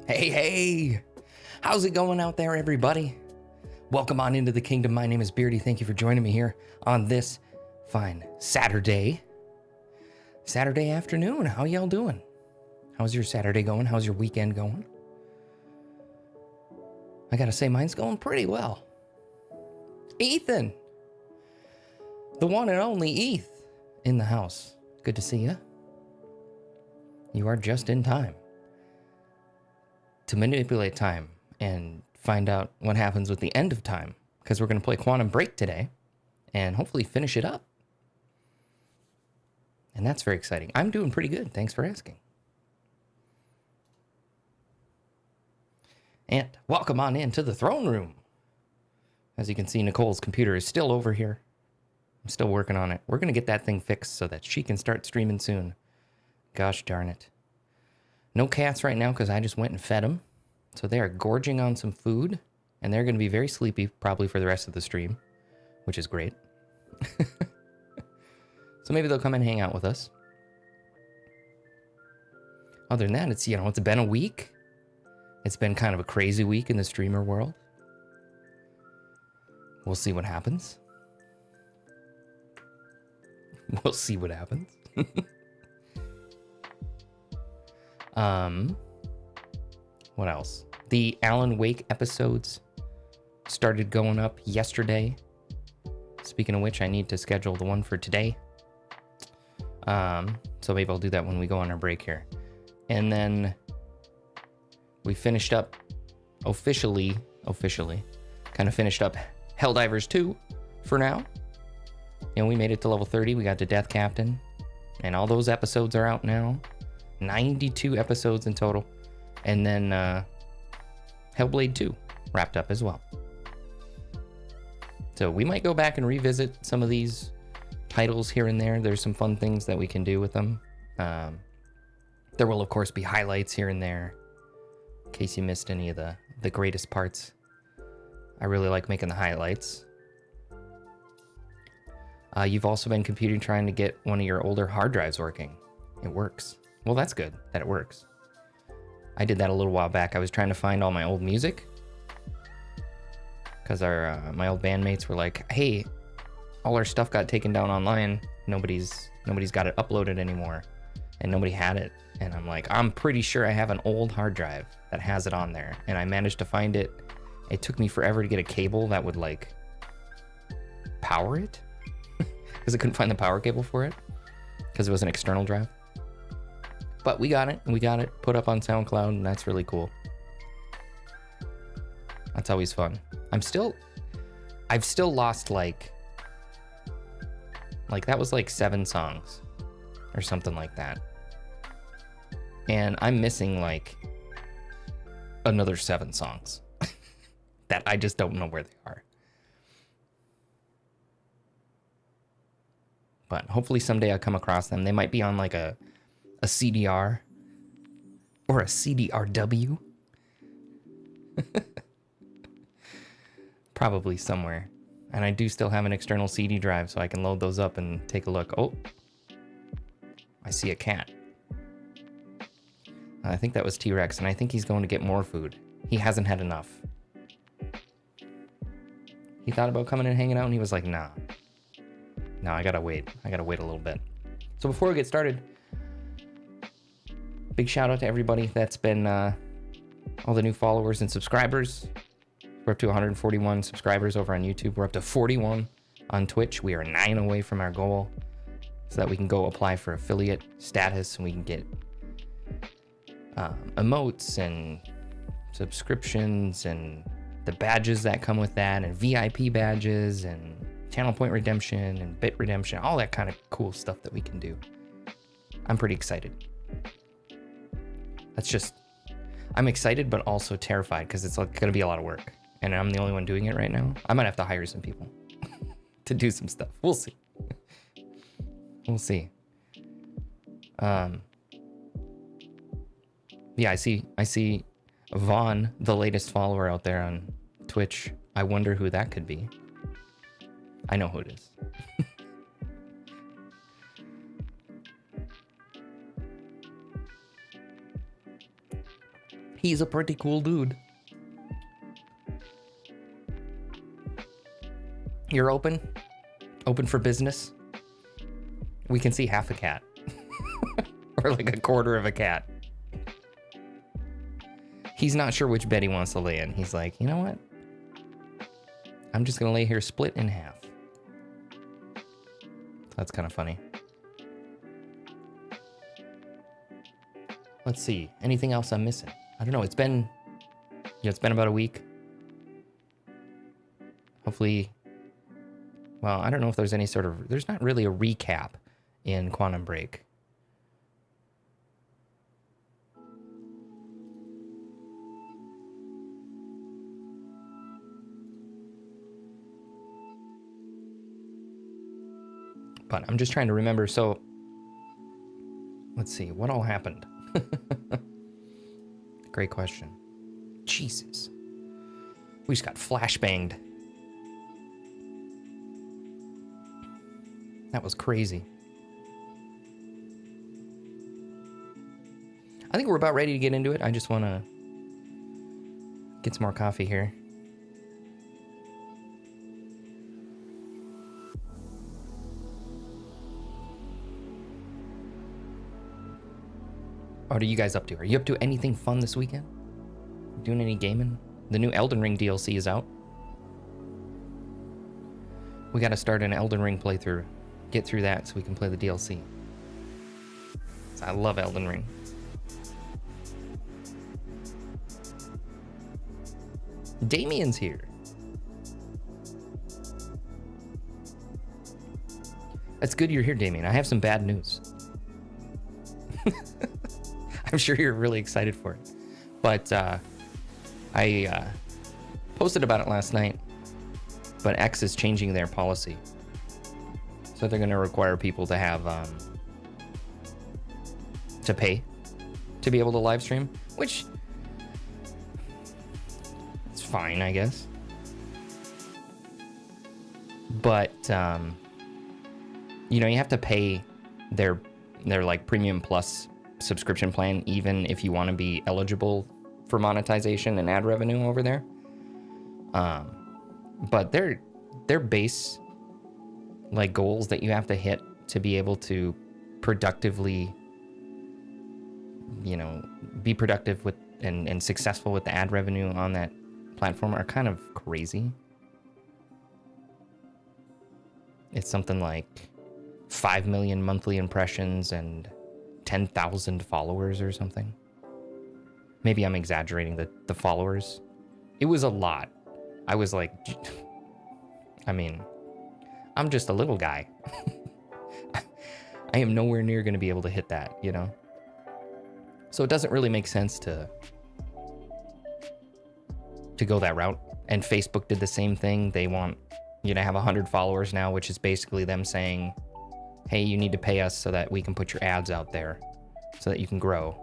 Hey, hey! How's it going out there, everybody? Welcome on into the kingdom. My name is Beardy. Thank you for joining me here on this fine Saturday afternoon. How y'all doing? How's your Saturday going? How's your weekend going? I gotta say, mine's going pretty well. Ethan! The one and only Eth in the house. Good to see you. You are just in time to manipulate time and find out what happens with the end of time, because we're going to play Quantum Break today and hopefully finish it up. And that's very exciting. I'm doing pretty good. Thanks for asking. And welcome on into the throne room. As you can see, Nicole's computer is still over here. I'm still working on it. We're going to get that thing fixed so that she can start streaming soon. Gosh darn it. No cats right now because I just went and fed them. So they are gorging on some food. And they're going to be very sleepy probably for the rest of the stream, which is great. So maybe they'll come and hang out with us. Other than that, it's been a week. It's been kind of a crazy week in the streamer world. We'll see what happens. We'll see what happens. What else? The Alan Wake episodes started going up yesterday. Speaking of which, I need to schedule the one for today. So maybe I'll do that when we go on our break here. And then we finished up officially, kind of finished up Helldivers 2 for now. And we made it to level 30. We got to Death Captain. And all those episodes are out now. 92 episodes in total. And then Hellblade 2 wrapped up as well. So we might go back and revisit some of these titles here and there. There's some fun things that we can do with them. There will, of course, be highlights here and there in case you missed any of the greatest parts. I really like making the highlights. You've also been computing trying to get one of your older hard drives working. It works. Well, that's good that it works. I did that a little while back. I was trying to find all my old music because my old bandmates were like, "Hey, all our stuff got taken down online. Nobody's got it uploaded anymore, and nobody had it." And I'm like, "I'm pretty sure I have an old hard drive that has it on there." And I managed to find it. It took me forever to get a cable that would like power it because I couldn't find the power cable for it because it was an external drive. But we got it, and we got it put up on SoundCloud, and that's really cool. That's always fun. I've still lost like that was like 7 songs or something like that. And I'm missing like another 7 songs that I just don't know where they are. But hopefully someday I'll come across them. They might be on like a CDR or a CDRW. Probably somewhere. And I do still have an external CD drive, so I can load those up and take a look. Oh, I see a cat. I think that was T-Rex, and I think he's going to get more food. He hasn't had enough. He thought about coming and hanging out, and he was like, nah. No, I gotta wait. I gotta wait a little bit. So before we get started, big shout out to everybody that's been all the new followers and subscribers. We're up to 141 subscribers over on YouTube. We're up to 41 on Twitch. We are 9 away from our goal so that we can go apply for affiliate status and we can get emotes and subscriptions and the badges that come with that and VIP badges and channel point redemption and bit redemption, all that kind of cool stuff that we can do. I'm pretty excited. I'm excited, but also terrified because it's like going to be a lot of work. And I'm the only one doing it right now. I might have to hire some people to do some stuff. We'll see. We'll see. Yeah, I see Vaughn, the latest follower out there on Twitch. I wonder who that could be. I know who it is. He's a pretty cool dude. You're open? Open for business? We can see half a cat. Or like a quarter of a cat. He's not sure which bed he wants to lay in. He's like, you know what? I'm just gonna lay here split in half. That's kind of funny. Let's see. Anything else I'm missing? I don't know. It's been about a week. Hopefully, well, I don't know if there's any sort of, there's not really a recap in Quantum Break. But I'm just trying to remember. So let's see, what all happened? Great question. Jesus. We just got flashbanged. That was crazy. I think we're about ready to get into it. I just want to get some more coffee here. What are you guys up to? Are you up to anything fun this weekend? Doing any gaming? The new Elden Ring DLC is out. We got to start an Elden Ring playthrough. Get through that so we can play the DLC. I love Elden Ring. Damien's here. That's good you're here, Damien. I have some bad news. I'm sure you're really excited for it. But I posted about it last night. But X is changing their policy. So they're going to require people to have to pay to be able to live stream, which it's fine, I guess. But you know, you have to pay their like premium plus subscription plan, even if you want to be eligible for monetization and ad revenue over there. But their base like goals that you have to hit to be able to productively, you know, be productive with and successful with the ad revenue on that platform are kind of crazy. It's something like 5 million monthly impressions and 10,000 followers or something. Maybe I'm exaggerating the followers. It was a lot. I was like, I mean, I'm just a little guy. I am nowhere near going to be able to hit that, you know? So it doesn't really make sense to go that route. And Facebook did the same thing. They want you to have 100 followers now, which is basically them saying, hey, you need to pay us so that we can put your ads out there so that you can grow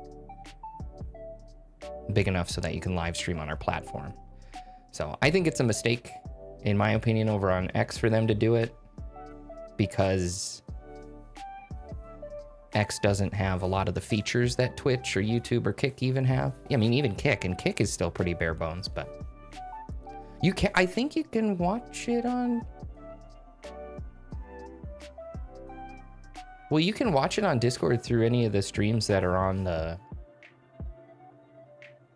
big enough so that you can live stream on our platform. So I think it's a mistake, in my opinion, over on X for them to do it, because X doesn't have a lot of the features that Twitch or YouTube or Kick even have. I mean, even Kick, and Kick is still pretty bare bones, but you can, I think you can watch it on, well, you can watch it on Discord through any of the streams that are on the,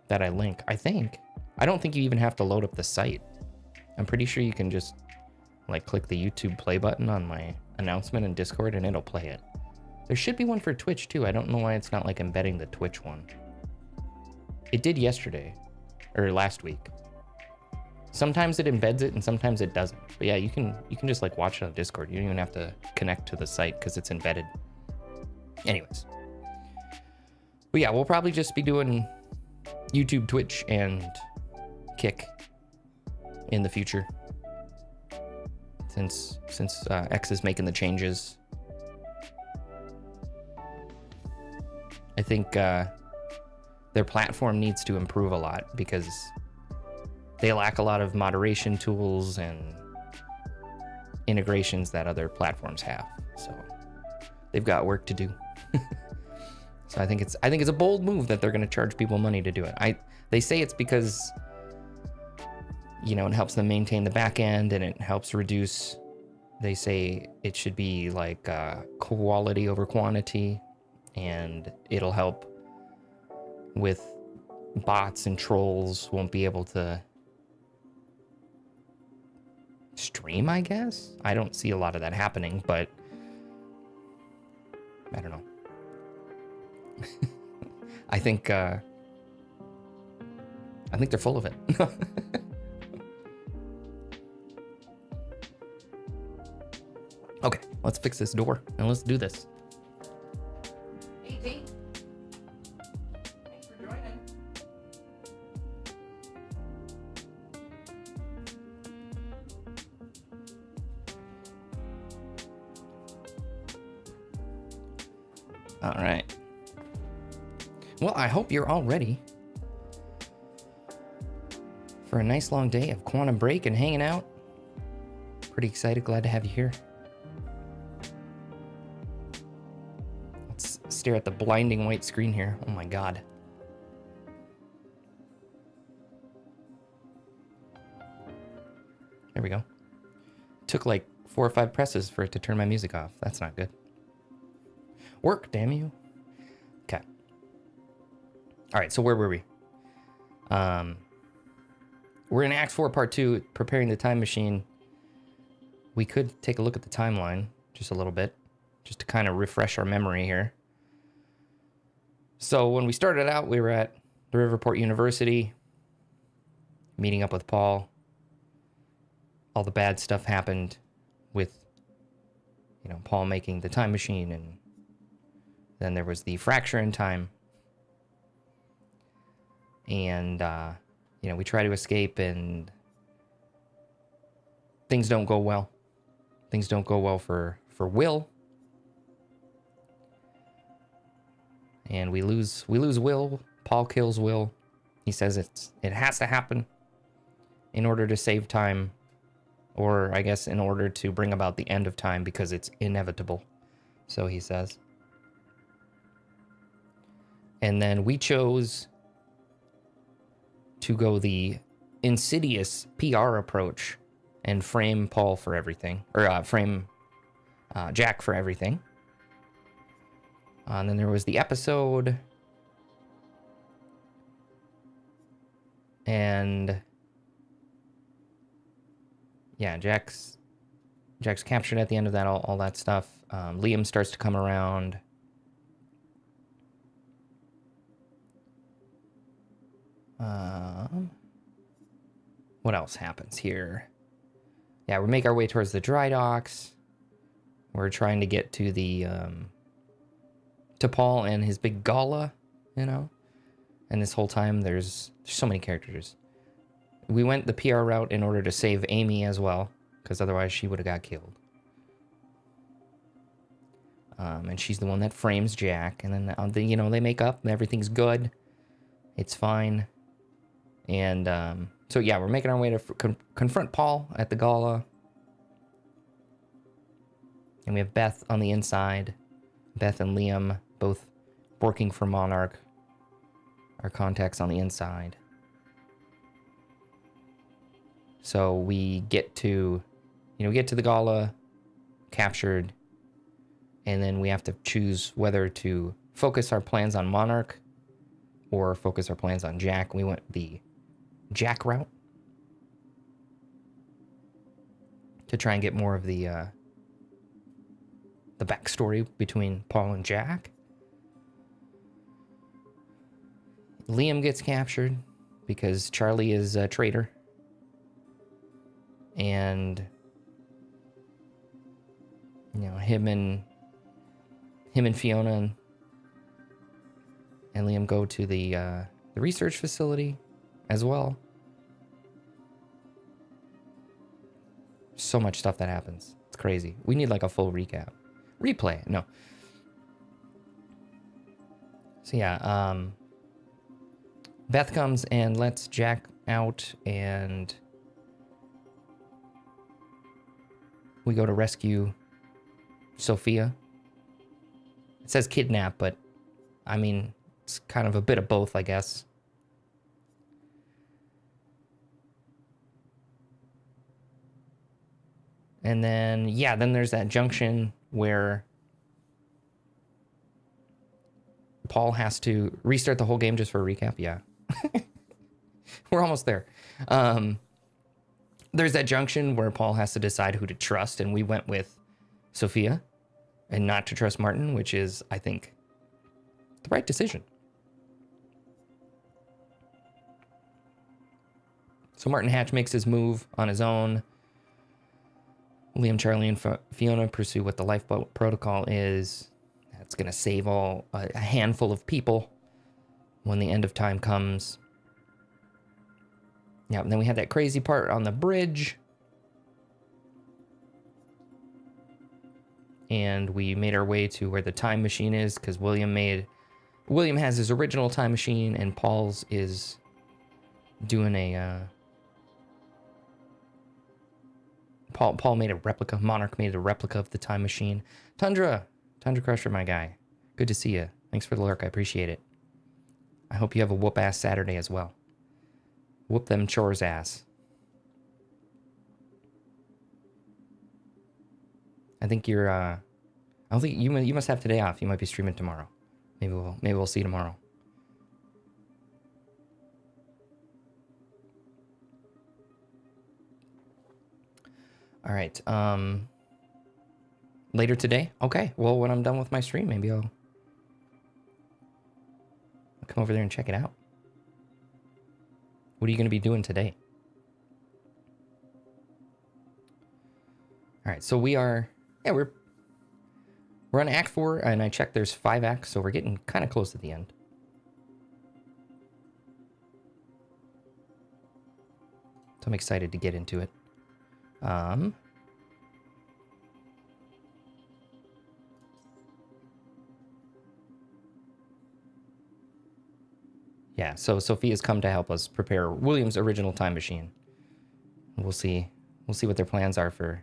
that I link, I think. I don't think you even have to load up the site. I'm pretty sure you can just like click the YouTube play button on my announcement in Discord and it'll play it. There should be one for Twitch too. I don't know why it's not like embedding the Twitch one. It did yesterday or last week. Sometimes it embeds it and sometimes it doesn't. But yeah, you can just like watch it on Discord. You don't even have to connect to the site because it's embedded. Anyways. But yeah, we'll probably just be doing YouTube, Twitch, and Kick in the future. Since X is making the changes. I think their platform needs to improve a lot because they lack a lot of moderation tools and integrations that other platforms have. So they've got work to do. So I think it's a bold move that they're going to charge people money to do it. They say it's because, you know, it helps them maintain the back end and it helps reduce. They say it should be like quality over quantity, and it'll help with bots and trolls won't be able to stream, I guess. I don't see a lot of that happening, but I don't know. I think they're full of it. Okay, let's fix this door and let's do this. Hey, T. Thanks for joining. All right. Well, I hope you're all ready for a nice long day of Quantum Break and hanging out. Pretty excited, glad to have you here. Let's stare at the blinding white screen here. Oh my God. There we go. Took like 4 or 5 presses for it to turn my music off. That's not good. Work, damn you. Okay. All right, so where were we? We're in Act 4, Part 2, preparing the time machine. We could take a look at the timeline just a little bit, just to kind of refresh our memory here. So when we started out, we were at the Riverport University, meeting up with Paul. All the bad stuff happened with, you know, Paul making the time machine, and then there was the fracture in time. And, you know, we try to escape and things don't go well. Things don't go well for Will. And we lose Will. Paul kills Will. He says it has to happen in order to save time, or I guess in order to bring about the end of time, because it's inevitable. So he says. And then we chose to go the insidious PR approach and frame Paul for everything, or frame Jack for everything. And then there was the episode, and yeah, Jack's captured at the end of that, all that stuff. Liam starts to come around. What else happens here? Yeah, we make our way towards the dry docks. We're trying to get to the to Paul and his big gala, you know. And this whole time, there's so many characters. We went the PR route in order to save Amy as well, because otherwise she would have got killed. And she's the one that frames Jack, and then you know, they make up and everything's good. It's fine. And so yeah, we're making our way to confront Paul at the gala. And we have Beth on the inside. Beth and Liam both working for Monarch. Our contacts on the inside. So we get to, get to the gala, captured, and then we have to choose whether to focus our plans on Monarch or focus our plans on Jack. We went the Jack route to try and get more of the backstory between Paul and Jack. Liam gets captured because Charlie is a traitor. And him and Fiona and Liam go to the research facility as well. So much stuff that happens. It's crazy. We need like a full recap. Replay. No. So yeah, Beth comes and lets Jack out, and we go to rescue Sophia. It says kidnap, but I mean, it's kind of a bit of both, I guess. And then, yeah, then there's that junction where Paul has to restart the whole game just for a recap. Yeah. We're almost there. There's that junction where Paul has to decide who to trust, and we went with Sophia and not to trust Martin, which is, I think, the right decision. So Martin Hatch makes his move on his own. Liam, Charlie, and Fiona pursue what the lifeboat protocol is. That's going to save a handful of people when the end of time comes. Yeah, and then we had that crazy part on the bridge. And we made our way to where the time machine is, because William has his original time machine, and Paul's is doing a... Paul made a replica. Monarch made a replica of the time machine. Tundra Crusher, my guy. Good to see you. Thanks for the lurk. I appreciate it. I hope you have a whoop-ass Saturday as well. Whoop them chores ass. I think you're, I don't think you must have today off. You might be streaming tomorrow. Maybe we'll see you tomorrow. All right. Later today? Okay. Well, when I'm done with my stream, maybe I'll come over there and check it out. What are you going to be doing today? All right. So we're on Act 4, and I checked there's 5 acts, so we're getting kind of close to the end. So I'm excited to get into it. Yeah, so Sophia's come to help us prepare William's original time machine. We'll see what their plans are for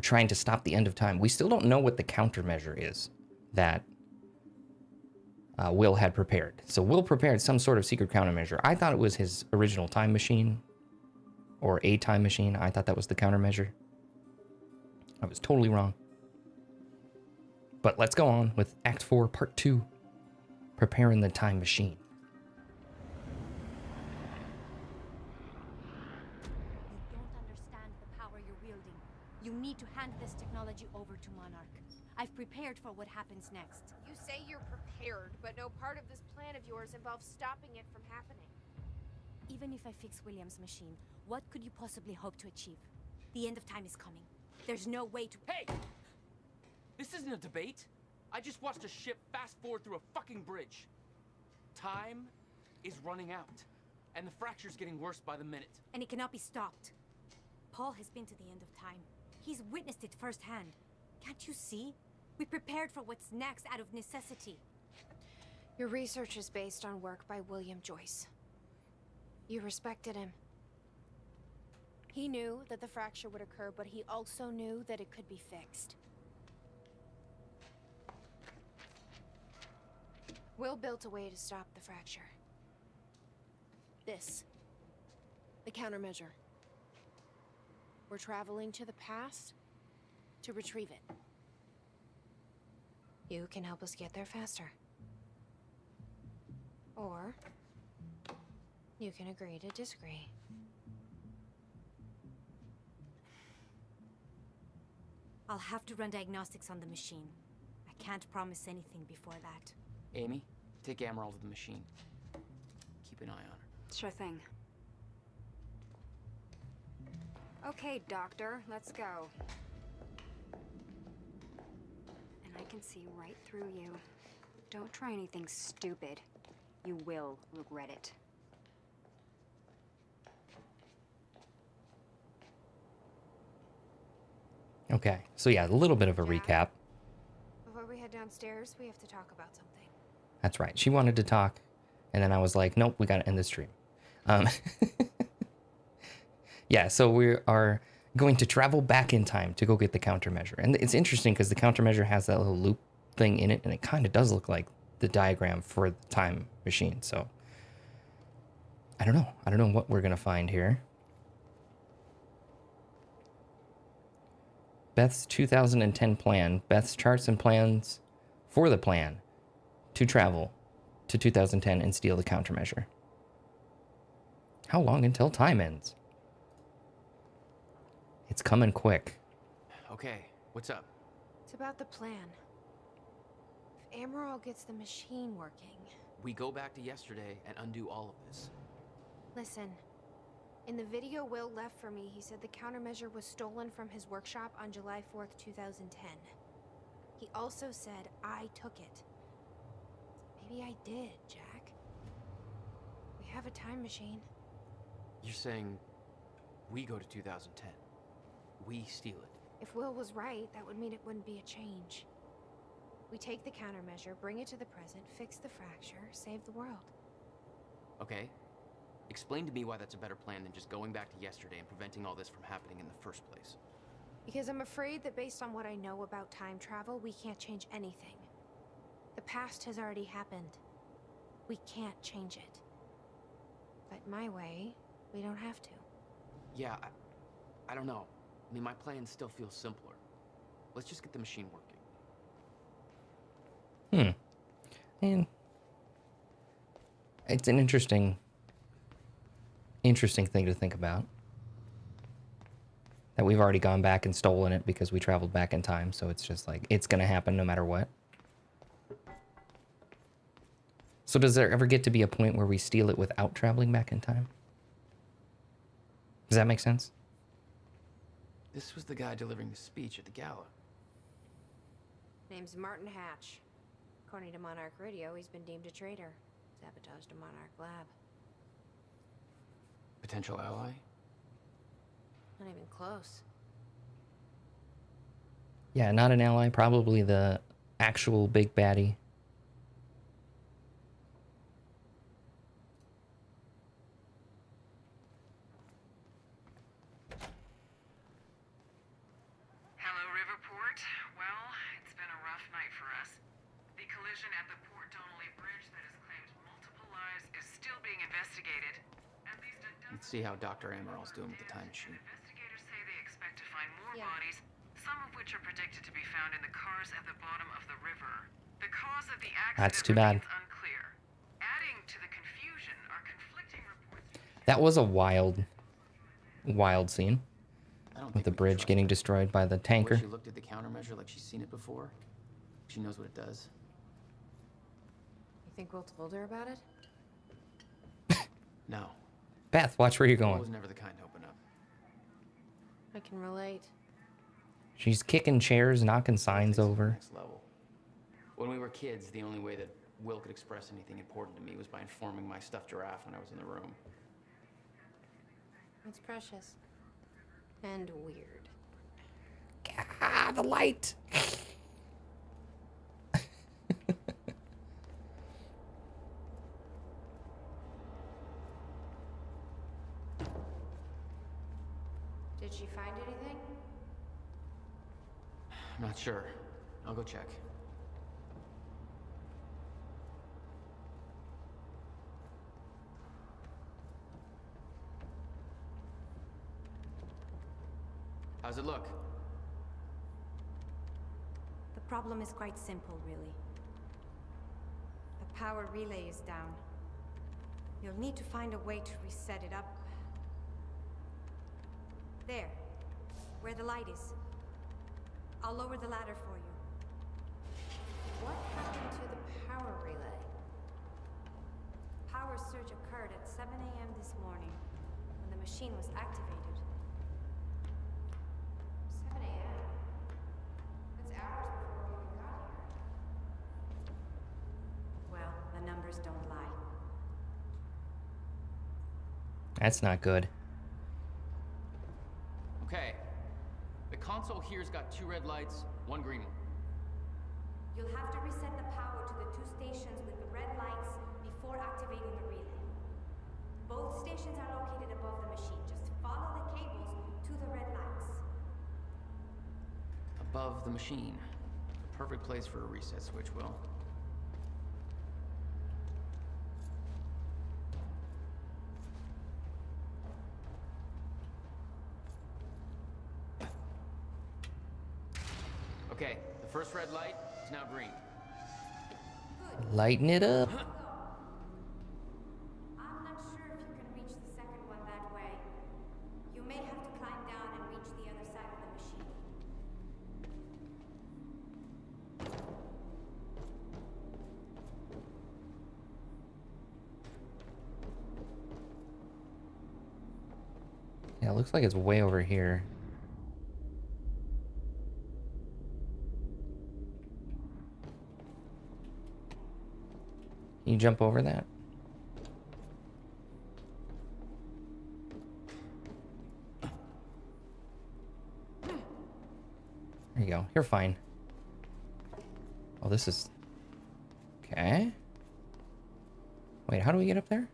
trying to stop the end of time. We still don't know what the countermeasure is that Will had prepared. So Will prepared some sort of secret countermeasure. I thought it was his original time machine, or a time machine. I thought that was the countermeasure. I was totally wrong. But let's go on with Act 4, Part 2. Preparing the time machine. You don't understand the power you're wielding. You need to hand this technology over to Monarch. I've prepared for what happens next. You say you're prepared, but no part of this plan of yours involves stopping it from happening. Even if I fix William's machine, what could you possibly hope to achieve? The end of time is coming. There's no way to... Hey! This isn't a debate. I just watched a ship fast forward through a fucking bridge. Time is running out, and the fracture's getting worse by the minute. And it cannot be stopped. Paul has been to the end of time. He's witnessed it firsthand. Can't you see? We prepared for what's next out of necessity. Your research is based on work by William Joyce. You respected him. He knew that the fracture would occur, but he also knew that it could be fixed. Will built a way to stop the fracture. This. The countermeasure. We're traveling to the past to retrieve it. You can help us get there faster. Or you can agree to disagree. I'll have to run diagnostics on the machine. I can't promise anything before that. Amy, take Amaral to the machine. Keep an eye on her. Sure thing. Okay, Doctor, let's go. And I can see right through you. Don't try anything stupid. You will regret it. Okay, so yeah, a little bit of a recap. Before we head downstairs, we have to talk about something. That's right. She wanted to talk, and then I was like, nope, we got to end the stream. Yeah, so we are going to travel back in time to go get the countermeasure. And it's interesting because the countermeasure has that little loop thing in it, and it kind of does look like the diagram for the time machine. So I don't know. I don't know what we're gonna find here. Beth's 2010 plan. Beth's charts and plans for the plan to travel to 2010 and steal the countermeasure. How long until time ends? It's coming quick. Okay, what's up? It's about the plan. If Amaral gets the machine working... We go back to yesterday and undo all of this. Listen. In the video Will left for me, he said the countermeasure was stolen from his workshop on July 4th, 2010. He also said I took it. Maybe I did, Jack. We have a time machine. You're saying we go to 2010. We steal it. If Will was right, that would mean it wouldn't be a change. We take the countermeasure, bring it to the present, fix the fracture, save the world. Okay. Explain to me why that's a better plan than just going back to yesterday and preventing all this from happening in the first place. Because I'm afraid that based on what I know about time travel, we can't change anything. The past has already happened. We can't change it. But my way, we don't have to. Yeah, I don't know. I mean, my plan still feels simpler. Let's just get the machine working. And it's an interesting thing to think about. That we've already gone back and stolen it because we traveled back in time, so it's just like, it's gonna happen no matter what. So does there ever get to be a point where we steal it without traveling back in time? Does that make sense? This was the guy delivering the speech at the gala. Name's Martin Hatch. According to Monarch Radio, he's been deemed a traitor. Sabotaged a Monarch lab. Potential ally? Not even close. Yeah, not an ally, probably the actual big baddie. Hello, Riverport. Well, it's been a rough night for us. The collision at the Port Donnelly Bridge that has claimed multiple lives is still being investigated. At least a dozen Let's see how Dr. Amaral's doing with the time machine. investigators say they expect to find more Yeah. bodies, some of which are predicted to be found in the cars at the bottom of the river. The cause of the accident That's too bad. remains unclear. Adding to the confusion are conflicting reports. That was a wild scene. I don't With think the we can bridge trust getting her. destroyed by the What if tanker. she looked at the countermeasure like she's seen it before? She knows what it does. You think Will told her about it? No. Beth, watch where you're I going. was never the kind to open up. I can relate. She's kicking chairs, knocking signs Takes it to the over. next level. When we were kids, the only way that Will could express anything important to me was by informing my stuffed giraffe when I was in the room. It's precious. And weird. Ah, the light. Did she find anything? I'm not sure. I'll go check. How's it look? The problem is quite simple, really. The power relay is down. You'll need to find a way to reset it up. There, where the light is. I'll lower the ladder for you. What happened to the power relay? Power surge occurred at 7 a.m. this morning, when the machine was activated. 7 a.m. That's hours before we even got here. Well, the numbers don't lie. That's not good. Okay. The console here's got 2 red lights, 1 green one. You'll have to reset the power to the 2 stations with the red lights before activating the relay. Both stations are located above the machine. Just follow the cables to the red lights. Above the machine. The Perfect place for a reset switch, Will. Okay, the first red light is now green. Lighten it up. I'm not sure if you can reach the second one that way. You may have to climb down and reach the other side of the machine. Yeah, it looks like it's way over here. Can you jump over that? There you go. You're fine. Oh, this is... Okay. Wait, how do we get up there?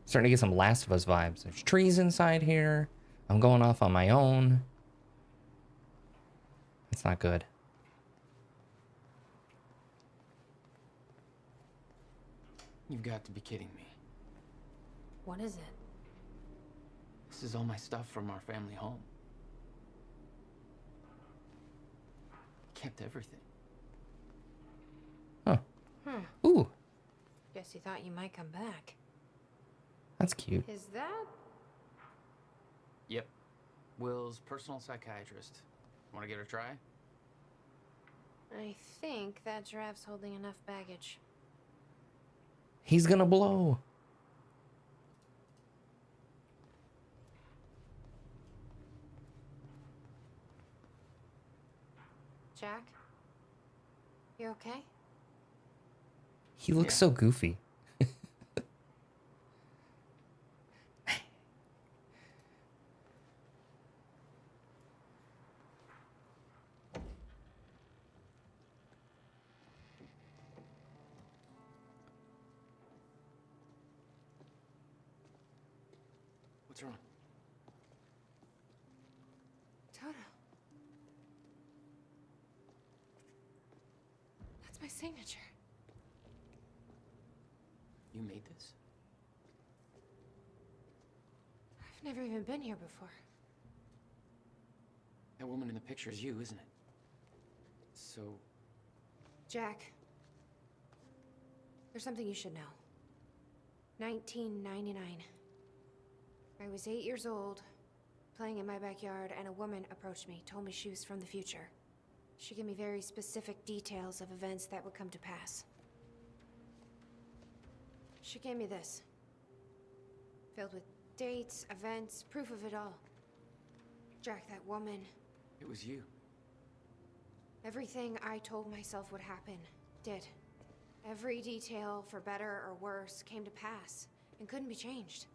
Starting to get some Last of Us vibes. There's trees inside here. I'm going off on my own. It's not good. You've got to be kidding me. What is it? This is all my stuff from our family home. Kept everything. Huh. Ooh, Guess you thought you might come back. that's cute. Is that... Yep. Will's personal psychiatrist. Want to give it a try? I think that giraffe's holding enough baggage. He's gonna blow. Jack? You okay? He looks so goofy. What's wrong? Toto. That's my signature. You made this? I've never even been here before. That woman in the picture is you, isn't it? So, Jack, there's something you should know. 1999. I was 8 years old, playing in my backyard, and a woman approached me, told me she was from the future. She gave me very specific details of events that would come to pass. She gave me this, filled with dates, events, proof of it all. Jack, that woman, it was you. everything I told myself would happen, did. Every detail, for better or worse, came to pass and couldn't be changed.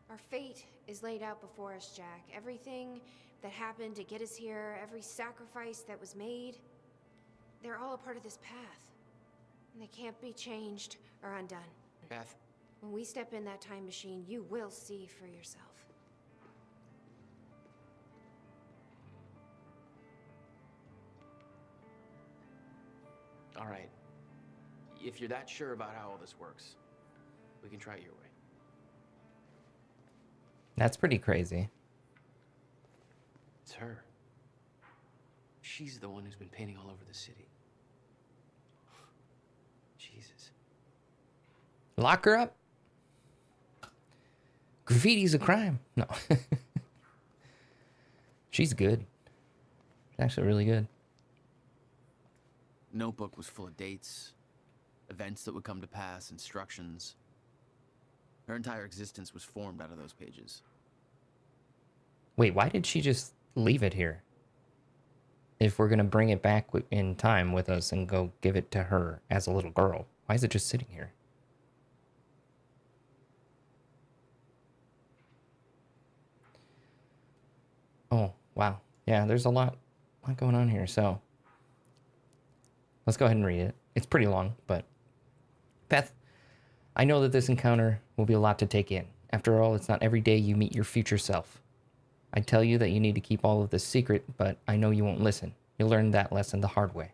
Our fate is laid out before us, Jack. Everything that happened to get us here, every sacrifice that was made, they're all a part of this path. And they can't be changed or undone. Beth, When we step in that time machine, you will see for yourself. all right. If you're that sure about how all this works, we can try it your way. That's pretty crazy. It's her. She's the one who's been painting all over the city. Jesus. Lock her up. Graffiti's a crime. No. She's good. She's actually really good. Notebook was full of dates, events that would come to pass, instructions. Her entire existence was formed out of those pages. Wait, why did she just leave it here? If we're going to bring it back in time with us and go give it to her as a little girl, why is it just sitting here? Oh, wow. Yeah, there's a lot going on here. So let's go ahead and read it. It's pretty long, but Beth, I know that this encounter will be a lot to take in. After all, it's not every day you meet your future self. I tell you that you need to keep all of this secret, but I know you won't listen. You'll learn that lesson the hard way.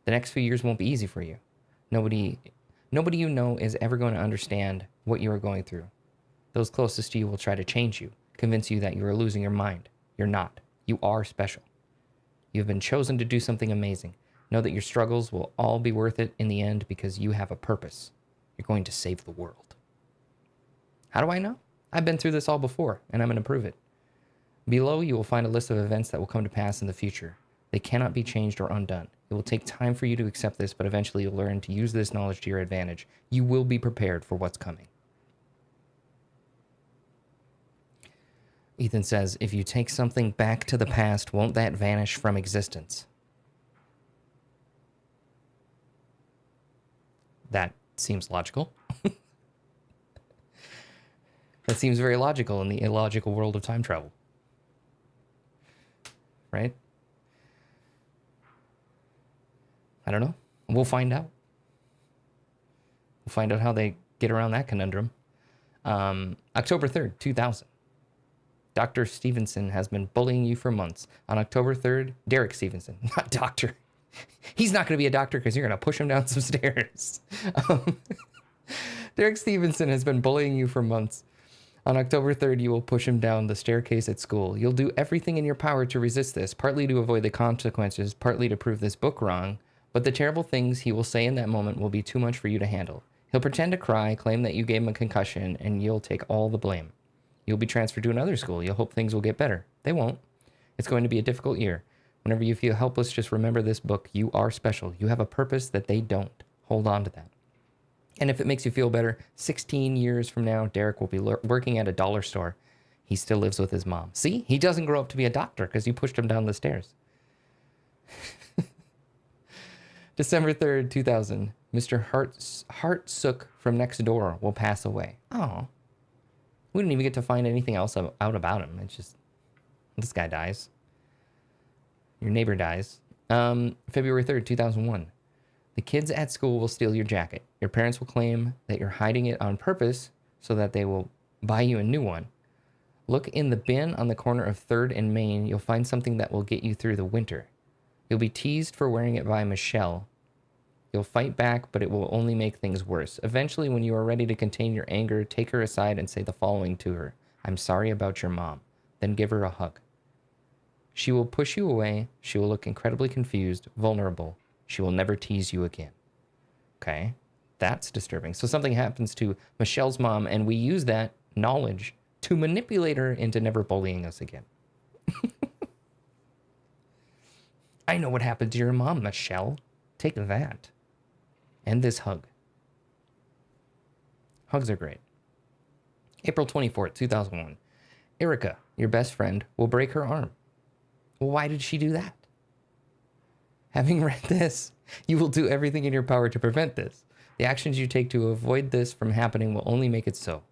The next few years won't be easy for you. Nobody you know is ever going to understand what you are going through. Those closest to you will try to change you, convince you that you are losing your mind. You're not. You are special. You have been chosen to do something amazing. Know that your struggles will all be worth it in the end because you have a purpose. You're going to save the world. How do I know? I've been through this all before, and I'm going to prove it. Below, you will find a list of events that will come to pass in the future. They cannot be changed or undone. It will take time for you to accept this, but eventually you'll learn to use this knowledge to your advantage. You will be prepared for what's coming. Ethan says, if you take something back to the past, won't that vanish from existence? That seems logical. That seems very logical in the illogical world of time travel. Right? I don't know. We'll find out. We'll find out how they get around that conundrum. October 3rd, 2000. Dr. Stevenson has been bullying you for months. On October 3rd, Derek Stevenson, not doctor. He's not going to be a doctor because you're going to push him down some stairs. Derek Stevenson has been bullying you for months. On October 3rd, you will push him down the staircase at school. You'll do everything in your power to resist this, partly to avoid the consequences, partly to prove this book wrong. But the terrible things he will say in that moment will be too much for you to handle. He'll pretend to cry, claim that you gave him a concussion, and you'll take all the blame. You'll be transferred to another school. You'll hope things will get better. They won't. It's going to be a difficult year. Whenever you feel helpless, just remember this book. You are special. You have a purpose that they don't. Hold on to that. And if it makes you feel better, 16 years from now, Derek will be working at a dollar store. He still lives with his mom. See? He doesn't grow up to be a doctor because you pushed him down the stairs. December 3rd, 2000. Mr. Hartsook from next door will pass away. Oh. We didn't even get to find anything else out about him. It's just, this guy dies. Your neighbor dies. February 3rd, 2001. The kids at school will steal your jacket. Your parents will claim that you're hiding it on purpose so that they will buy you a new one. Look in the bin on the corner of 3rd and Main. You'll find something that will get you through the winter. You'll be teased for wearing it by Michelle. You'll fight back, but it will only make things worse. Eventually, when you are ready to contain your anger, take her aside and say the following to her. I'm sorry about your mom. Then give her a hug. She will push you away. She will look incredibly confused, vulnerable. She will never tease you again. Okay, that's disturbing. So something happens to Michelle's mom, and we use that knowledge to manipulate her into never bullying us again. I know what happened to your mom, Michelle. Take that. And this hug. Hugs are great. April 24th, 2001. Erica, your best friend, will break her arm. Well, why did she do that? Having read this, you will do everything in your power to prevent this. The actions you take to avoid this from happening will only make it so.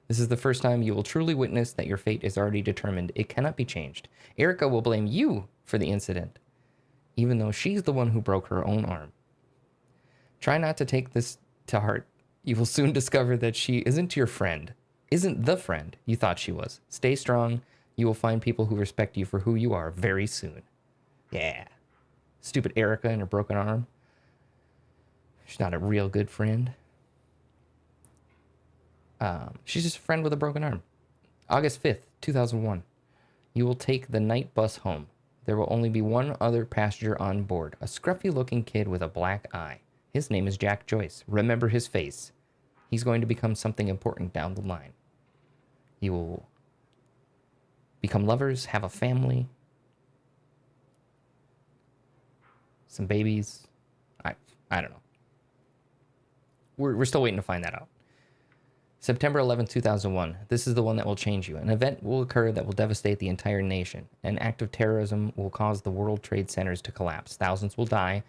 This is the first time you will truly witness that your fate is already determined. It cannot be changed. Erica will blame you for the incident, even though she's the one who broke her own arm. Try not to take this to heart. You will soon discover that she isn't your friend, isn't the friend you thought she was. Stay strong. You will find people who respect you for who you are very soon. Yeah. Stupid Erica and her broken arm. She's not a real good friend. She's just a friend with a broken arm. August 5th, 2001. You will take the night bus home. There will only be one other passenger on board, a scruffy-looking kid with a black eye. His name is Jack Joyce. Remember his face. He's going to become something important down the line. You will become lovers, have a family, some babies. I don't know. We're still waiting to find that out. September 11th, 2001. This is the one that will change you. An event will occur that will devastate the entire nation. An act of terrorism will cause the World Trade Centers to collapse. Thousands will die.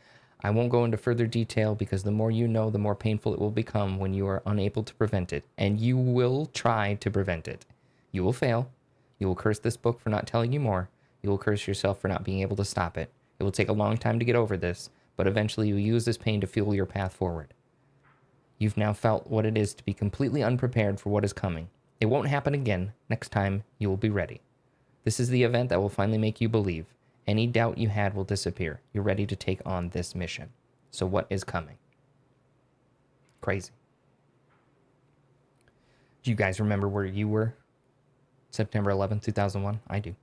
I won't go into further detail because the more you know, the more painful it will become when you are unable to prevent it. And you will try to prevent it. You will fail. You will curse this book for not telling you more. You will curse yourself for not being able to stop it. It will take a long time to get over this, but eventually you'll use this pain to fuel your path forward. You've now felt what it is to be completely unprepared for what is coming. It won't happen again. Next time, you will be ready. This is the event that will finally make you believe. Any doubt you had will disappear. You're ready to take on this mission. So what is coming? Crazy. Do you guys remember where you were? September 11th, 2001? I do.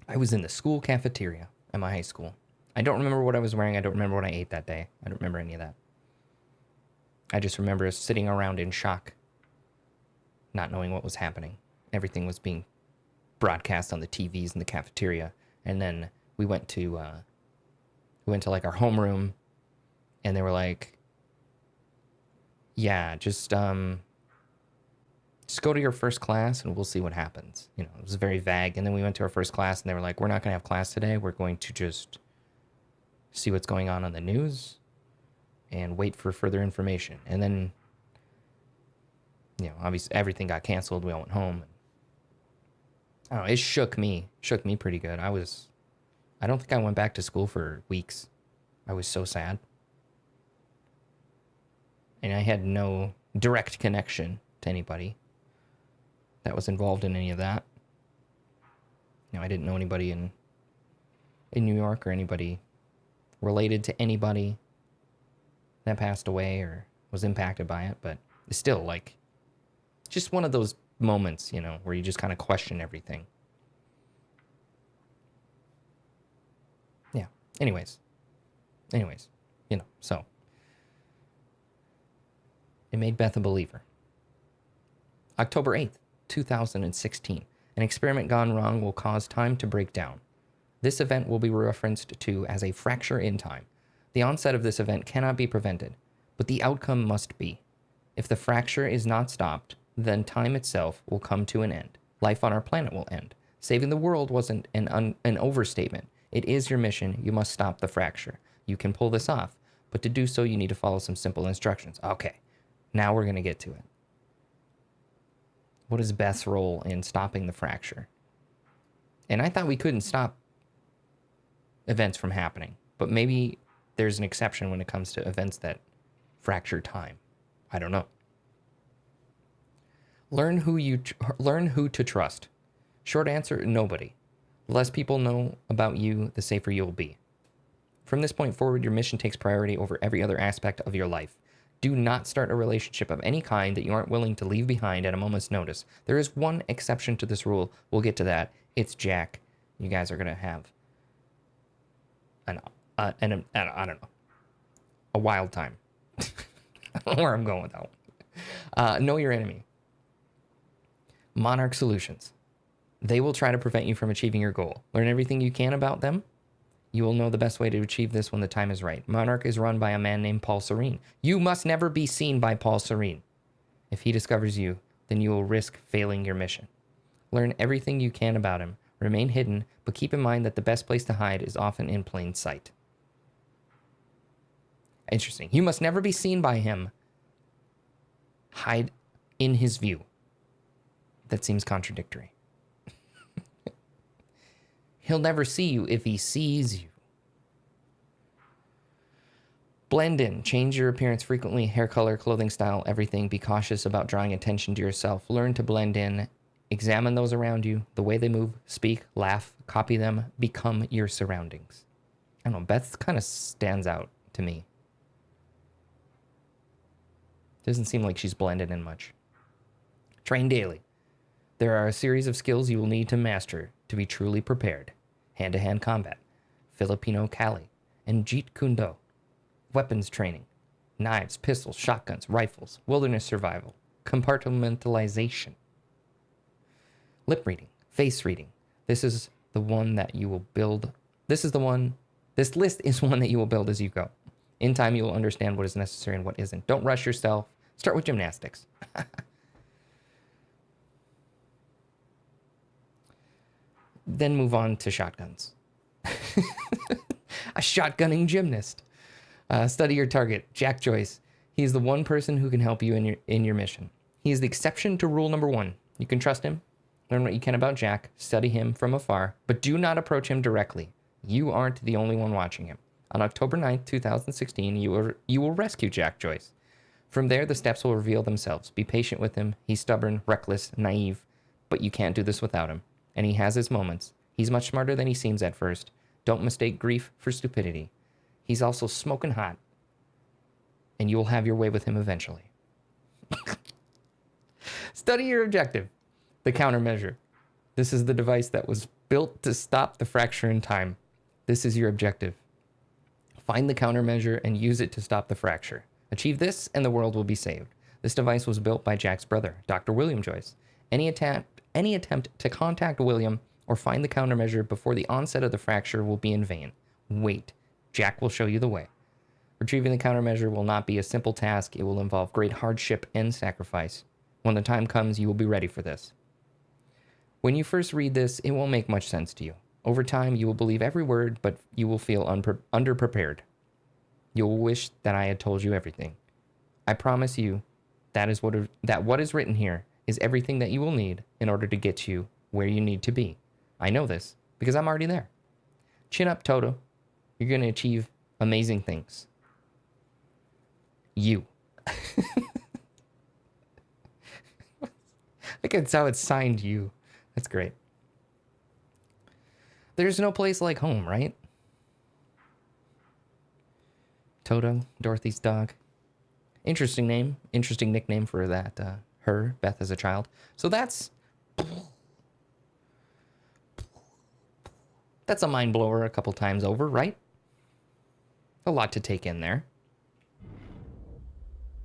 I was in the school cafeteria at my high school. I don't remember what I was wearing. I don't remember what I ate that day. I don't remember any of that. I just remember us sitting around in shock, not knowing what was happening. Everything was being broadcast on the TVs in the cafeteria. And then we went to like our homeroom, and they were like, yeah, just go to your first class and we'll see what happens. You know, it was very vague. And then we went to our first class and they were like, we're not going to have class today. We're going to just see what's going on the news and wait for further information. And then, you know, obviously everything got canceled. We all went home. I don't know, it shook me pretty good. I don't think I went back to school for weeks. I was so sad. And I had no direct connection to anybody that was involved in any of that. You know, I didn't know anybody in New York or anybody related to anybody that passed away or was impacted by it, but it's still like just one of those moments, you know, where you just kind of question everything. Yeah. Anyways, you know, so it made Beth a believer. October 8th, 2016. An experiment gone wrong will cause time to break down. This event will be referenced to as a fracture in time. The onset of this event cannot be prevented, but the outcome must be. If the fracture is not stopped, then time itself will come to an end. Life on our planet will end. Saving the world wasn't an overstatement. It is your mission. You must stop the fracture. You can pull this off, but to do so, you need to follow some simple instructions. Okay, now we're going to get to it. What is Beth's role in stopping the fracture? And I thought we couldn't stop events from happening, but maybe there's an exception when it comes to events that fracture time. I don't know. Learn who to trust. Short answer, nobody. The less people know about you, the safer you'll be. From this point forward, your mission takes priority over every other aspect of your life. Do not start a relationship of any kind that you aren't willing to leave behind at a moment's notice. There is one exception to this rule. We'll get to that. It's Jack. You guys are going to have I don't know, a wild time. I don't know where I'm going with that one. Know your enemy. Monarch Solutions. They will try to prevent you from achieving your goal. Learn everything you can about them. You will know the best way to achieve this when the time is right. Monarch is run by a man named Paul Serene. You must never be seen by Paul Serene. If he discovers you, then you will risk failing your mission. Learn everything you can about him. Remain hidden, but keep in mind that the best place to hide is often in plain sight. Interesting. You must never be seen by him. Hide in his view. That seems contradictory. He'll never see you if he sees you. Blend in. Change your appearance frequently. Hair color, clothing style, everything. Be cautious about drawing attention to yourself. Learn to blend in. Examine those around you, the way they move, speak, laugh, copy them, become your surroundings. I don't know, Beth kind of stands out to me. Doesn't seem like she's blended in much. Train daily. There are a series of skills you will need to master to be truly prepared. Hand-to-hand combat, Filipino Kali, and Jeet Kune Do. Weapons training, knives, pistols, shotguns, rifles, wilderness survival, compartmentalization. Lip reading, face reading. This is the one that you will build. This list is one that you will build as you go. In time, you will understand what is necessary and what isn't. Don't rush yourself. Start with gymnastics. Then move on to shotguns. A shotgunning gymnast. Study your target, Jack Joyce. He is the one person who can help you in your mission. He is the exception to rule number 1. You can trust him. Learn what you can about Jack. Study him from afar, but do not approach him directly. You aren't the only one watching him. On October 9th, 2016, you will rescue Jack Joyce. From there, the steps will reveal themselves. Be patient with him. He's stubborn, reckless, naive, but you can't do this without him. And he has his moments. He's much smarter than he seems at first. Don't mistake grief for stupidity. He's also smoking hot. And you will have your way with him eventually. Study your objective. The countermeasure. This is the device that was built to stop the fracture in time. This is your objective. Find the countermeasure and use it to stop the fracture. Achieve this and the world will be saved. This device was built by Jack's brother, Dr. William Joyce. Any attempt to contact William or find the countermeasure before the onset of the fracture will be in vain. Wait. Jack will show you the way. Retrieving the countermeasure will not be a simple task. It will involve great hardship and sacrifice. When the time comes, you will be ready for this. When you first read this, it won't make much sense to you. Over time, you will believe every word, but you will feel underprepared. You will wish that I had told you everything. I promise you that what is written here is everything that you will need in order to get you where you need to be. I know this because I'm already there. Chin up, Toto. You're going to achieve amazing things. You. I can tell it's signed you. That's great. There's no place like home, right? Toto, Dorothy's dog. Interesting name. Interesting nickname for that, her, Beth, as a child. So that's a mind blower a couple times over, right? A lot to take in there.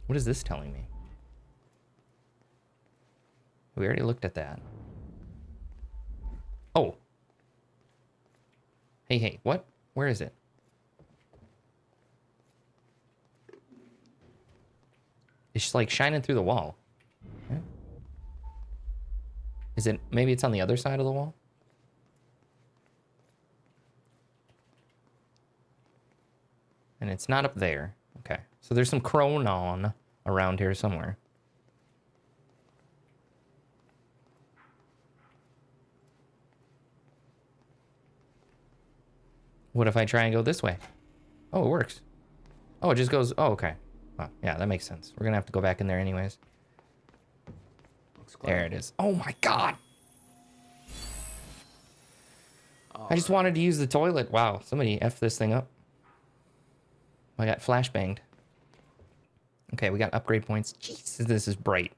What is this telling me? We already looked at that. Oh. Hey, what? Where is it? It's like shining through the wall. Okay. Is it, maybe it's on the other side of the wall? And it's not up there. Okay. So there's some chronon around here somewhere. What if I try and go this way? Oh, it works. Oh, it just goes... Oh, okay. Oh, yeah, that makes sense. We're gonna have to go back in there anyways. There it is. Oh my god! I just wanted to use the toilet. Wow, somebody F this thing up. I got flashbanged. Okay, we got upgrade points. Jesus, this is bright.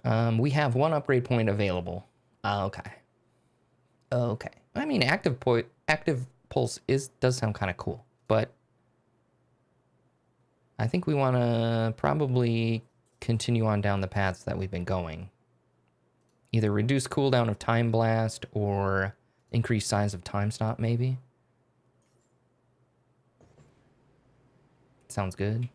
We have one upgrade point available. Okay. Okay. I mean, active pulse does sound kind of cool, but I think we want to probably continue on down the paths that we've been going. Either reduce cooldown of Time Blast or increase size of Time Stop, maybe. Sounds good.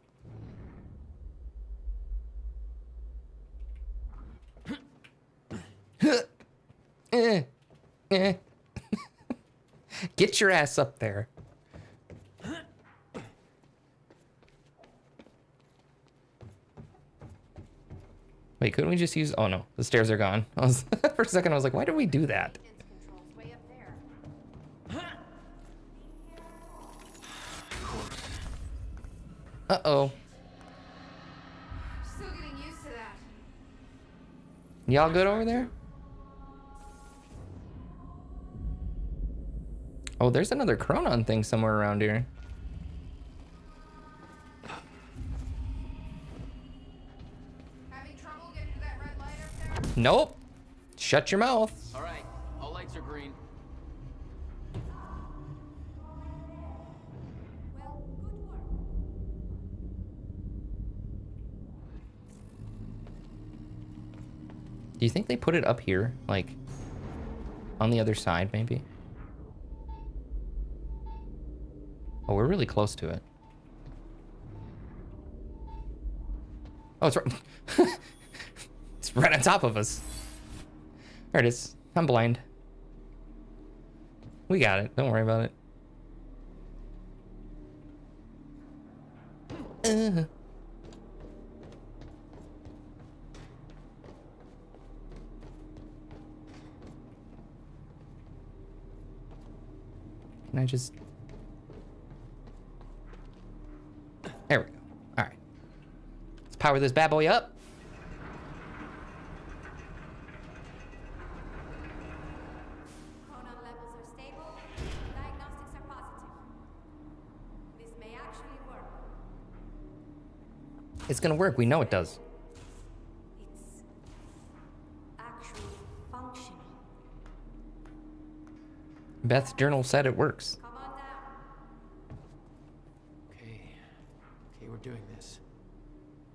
Get your ass up there. Wait, couldn't we just use... Oh, no. The stairs are gone. For a second, I was like, why did we do that? Uh-oh. Still getting used to that. Y'all good over there? Oh, there's another chronon thing somewhere around here. Having trouble getting to that red light up there? Nope. Shut your mouth. All right, all lights are green. Well, good work. Do you think they put it up here? Like, on the other side, maybe? Oh, we're really close to it. Oh, it's right... It's right on top of us. There it is. I'm blind. We got it. Don't worry about it. Can I just... There we go. All right. Let's power this bad boy up. Chronon levels are stable. Diagnostics are positive. This may actually work. It's gonna work. We know it does. It's actually functional. Beth's journal said it works. Come on down. Okay, we're doing this.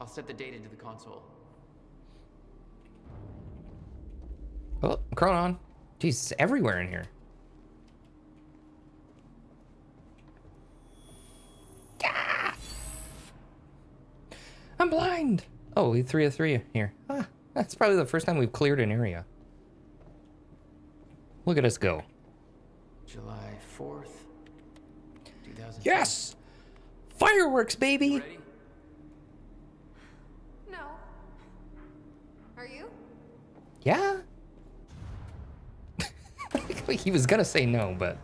I'll set the data into the console. Oh, Chronon. Jeez, it's everywhere in here. Ah! I'm blind. Oh, we 3 of 3 here. Ah, that's probably the first time we've cleared an area. Look at us go. July 4th, 2000. Yes! Fireworks, baby! Ready? No. Are you? Yeah? He was gonna say no, but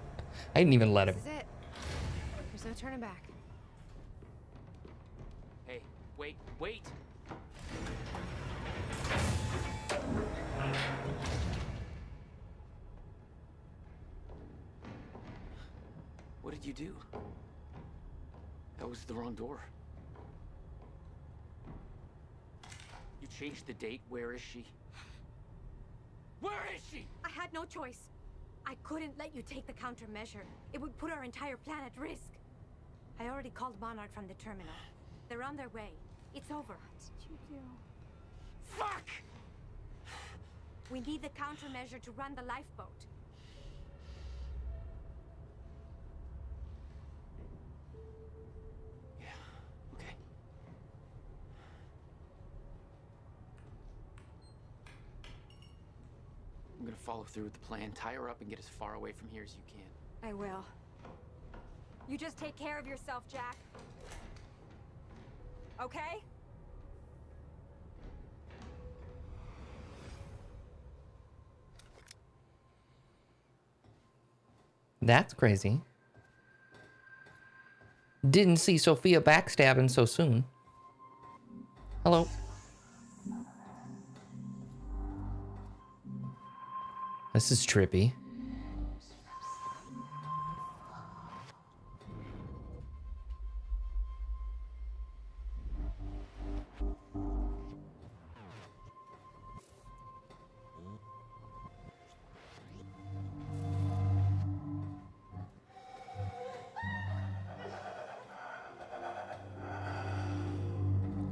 I didn't even let him. This is it. There's no turning back. Hey, wait. What did you do? That was the wrong door. You changed the date. Where is she? Where is she? I had no choice. I couldn't let you take the countermeasure. It would put our entire planet at risk. I already called Monarch from the terminal. They're on their way. It's over. What did you do? Fuck! We need the countermeasure to run the lifeboat. Yeah, okay. I'm gonna follow through with the plan. Tie her up and get as far away from here as you can. I will. You just take care of yourself, Jack. Okay? That's crazy. Didn't see Sophia backstabbing so soon. Hello. This is trippy.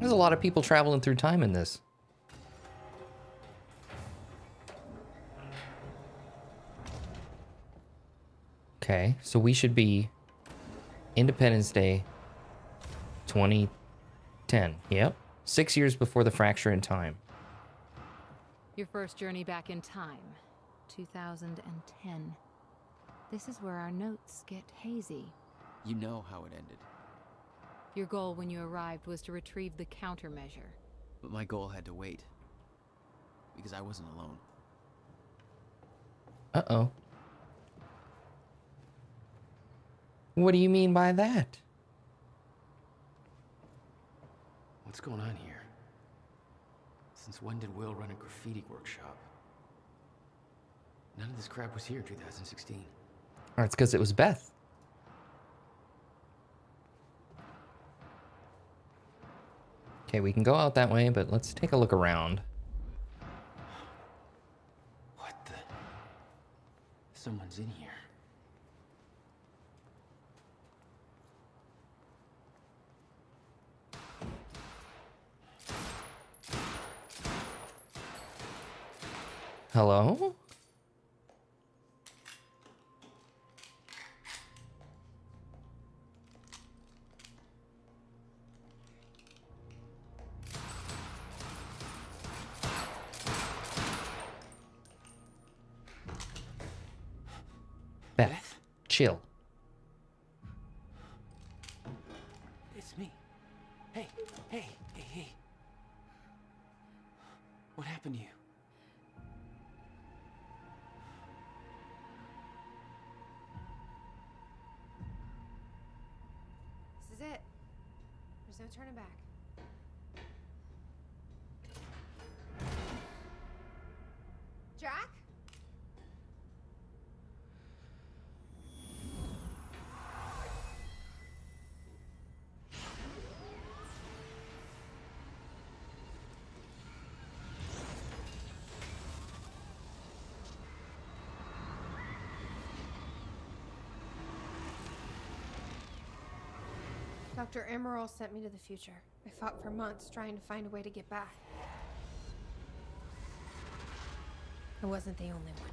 There's a lot of people traveling through time in this. Okay, so we should be Independence Day 2010. Yep. 6 years before the fracture in time. Your first journey back in time, 2010. This is where our notes get hazy. You know how it ended. Your goal when you arrived was to retrieve the countermeasure. But my goal had to wait. Because I wasn't alone. Uh-oh. What do you mean by that? What's going on here? Since when did Will run a graffiti workshop? None of this crap was here in 2016. Or it's because it was Beth. Okay, we can go out that way, but let's take a look around. What the? Someone's in here. Hello? Beth, chill. It's me. Hey. What happened to you? There's no turning back. Jack? Dr. Emerald sent me to the future. I fought for months trying to find a way to get back. I wasn't the only one.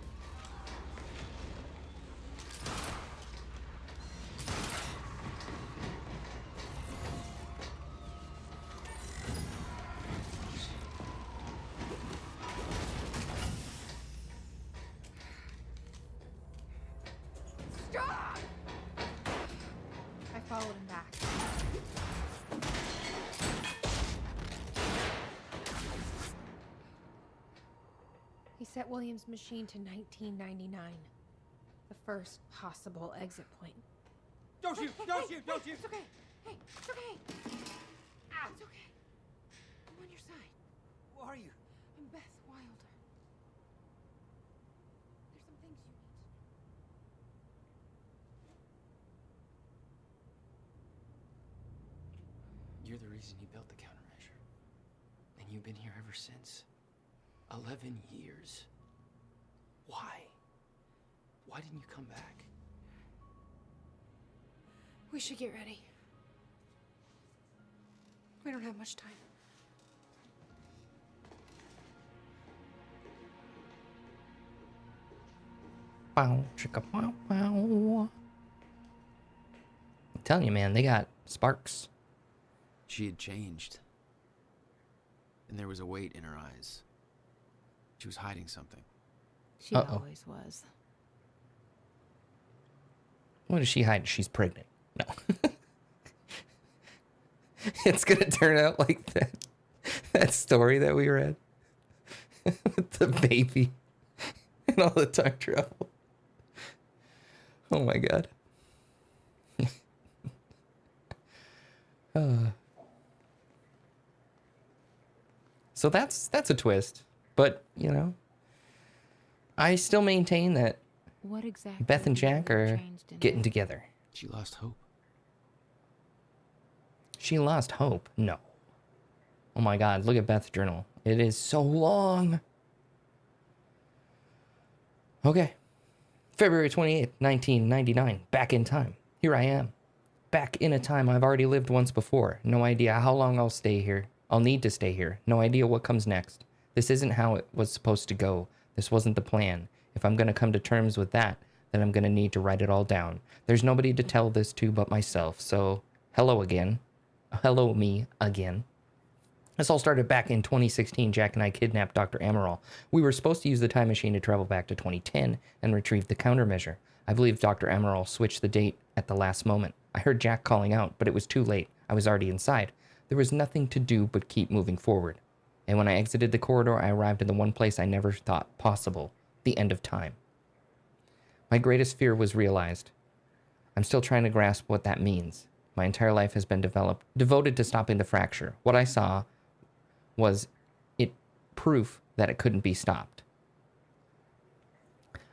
Stop! I followed him back. He set William's machine to 1999. The first possible exit point. Don't shoot! Don't shoot! Don't shoot! It's okay. Hey, it's okay. It's okay. I'm on your side. Who are you? I'm Beth Wilder. There's some things you need to know. You're the reason he built the countermeasure. And you've been here ever since. 11 years. Why? Why didn't you come back? We should get ready. We don't have much time. Wow, chicka wow, wow. I'm telling you, man, they got sparks. She had changed. And there was a weight in her eyes. She was hiding something. She always was. What is she hiding? She's pregnant. No. It's gonna turn out like that story that we read with the baby and all the time travel. Oh my god. So that's a twist, but you know, I still maintain that What exactly? Beth and Jack are changed in getting her? together. She lost hope. She lost hope. No. Oh my god, look at Beth's journal. It is so long. Okay. February 28th, 1999. Back in time. Here I am. Back in a time I've already lived once before. No idea how long I'll stay here. I'll need to stay here. No idea what comes next. This isn't how it was supposed to go. This wasn't the plan. If I'm going to come to terms with that, then I'm going to need to write it all down. There's nobody to tell this to but myself. So, hello again. Hello me again. This all started back in 2016. Jack and I kidnapped Dr. Amaral. We were supposed to use the time machine to travel back to 2010 and retrieve the countermeasure. I believe Dr. Amaral switched the date at the last moment. I heard Jack calling out, but it was too late. I was already inside. There was nothing to do but keep moving forward. And when I exited the corridor, I arrived in the one place I never thought possible, the end of time. My greatest fear was realized. I'm still trying to grasp what that means. My entire life has been devoted to stopping the fracture. What I saw was proof that it couldn't be stopped.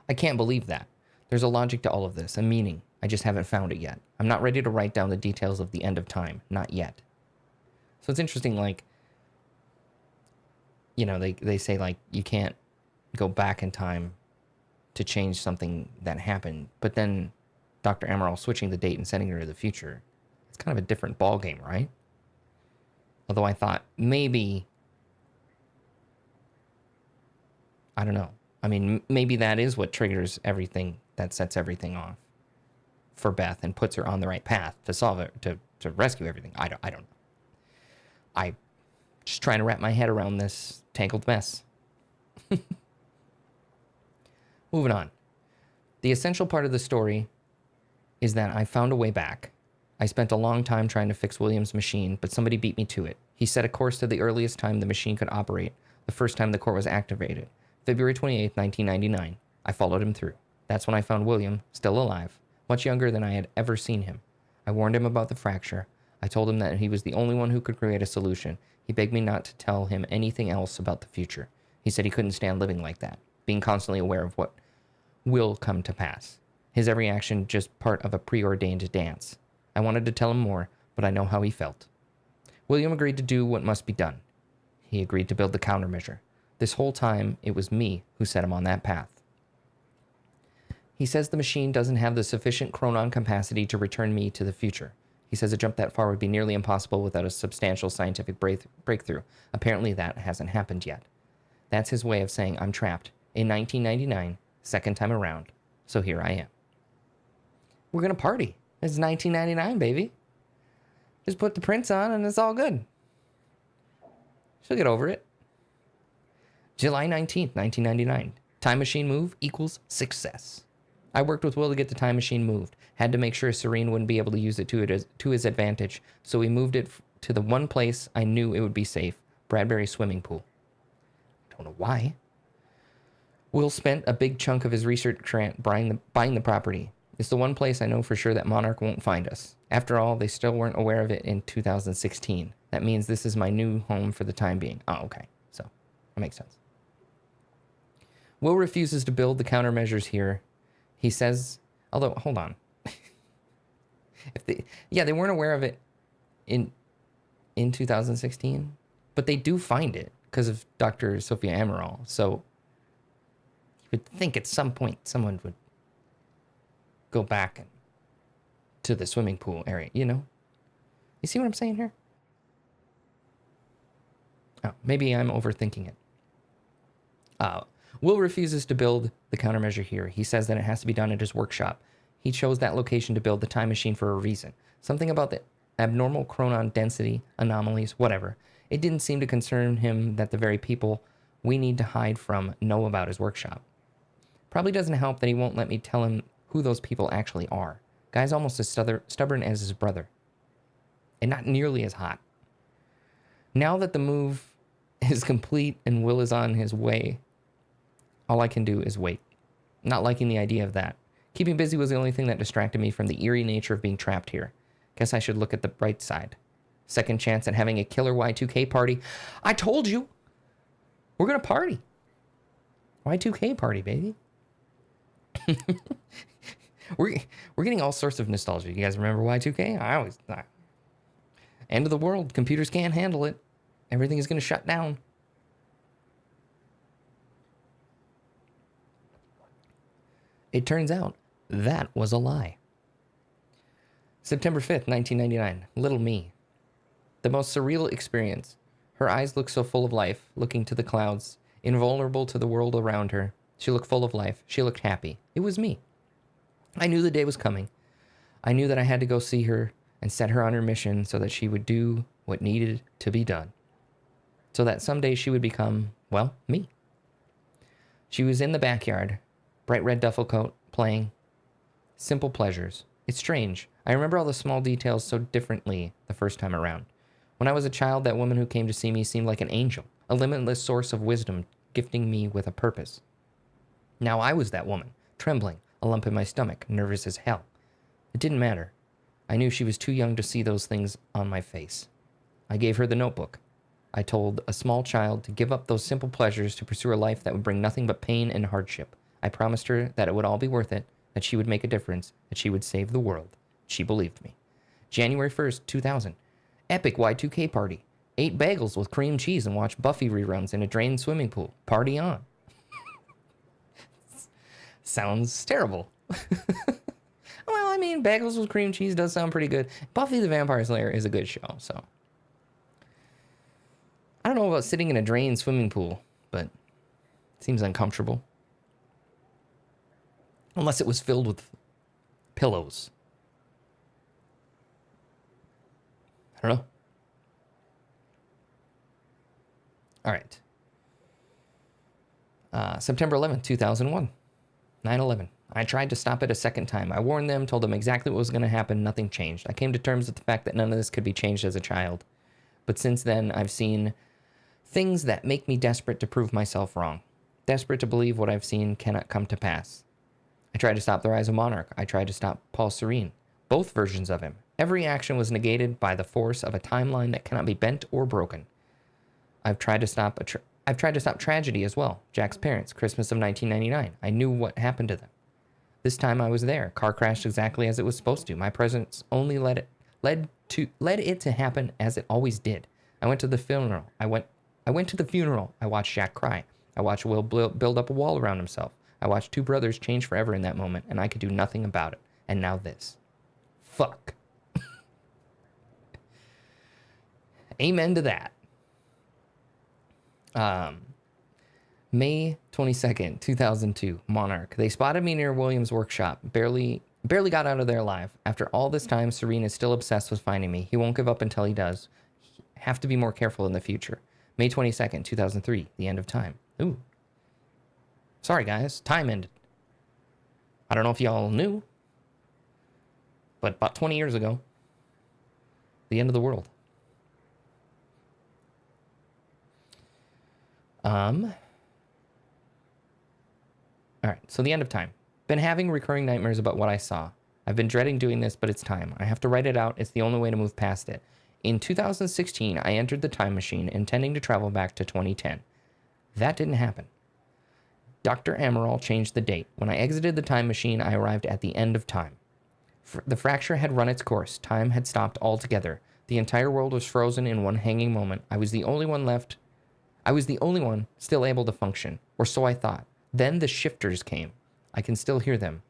I can't believe that. There's a logic to all of this, a meaning. I just haven't found it yet. I'm not ready to write down the details of the end of time. Not yet. So it's interesting, like, you know, they say, like, you can't go back in time to change something that happened. But then Dr. Amaral switching the date and sending her to the future, it's kind of a different ballgame, right? Although I thought maybe, I don't know. I mean, maybe that is what triggers everything, that sets everything off for Beth and puts her on the right path to solve it, to rescue everything. I don't know. I'm just trying to wrap my head around this tangled mess. Moving on. The essential part of the story is that I found a way back. I spent a long time trying to fix William's machine, but somebody beat me to it. He set a course to the earliest time the machine could operate, the first time the core was activated, February 28, 1999. I followed him through. That's when I found William, still alive, much younger than I had ever seen him. I warned him about the fracture. I told him that he was the only one who could create a solution. He begged me not to tell him anything else about the future. He said he couldn't stand living like that, being constantly aware of what will come to pass. His every action just part of a preordained dance. I wanted to tell him more, but I know how he felt. William agreed to do what must be done. He agreed to build the countermeasure. This whole time, it was me who set him on that path. He says the machine doesn't have the sufficient chronon capacity to return me to the future. He says a jump that far would be nearly impossible without a substantial scientific breakthrough. Apparently that hasn't happened yet. That's his way of saying I'm trapped in 1999, second time around, so here I am. We're going to party. It's 1999, baby. Just put the prints on and it's all good. She'll get over it. July 19th, 1999. Time machine move equals success. I worked with Will to get the time machine moved. Had to make sure Serene wouldn't be able to use it to his advantage, so we moved it to the one place I knew it would be safe, Bradbury's swimming pool. Don't know why. Will spent a big chunk of his research grant buying the property. It's the one place I know for sure that Monarch won't find us. After all, they still weren't aware of it in 2016. That means this is my new home for the time being. Oh, okay. So, that makes sense. Will refuses to build the countermeasures here. He says, although, hold on. They weren't aware of it in 2016, but they do find it because of Dr. Sophia Amaral. So you would think at some point someone would go back to the swimming pool area, you know? You see what I'm saying here? Oh, maybe I'm overthinking it. Will refuses to build the countermeasure here. He says that it has to be done at his workshop. He chose that location to build the time machine for a reason. Something about the abnormal chronon density, anomalies, whatever. It didn't seem to concern him that the very people we need to hide from know about his workshop. Probably doesn't help that he won't let me tell him who those people actually are. Guy's almost as stubborn as his brother. And not nearly as hot. Now that the move is complete and Will is on his way, all I can do is wait. Not liking the idea of that. Keeping busy was the only thing that distracted me from the eerie nature of being trapped here. Guess I should look at the bright side. Second chance at having a killer Y2K party. I told you! We're gonna party. Y2K party, baby. We're getting all sorts of nostalgia. You guys remember Y2K? End of the world. Computers can't handle it. Everything is gonna shut down. It turns out that was a lie. September 5th, 1999. Little me. The most surreal experience. Her eyes looked so full of life, looking to the clouds, invulnerable to the world around her. She looked full of life. She looked happy. It was me. I knew the day was coming. I knew that I had to go see her and set her on her mission so that she would do what needed to be done. So that someday she would become, well, me. She was in the backyard, bright red duffel coat, playing. Simple pleasures. It's strange. I remember all the small details so differently the first time around. When I was a child, that woman who came to see me seemed like an angel, a limitless source of wisdom, gifting me with a purpose. Now I was that woman, trembling, a lump in my stomach, nervous as hell. It didn't matter. I knew she was too young to see those things on my face. I gave her the notebook. I told a small child to give up those simple pleasures to pursue a life that would bring nothing but pain and hardship. I promised her that it would all be worth it, that she would make a difference, that she would save the world. She believed me. January 1st, 2000. Epic Y2K party. 8 bagels with cream cheese and watch Buffy reruns in a drained swimming pool. Party on. Sounds terrible. Well, I mean, bagels with cream cheese does sound pretty good. Buffy the Vampire Slayer is a good show, so. I don't know about sitting in a drained swimming pool, but it seems uncomfortable. Unless it was filled with pillows. I don't know. All right. September 11th, 2001. 9/11. I tried to stop it a second time. I warned them, told them exactly what was going to happen. Nothing changed. I came to terms with the fact that none of this could be changed as a child. But since then, I've seen things that make me desperate to prove myself wrong. Desperate to believe what I've seen cannot come to pass. I tried to stop the rise of Monarch. I tried to stop Paul Serene. Both versions of him. Every action was negated by the force of a timeline that cannot be bent or broken. I've tried to stop tragedy as well. Jack's parents, Christmas of 1999. I knew what happened to them. This time I was there. Car crashed exactly as it was supposed to. My presence only led it to happen as it always did. I went to the funeral. I went to the funeral. I watched Jack cry. I watched Will build up a wall around himself. I watched two brothers change forever in that moment, and I could do nothing about it. And now this. Fuck. Amen to that. May 22nd, 2002, Monarch. They spotted me near William's workshop. Barely got out of there alive. After all this time, Serene is still obsessed with finding me. He won't give up until he does. Have to be more careful in the future. May 22nd, 2003, the end of time. Ooh. Sorry, guys. Time ended. I don't know if y'all knew, but about 20 years ago, the end of the world. All right, so the end of time. Been having recurring nightmares about what I saw. I've been dreading doing this, but it's time. I have to write it out. It's the only way to move past it. In 2016, I entered the time machine, intending to travel back to 2010. That didn't happen. Dr. Amaral changed the date. When I exited the time machine, I arrived at the end of time. The fracture had run its course. Time had stopped altogether. The entire world was frozen in one hanging moment. I was the only one left. I was the only one still able to function, or so I thought. Then the shifters came. I can still hear them.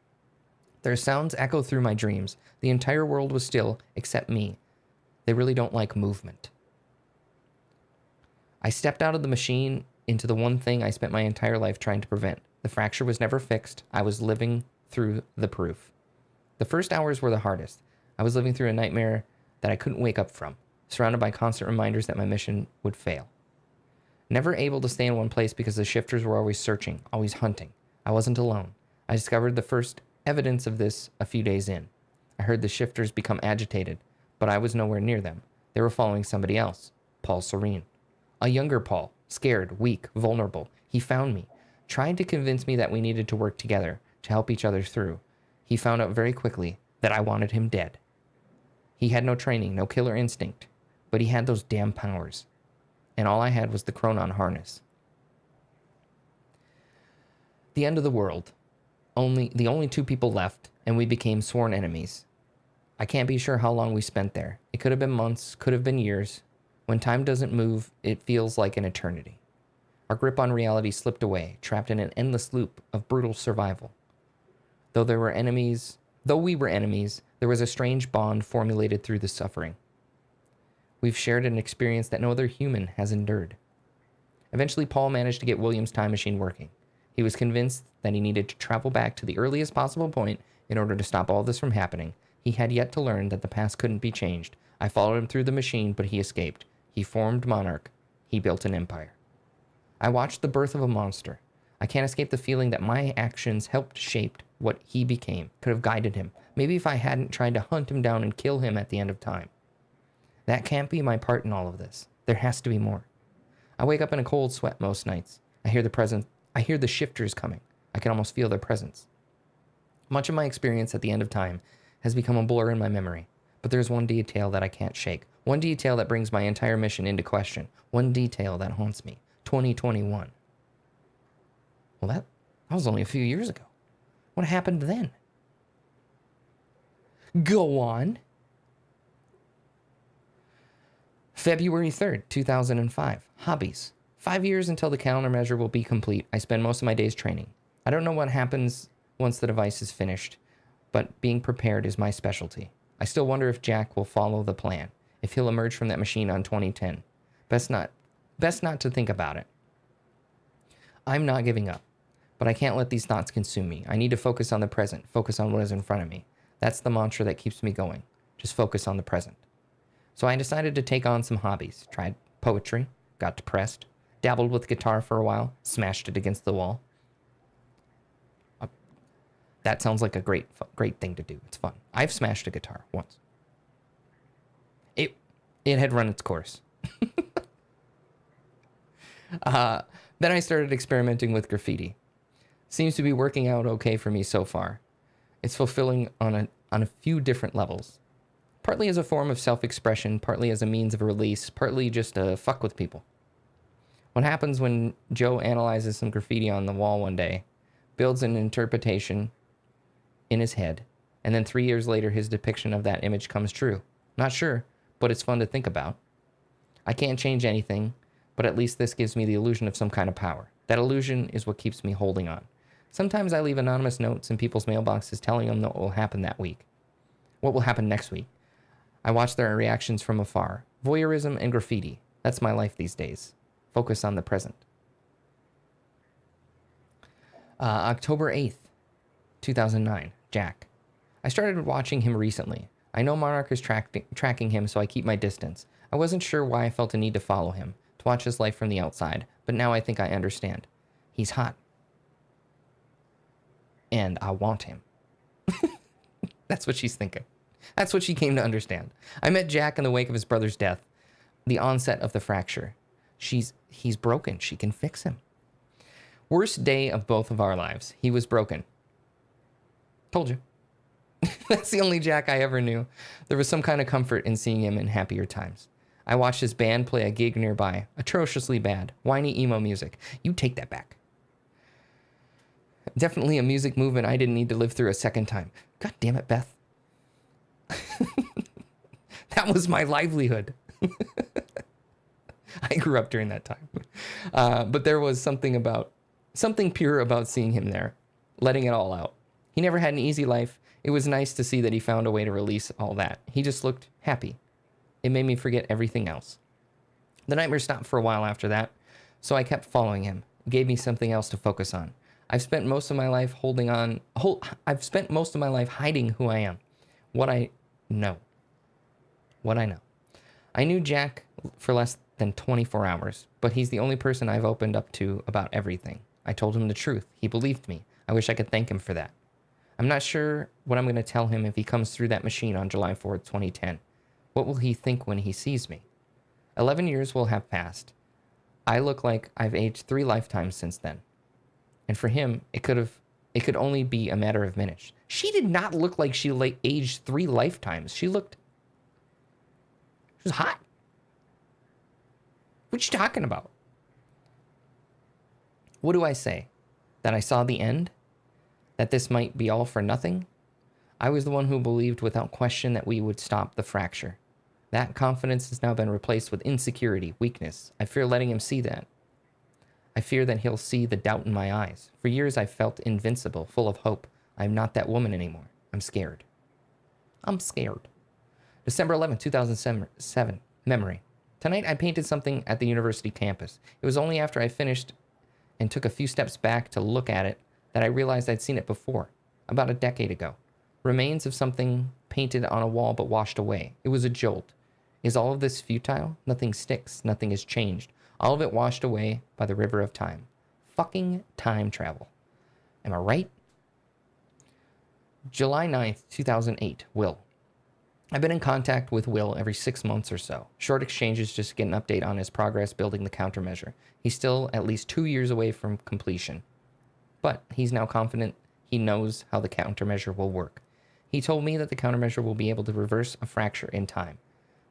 Their sounds echo through my dreams. The entire world was still, except me. They really don't like movement. I stepped out of the machine into the one thing I spent my entire life trying to prevent. The fracture was never fixed. I was living through the proof. The first hours were the hardest. I was living through a nightmare that I couldn't wake up from, surrounded by constant reminders that my mission would fail. Never able to stay in one place because the shifters were always searching, always hunting. I wasn't alone. I discovered the first evidence of this a few days in. I heard the shifters become agitated, but I was nowhere near them. They were following somebody else, Paul Serene. A younger Paul, scared, weak, vulnerable. He found me, tried to convince me that we needed to work together to help each other through. He found out very quickly that I wanted him dead. He had no training, no killer instinct, but he had those damn powers. And all I had was the Chronon harness. The end of the world. The only two people left, and we became sworn enemies. I can't be sure how long we spent there. It could have been months, could have been years. When time doesn't move, it feels like an eternity. Our grip on reality slipped away, trapped in an endless loop of brutal survival. Though we were enemies, there was a strange bond formulated through the suffering. We've shared an experience that no other human has endured. Eventually, Paul managed to get William's time machine working. He was convinced that he needed to travel back to the earliest possible point in order to stop all this from happening. He had yet to learn that the past couldn't be changed. I followed him through the machine, but he escaped. He formed Monarch. He built an empire. I watched the birth of a monster. I can't escape the feeling that my actions helped shape what he became, could have guided him. Maybe if I hadn't tried to hunt him down and kill him at the end of time. That can't be my part in all of this. There has to be more. I wake up in a cold sweat most nights. I hear the shifters coming. I can almost feel their presence. Much of my experience at the end of time has become a blur in my memory, but there's one detail that I can't shake. One detail that brings my entire mission into question. One detail that haunts me. 2021. Well, that was only a few years ago. What happened then? Go on. February 3rd, 2005. Hobbies. 5 years until the countermeasure will be complete. I spend most of my days training. I don't know what happens once the device is finished, but being prepared is my specialty. I still wonder if Jack will follow the plan, if he'll emerge from that machine on 2010. Best not to think about it. I'm not giving up, but I can't let these thoughts consume me. I need to focus on the present, focus on what is in front of me. That's the mantra that keeps me going. Just focus on the present. So I decided to take on some hobbies. Tried poetry, got depressed, dabbled with guitar for a while, smashed it against the wall. That sounds like a great thing to do. It's fun. I've smashed a guitar once. It had run its course. Then I started experimenting with graffiti. Seems to be working out okay for me so far. It's fulfilling on a few different levels. Partly as a form of self-expression, partly as a means of release, partly just to fuck with people. What happens when Joe analyzes some graffiti on the wall one day, builds an interpretation in his head, and then 3 years later his depiction of that image comes true? Not sure, but it's fun to think about. I can't change anything, but at least this gives me the illusion of some kind of power. That illusion is what keeps me holding on. Sometimes I leave anonymous notes in people's mailboxes telling them what will happen that week. What will happen next week. I watch their reactions from afar. Voyeurism and graffiti. That's my life these days. Focus on the present. October 8th, 2009. Jack. I started watching him recently. I know Monarch is tracking him, so I keep my distance. I wasn't sure why I felt a need to follow him, to watch his life from the outside, but now I think I understand. He's hot. And I want him. That's what she's thinking. That's what she came to understand. I met Jack in the wake of his brother's death, the onset of the fracture. He's broken. She can fix him. Worst day of both of our lives. He was broken. Told you. That's the only Jack I ever knew. There was some kind of comfort in seeing him in happier times. I watched his band play a gig nearby. Atrociously bad. Whiny emo music. You take that back. Definitely a music movement I didn't need to live through a second time. God damn it, Beth. That was my livelihood. I grew up during that time. But there was something pure about seeing him there, letting it all out. He never had an easy life. It was nice to see that he found a way to release all that. He just looked happy. It made me forget everything else. The nightmare stopped for a while after that, so I kept following him. It gave me something else to focus on. I've spent most of my life hiding who I am, what I know. I knew Jack for less than 24 hours, but he's the only person I've opened up to about everything. I told him the truth. He believed me. I wish I could thank him for that. I'm not sure what I'm going to tell him if he comes through that machine on July 4th, 2010. What will he think when he sees me? 11 years will have passed. I look like I've aged 3 lifetimes since then. And for him, it could only be a matter of minutes. She did not look like she aged 3 lifetimes. She was hot. What you talking about? What do I say? That I saw the end? That this might be all for nothing? I was the one who believed without question that we would stop the fracture. That confidence has now been replaced with insecurity, weakness. I fear letting him see that. I fear that he'll see the doubt in my eyes. For years I've felt invincible, full of hope. I'm not that woman anymore. I'm scared. I'm scared. December 11th, 2007. Memory. Tonight I painted something at the university campus. It was only after I finished and took a few steps back to look at it that I realized I'd seen it before, about a decade ago. Remains of something painted on a wall but washed away. It was a jolt. Is all of this futile? Nothing sticks. Nothing has changed. All of it washed away by the river of time. Fucking time travel. Am I right? July 9th, 2008. Will. I've been in contact with Will every 6 months or so. Short exchanges just to get an update on his progress building the countermeasure. He's still at least 2 years away from completion. But he's now confident he knows how the countermeasure will work. He told me that the countermeasure will be able to reverse a fracture in time.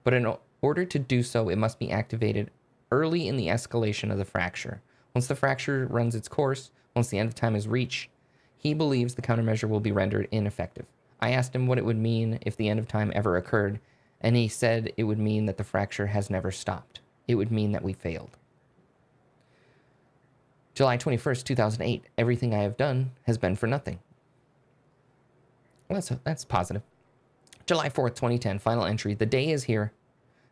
But in order to do so, it must be activated early in the escalation of the fracture. Once the fracture runs its course, once the end of time is reached, he believes the countermeasure will be rendered ineffective. I asked him what it would mean if the end of time ever occurred, and he said it would mean that the fracture has never stopped. It would mean that we failed. July 21st, 2008. Everything I have done has been for nothing. Well, that's positive. July 4th, 2010. Final entry. The day is here.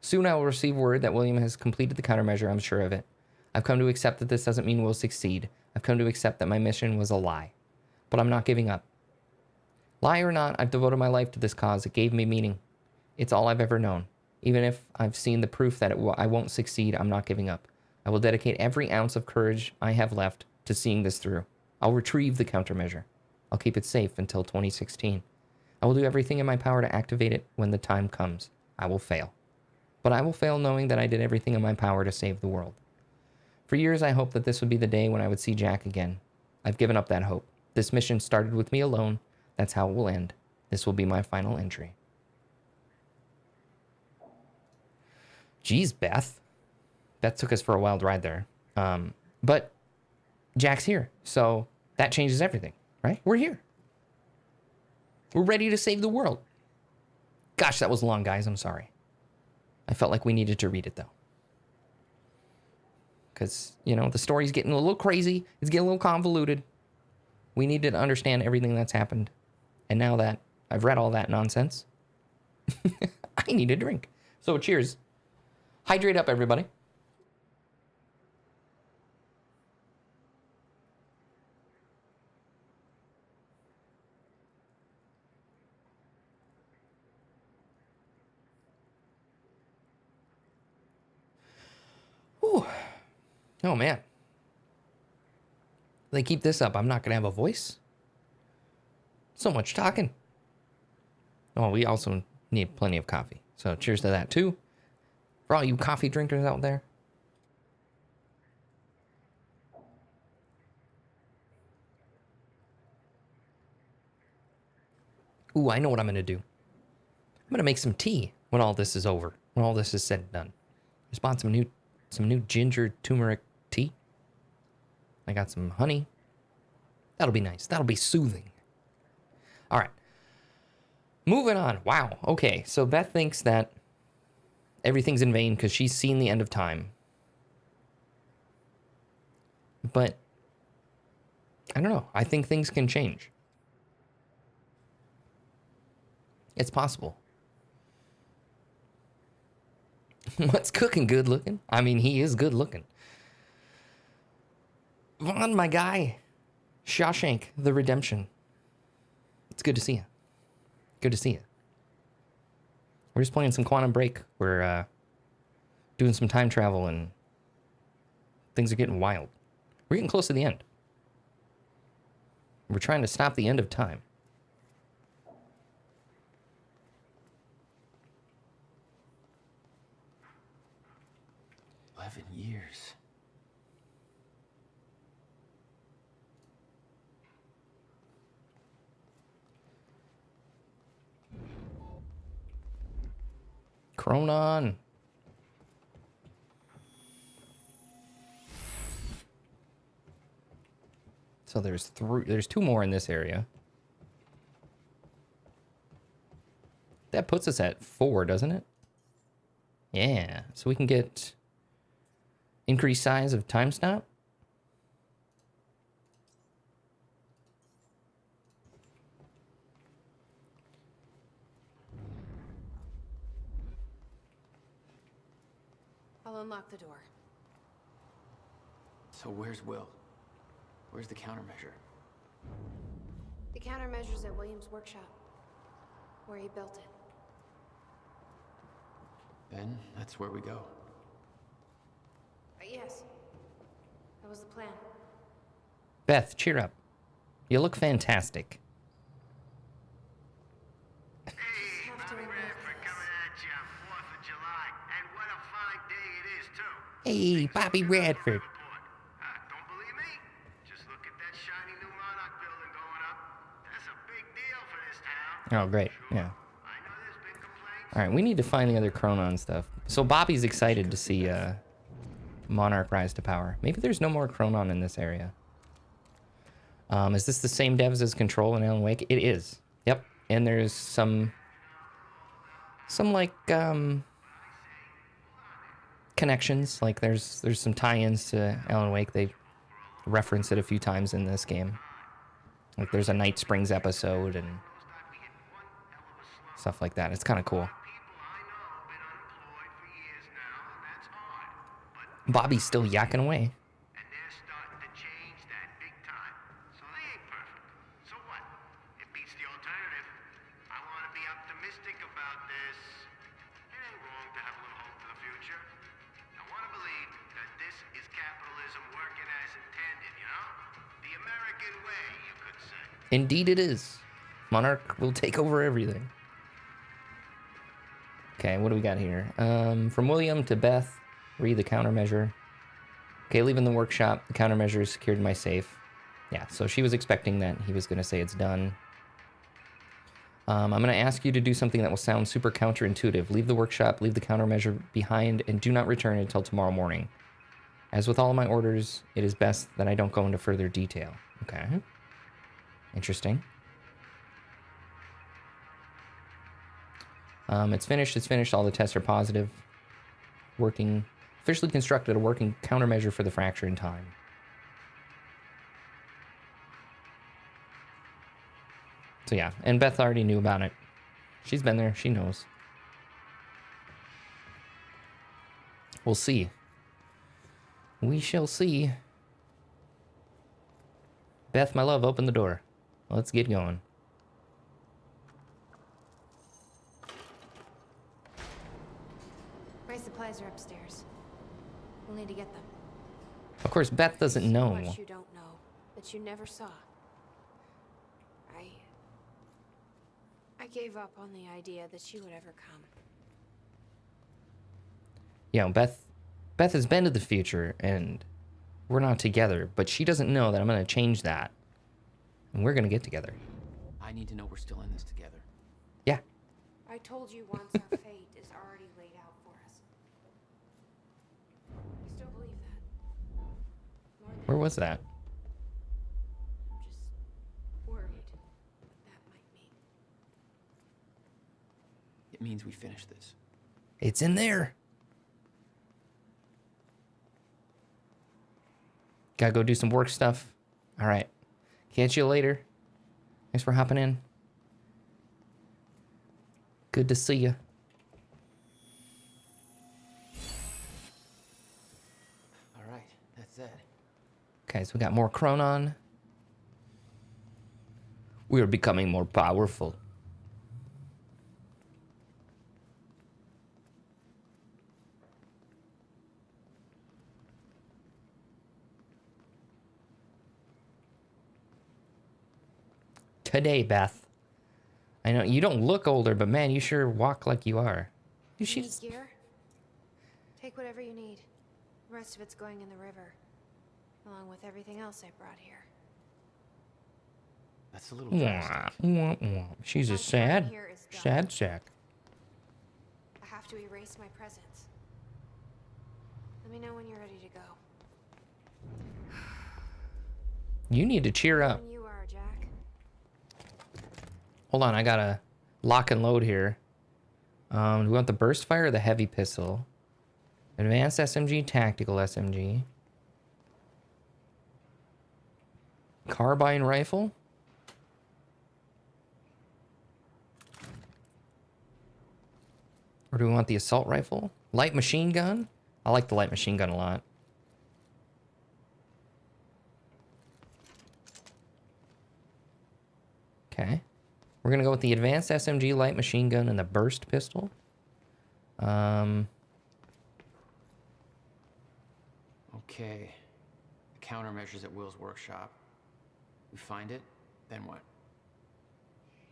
Soon I will receive word that William has completed the countermeasure. I'm sure of it. I've come to accept that this doesn't mean we'll succeed. I've come to accept that my mission was a lie. But I'm not giving up. Lie or not, I've devoted my life to this cause. It gave me meaning. It's all I've ever known. Even if I've seen the proof that I won't succeed, I'm not giving up. I will dedicate every ounce of courage I have left to seeing this through. I'll retrieve the countermeasure. I'll keep it safe until 2016. I will do everything in my power to activate it when the time comes. I will fail. But I will fail knowing that I did everything in my power to save the world. For years, I hoped that this would be the day when I would see Jack again. I've given up that hope. This mission started with me alone. That's how it will end. This will be my final entry. Jeez, Beth. Beth took us for a wild ride there. But Jack's here, so that changes everything, right? We're here. We're ready to save the world. Gosh, that was long, guys. I'm sorry. I felt like we needed to read it, though. Because, you know, the story's getting a little crazy. It's getting a little convoluted. We needed to understand everything that's happened. And now that I've read all that nonsense, I need a drink. So cheers. Hydrate up, everybody. Whew. Oh, man. They keep this up, I'm not going to have a voice. So much talking. Oh, we also need plenty of coffee. So cheers to that, too. For all you coffee drinkers out there. Ooh, I know what I'm going to do. I'm going to make some tea when all this is over. When all this is said and done. Just bought some new ginger turmeric tea. I got some honey. That'll be nice. That'll be soothing. All right. Moving on. Wow. Okay. So Beth thinks that everything's in vain because she's seen the end of time. But I don't know. I think things can change. It's possible. What's cooking? Good looking? I mean, he is good looking. Vaughn, my guy. Shawshank, the Redemption. It's good to see you. Good to see you. We're just playing some Quantum Break. We're doing some time travel and things are getting wild. We're getting close to the end. We're trying to stop the end of time. Years. Chronon. So there's two more in this area. That puts us at 4, doesn't it? Yeah. So we can get increased size of time stop. I'll unlock the door. So where's Will? Where's the countermeasure? The countermeasure's at William's workshop, where he built it. Then that's where we go. Yes. That was the plan. Beth, cheer up. You look fantastic. Hey, Bobby Radford coming at you on 4th of July. And what a fine day it is, too. Hey, Bobby Radford. Don't believe me? Just look at that shiny new Monarch building going up. That's a big deal for this town. Oh, great. Yeah. I know there's been complaints. All right, we need to find the other Chronon stuff. So Bobby's excited to see Monarch rise to power. Maybe there's no more Chronon in this area. Is this the same devs as Control and Alan Wake? It is. Yep. And there's some like connections. Like there's some tie-ins to Alan Wake. They reference it a few times in this game. Like there's a Night Springs episode and stuff like that. It's kind of cool. Bobby's still yakking away. And they're starting to change that big time. So they ain't perfect. So what? It beats the alternative. I want to be optimistic about this. It ain't wrong to have a little hope for the future. I want to believe that this is capitalism working as intended, you know? The American way, you could say. Indeed it is. Monarch will take over everything. Okay, what do we got here? From William to Beth. Read the countermeasure. Okay, leaving the workshop. The countermeasure is secured in my safe. Yeah, so she was expecting that he was going to say it's done. I'm going to ask you to do something that will sound super counterintuitive. Leave the workshop, leave the countermeasure behind, and do not return until tomorrow morning. As with all of my orders, it is best that I don't go into further detail. Okay. Interesting. It's finished. It's finished. All the tests are positive. Working. Officially constructed a working countermeasure for the fracture in time. So yeah, and Beth already knew about it. She's been there. She knows. We'll see. We shall see. Beth, my love, open the door. Let's get going. My supplies are upstairs. We'll need to get them. Of course, Beth doesn't know. Much you don't know that you never saw. I gave up on the idea that she would ever come. Yeah, Beth has been to the future, and we're not together, but she doesn't know that I'm going to change that. And we're going to get together. I need to know we're still in this together. Yeah. I told you once our fate is already laid out for us. I still believe that. Where was that? I'm just worried what that might mean. It means we finish this. It's in there. Gotta go do some work stuff. All right. Catch you later. Thanks for hopping in. Good to see you. All right, that's it. Okay, so we got more Chronon. We are becoming more powerful. Today, Beth. I know you don't look older, but man, you sure walk like you are. You should. Need gear? Take whatever you need. The rest of it's going in the river, along with everything else I brought here. That's a little drastic. She's a sad sack. I have to erase my presence. Let me know when you're ready to go. You need to cheer up. When you are, Jack. Hold on, I gotta lock and load here. Do we want the burst fire or the heavy pistol? Advanced SMG, tactical SMG. Carbine rifle. Or do we want the assault rifle? Light machine gun? I like the light machine gun a lot. Okay. We're going to go with the advanced SMG light machine gun and the burst pistol. Okay. The countermeasures at Will's workshop. We find it, then what?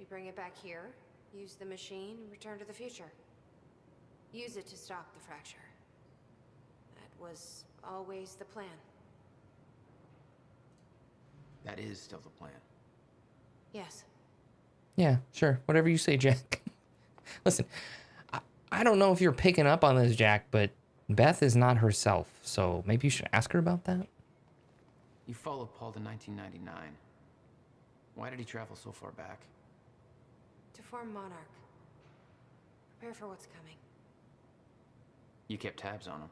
You bring it back here, use the machine, and return to the future. Use it to stop the fracture. That was always the plan. That is still the plan. Yes. Yeah, sure. Whatever you say, Jack. Listen, I don't know if you're picking up on this, Jack, but Beth is not herself, so maybe you should ask her about that. You followed Paul to 1999. Why did he travel so far back? To form Monarch. Prepare for what's coming. You kept tabs on him.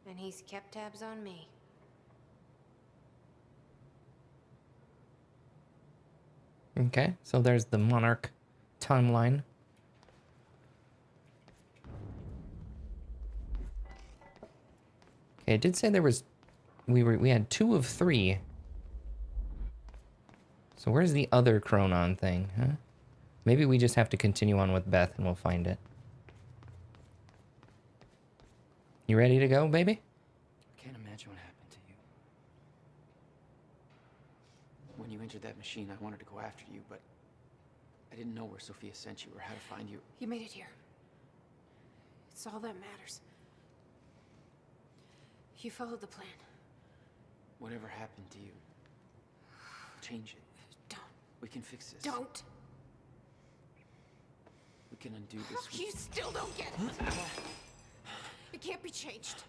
And he's kept tabs on me. Okay, so there's the Monarch timeline. Okay, it did say there was we had 2 of 3. So where's the other Chronon thing, huh? Maybe we just have to continue on with Beth and we'll find it. You ready to go, baby? I can't imagine what happened to you. When you entered that machine, I wanted to go after you, but I didn't know where Sophia sent you or how to find you. You made it here. It's all that matters. You followed the plan. Whatever happened to you, change it. Don't. We can fix this. Don't. We can undo this. You still don't get it. It can't be changed.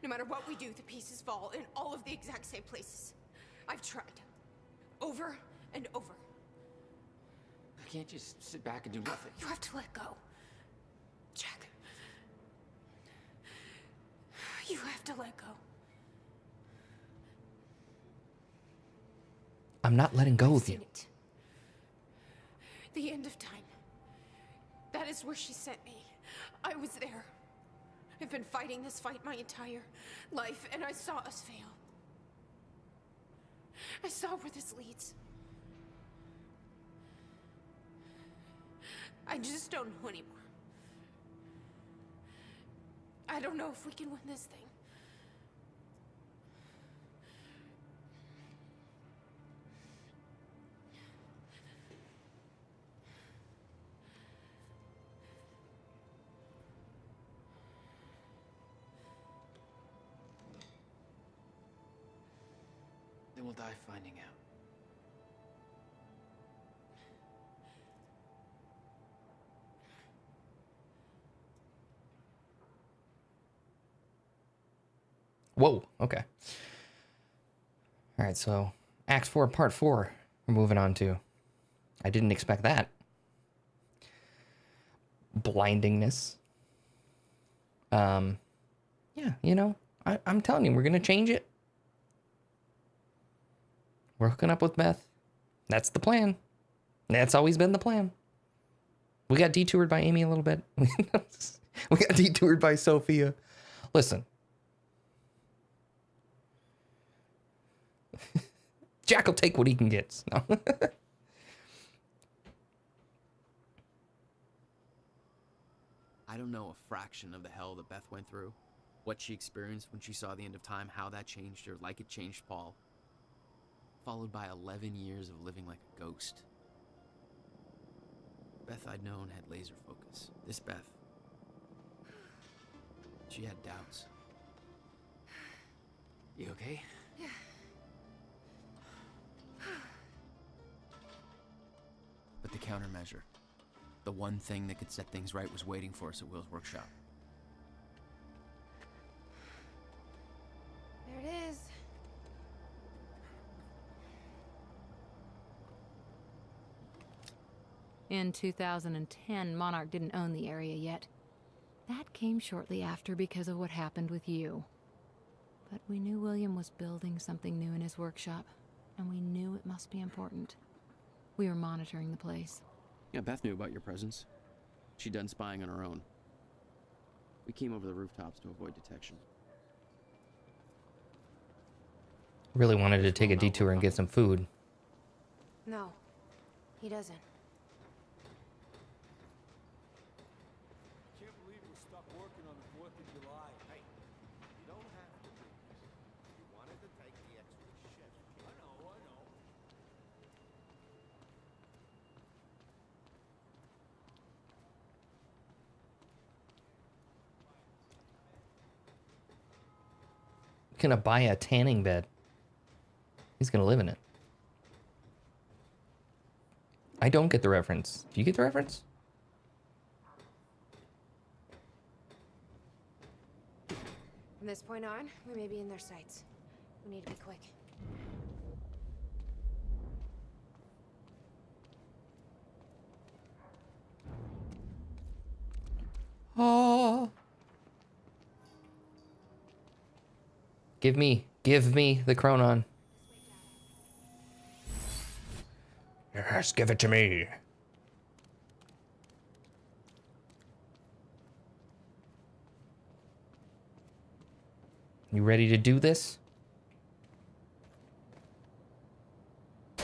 No matter what we do, the pieces fall in all of the exact same places. I've tried. Over and over. I can't just sit back and do nothing. You have to let go. Jack. You have to let go. I'm not letting go of you. It. The end of time. That is where she sent me. I was there. I've been fighting this fight my entire life, and I saw us fail. I saw where this leads. I just don't know anymore. I don't know if we can win this thing. Then we'll die finding out. Whoa, okay. All right, so Act 4, Part 4, we're moving on to. I didn't expect that. Blindingness. Yeah, you know, I'm telling you, we're going to change it. We're hooking up with Beth. That's the plan. That's always been the plan. We got detoured by Amy a little bit. We got detoured by Sophia. Listen. Jack will take what he can get. No. I don't know a fraction of the hell that Beth went through, what she experienced when she saw the end of time, how that changed her, like it changed Paul. Followed by 11 years of living like a ghost. Beth I'd known had laser focus. This Beth, she had doubts. You okay? Yeah. But the countermeasure, the one thing that could set things right, was waiting for us at Will's workshop. There it is. In 2010, Monarch didn't own the area yet. That came shortly after because of what happened with you. But we knew William was building something new in his workshop, and we knew it must be important. We were monitoring the place. Yeah, Beth knew about your presence. She'd done spying on her own. We came over the rooftops to avoid detection. Really wanted to take a detour and get some food. No, he doesn't. Can't believe we're stuck working on the 4th of July. Hey, you don't have to do this. You wanted to take the extra shift. I know. Gonna buy a tanning bed. He's gonna live in it. I don't get the reference. Do you get the reference? From this point on, we may be in their sights. We need to be quick. Oh. Give me the Chronon. Yes, give it to me. You ready to do this? Hey.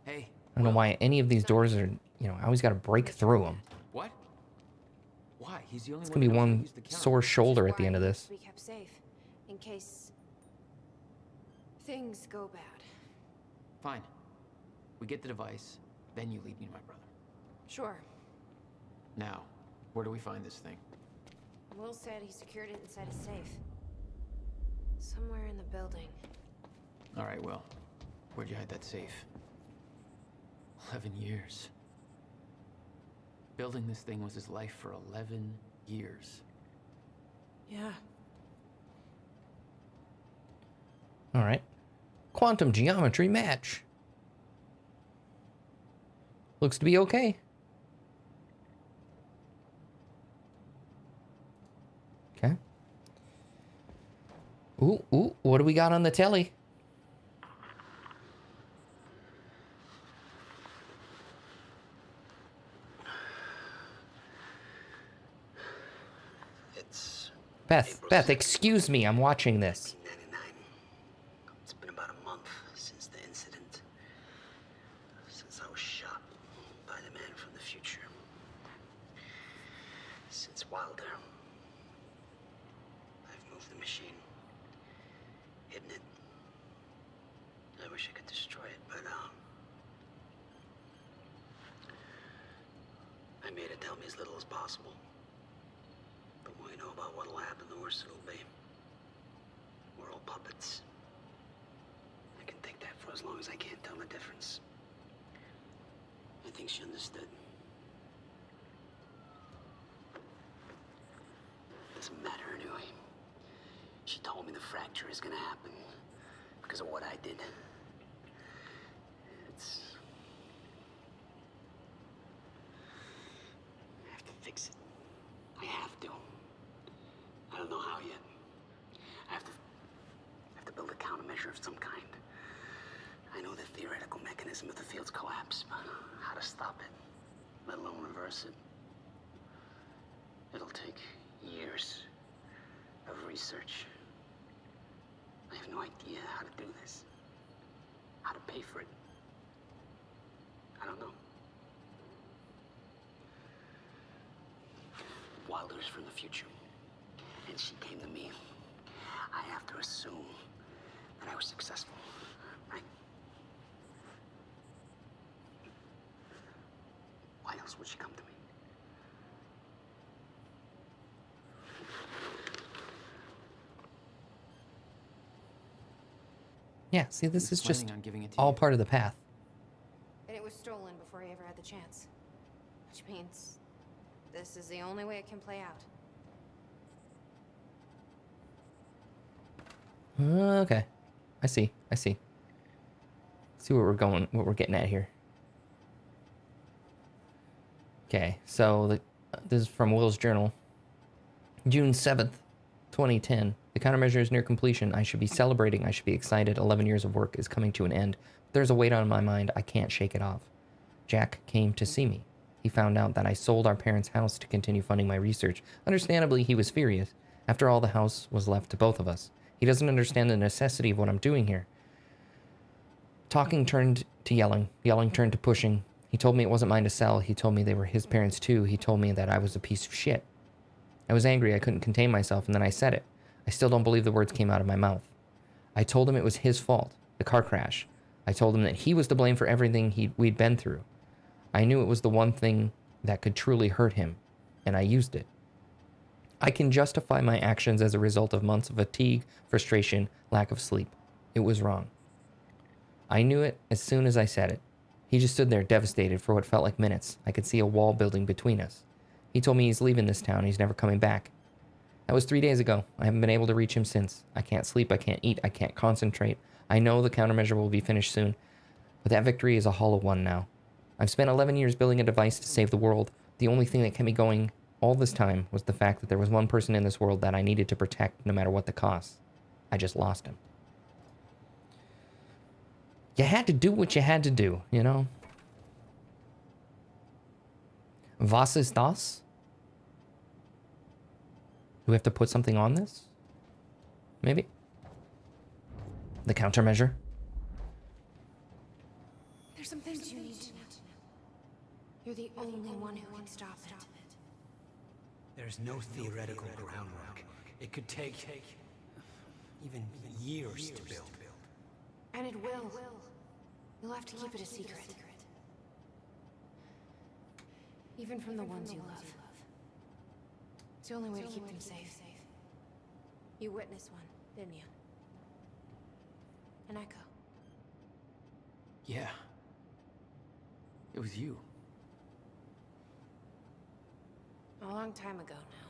I don't know why any of these doors are, you know, I always got to break through them. What? Why? He's the only It's one. gonna be who knows how to one use the counter. sore shoulder at the end of this. We kept safe, in case things go bad. Fine. We get the device, then you lead me to my brother. Sure. Now, where do we find this thing? Will said he secured it inside a safe. Somewhere in the building. All right, Will. Where'd you hide that safe? 11 years. Building this thing was his life for 11 years. Yeah. All right. Quantum geometry match. Looks to be okay. Okay. Ooh, what do we got on the telly? It's Beth, excuse me, I'm watching this. 1999. It's been about a month since the incident. Since I was shot by the man from the future. Since Wilder. I've moved the machine. Hidden it. I wish I could destroy it, but I made it tell me as little as possible. The more you know about what'll happen, the worse it'll be. We're all puppets. I can take that for as long as I can't tell the difference. I think she understood. Doesn't matter anyway. She told me the fracture is gonna happen because of what I did. I have to fix it. I have to. I don't know how yet. I have to build a countermeasure of some kind. I know the theoretical mechanism of the field's collapse, but how to stop it, let alone reverse it. It'll take years of research. I have no idea how to do this. How to pay for it. I don't know. Wilder's from the future. And she came to me. I have to assume that I was successful, right? Why else would she come to me? Yeah, see, this is just Planning on giving it to all you. part of the path. And it was stolen before he ever had the chance. Which means this is the only way it can play out. Okay. I see. See where what we're getting at here. Okay, so this is from Will's journal. June 7th, 2010. The countermeasure is near completion. I should be celebrating. I should be excited. 11 years of work is coming to an end. There's a weight on my mind. I can't shake it off. Jack came to see me. He found out that I sold our parents' house to continue funding my research. Understandably, he was furious. After all, the house was left to both of us. He doesn't understand the necessity of what I'm doing here. Talking turned to yelling. Yelling turned to pushing. He told me it wasn't mine to sell. He told me they were his parents too. He told me that I was a piece of shit. I was angry. I couldn't contain myself, and then I said it. I still don't believe the words came out of my mouth. I told him it was his fault, the car crash. I told him that he was to blame for everything we'd been through. I knew it was the one thing that could truly hurt him, and I used it. I can justify my actions as a result of months of fatigue, frustration, lack of sleep. It was wrong. I knew it as soon as I said it. He just stood there devastated for what felt like minutes. I could see a wall building between us. He told me he's leaving this town. He's never coming back. That was 3 days ago. I haven't been able to reach him since. I can't sleep. I can't eat. I can't concentrate. I know the countermeasure will be finished soon, but that victory is a hollow one now. I've spent 11 years building a device to save the world. The only thing that kept me going all this time was the fact that there was one person in this world that I needed to protect no matter what the cost. I just lost him. You had to do what you had to do, you know? Was ist das? Do we have to put something on this? Maybe? The countermeasure? There's some things you need to know. You're the only one who can stop it. There's no theoretical groundwork. It could take even years to build. And it will. You'll have to keep it a secret. Even from the ones you love. It's the only way to keep them safe. You witnessed one, didn't you? An echo. Yeah. It was you. A long time ago now.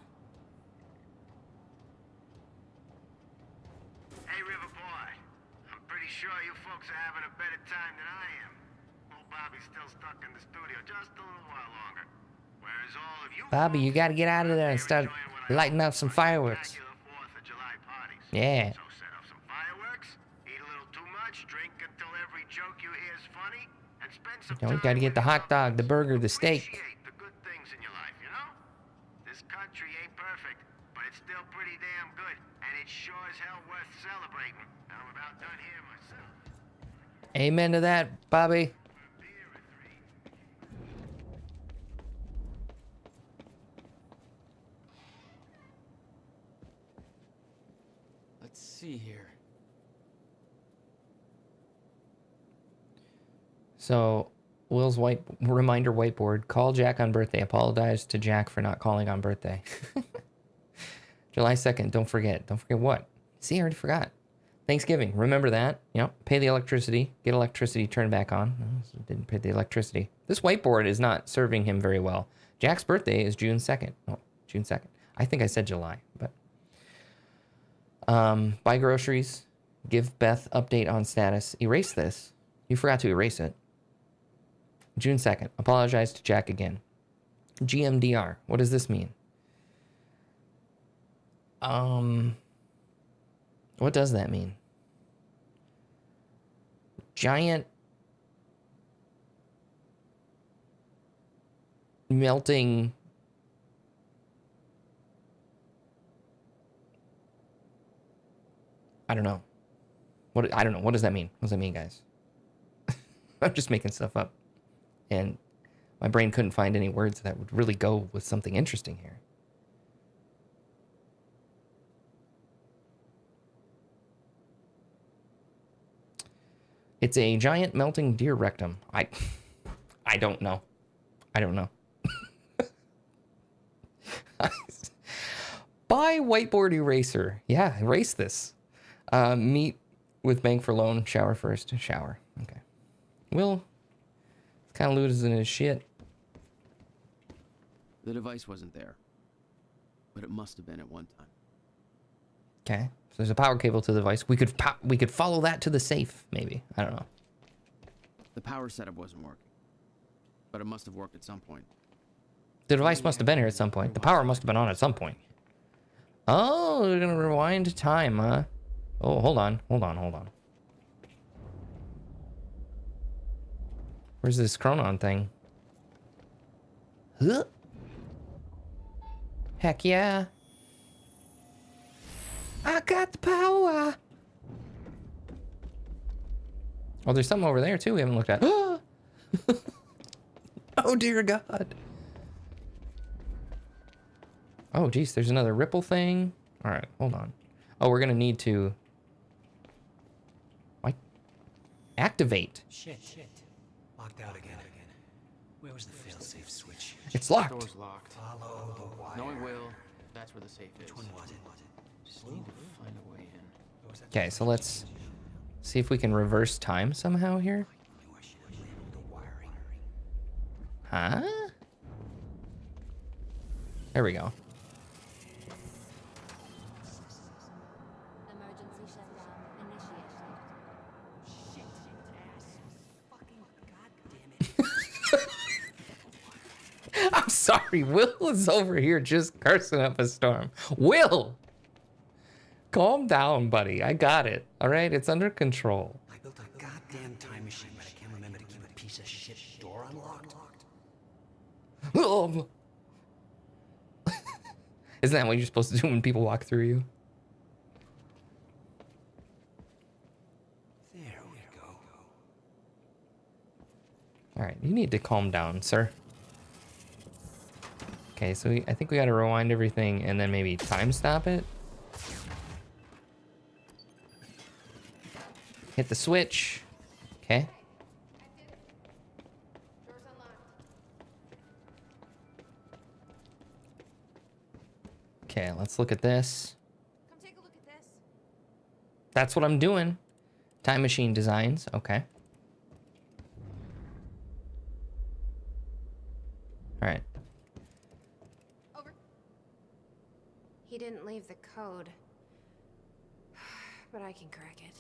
Hey, River Boy. I'm pretty sure you folks are having a better time than I am. Old Bobby's still stuck in the studio just a little while longer. Whereas all of you Bobby, you folks gotta get out of are there and here start enjoying what I lighting hope up some are fireworks. spectacular 4th of July parties. Yeah. So set up some fireworks, eat a little too much, drink until every joke you hear is funny, and spend some You know, we time gotta get with the your hot dog, loved the ones. burger, the steak. Appreciate the good things in your life, you know? This country ain't perfect, but it's still pretty damn good, and it's sure as hell worth celebrating. I'm about done here myself. Amen to that, Bobby. Let's see here. So, Will's reminder whiteboard. Call Jack on birthday. Apologize to Jack for not calling on birthday. July 2nd. Don't forget. Don't forget what? See, I already forgot. Thanksgiving. Remember that. Yep. Pay the electricity. Get electricity turned back on. Oh, didn't pay the electricity. This whiteboard is not serving him very well. Jack's birthday is June 2nd. Oh, June 2nd. I think I said July, but... buy groceries. Give Beth update on status. Erase this. You forgot to erase it. June 2nd. Apologize to Jack again. GMDR. What does this mean? What does that mean? Giant melting I don't know. I don't know. What does that mean? What does that mean, guys? I'm just making stuff up. And my brain couldn't find any words that would really go with something interesting here. It's a giant melting deer rectum. I don't know. I don't know. Buy whiteboard eraser. Yeah, erase this. Meet with bank for loan. Shower first. Shower. Okay. Will kind of losing his shit. The device wasn't there, but it must have been at one time. Okay. So there's a power cable to the device. We could follow that to the safe, maybe. I don't know. The power setup wasn't working, but it must have worked at some point. The device must have been here at some point. The power must have been on at some point. Oh, we're gonna rewind time, huh? Oh, hold on. Where's this chronon thing? Huh? Heck yeah. I got the power. Oh, there's something over there too we haven't looked at. Oh dear God. Oh geez, there's another ripple thing. All right, hold on. Oh, we're gonna need to activate. Shit. Locked out again. Where was the failsafe switch? It's locked. Door's locked. Follow the wire. Knowing Will, that's where the safe is. Which one was it? Just need to find a way in. Okay, so let's see if we can reverse time somehow here. Huh? There we go. Emergency shutdown initiated. I'm sorry, Will is over here just cursing up a storm. Will! Calm down, buddy. I got it. All right? It's under control. I built a goddamn time machine, but I can't remember to keep a piece of shit door unlocked. Isn't that what you're supposed to do when people walk through you? There we go. All right, you need to calm down, sir. Okay, so I think we got to rewind everything and then maybe time stop it. Hit the switch. Okay. Okay, let's look at this. Come take a look at this. That's what I'm doing. Time machine designs. Okay. He didn't leave the code. But I can crack it.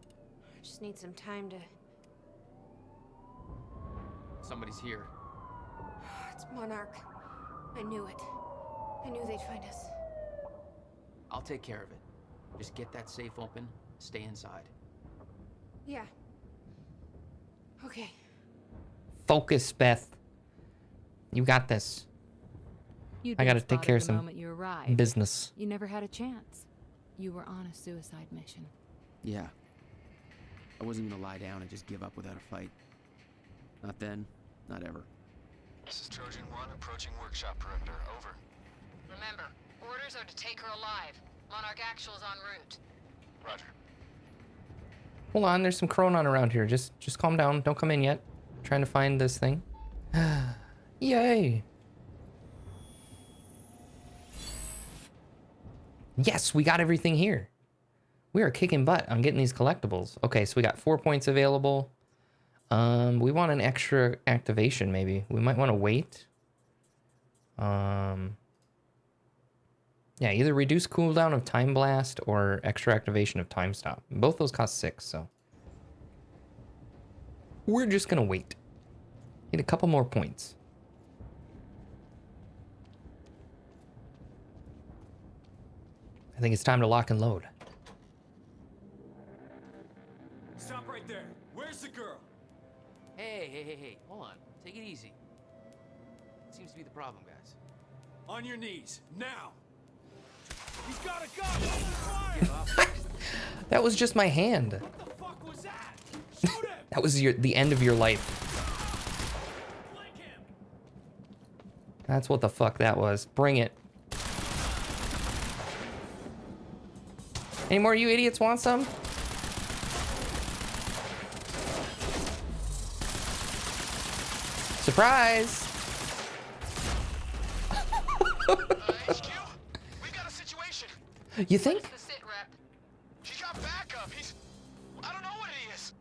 I just need some time to... Somebody's here. It's Monarch. I knew it. I knew they'd find us. I'll take care of it. Just get that safe open, stay inside. Yeah. Okay. Focus, Beth. You got this. You'd I been gotta take spotted care of the some moment you arrived. business. You never had a chance. You were on a suicide mission. Yeah. I wasn't gonna lie down and just give up without a fight. Not then, not ever. This is Trojan 1 approaching workshop perimeter. Over. Remember, orders are to take her alive. Monarch Actual is en route. Roger. Hold on, there's some Chronon around here. Just calm down. Don't come in yet. I'm trying to find this thing. Yay! Yes, we got everything here. We are kicking butt on getting these collectibles. Okay, so we got 4 points available. We want an extra activation, maybe. We might want to wait. Yeah, either reduce cooldown of Time Blast or extra activation of Time Stop. Both those cost 6, so. We're just gonna wait. Need a couple more points. I think it's time to lock and load. Stop right there. Where's the girl? Hey, hold on. Take it easy. Seems to be the problem, guys. On your knees, now! He's got a gun! Fire! That was just my hand. What the fuck was that? Shoot him! That was the end of your life. Flank him! That's what the fuck that was. Bring it. Any more of you idiots want some? Surprise! HQ, we got a situation. You think? The sit rep. He's got backup. I don't know what he is.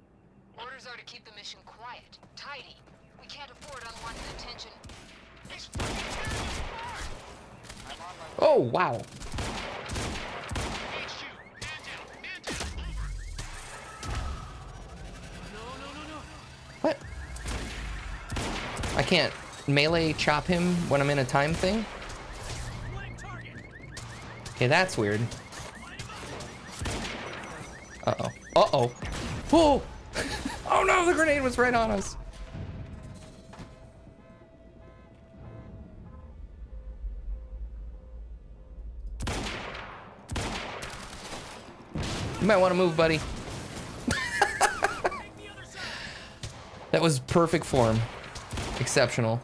Orders are to keep the mission quiet, tidy. We can't afford unwanted attention. He's fucking tearing us apart. I'm on my way. Oh, wow. HQ, man down, over. No. What? I can't melee chop him when I'm in a time thing? Flank target! Okay, that's weird. Uh-oh. Uh-oh. Whoa! Oh no, the grenade was right on us. You might want to move, buddy. That was perfect form. Exceptional.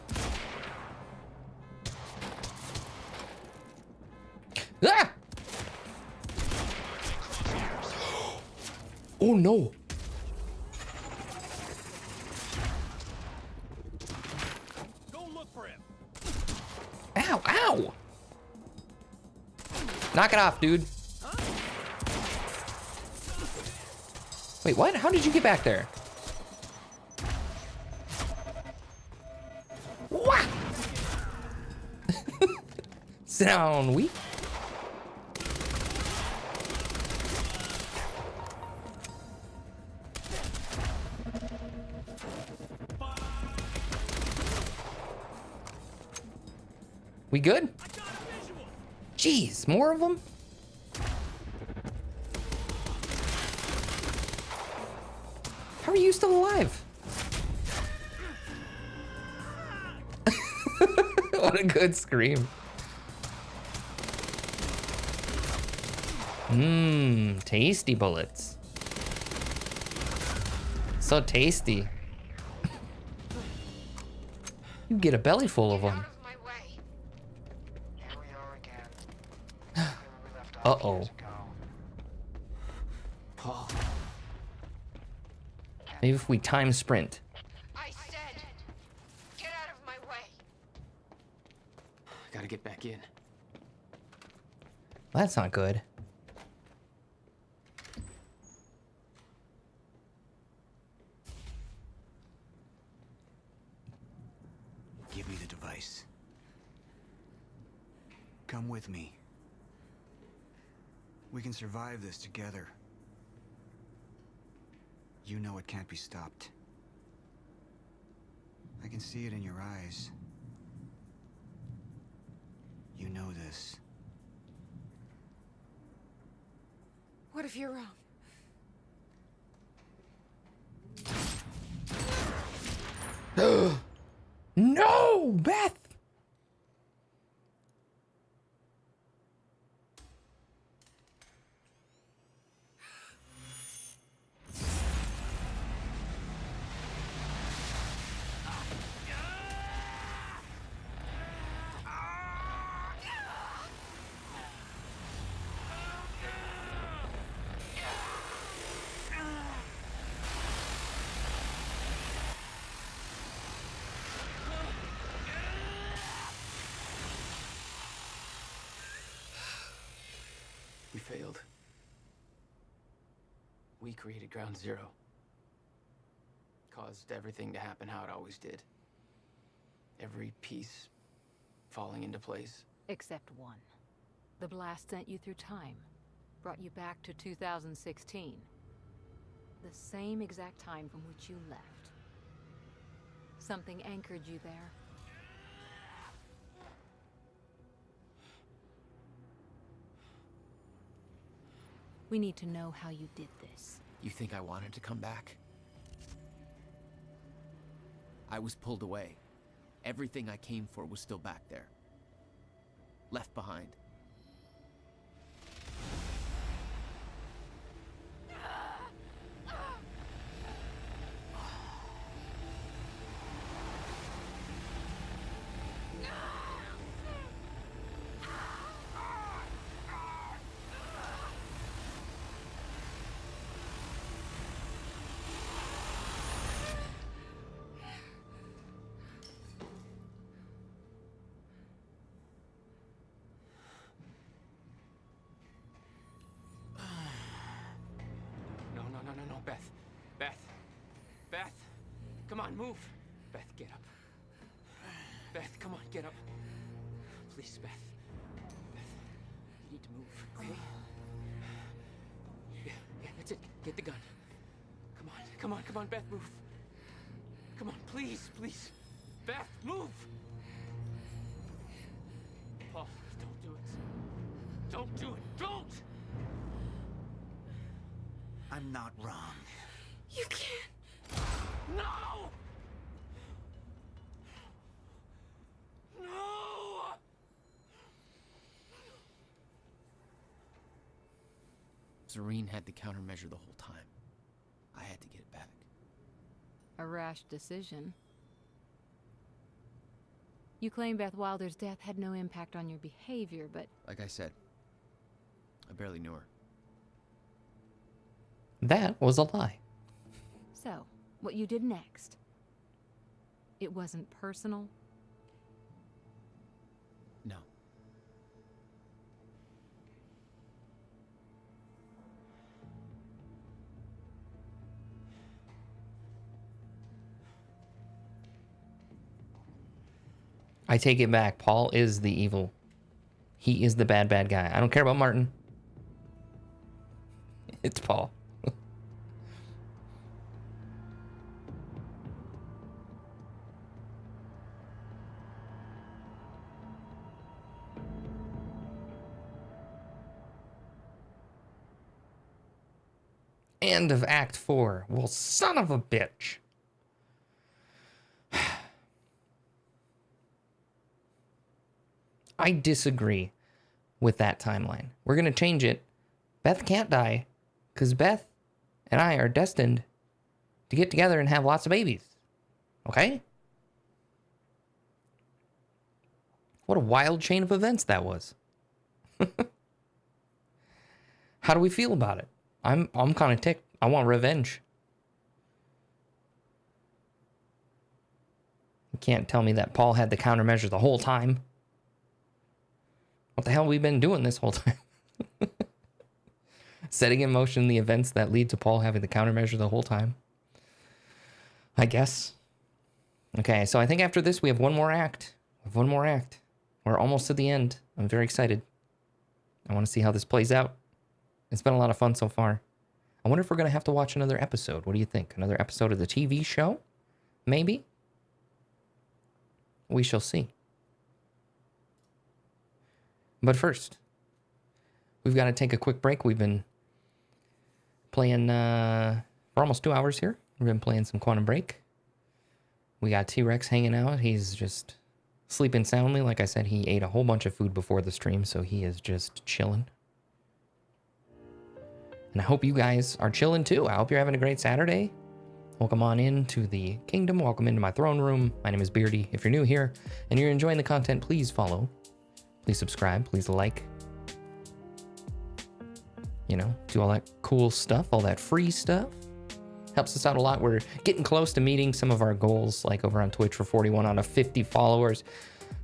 Ah! Oh no. Go look for him! Ow, ow! Knock it off, dude. Wait, what? How did you get back there? Wah! Sit down, weak. We good? Jeez, more of them? How are you still alive? What a good scream. Mmm, tasty bullets. So tasty. You get a belly full of them. Here we are again. Where we left off Uh-oh. years ago. Paul. Maybe if we time sprint. I said, get out of my way. Gotta get back in. That's not good. Give me the device. Come with me. We can survive this together. You know it can't be stopped. I can see it in your eyes. You know this. What if you're wrong? No, Beth! We failed. We created Ground Zero. Caused everything to happen how it always did. Every piece falling into place. Except one. The blast sent you through time. Brought you back to 2016. The same exact time from which you left. Something anchored you there. We need to know how you did this. You think I wanted to come back? I was pulled away. Everything I came for was still back there. Left behind. No, Beth. Beth. Come on, move. Beth, get up. Beth, come on, get up. Please, Beth. Beth, you need to move, okay? Yeah, that's it. Get the gun. Come on, Beth, move. Come on, please. Beth, move! Paul, don't do it. Don't do it. Don't! I'm not wrong. You can't. No! No! Serene had the countermeasure the whole time. I had to get it back. A rash decision. You claim Beth Wilder's death had no impact on your behavior, but... Like I said, I barely knew her. That was a lie. So, what you did next? It wasn't personal? No. I take it back. Paul is the evil. He is the bad guy. I don't care about Martin. It's Paul. End of Act 4. Well, son of a bitch. I disagree with that timeline. We're going to change it. Beth can't die because Beth and I are destined to get together and have lots of babies. Okay? What a wild chain of events that was. How do we feel about it? I'm kind of ticked. I want revenge. You can't tell me that Paul had the countermeasure the whole time. What the hell have we been doing this whole time? Setting in motion the events that lead to Paul having the countermeasure the whole time. I guess. Okay, so I think after this we have one more act. we're almost to the end. I'm very excited. I want to see how this plays out. It's been a lot of fun so far. I wonder if we're going to have to watch another episode. What do you think? Another episode of the TV show? Maybe? We shall see. But first, we've got to take a quick break. We've been playing for almost 2 hours here. We've been playing some Quantum Break. We got T-Rex hanging out. He's just sleeping soundly. Like I said, he ate a whole bunch of food before the stream, so he is just chilling. And I hope you guys are chilling too. I hope you're having a great Saturday. Welcome on into the kingdom. Welcome into my throne room. My name is Beardy. If you're new here and you're enjoying the content, please follow. Please subscribe. Please like. You know, do all that cool stuff, all that free stuff. Helps us out a lot. We're getting close to meeting some of our goals, like over on Twitch for 41 out of 50 followers.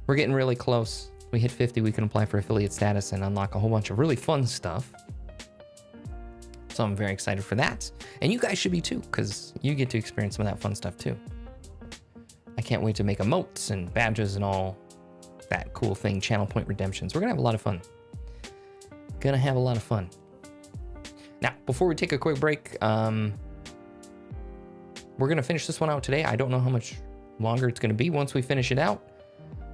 We're getting really close. We hit 50, we can apply for affiliate status and unlock a whole bunch of really fun stuff. So I'm very excited for that. And you guys should be too, because you get to experience some of that fun stuff too. I can't wait to make emotes and badges and all that cool thing, channel point redemptions. We're gonna have a lot of fun. Gonna have a lot of fun. Now, before we take a quick break, we're going to finish this one out today. I don't know how much longer it's going to be. Once we finish it out,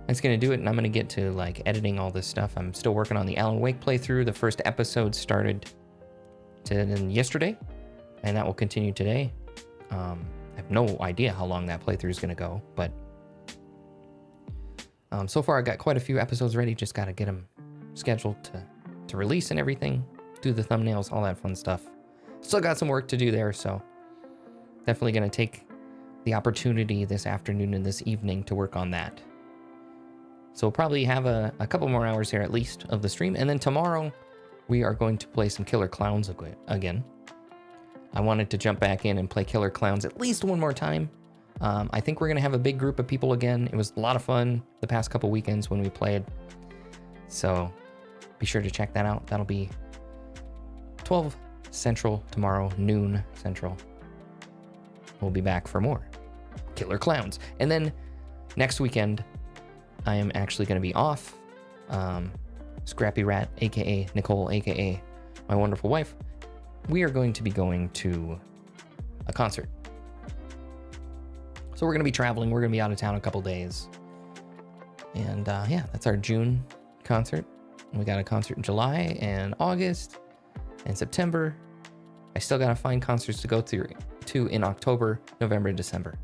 it's going to do it, and I'm going to get to like editing all this stuff. I'm still working on the Alan Wake playthrough. The first episode started yesterday, and that will continue today. I have no idea how long that playthrough is going to go, but so far I got quite a few episodes ready. Just got to get them scheduled to release and everything. Do the thumbnails, all that fun stuff. Still got some work to do there, so definitely going to take the opportunity this afternoon and this evening to work on that. So we'll probably have a couple more hours here at least of the stream. And then tomorrow we are going to play some Killer Clowns again. I wanted to jump back in and play Killer Clowns at least one more time. I think we're going to have a big group of people again. It was a lot of fun the past couple weekends when we played. So be sure to check that out. That'll be 12 Central tomorrow, noon Central. We'll be back for more Killer Clowns. And then next weekend, I am actually going to be off. Scrappy Rat, aka Nicole, aka my wonderful wife, we are going to be going to a concert. So we're going to be traveling. We're going to be out of town a couple days. And yeah, that's our June concert. We got a concert in July and August and September. I still got to find concerts to go to in October, November, and December.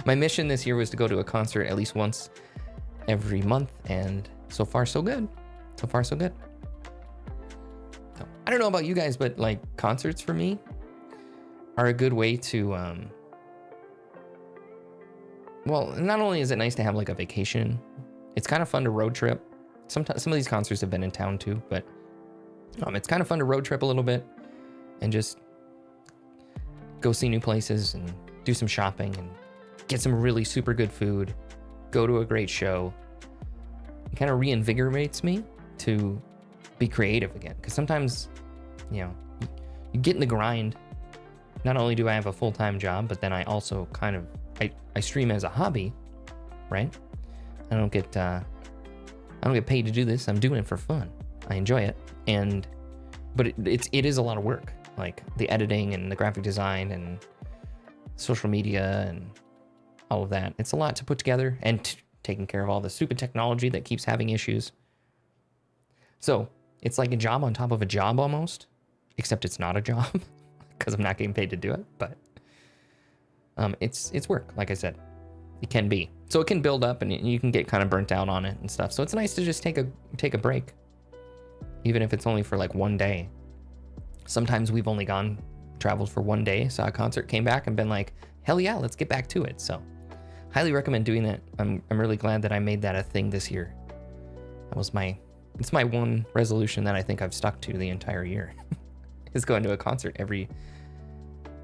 My mission this year was to go to a concert at least once every month, and so far so good. So far so good. So, I don't know about you guys, but like concerts for me are a good way to well, not only is it nice to have like a vacation, it's kind of fun to road trip. Sometimes some of these concerts have been in town too, but it's kind of fun to road trip a little bit and just go see new places and do some shopping and get some really super good food, go to a great show. It kind of reinvigorates me to be creative again. Because sometimes, you get in the grind. Not only do I have a full-time job, but then I also kind of, I stream as a hobby, right? I don't get paid to do this. I'm doing it for fun. I enjoy it. But it is a lot of work. Like the editing and the graphic design and social media and all of that. It's a lot to put together, and taking care of all the stupid technology that keeps having issues. So it's like a job on top of a job almost, except it's not a job because I'm not getting paid to do it. But it's work, like I said. It can be. So it can build up and you can get kind of burnt out on it and stuff. So it's nice to just take a break, even if it's only for like one day. Sometimes we've only traveled for one day, saw a concert, came back and been like, hell yeah, let's get back to it. So highly recommend doing that. I'm really glad that I made that a thing this year. It's my one resolution that I think I've stuck to the entire year is going to a concert every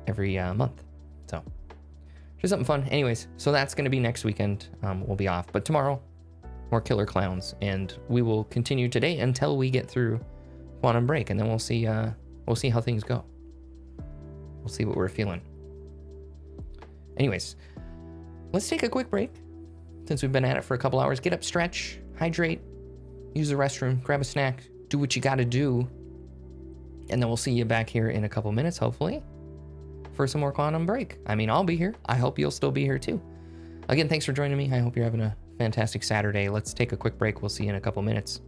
month. So just something fun. Anyways, so that's going to be next weekend. We'll be off, but tomorrow more Killer Clowns, and we will continue today until we get through Quantum Break, and then we'll see how things go. We'll see what we're feeling. Anyways, let's take a quick break since we've been at it for a couple hours. Get up, stretch, hydrate, use the restroom, grab a snack, do what you gotta do. And then we'll see you back here in a couple minutes, hopefully, for some more Quantum Break. I mean, I'll be here. I hope you'll still be here too. Again, thanks for joining me. I hope you're having a fantastic Saturday. Let's take a quick break. We'll see you in a couple minutes.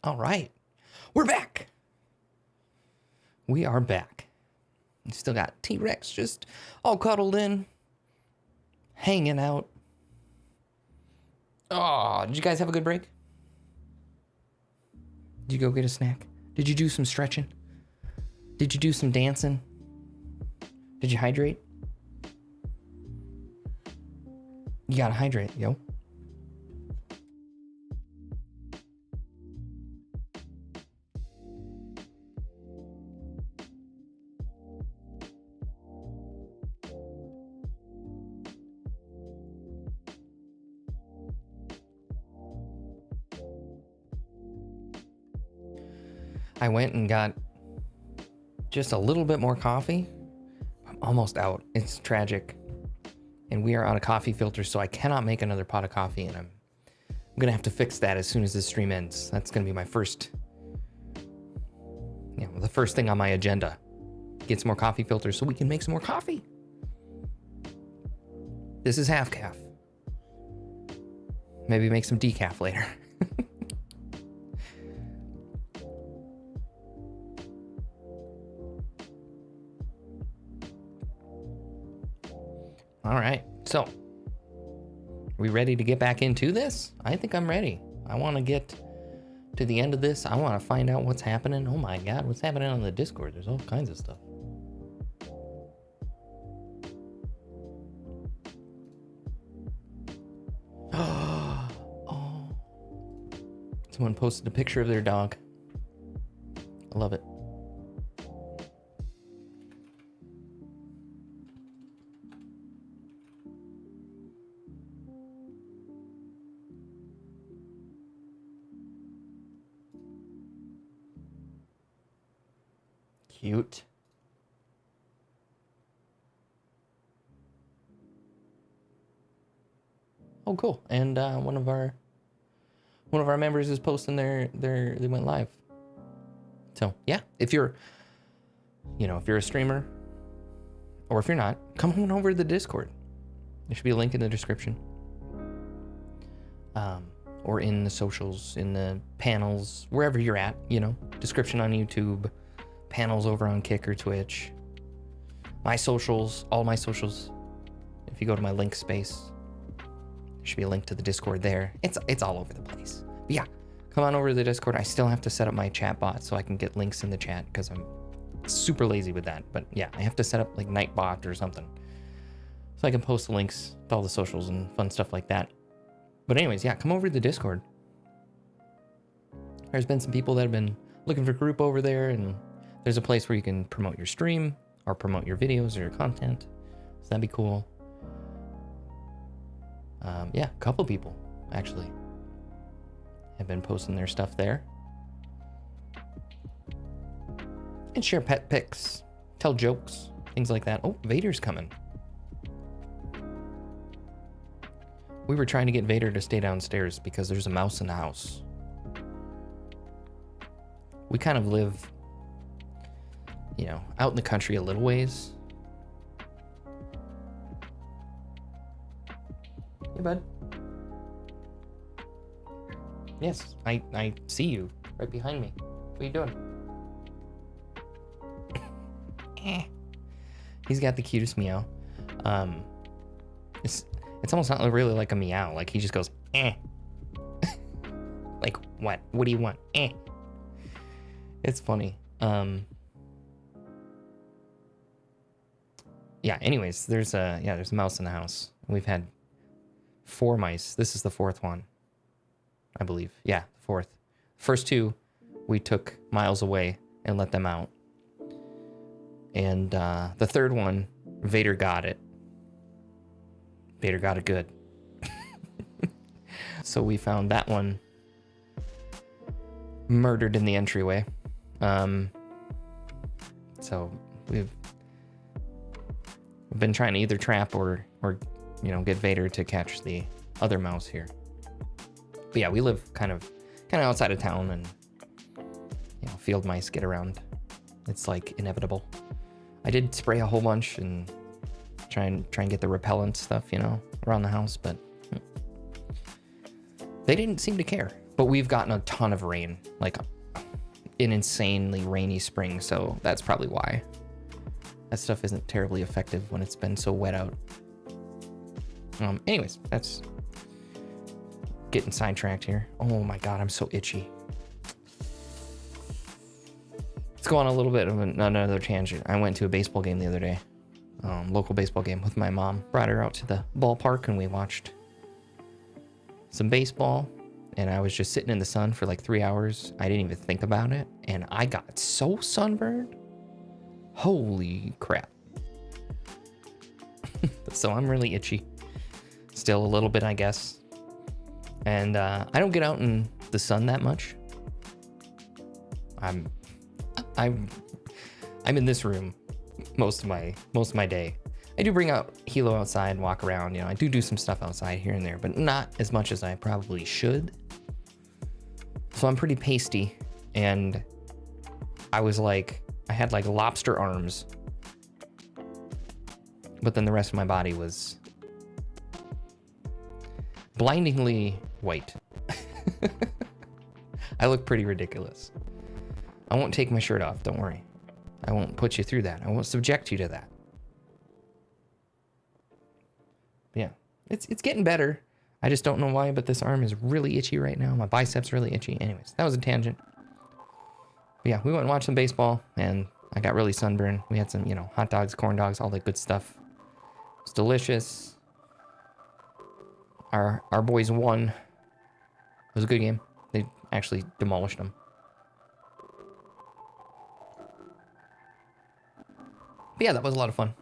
All right. We're back. We are back. We still got T-Rex just all cuddled in, hanging out. Oh, did you guys have a good break? Did you go get a snack? Did you do some stretching? Did you do some dancing? Did you hydrate? You gotta hydrate, yo. I went and got just a little bit more coffee. I'm almost out. It's tragic. And we are out of coffee filters, so I cannot make another pot of coffee, and I'm gonna have to fix that as soon as this stream ends. That's gonna be my first, the first thing on my agenda. Get some more coffee filters so we can make some more coffee. This is half calf. Maybe make some decaf later. All right, so are we ready to get back into this? I think I'm ready. I want to get to the end of this. I want to find out what's happening. Oh my God, what's happening on the Discord? There's all kinds of stuff. Oh, someone posted a picture of their dog. I love it. Cute. Oh, cool. And one of our members is posting they went live. So yeah, if you're a streamer, or if you're not, come on over to the Discord. There should be a link in the description. Or in the socials, in the panels, wherever you're at, description on YouTube. Panels over on Kick or Twitch. My socials, all my socials. If you go to my link space, there should be a link to the Discord there. It's all over the place. But yeah, come on over to the Discord. I still have to set up my chat bot so I can get links in the chat because I'm super lazy with that. But yeah, I have to set up like Nightbot or something so I can post the links to all the socials and fun stuff like that. But anyways, yeah, come over to the Discord. There's been some people that have been looking for a group over there, and there's a place where you can promote your stream or promote your videos or your content. So that'd be cool. Yeah, a couple people actually have been posting their stuff there. And share pet pics, tell jokes, things like that. Oh, Vader's coming. We were trying to get Vader to stay downstairs because there's a mouse in the house. We kind of live, out in the country a little ways. Hey, bud. Yes, I see you right behind me. What are you doing? He's got the cutest meow. It's almost not really like a meow. Like he just goes, eh. Like what? What do you want? Eh. It's funny. Yeah, anyways, there's a mouse in the house. We've had 4 mice. This is the 4th one, I believe. Yeah, the 4th. First 2, we took miles away and let them out. And the 3rd one, Vader got it. Vader got it good. So we found that one murdered in the entryway. So we've been trying to either trap or get Vader to catch the other mouse here. But yeah, we live kind of outside of town, and field mice get around. It's like inevitable. I did spray a whole bunch and try and get the repellent stuff, around the house, but they didn't seem to care. But we've gotten a ton of rain, like an insanely rainy spring, so that's probably why. That stuff isn't terribly effective when it's been so wet out. Anyways, that's getting sidetracked here. Oh my god, I'm so itchy. Let's go on a little bit of another tangent. I went to a baseball game the other day, local baseball game with my mom. Brought her out to the ballpark and we watched some baseball. And I was just sitting in the sun for like 3 hours. I didn't even think about it. And I got so sunburned. Holy crap. So I'm really itchy. Still a little bit, I guess. And I don't get out in the sun that much. I'm in this room most of my day. I do bring out Hilo outside, walk around, you know, I do some stuff outside here and there, but not as much as I probably should. So I'm pretty pasty, and I was like, I had like lobster arms, but then the rest of my body was blindingly white. I look pretty ridiculous. I won't take my shirt off, don't worry. I won't put you through that. I won't subject you to that. Yeah, it's getting better. I just don't know why, but this arm is really itchy right now. My bicep's really itchy. Anyways, that was a tangent. But yeah, we went and watched some baseball, and I got really sunburned. We had some, you know, hot dogs, corn dogs, all that good stuff. It's delicious. Our boys won. It was a good game. They actually demolished them. But yeah, that was a lot of fun.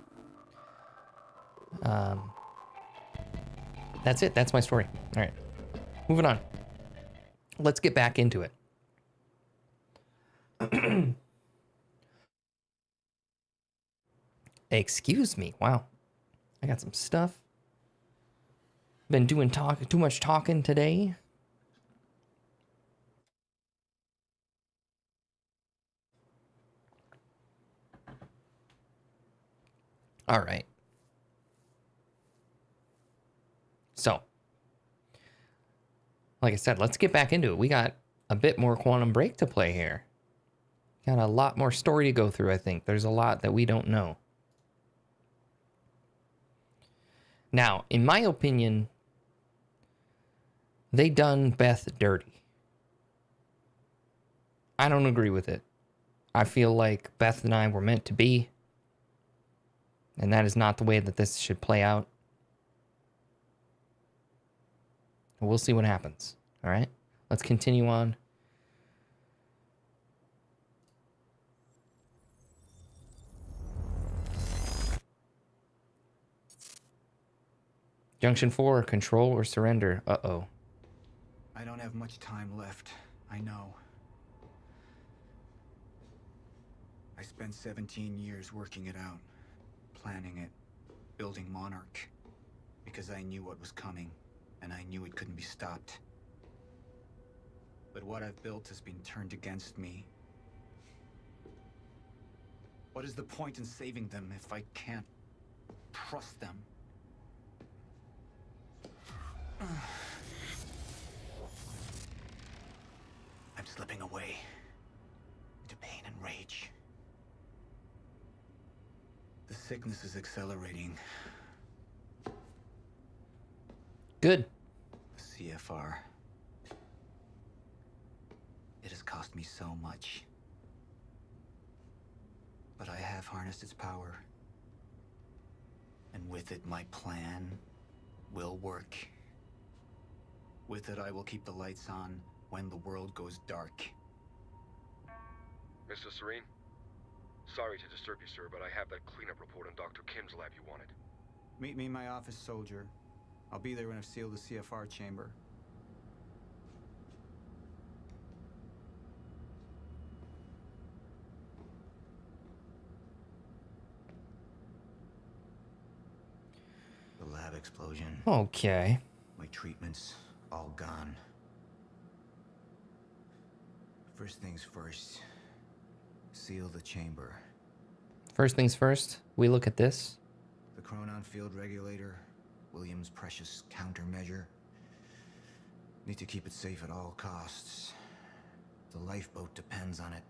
That's it. That's my story. All right. Moving on. Let's get back into it. Excuse me. Wow. I got some stuff. Been doing too much talking today. All right. So, like I said, let's get back into it. We got a bit more Quantum Break to play here. Got a lot more story to go through, I think. There's a lot that we don't know. Now, in my opinion, they done Beth dirty. I don't agree with it. I feel like Beth and I were meant to be, and that is not the way that this should play out. We'll see what happens. All right, let's continue on. Junction 4, control or surrender. Uh-oh. I don't have much time left. I know. I spent 17 years working it out, planning it, building Monarch, because I knew what was coming. And I knew it couldn't be stopped. But what I've built has been turned against me. What is the point in saving them if I can't trust them? I'm slipping away into pain and rage. The sickness is accelerating. Good. The CFR. It has cost me so much. But I have harnessed its power. And with it, my plan will work. With it, I will keep the lights on when the world goes dark. Mr. Serene? Sorry to disturb you, sir, but I have that cleanup report on Dr. Kim's lab you wanted. Meet me in my office, soldier. I'll be there when I've sealed the CFR chamber. The lab explosion. Okay. My treatments, all gone. First things first. Seal the chamber. First things first, we look at this. The chronon field regulator. William's precious countermeasure. Need to keep it safe at all costs. The lifeboat depends on it.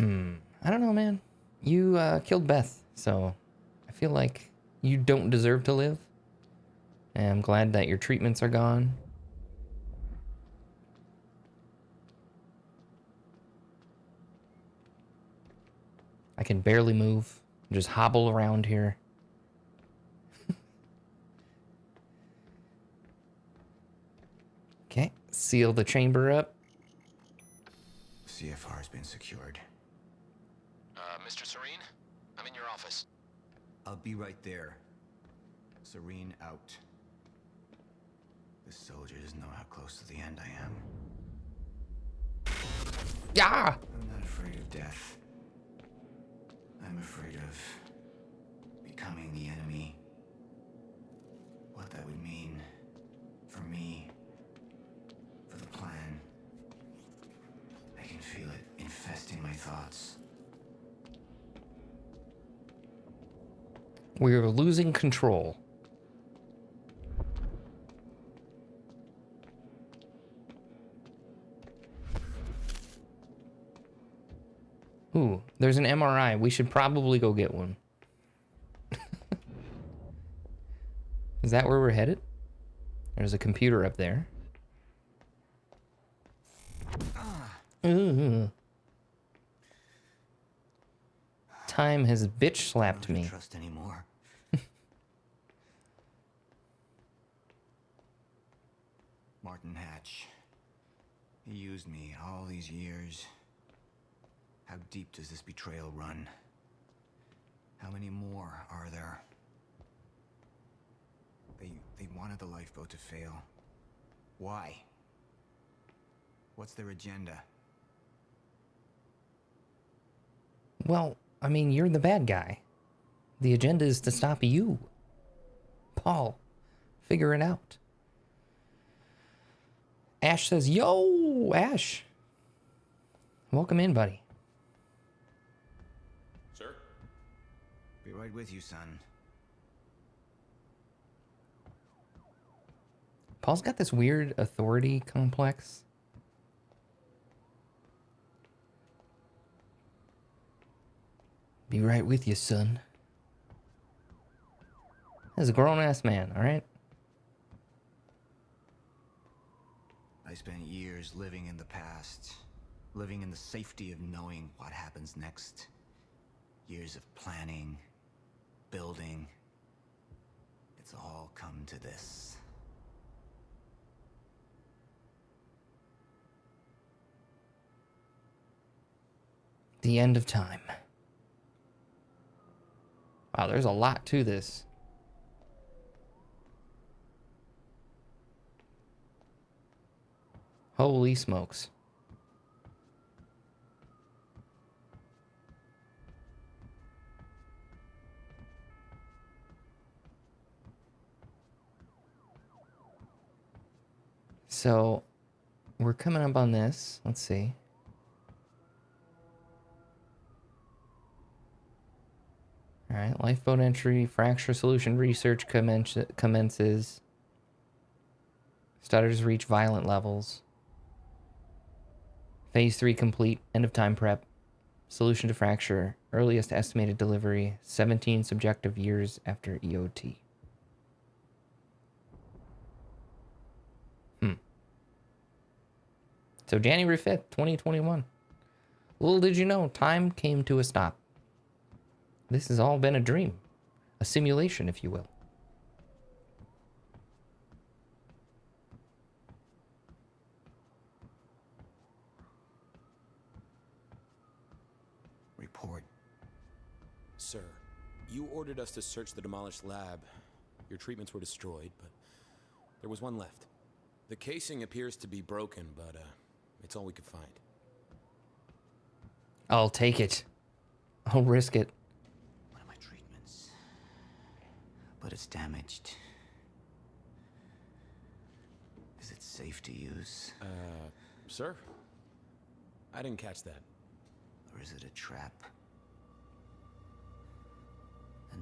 I don't know, man. You killed Beth, so I feel like you don't deserve to live. And I'm glad that your treatments are gone. I can barely move. Just hobble around here. Okay, seal the chamber up. CFR's been secured. Mr. Serene? I'm in your office. I'll be right there. Serene out. The soldier doesn't know how close to the end I am. Yeah! I'm not afraid of death. I'm afraid of becoming the enemy. What that would mean for me, for the plan. I can feel it infesting my thoughts. We're losing control. Ooh, there's an MRI. We should probably go get one. Is that where we're headed? There's a computer up there. Ooh. Time has bitch slapped me. Trust anymore. Martin Hatch. He used me all these years. How deep does this betrayal run? How many more are there? They wanted the lifeboat to fail. Why? What's their agenda? Well, I mean, you're the bad guy. The agenda is to stop you. Paul, figure it out. Ash says, yo, Ash. Welcome in, buddy. Sir? Be right with you, son. Paul's got this weird authority complex. Be right with you, son. That's a grown-ass man, all right? I spent years living in the past, living in the safety of knowing what happens next. Years of planning, building. It's all come to this. The end of time. Wow, there's a lot to this. Holy smokes. So, we're coming up on this. Let's see. All right, lifeboat entry, fracture solution research commences. Stutters reach violent levels. Phase 3 complete, end of time prep. Solution to fracture, earliest estimated delivery, 17 subjective years after EOT. So January 5th, 2021. Little did you know, time came to a stop. This has all been a dream. A simulation, if you will. Report. Sir, you ordered us to search the demolished lab. Your treatments were destroyed, but there was one left. The casing appears to be broken, but it's all we could find. I'll take it. I'll risk it. One of my treatments. But it's damaged. Is it safe to use? Sir? I didn't catch that. Or is it a trap?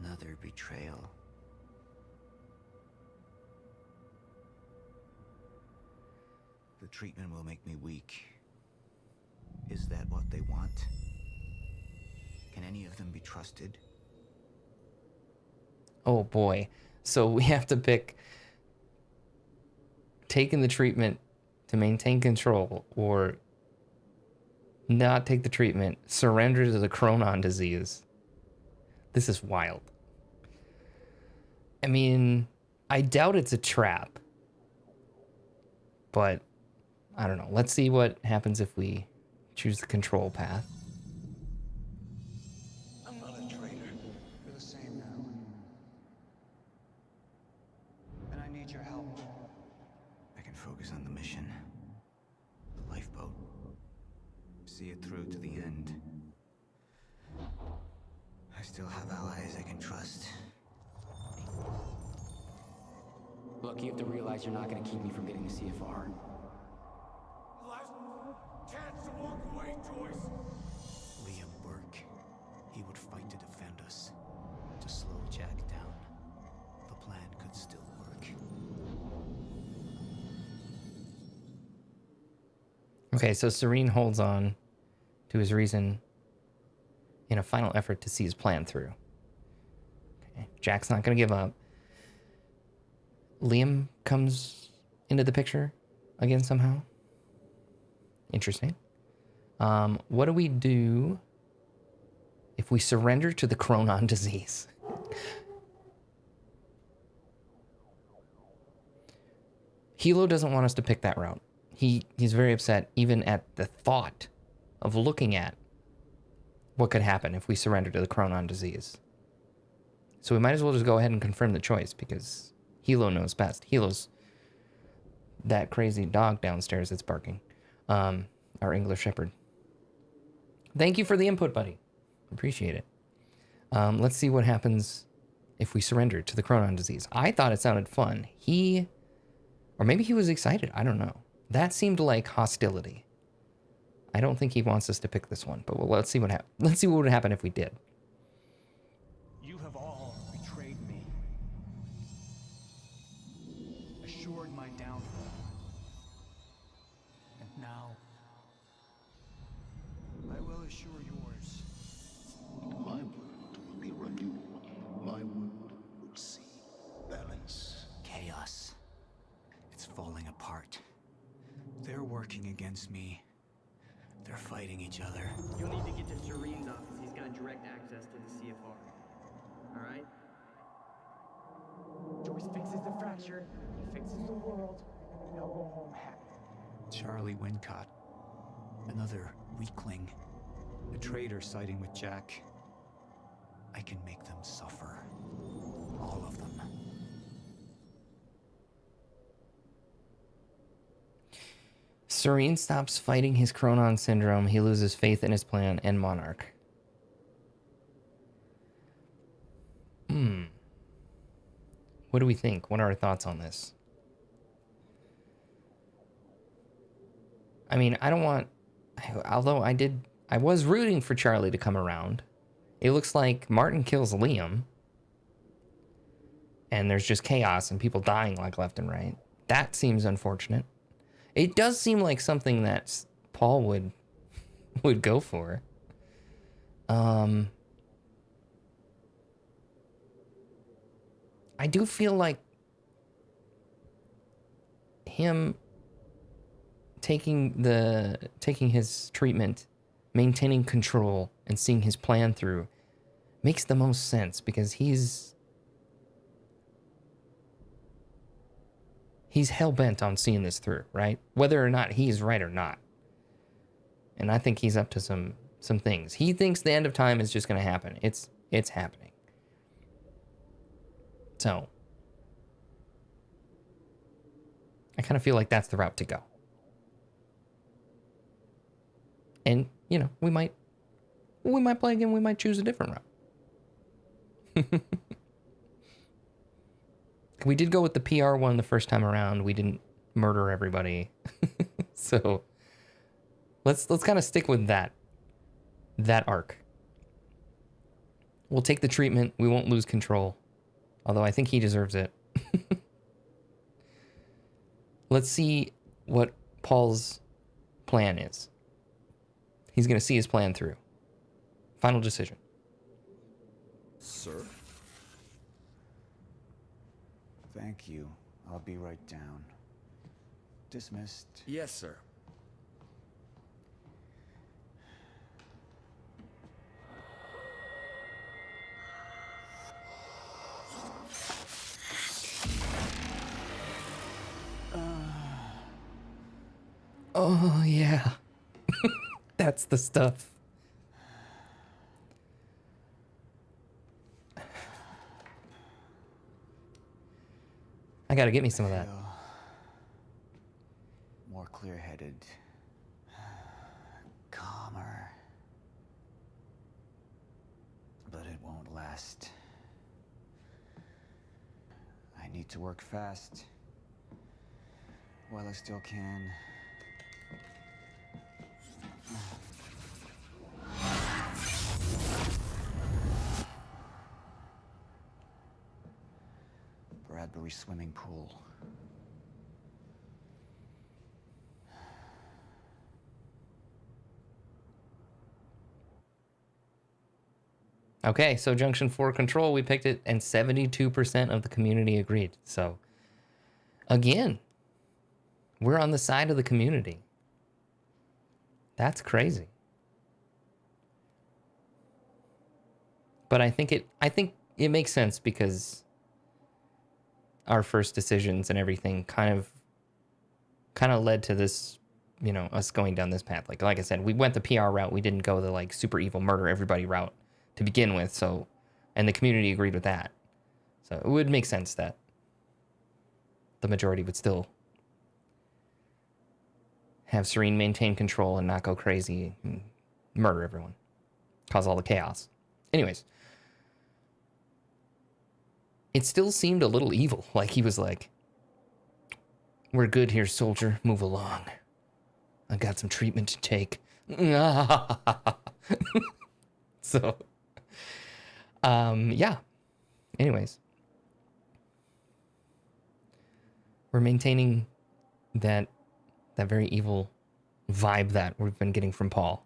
Another betrayal. The treatment will make me weak. Is that what they want? Can any of them be trusted? Oh boy. So we have to pick taking the treatment to maintain control or not take the treatment, surrender to the Chronon disease. This is wild. I mean, I doubt it's a trap. But I don't know. Let's see what happens if we choose the control path. I'm not a traitor. You're the same now. And I need your help. I can focus on the mission. The lifeboat. See it through to the end. I still have allies I can trust. Look, you have to realize you're not going to keep me from getting the CFR. Last chance to walk away, Joyce. Liam Burke. He would fight to defend us. To slow Jack down. The plan could still work. Okay, so Serene holds on to his reason in a final effort to see his plan through. Okay, Jack's not going to give up. Liam comes into the picture again somehow. Interesting. What do we do if we surrender to the Chronon disease? Hilo doesn't want us to pick that route. He's very upset even at the thought of looking at what could happen if we surrender to the Chronon disease. So we might as well just go ahead and confirm the choice because Hilo knows best. Hilo's that crazy dog downstairs that's barking. Our English Shepherd. Thank you for the input, buddy. Appreciate it. Let's see what happens if we surrender to the Chronon disease. I thought it sounded fun. Or maybe he was excited. I don't know. That seemed like hostility. I don't think he wants us to pick this one, but let's see what happens. Let's see what would happen if we did. You have all betrayed me. Assured my downfall. And now, I will assure yours. My world will be renewed. My world will see balance. Chaos. It's falling apart. They're working against me. They're fighting each other. You'll need to get to Serene's office. He's got direct access to the CFR. Alright? Joyce fixes the fracture, he fixes the world, and they'll go home happy. Charlie Wincott. Another weakling. A traitor siding with Jack. I can make them suffer. All of them. Serene stops fighting his Chronon syndrome. He loses faith in his plan and Monarch. What do we think? What are our thoughts on this? I mean, I don't want... Although I was rooting for Charlie to come around. It looks like Martin kills Liam. And there's just chaos and people dying like left and right. That seems unfortunate. It does seem like something that Paul would go for. I do feel like him taking his treatment, maintaining control, and seeing his plan through makes the most sense because he's hell-bent on seeing this through, right? Whether or not he's right or not. And I think he's up to some things. He thinks the end of time is just going to happen. It's happening. So, I kind of feel like that's the route to go. And, you know, we might play again, we might choose a different route. We did go with the PR one the first time around. We didn't murder everybody. So let's kind of stick with that arc. We'll take the treatment. We won't lose control. Although I think he deserves it. Let's see what Paul's plan is. He's going to see his plan through. Final decision. Sir? Thank you. I'll be right down. Dismissed. Yes, sir. Oh, yeah. That's the stuff. I gotta get me some of that. More clear-headed. Calmer. But it won't last. I need to work fast. While I still can. Bradbury swimming pool. Okay, so Junction 4 Control, we picked it, and 72% of the community agreed. So, again, we're on the side of the community. That's crazy. But I think it makes sense because our first decisions and everything kind of led to this, you know, us going down this path. Like I said, we went the PR route. We didn't go the like super evil murder everybody route to begin with. So, and the community agreed with that. So it would make sense that the majority would still have Serene maintain control and not go crazy and murder everyone, cause all the chaos. Anyways, it still seemed a little evil. Like he was like, "We're good here, soldier. Move along. I got some treatment to take." So, yeah. Anyways, we're maintaining that very evil vibe that we've been getting from Paul.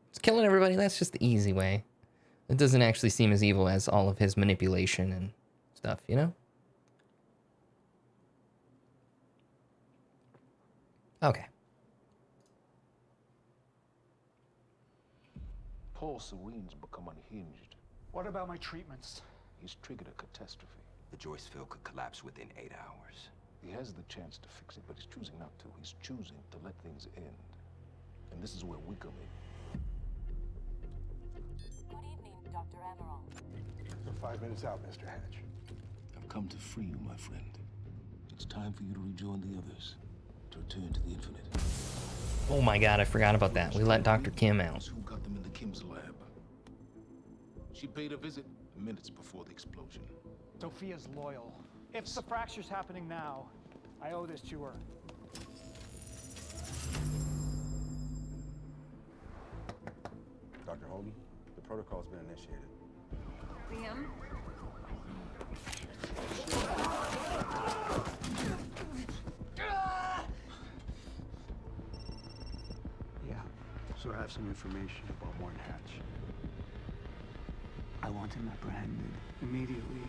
It's killing everybody. That's just the easy way. It doesn't actually seem as evil as all of his manipulation and stuff, you know? Okay. Paul Serene's become unhinged. What about my treatments? He's triggered a catastrophe. The Joyceville could collapse within 8 hours. He has the chance to fix it, but he's choosing not to. He's choosing to let things end. And this is where we come in. Good evening, Dr. Amaral. You're 5 minutes out, Mr. Hatch. I've come to free you, my friend. It's time for you to rejoin the others, to return to the Infinite. Oh my god, I forgot about that. We let Dr. Kim out. Who got them into Kim's lab? She paid a visit minutes before the explosion. Sophia's loyal. If the fracture's happening now, I owe this to her. Dr. Hogan, the protocol's been initiated. Liam? Yeah, so I have some information about Morton Hatch. I want him apprehended immediately.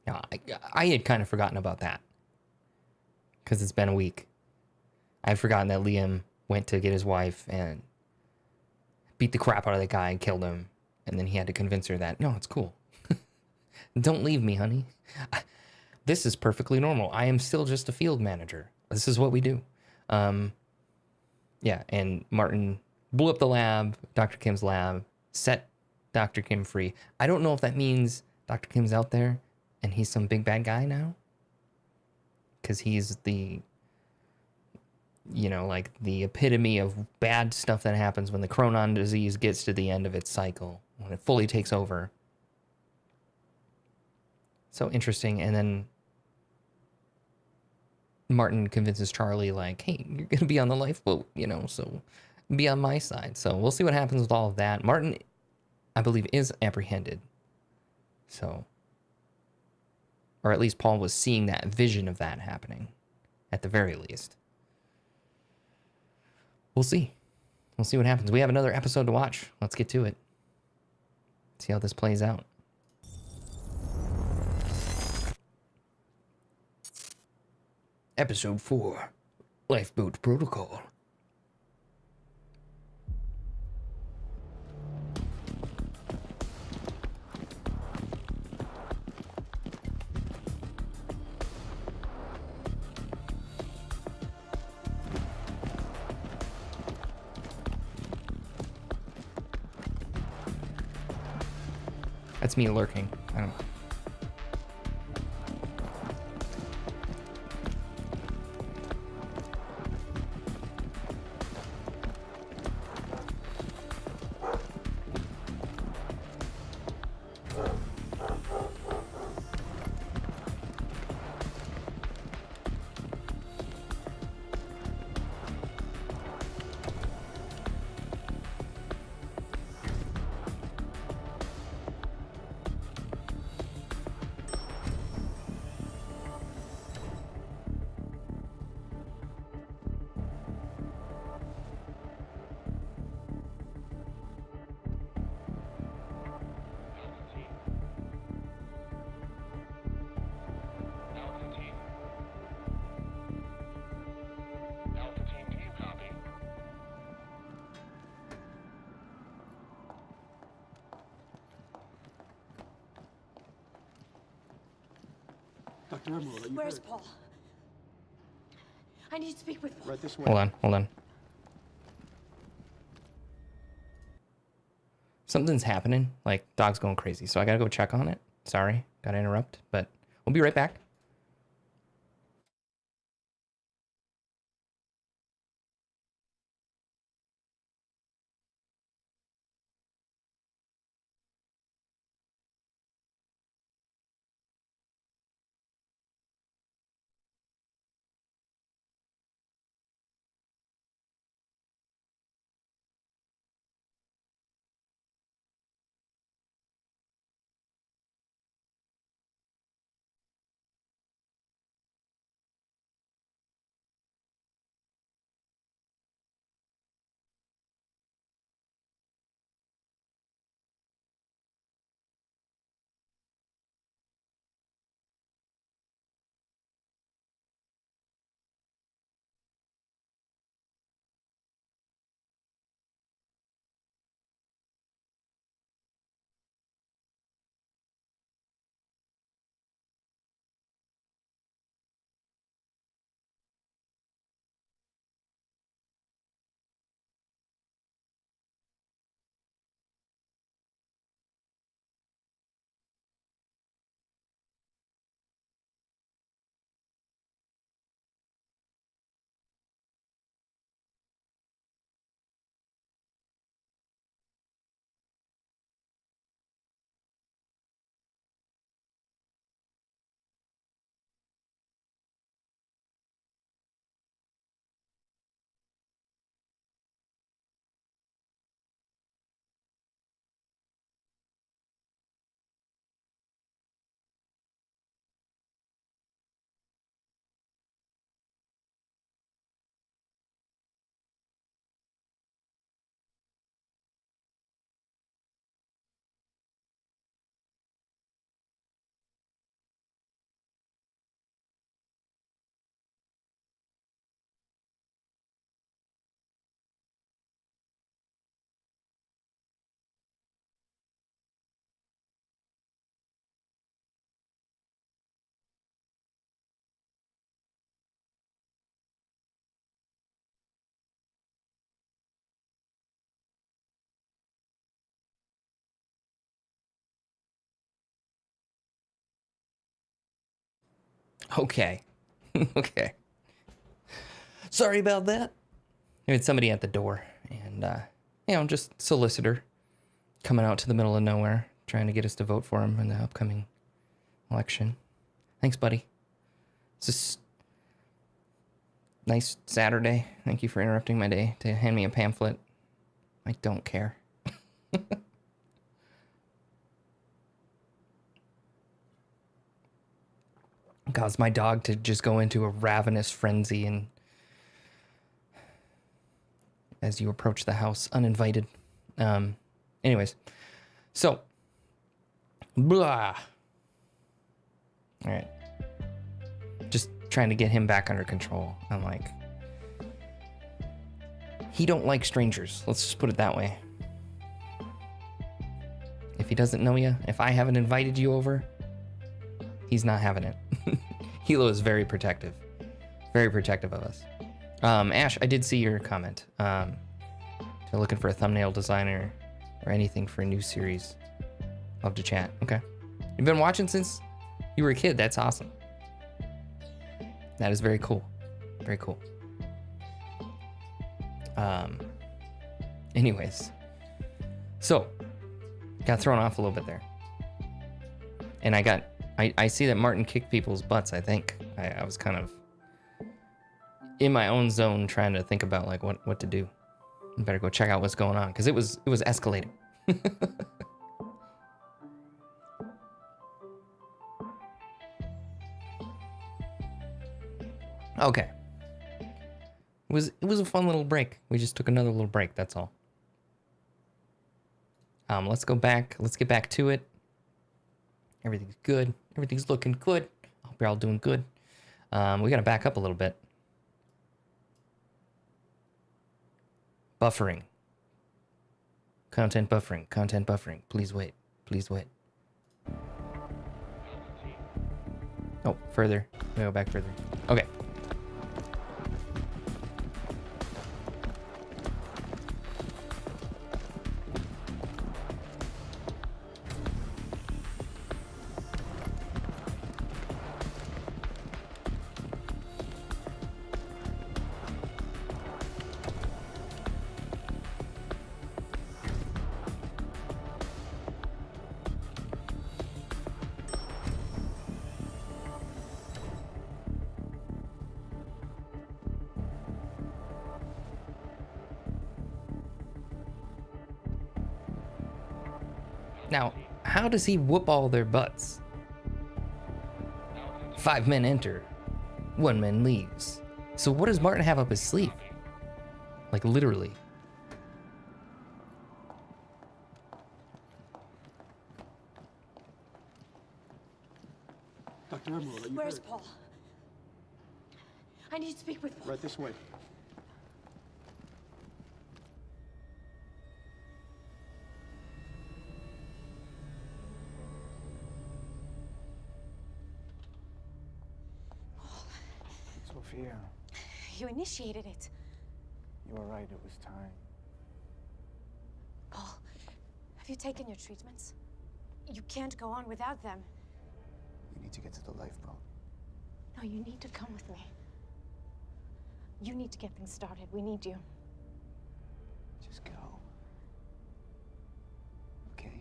No, I had kind of forgotten about that. Because it's been a week. I had forgotten that Liam went to get his wife and beat the crap out of that guy and killed him. And then he had to convince her that, no, it's cool. Don't leave me, honey. This is perfectly normal. I am still just a field manager. This is what we do. Yeah, and Martin blew up the lab, Dr. Kim's lab, set Dr. Kim free. I don't know if that means Dr. Kim's out there and he's some big bad guy now. Because he's the, you know, like the epitome of bad stuff that happens when the Chronon disease gets to the end of its cycle, when it fully takes over. So interesting. And then Martin convinces Charlie, like, hey, you're going to be on the lifeboat, you know, so be on my side. So we'll see what happens with all of that. Martin I believe, is apprehended. So, or at least Paul was seeing that vision of that happening, at the very least. We'll see. We'll see what happens. We have another episode to watch. Let's get to it. See how this plays out. Episode 4, Lifeboat Protocol. That's me lurking. I don't know. Dr. Emerald, are you Where's hurt? Paul? I need to speak with Paul. Right this way. Hold on. Something's happening. Like, dog's going crazy. So I gotta go check on it. Sorry, gotta interrupt. But we'll be right back. Okay. Okay. Sorry about that. We had somebody at the door and, just solicitor coming out to the middle of nowhere, trying to get us to vote for him in the upcoming election. Thanks, buddy. It's just nice Saturday. Thank you for interrupting my day to hand me a pamphlet. I don't care. cause my dog to just go into a ravenous frenzy and as you approach the house uninvited. Anyways, so blah. All right, just trying to get him back under control. I'm like, he don't like strangers. Let's just put it that way. If he doesn't know you, if I haven't invited you over, he's not having it. Hilo is very protective of us. Ash, I did see your comment. If you're looking for a thumbnail designer or anything for a new series, love to chat. Okay. You've been watching since you were a kid. That's awesome. That is very cool. Very cool. Anyways, so got thrown off a little bit there. And I see that Martin kicked people's butts, I think. I was kind of in my own zone trying to think about like what to do. I better go check out what's going on because it was escalating. Okay. It was a fun little break. We just took another little break, that's all. Let's go back. Let's get back to it. Everything's good. Everything's looking good. I hope you're all doing good. We gotta back up a little bit. Buffering. Content buffering. Content buffering. Please wait. Please wait. Oh, further. We go back further. Okay. Now, how does he whoop all their butts? 5 men enter, 1 man leaves. So what does Martin have up his sleeve? Like literally. Dr. Emerald, are you Where's hurt? Paul? I need to speak with Paul. Right this way. Sophia, You initiated it. you were right. It was time. Paul, have you taken your treatments? You can't go on without them. You need to get to the lifeboat. No, you need to come with me. You need to get things started. We need you. Just go. Okay?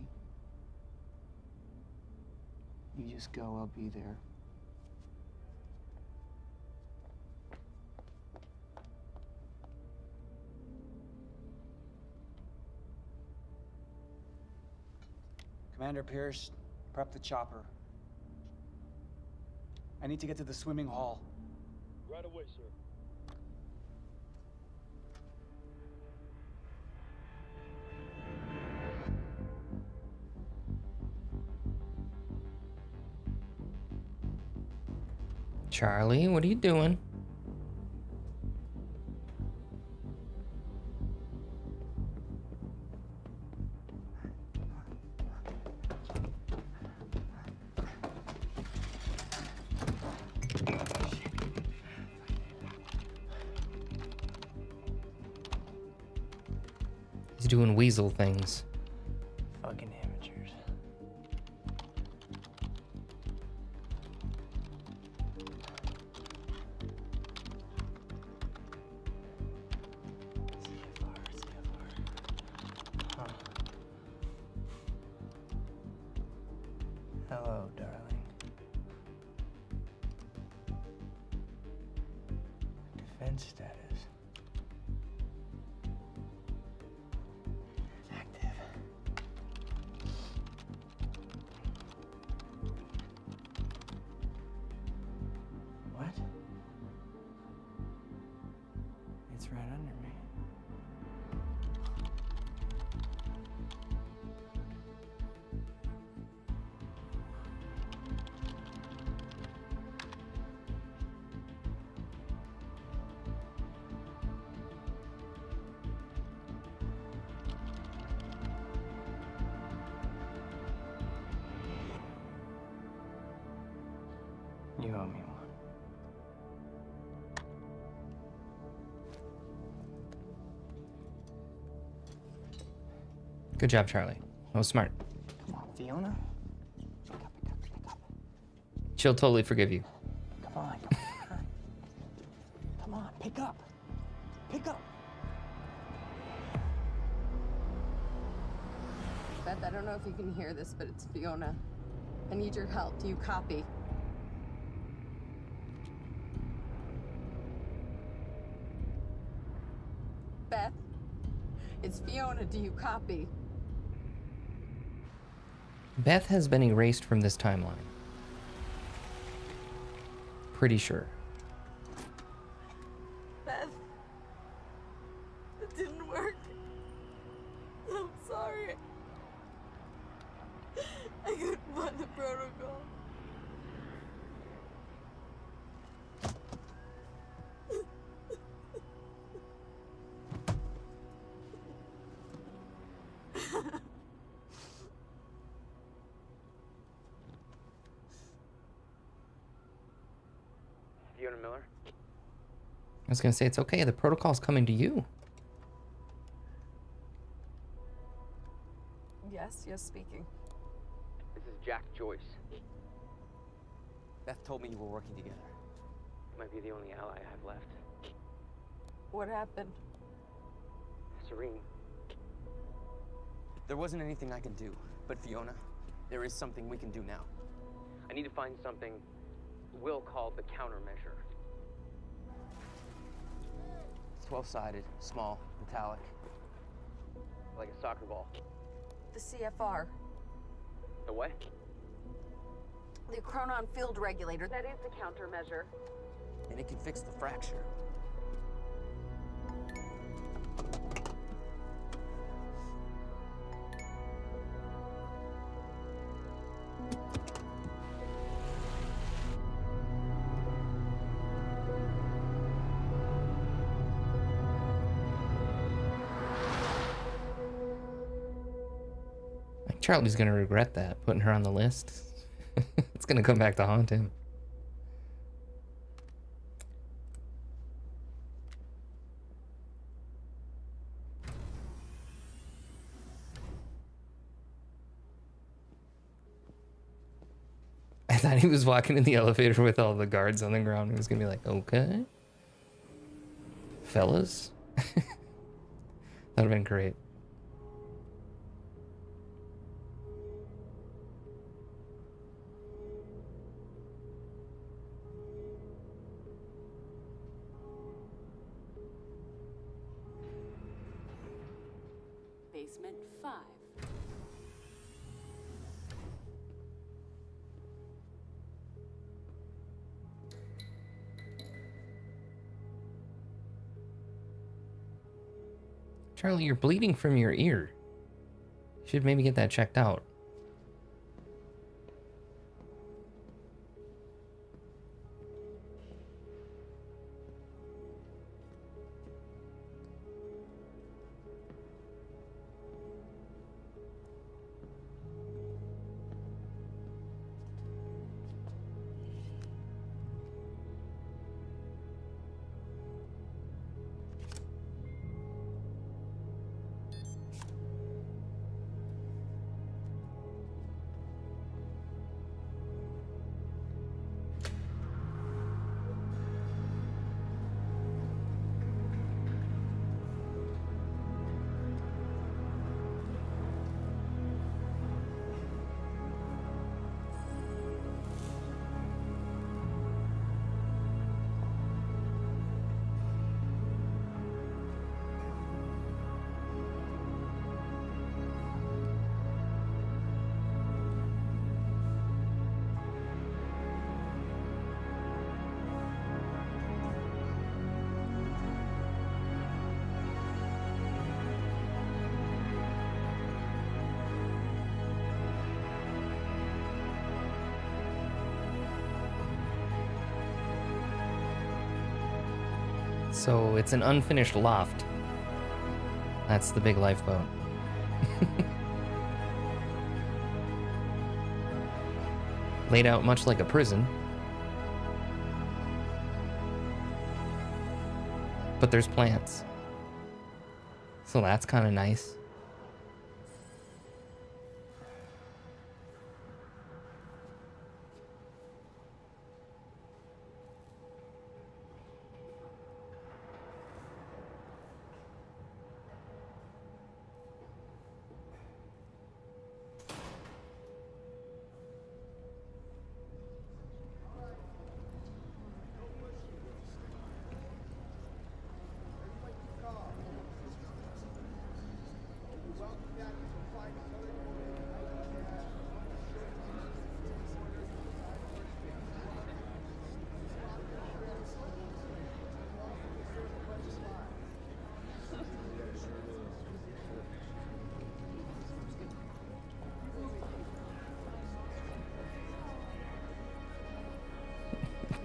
You just go. I'll be there. Commander Pierce, prep the chopper. I need to get to the swimming hall. Right away, sir. Charlie, what are you doing? He's doing weasel things. Fucking amateurs. Huh. Hello, darling. Defense status. Active. It's right under me. You owe me one. Good job, Charlie. That was smart. Come on, Fiona. She'll totally forgive you. Come on. Come on, pick up. Pick up. Beth, I don't know if you can hear this, but it's Fiona. I need your help. Do you copy? Beth, it's Fiona. Do you copy? Beth has been erased from this timeline. Pretty sure. Beth, it didn't work. I'm sorry. I couldn't find the protocol. Fiona Miller? I was gonna say, it's okay. The protocol's coming to you. Yes, speaking. This is Jack Joyce. Beth told me you were working together. You might be the only ally I have left. What happened? Serene. There wasn't anything I could do, but Fiona, there is something we can do now. I need to find something Will called the countermeasure. It's 12-sided, small, metallic, like a soccer ball. The CFR. The what? The chronon field regulator. That is the countermeasure. And it can fix the fracture. Charlie's gonna regret that, putting her on the list. It's gonna come back to haunt him. I thought he was walking in the elevator with all the guards on the ground. He was gonna be like, okay, fellas. That'd have been great. Basement 5. Charlie, you're bleeding from your ear. You should maybe get that checked out. So it's an unfinished loft. That's the big lifeboat. Laid out much like a prison. But there's plants. So that's kind of nice.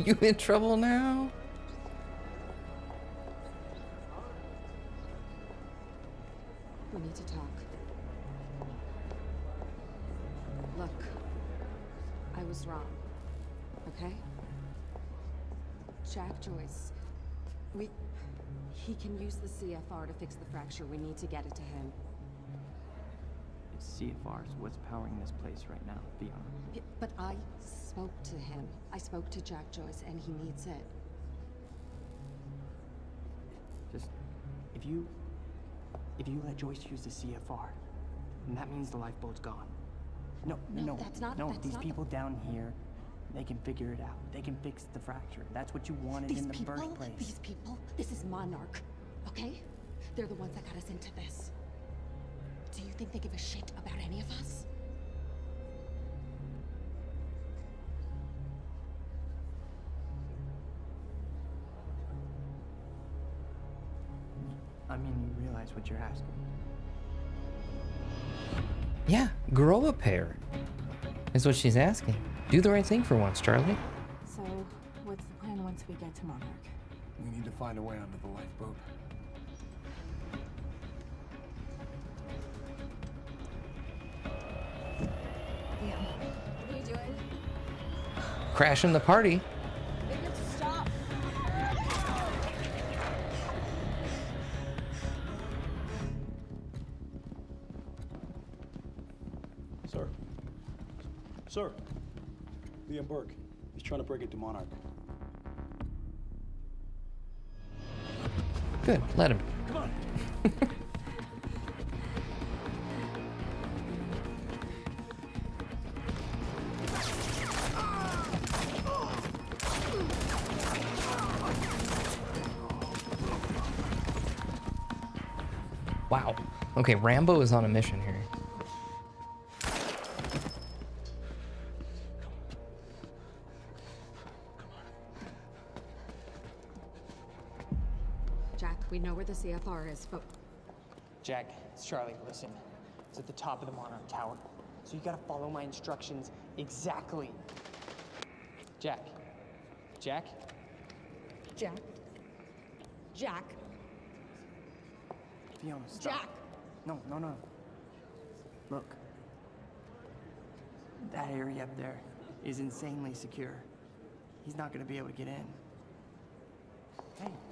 You in trouble now? We need to talk. Look, I was wrong, okay? Jack Joyce, he can use the CFR to fix the fracture. We need to get it to him. It's CFRs. What's powering this place right now? Be honest. Yeah, but I spoke to him. I spoke to Jack Joyce, and he needs it. Just, if you let Joyce use the CFR, then that means the lifeboat's gone. No, that's not. No, that's these not people down here, they can figure it out. They can fix the fracture. That's what you wanted in the first place. These people, this is Monarch, okay? They're the ones that got us into this. Do you think they give a shit about any of us? I mean, you realize what you're asking. Yeah, grow a pair. Is what she's asking. Do the right thing for once, Charlie. So, what's the plan once we get to Monarch? We need to find a way onto the lifeboat. Yeah. What are you doing? Crashing the party. Maybe you have to stop. Sir. Sir. Liam Burke. He's trying to break into Monarch. Good, let him. Come on. Wow. Okay, Rambo is on a mission here. Jack, we know where the CFR is, but Jack, it's Charlie. Listen, it's at the top of the Monarch Tower. So you gotta follow my instructions exactly. Jack. Jack? Jack. Jack. Fiona, stop. Jack. No. Look. That area up there is insanely secure. He's not gonna be able to get in.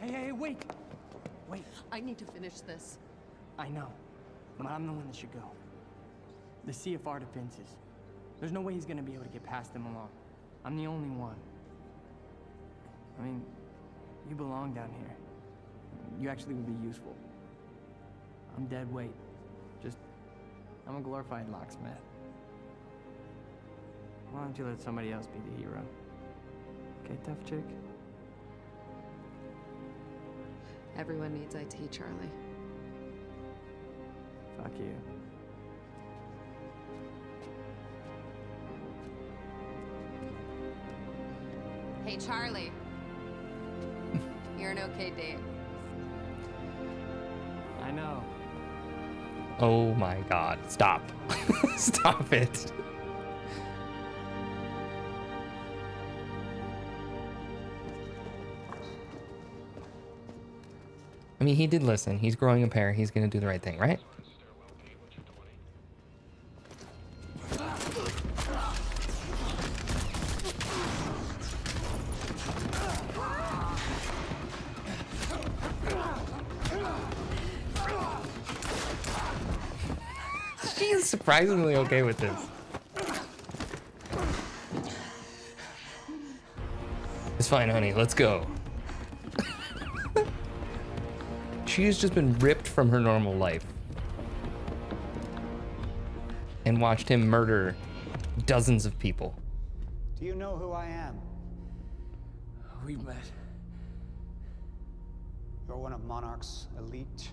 Hey, wait! Wait. I need to finish this. I know, but I'm the one that should go. The CFR defenses. There's no way he's gonna be able to get past them alone. I'm the only one. I mean, you belong down here. You actually would be useful. I'm dead weight. I'm a glorified locksmith. Why don't you let somebody else be the hero? Okay, tough chick? Everyone needs IT, Charlie. Fuck you. Hey, Charlie. You're an okay date. I know. Oh my god. Stop. Stop it. I mean, he did listen. He's growing a pair. He's gonna do the right thing, right? She is surprisingly okay with this. It's fine, honey. Let's go. She has just been ripped from her normal life and watched him murder dozens of people. Do you know who I am? We met. You're one of Monarch's elite.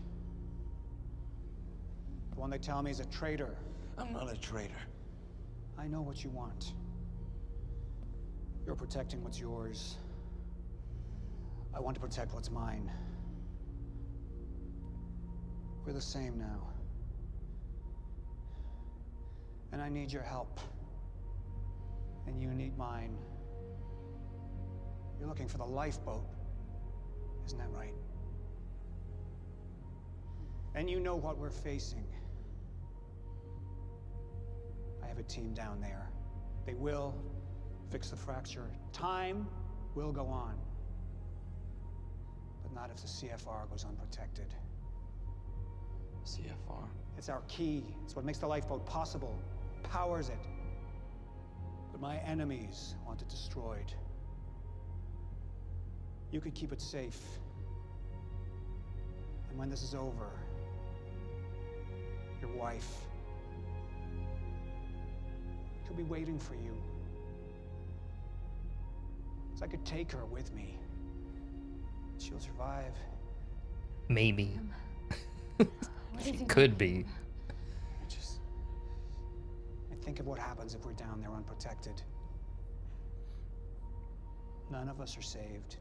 The one they tell me is a traitor. I'm not a traitor. I know what you want. You're protecting what's yours. I want to protect what's mine. We're the same now. And I need your help. And you need mine. You're looking for the lifeboat. Isn't that right? And you know what we're facing. I have a team down there. They will fix the fracture. Time will go on. But not if the CFR goes unprotected. CFR? It's our key. It's what makes the lifeboat possible. Powers it. But my enemies want it destroyed. You could keep it safe. And when this is over, your wife could be waiting for you. So I could take her with me. She'll survive. Maybe. She could be. And think of what happens if we're down there unprotected. None of us are saved.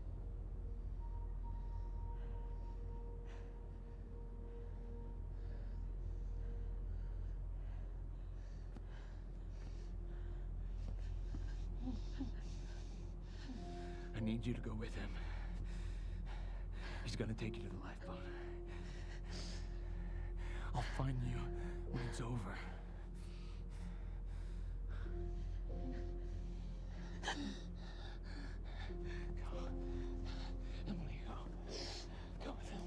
I need you to go with him. He's gonna take you to the lifeboat. I'll find you when it's over. Go. Emily, go. Go with him.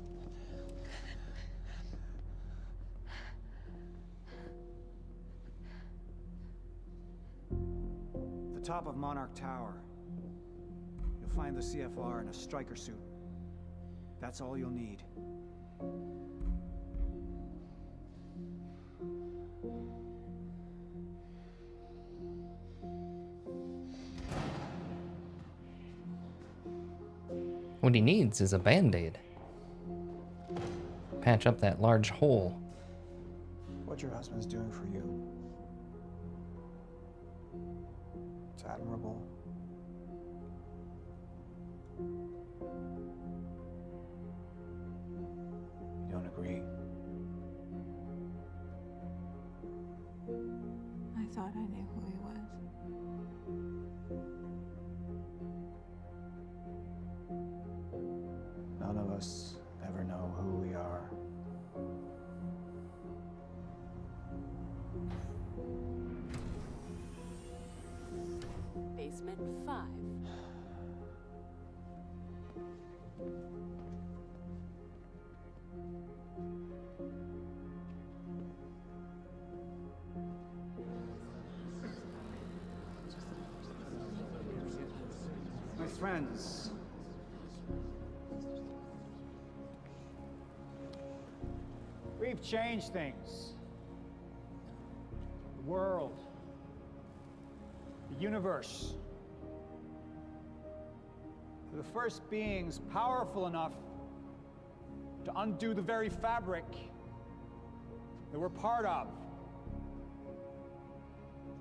The top of Monarch Tower. You'll find the CFR in a striker suit. That's all you'll need. What he needs is a band-aid. Patch up that large hole. What your husband's doing for you. It's admirable. You don't agree? I thought I knew who he was. None of us ever know who we are. Basement 5. My friends, we've changed things. The world, the universe. We're the first beings powerful enough to undo the very fabric that we're part of.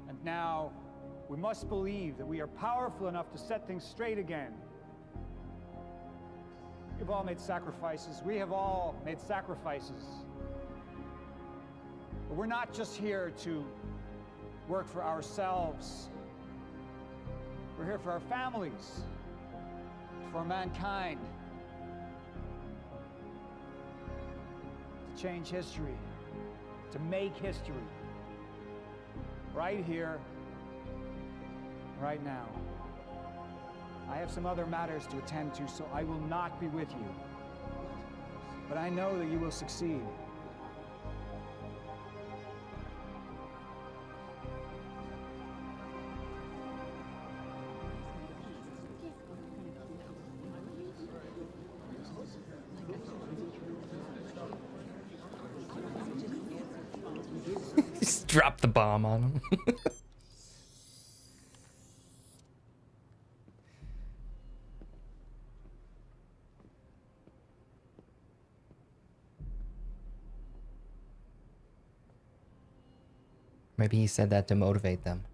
And now, we must believe that we are powerful enough to set things straight again. We've all made sacrifices. We have all made sacrifices. But we're not just here to work for ourselves. We're here for our families, for mankind. change history, to make history. Right here, right now. I have some other matters to attend to, so I will not be with you. But I know that you will succeed. Just drop the bomb on him. Maybe he said that to motivate them.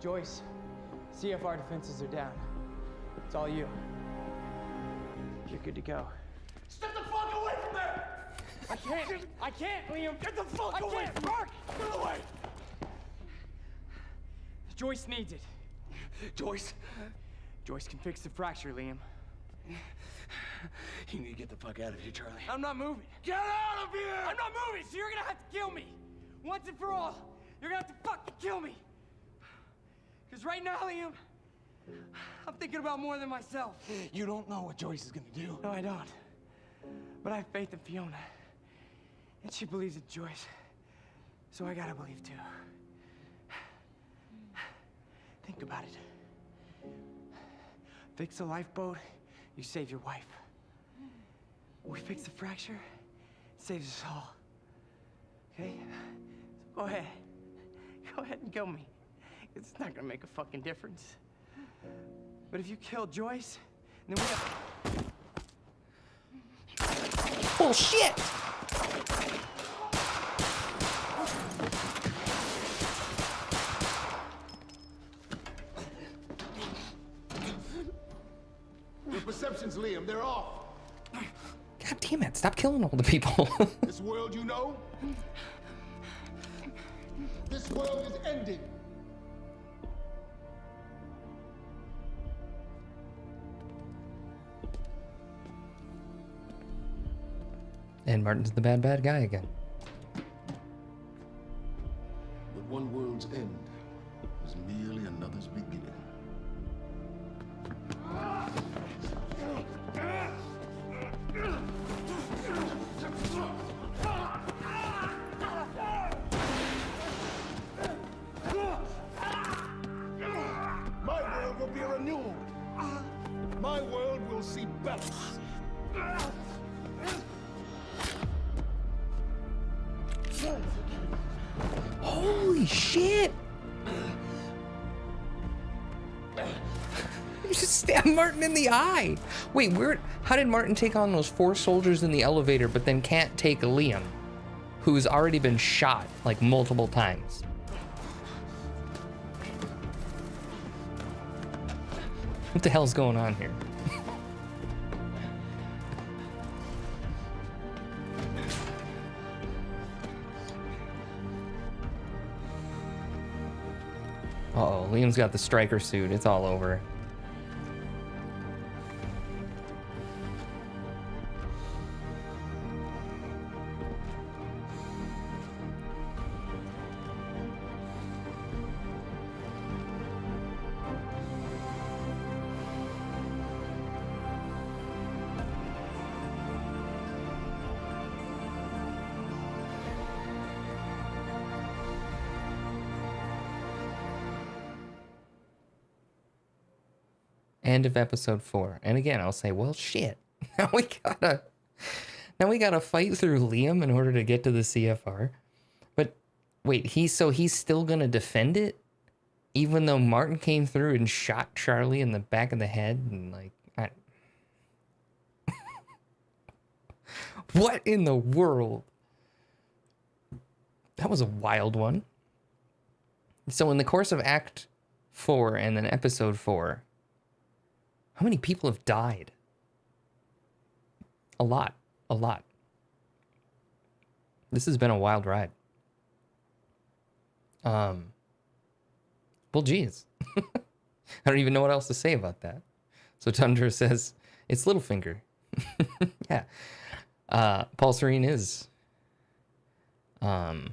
Joyce, CFR defenses are down. It's all you. You're good to go. Step the fuck away from there! I can't, Liam! Get the fuck away from Mark! Get away! Joyce needs it. Joyce? Joyce can fix the fracture, Liam. You need to get the fuck out of here, Charlie. I'm not moving. Get out of here! I'm not moving, so you're gonna have to kill me. Once and for all. You're gonna have to fucking kill me. Because right now, Liam, I'm thinking about more than myself. You don't know what Joyce is gonna do. No, I don't. But I have faith in Fiona. And she believes in Joyce. So I gotta believe too. Think about it. Fix the lifeboat, you save your wife. We fix the fracture, it saves us all. Okay? So go ahead. Go ahead and kill me. It's not gonna make a fucking difference. But if you kill Joyce, then we have... Bullshit! Your perceptions, Liam, they're off. God damn it, stop killing all the people. This world you know, this world is ending. And Martin's the bad guy again. But one world's end is merely another's beginning. My world will be renewed. My world will see balance. Holy shit! You just stabbed Martin in the eye! Wait, how did Martin take on those 4 soldiers in the elevator but then can't take Liam, who's already been shot like multiple times? What the hell's going on here? Uh-oh, Liam's got the striker suit. It's all over. End of episode 4. And again, I'll say, well, shit. Now we gotta fight through Liam in order to get to the CFR. But wait, he's still gonna defend it, even though Martin came through and shot Charlie in the back of the head and like, what in the world? That was a wild one. So in the course of Act 4 and then Episode 4, how many people have died? A lot. A lot. This has been a wild ride. Well, geez. I don't even know what else to say about that. So Tundra says, it's Littlefinger. Yeah. Paul Serene is Lord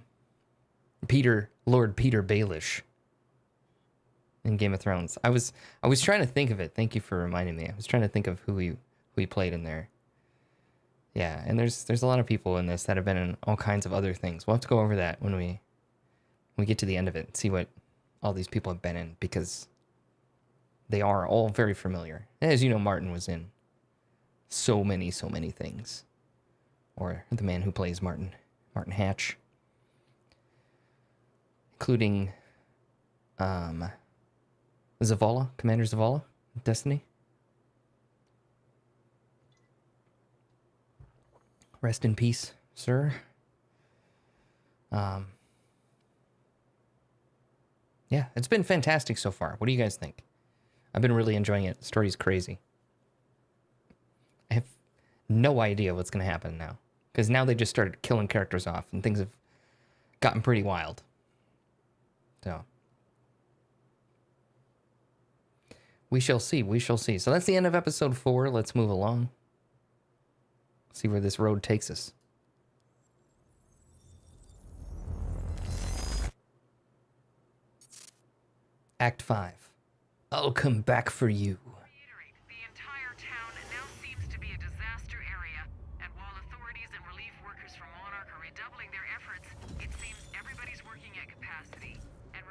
Peter Baelish in Game of Thrones. I was trying to think of it. Thank you for reminding me. I was trying to think of who he played in there. Yeah, and there's a lot of people in this that have been in all kinds of other things. We'll have to go over that when we get to the end of it and see what all these people have been in, because they are all very familiar. As you know, Martin was in so many things. Or the man who plays Martin Hatch. Including Zavala, Commander Zavala, Destiny. Rest in peace, sir. Yeah, it's been fantastic so far. What do you guys think? I've been really enjoying it. The story's crazy. I have no idea what's going to happen now. Because now they just started killing characters off and things have gotten pretty wild. So. We shall see. We shall see. So that's the end of episode 4. Let's move along. See where this road takes us. Act 5. I'll come back for you.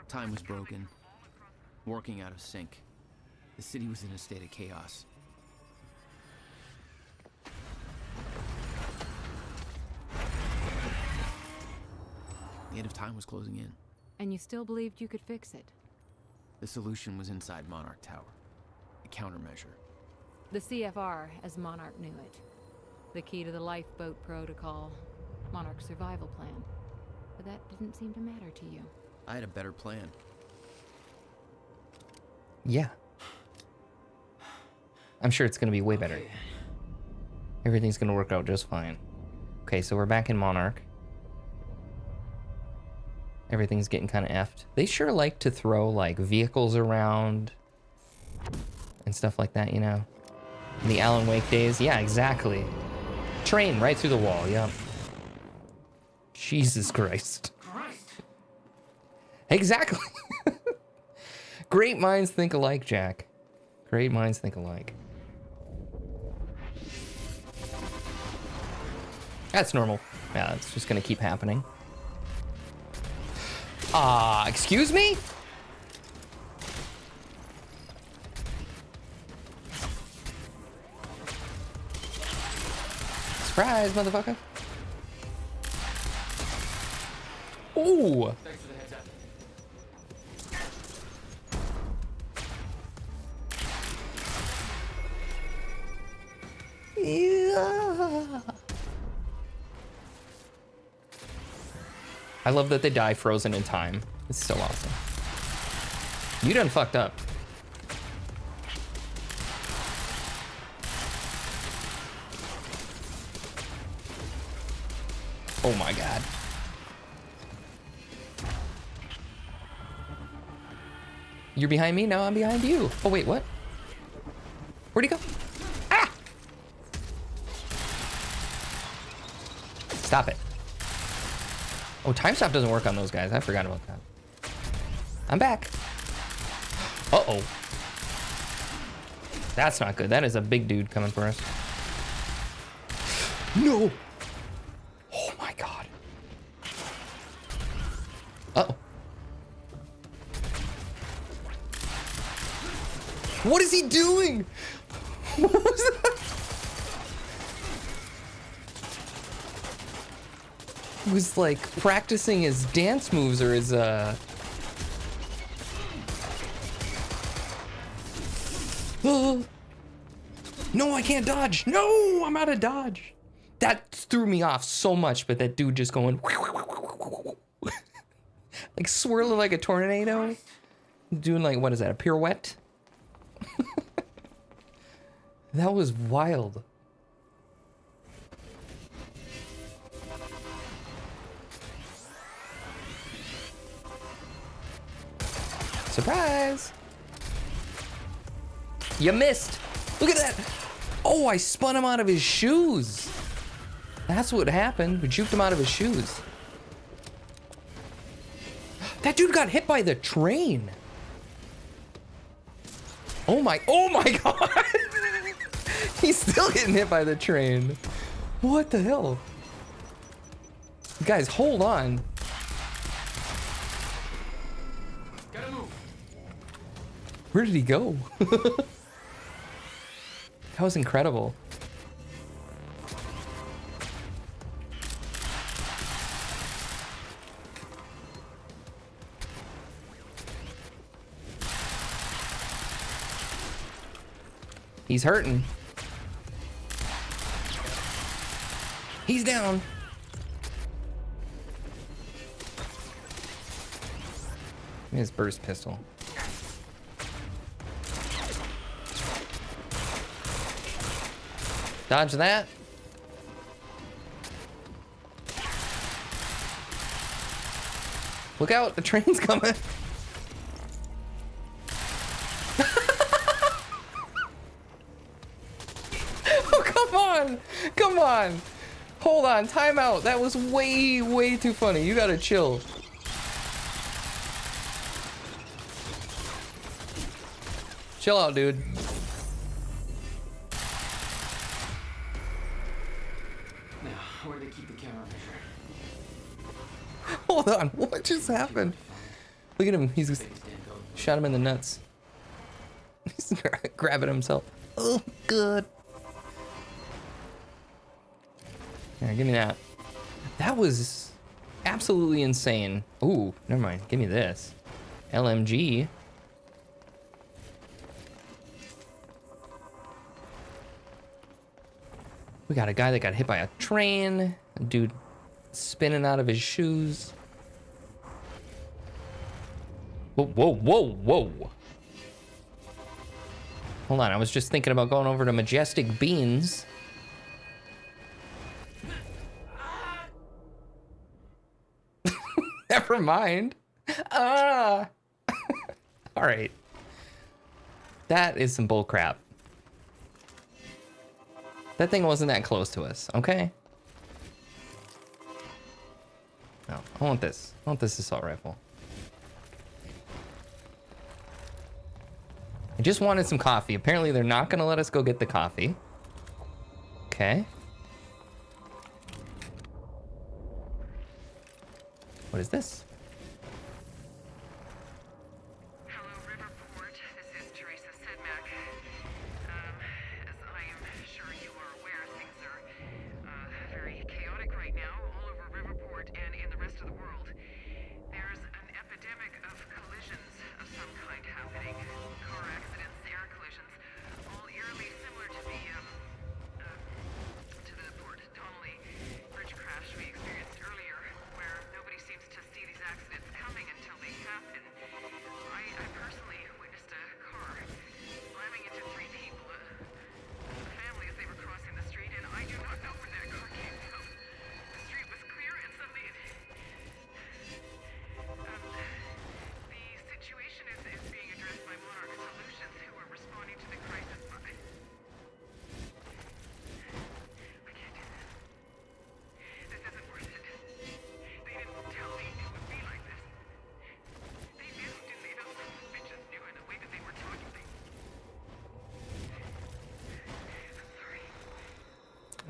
Time was broken, working out of sync. The city was in a state of chaos. The end of time was closing in. And you still believed you could fix it? The solution was inside Monarch Tower. A countermeasure. The CFR, as Monarch knew it. The key to the lifeboat protocol. Monarch's survival plan. But that didn't seem to matter to you. I had a better plan. Yeah. I'm sure it's going to be way better. Everything's going to work out just fine. Okay, so we're back in Monarch. Everything's getting kind of effed. They sure like to throw, like, vehicles around and stuff like that, you know? In the Alan Wake days. Yeah, exactly. Train right through the wall, yep. Jesus Christ. Exactly. Great minds think alike, Jack. Great minds think alike. That's normal. Yeah, it's just gonna keep happening. Excuse me? Surprise, motherfucker. Ooh. Thanks for the heads up. Yeah. I love that they die frozen in time. It's so awesome. You done fucked up. Oh my god. You're behind me? No, I'm behind you. Oh wait, what? Where'd he go? Ah! Stop it. Oh, time stop doesn't work on those guys. I forgot about that. I'm back. Uh-oh. That's not good. That is a big dude coming for us. No! Oh my god. Uh-oh. What is he doing? What was that? He was like practicing his dance moves or his No, I can't dodge. No, I'm out of dodge. That threw me off so much, but that dude just going like swirling like a tornado. Doing like, what is that, a pirouette? That was wild. Surprise! You missed! Look at that! Oh, I spun him out of his shoes! That's what happened. We juked him out of his shoes. That dude got hit by the train! Oh my god! He's still getting hit by the train. What the hell? Guys, hold on. Gotta move. Where did he go? That was incredible. He's hurting. He's down. His burst pistol. Dodge that. Look out, the train's coming. Oh, come on. Come on. Hold on, time out. That was way too funny. You gotta chill. Chill out, dude. Now, where do they keep the countermeasure? Hold on, what just happened? Look at him, he's shot him in the nuts. He's grabbing himself. Oh, good. Here, give me that. That was absolutely insane. Ooh, never mind. Give me this. LMG. We got a guy that got hit by a train. A dude spinning out of his shoes. Whoa. Hold on, I was just thinking about going over to Majestic Beans. Never mind. All right. That is some bull crap. That thing wasn't that close to us, okay? No, I want this. I want this assault rifle. I just wanted some coffee. Apparently they're not gonna let us go get the coffee. Okay. What is this?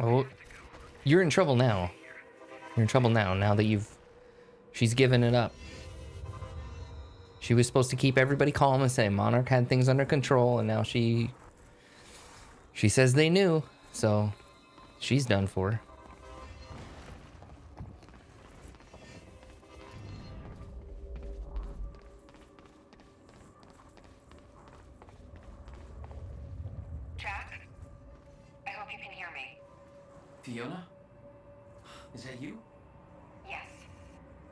Oh, you're in trouble now. You're in trouble now that she's given it up. She was supposed to keep everybody calm and say Monarch had things under control, and now she says they knew, so she's done for. Jack? I hope you can hear me. Fiona? Is that you? Yes.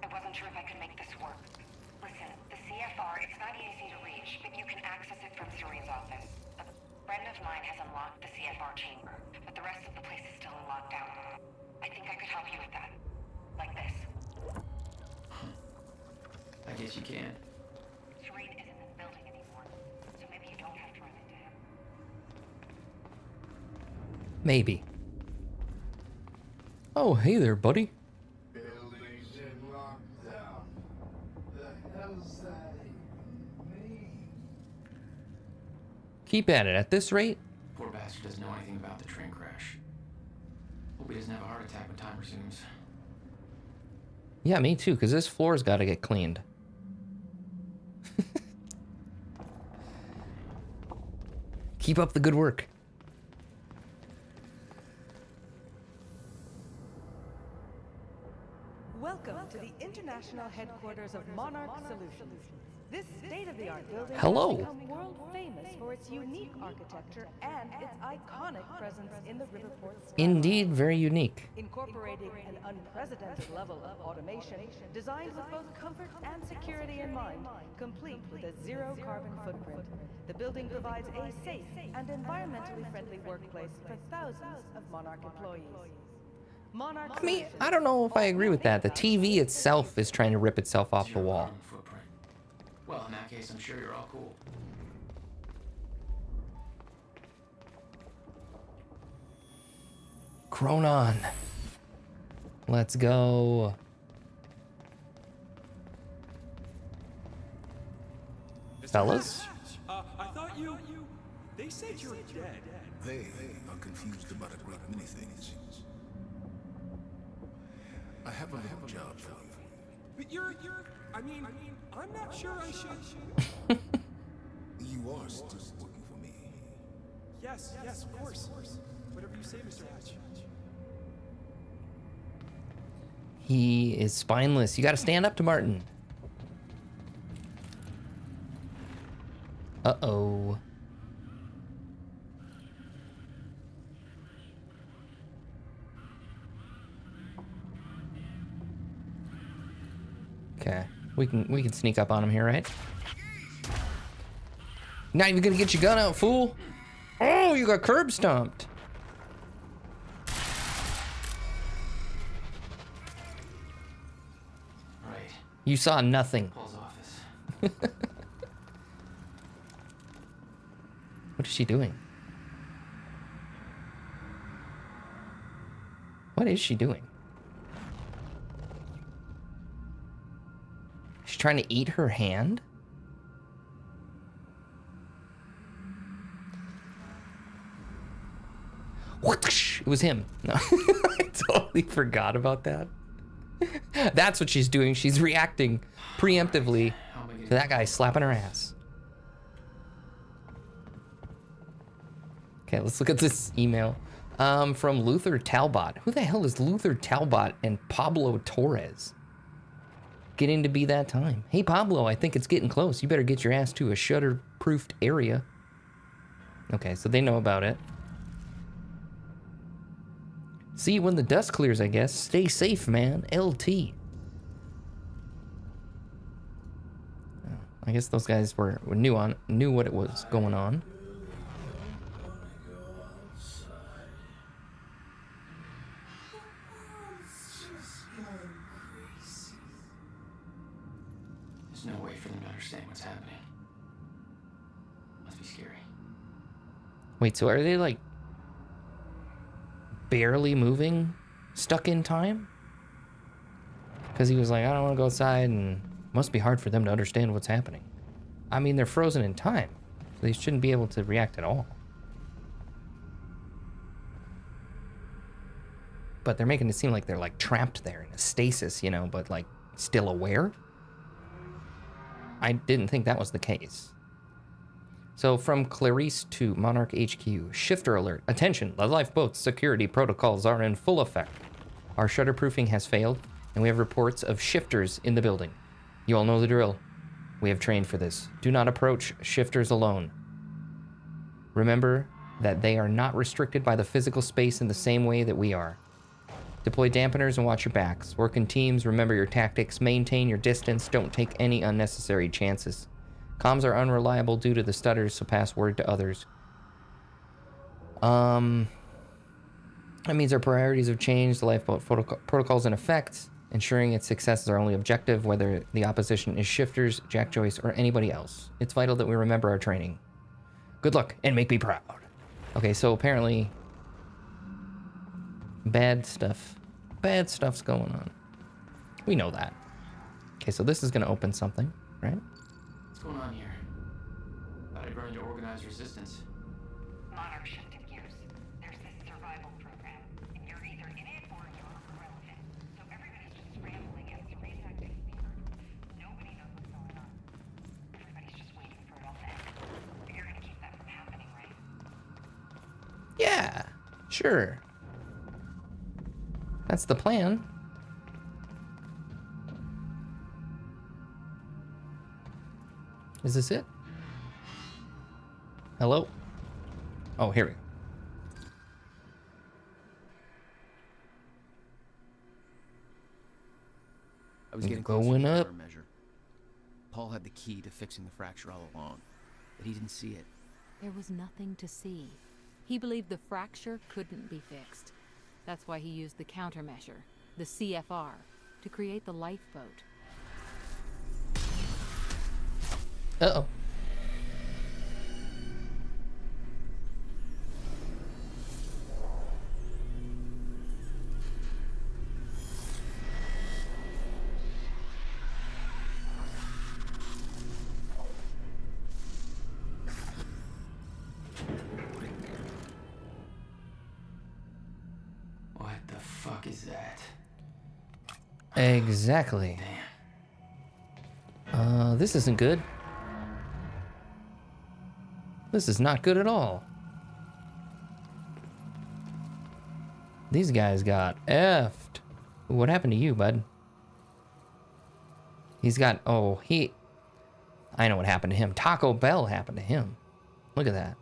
I wasn't sure if I could make this work. Listen, the CFR, it's not easy to reach, but you can access it from Serene's office. A friend of mine has unlocked the CFR chamber, but the rest of the place is still in lockdown. I think I could help you with that. Like this. I guess you can. Serene isn't in the building anymore, so maybe you don't have to run into him. Maybe. Oh, hey there, buddy. Building's in lockdown. The hell's that even mean? Keep at it. At this rate, Poor bastard doesn't know anything about the train crash. Hope he doesn't have a heart attack when time resumes. yeah, me too, because this floor's got to get cleaned. Keep up the good work. Welcome to the international headquarters of Monarch Solutions. This state-of-the-art building Hello. has become world famous for its unique architecture and its iconic presence in the Riverport skyline. Indeed, very unique. Incorporating an unprecedented level of automation designed with both comfort and security in mind, complete with a zero-carbon footprint. The building provides a safe and environmentally friendly workplace for thousands of Monarch employees. Monarch I mean, I don't know if I agree with that. The TV itself is trying to rip itself off the wall. Footprint. Well, in that case, I'm sure you're all cool. Chronon. Let's go. Fellas? I thought they said you're dead. They are confused about a great many things. I have a little job for you. But I'm not sure I should. You are still working for me. Yes, of course. Whatever you say, Mr. Hatch. He is spineless. You got to stand up to Martin. Uh-oh. Okay. We can sneak up on him here, right? Not even gonna get your gun out, fool. Oh, you got curb stomped. Right. You saw nothing. Paul's office. What is she doing? What is she doing? She's trying to eat her hand? What? It was him. No, I totally forgot about that. That's what she's doing. She's reacting preemptively to that guy slapping her ass. Okay, let's look at this email. From Luther Talbot. Who the hell is Luther Talbot and Pablo Torres? Getting to be that time. Hey, Pablo, I think it's getting close. You better get your ass to a shutter-proofed area. Okay, so they know about it. See you when the dust clears, I guess. Stay safe, man. LT. Oh, I guess those guys knew what it was going on. There's no way for them to understand what's happening. Must be scary. Wait, so are they like barely moving, stuck in time? Because he was like, I don't want to go outside, and must be hard for them to understand what's happening. I mean, they're frozen in time, so they shouldn't be able to react at all. But they're making it seem like they're like trapped there in a stasis, you know, but like still aware. I didn't think that was the case. So from Clarice to Monarch HQ, shifter alert. Attention, the lifeboat's security protocols are in full effect. Our shutterproofing has failed, and we have reports of shifters in the building. You all know the drill. We have trained for this. Do not approach shifters alone. Remember that they are not restricted by the physical space in the same way that we are. Deploy dampeners and watch your backs. Work in teams, remember your tactics, maintain your distance, don't take any unnecessary chances. Comms are unreliable due to the stutters, so pass word to others. That means our priorities have changed. The lifeboat protocol's in effect. Ensuring its success is our only objective, whether the opposition is shifters, Jack Joyce, or anybody else. It's vital that we remember our training. Good luck, and make me proud. Okay, so apparently bad stuff's going on. We know that. Okay, so this is gonna open something, right? What's going on here? Thought I'd run into organized resistance. Monarch shifted gears. There's this survival program, and you're either in it or you're irrelevant. So everybody's just scrambling as to resetting fever. Nobody knows what's going on. Everybody's just waiting for it all to end. But you're gonna keep that from happening, right? Yeah, sure. That's the plan. Is this it? Hello? Oh, here we go. I was getting going closer to up. the measure. Paul had the key to fixing the fracture all along, but he didn't see it. There was nothing to see. He believed the fracture couldn't be fixed. That's why he used the countermeasure, the CFR, to create the lifeboat. Uh-oh. What the fuck is that? Exactly. This isn't good. This is not good at all. These guys got effed. What happened to you, bud? He's got, I know what happened to him. Taco Bell happened to him. Look at that.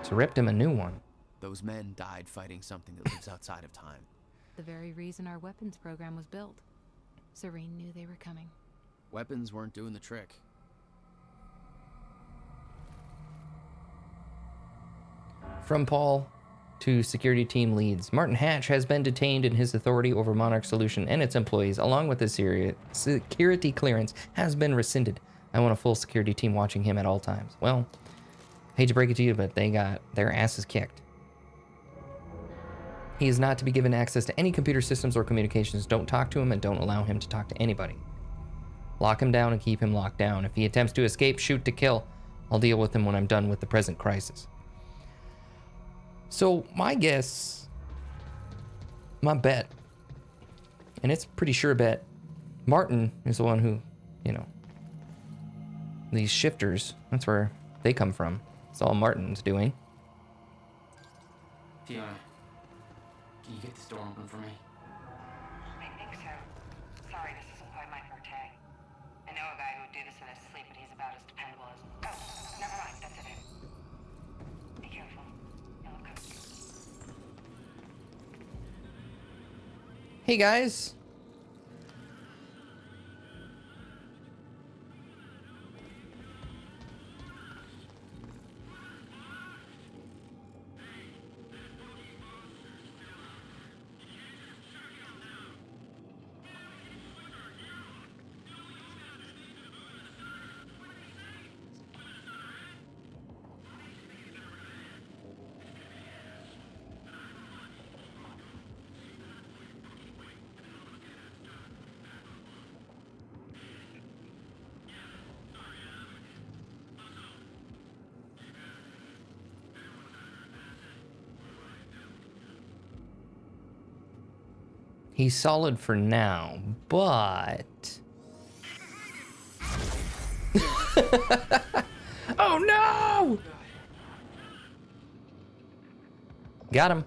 So ripped him a new one. Those men died fighting something that lives outside of time. The very reason our weapons program was built. Serene knew they were coming. Weapons weren't doing the trick. From Paul to security team leads. Martin Hatch has been detained, and his authority over Monarch Solution and its employees, along with his security clearance, has been rescinded. I want a full security team watching him at all times. Well, hate to break it to you, but they got their asses kicked. He is not to be given access to any computer systems or communications. Don't talk to him, and don't allow him to talk to anybody. Lock him down and keep him locked down. If he attempts to escape, shoot to kill. I'll deal with him when I'm done with the present crisis. So my guess, my bet, and it's a pretty sure bet, Martin is the one who, these shifters, that's where they come from. It's all Martin's doing. Fiona, can you get this door open for me? I think so. Sorry, this isn't quite my forte. I know a guy who would do this in his sleep, but he's about as dependable as... Oh, never mind, that's it. Be careful. You'll look up. Hey guys. He's solid for now, but Oh no! Got him.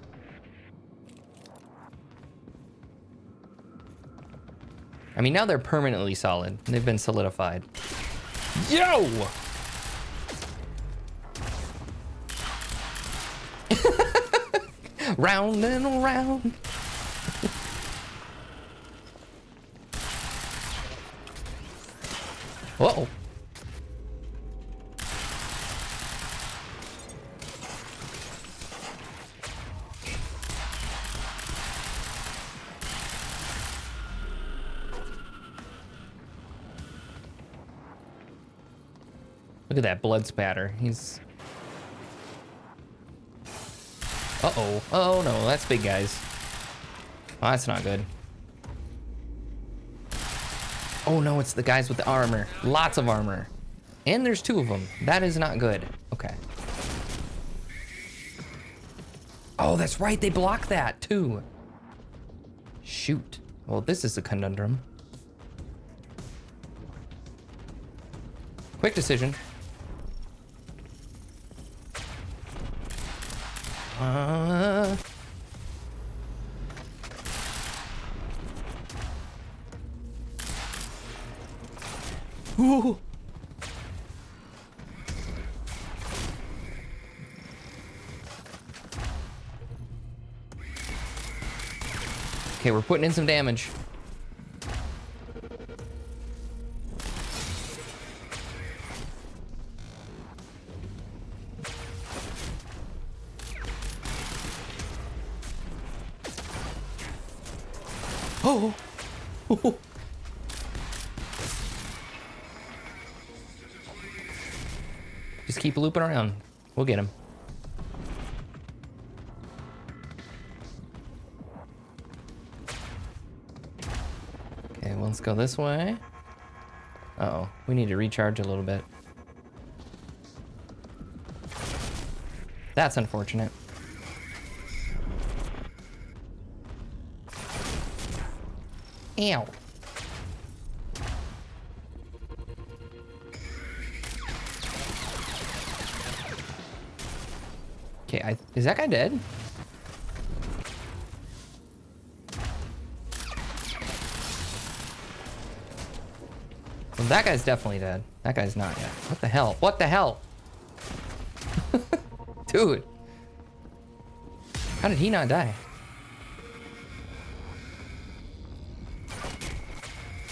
I mean, now they're permanently solid. They've been solidified. Yo! Round and round. Uh-oh. Look at that blood spatter. He's... Uh-oh. Oh, no. That's big, guys. Oh, that's not good. Oh, no. It's the guys with the armor. Lots of armor. And there's 2 of them. That is not good. Okay. Oh, that's right. They block that, too. Shoot. Well, this is a conundrum. Quick decision. Ooh. Okay, we're putting in some damage. Oh. Just keep looping around. We'll get him. Okay, well, let's go this way. Uh-oh, we need to recharge a little bit. That's unfortunate. Ow. Okay, is that guy dead? Well, that guy's definitely dead. That guy's not yet. What the hell? What the hell? Dude. How did he not die?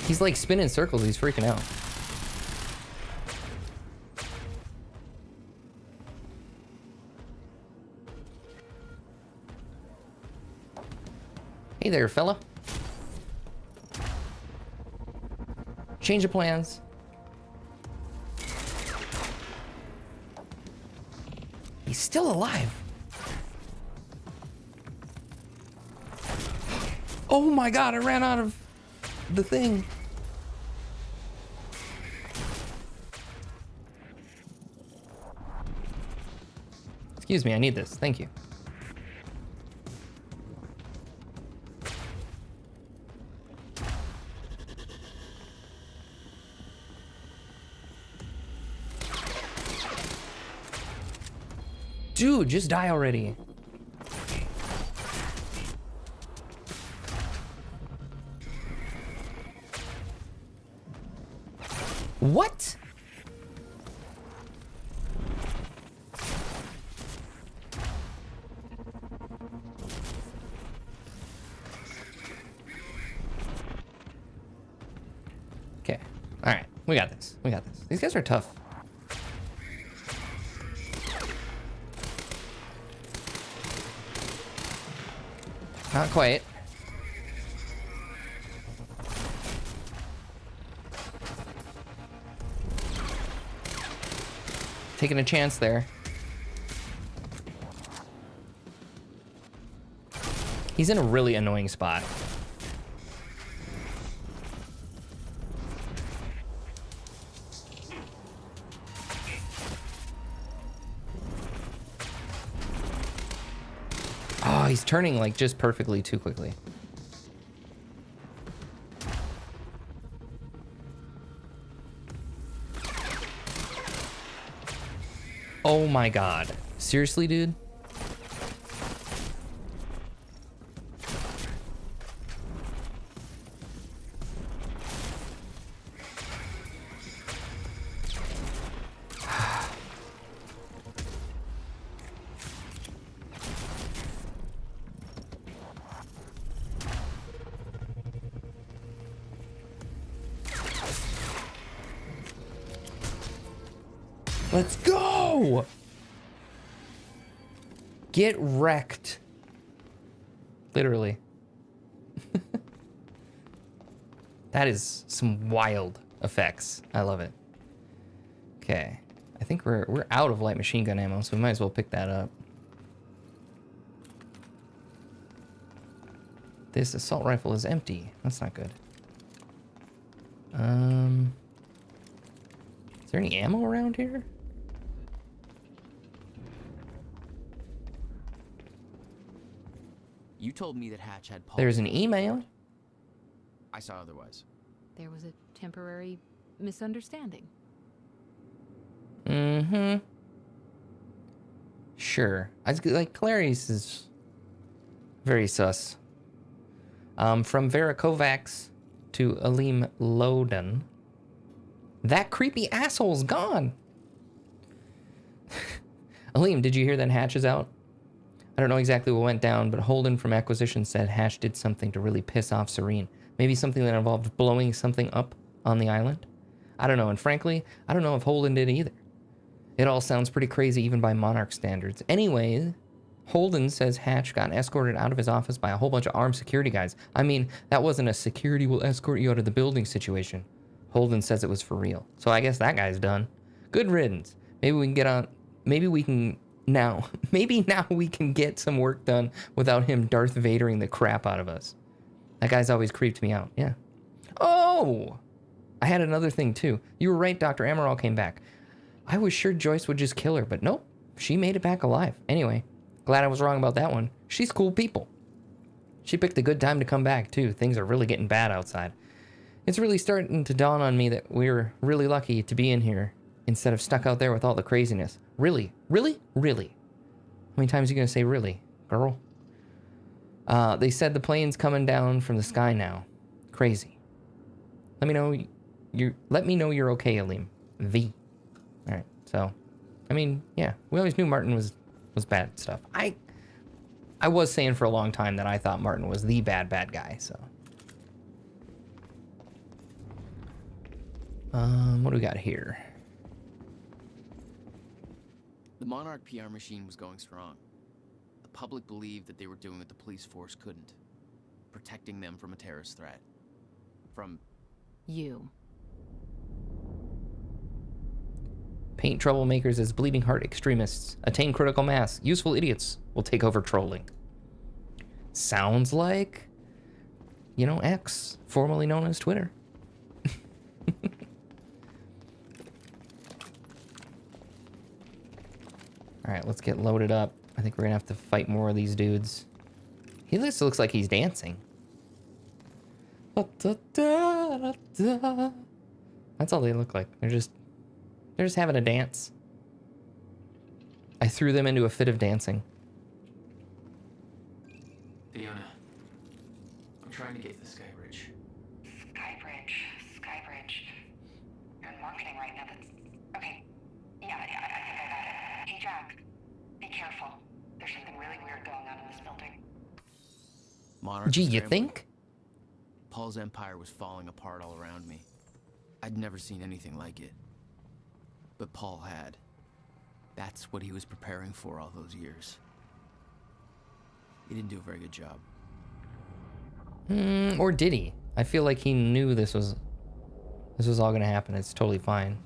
He's like spinning circles. He's freaking out. Hey there, fella. Change of plans. He's still alive. Oh my god, I ran out of the thing. Excuse me, I need this. Thank you. Dude, just die already. What? Okay. All right. We got this. We got this. These guys are tough. Not quite. Taking a chance there. He's in a really annoying spot. Oh, he's turning like just perfectly too quickly. Oh my god. Seriously, dude? Let's go! Get wrecked. Literally. That is some wild effects. I love it. Okay. I think we're out of light machine gun ammo, so we might as well pick that up. This assault rifle is empty. That's not good. Is there any ammo around here? You told me that Hatch had Paul. There's an email. I saw otherwise. There was a temporary misunderstanding. Mm-hmm. Sure. Like, Clarice is very sus. From Vera Kovacs to Aleem Loden. That creepy asshole's gone. Aleem, did you hear that Hatch is out? I don't know exactly what went down, but Holden from Acquisition said Hatch did something to really piss off Serene. Maybe something that involved blowing something up on the island? I don't know, and frankly, I don't know if Holden did either. It all sounds pretty crazy even by Monarch standards. Anyway, Holden says Hatch got escorted out of his office by a whole bunch of armed security guys. I mean, that wasn't a security will escort you out of the building situation. Holden says it was for real. So I guess that guy's done. Good riddance. Maybe we can get on... Maybe now we can get some work done without him Darth Vadering the crap out of us. That guy's always creeped me out. Yeah. Oh! I had another thing too. You were right, Dr. Amaral came back. I was sure Joyce would just kill her, but nope. She made it back alive. Anyway, glad I was wrong about that one. She's cool people. She picked a good time to come back too. Things are really getting bad outside. It's really starting to dawn on me that we're really lucky to be in here instead of stuck out there with all the craziness. Really? Really? Really? How many times are you going to say really, girl? They said the plane's coming down from the sky now. Crazy. Let me know you're okay, Aleem. V. All right. So, I mean, yeah, we always knew Martin was bad stuff. I was saying for a long time that I thought Martin was the bad guy, so. What do we got here? The Monarch PR machine was going strong. The public believed that they were doing what the police force couldn't. Protecting them from a terrorist threat. From... you. Paint troublemakers as bleeding heart extremists. Attain critical mass. Useful idiots will take over trolling. Sounds like, you know, X, formerly known as Twitter. Alright, let's get loaded up. I think we're gonna have to fight more of these dudes. He just looks like he's dancing. That's all they look like. They're just having a dance. I threw them into a fit of dancing. Fiona, I'm trying to get to Skybridge. Skybridge. You're in marketing right now. That's... Okay. Yeah, I think I got it. Hey, Jack. Be careful. There's something really weird going on in this building. Monarch Gee, you think? Paul's empire was falling apart all around me. I'd never seen anything like it. But Paul had. That's what he was preparing for all those years. He didn't do a very good job. Or did he? I feel like he knew this was all gonna happen. It's totally fine.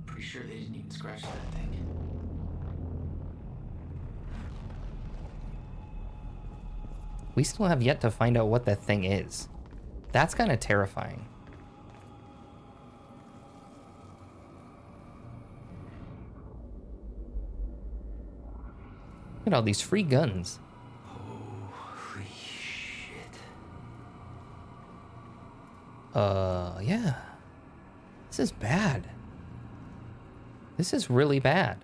Pretty sure they didn't even scratch that thing. We still have yet to find out what that thing is. That's kind of terrifying. Look at all these free guns. Holy shit. Yeah. This is bad. This is really bad.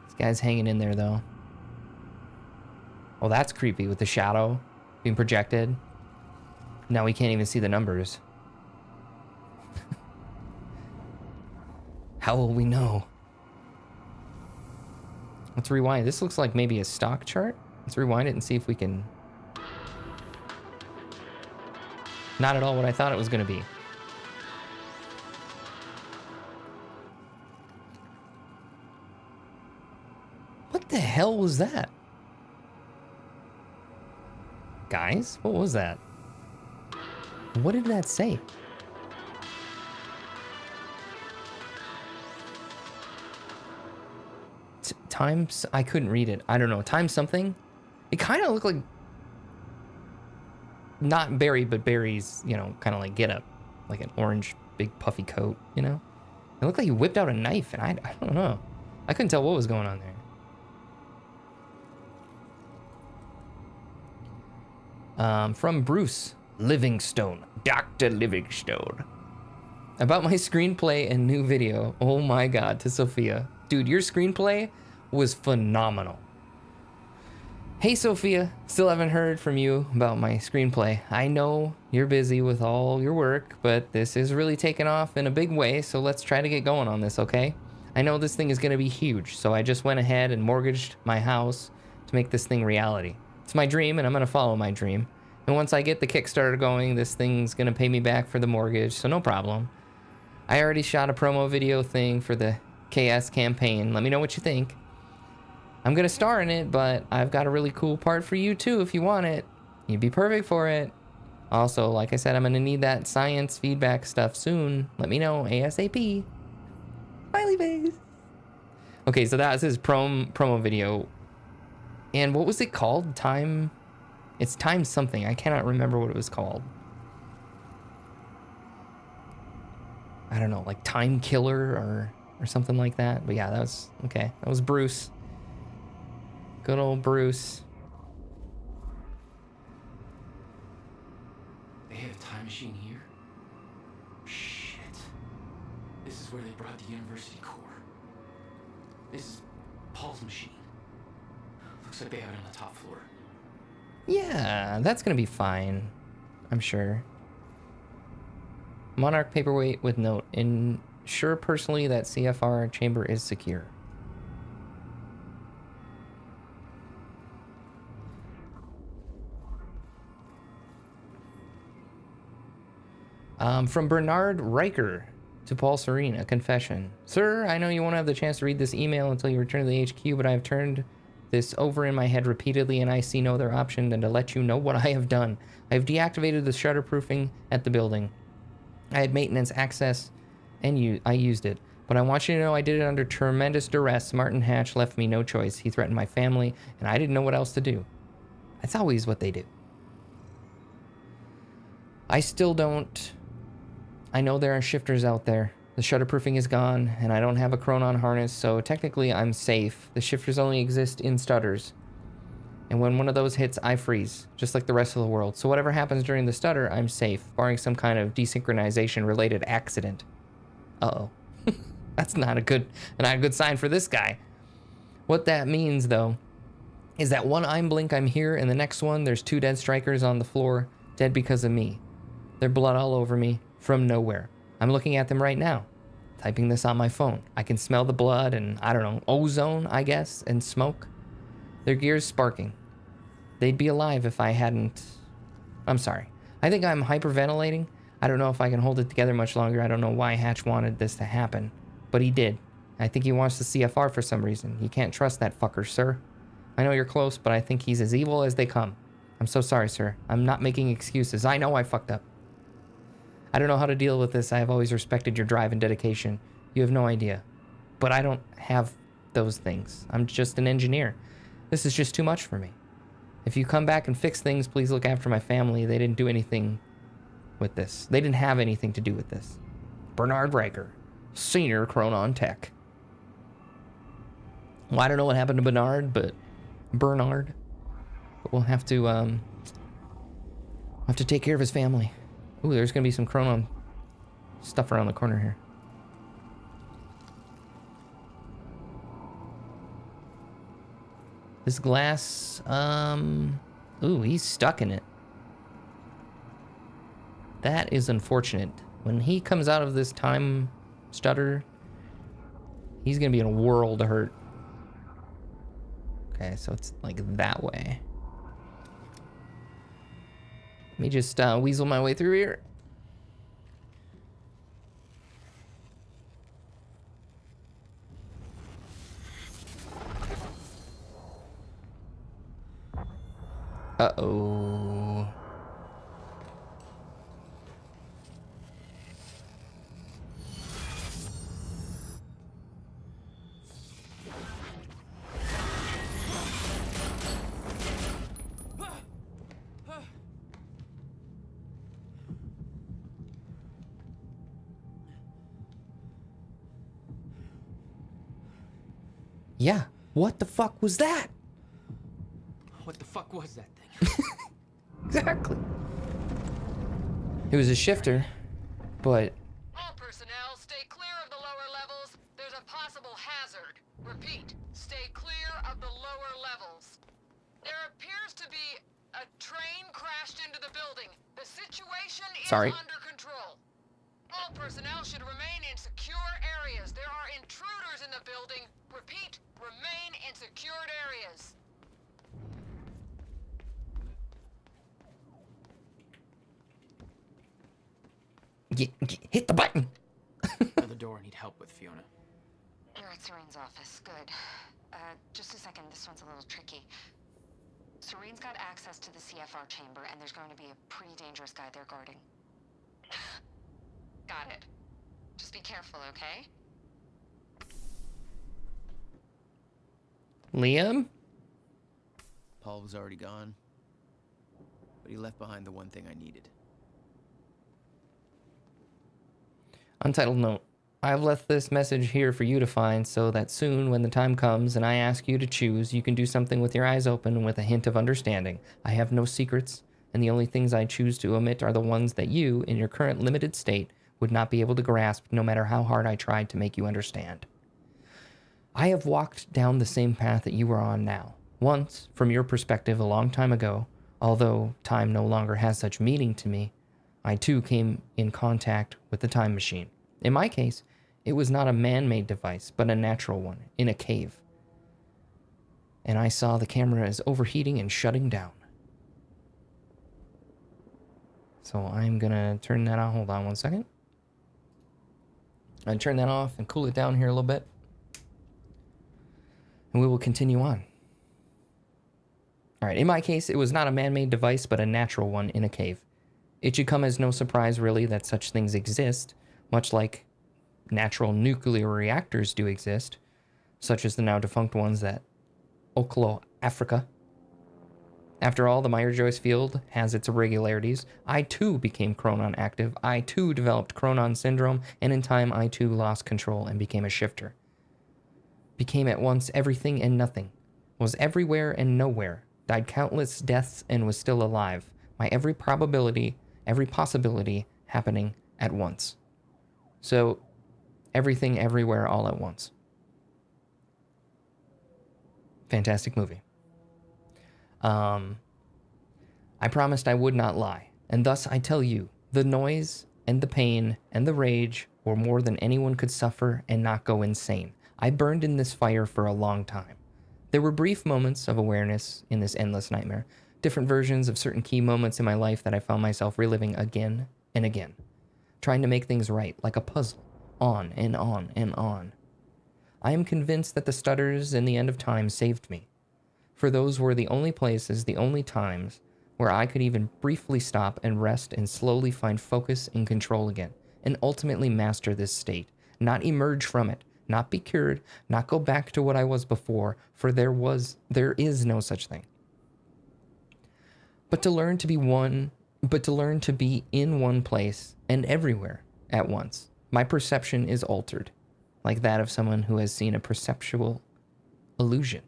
This guy's hanging in there, though. Oh, that's creepy with the shadow being projected. Now we can't even see the numbers. How will we know? Let's rewind. This looks like maybe a stock chart. Let's rewind it and see if we can... Not at all what I thought it was going to be. What the hell was that? Guys, what was that? What did that say? Times, I couldn't read it. I don't know. Times something. It kind of looked like not Barry, but Barry's, you know, kind of like get up, like an orange big puffy coat, you know. It looked like he whipped out a knife, and I don't know. I couldn't tell what was going on there. From Bruce Livingstone, Dr. Livingstone. About my screenplay and new video. Oh my God, to Sophia. Dude, your screenplay was phenomenal. Hey Sophia, still haven't heard from you about my screenplay. I know you're busy with all your work, but this is really taking off in a big way, so let's try to get going on this, okay? I know this thing is gonna be huge, so I just went ahead and mortgaged my house to make this thing reality. It's my dream, and I'm gonna follow my dream. And once I get the Kickstarter going, this thing's gonna pay me back for the mortgage, so no problem. I already shot a promo video thing for the KS campaign. Let me know what you think. I'm gonna star in it, but I've got a really cool part for you too if you want it. You'd be perfect for it. Also, like I said, I'm gonna need that science feedback stuff soon. Let me know ASAP. Smiley face. Okay, so that was his promo video. And what was it called? Time... It's Time something. I cannot remember what it was called. I don't know, like Time Killer or something like that. But yeah, that was... Okay, that was Bruce. Good old Bruce. They have a time machine here? Shit. This is where they brought the university core. This is Paul's machine. Looks like they have it on the top floor. Yeah, that's gonna be fine. I'm sure. Monarch paperweight with note. Ensure personally that CFR chamber is secure. From Bernard Riker to Paul Serene, a confession. Sir, I know you won't have the chance to read this email until you return to the HQ, but I have turned this over in my head repeatedly, and I see no other option than to let you know what I have done. I have deactivated the shutterproofing at the building. I had maintenance access, and I used it. But I want you to know I did it under tremendous duress. Martin Hatch left me no choice. He threatened my family, and I didn't know what else to do. That's always what they do. I still don't... I know there are shifters out there. The shutterproofing is gone, and I don't have a Chronon harness, so technically I'm safe. The shifters only exist in stutters. And when one of those hits, I freeze, just like the rest of the world. So whatever happens during the stutter, I'm safe, barring some kind of desynchronization-related accident. Uh-oh. That's not a good sign for this guy. What that means, though, is that one eye blink, I'm here, and the next one, there's 2 dead strikers on the floor, dead because of me. There's blood all over me, from nowhere. I'm looking at them right now, typing this on my phone. I can smell the blood and, I don't know, ozone, I guess, and smoke. Their gears sparking. They'd be alive if I hadn't... I'm sorry. I think I'm hyperventilating. I don't know if I can hold it together much longer. I don't know why Hatch wanted this to happen, but he did. I think he wants the CFR for some reason. You can't trust that fucker, sir. I know you're close, but I think he's as evil as they come. I'm so sorry, sir. I'm not making excuses. I know I fucked up. I don't know how to deal with this. I have always respected your drive and dedication. You have no idea. But I don't have those things. I'm just an engineer. This is just too much for me. If you come back and fix things, please look after my family. They didn't do anything with this. They didn't have anything to do with this. Bernard Riker, Senior Chronon Tech. Well, I don't know what happened to Bernard, but we'll have to take care of his family. Ooh, there's gonna be some Chronon stuff around the corner here. This glass, ooh, he's stuck in it. That is unfortunate. When he comes out of this time stutter, he's gonna be in a world of hurt. Okay, so it's like that way. Let me just weasel my way through here. Uh-oh. Yeah, what the fuck was that? What the fuck was that thing? Exactly. It was a shifter, but... All personnel, stay clear of the lower levels. There's a possible hazard. Repeat, stay clear of the lower levels. There appears to be a train crashed into the building. The situation is under control. All personnel should remain in secure areas. There are intruders in the building. Repeat, remain in secured areas. Hit the button. Another door. Need help with Fiona. You're at Serene's office. Good. Just a second. This one's a little tricky. Serene's got access to the CFR chamber, and there's going to be a pretty dangerous guy there guarding. Got it. Just be careful, okay? Liam? Paul was already gone, but he left behind the one thing I needed. Untitled note. I've left this message here for you to find so that soon when the time comes and I ask you to choose, you can do something with your eyes open and with a hint of understanding. I have no secrets, and the only things I choose to omit are the ones that you, in your current limited state, would not be able to grasp no matter how hard I tried to make you understand. I have walked down the same path that you are on now. Once, from your perspective a long time ago, although time no longer has such meaning to me, I too came in contact with the time machine. In my case, it was not a man-made device, but a natural one, in a cave. And I saw the camera as overheating and shutting down. So I'm gonna turn that on. Hold on one second. I'm gonna turn that off and cool it down here a little bit. And we will continue on. All right, in my case, it was not a man-made device, but a natural one in a cave. It should come as no surprise, really, that such things exist, much like natural nuclear reactors do exist, such as the now defunct ones at Oklo, Africa. After all, the Meyer-Joyce field has its irregularities. I too became Chronon active. I too developed Chronon syndrome, and in time I too lost control and became a shifter. Became at once everything and nothing. Was everywhere and nowhere. Died countless deaths and was still alive. My every probability, every possibility happening at once. So, everything everywhere all at once. Fantastic movie. I promised I would not lie, and thus I tell you, the noise and the pain and the rage were more than anyone could suffer and not go insane. I burned in this fire for a long time. There were brief moments of awareness in this endless nightmare, different versions of certain key moments in my life that I found myself reliving again and again, trying to make things right, like a puzzle, on and on and on. I am convinced that the stutters and the end of time saved me, for those were the only places, the only times, where I could even briefly stop and rest and slowly find focus and control again, and ultimately master this state, not emerge from it, not be cured, not go back to what I was before, for there is no such thing. But to learn to be in one place and everywhere at once. My perception is altered, like that of someone who has seen a perceptual illusion,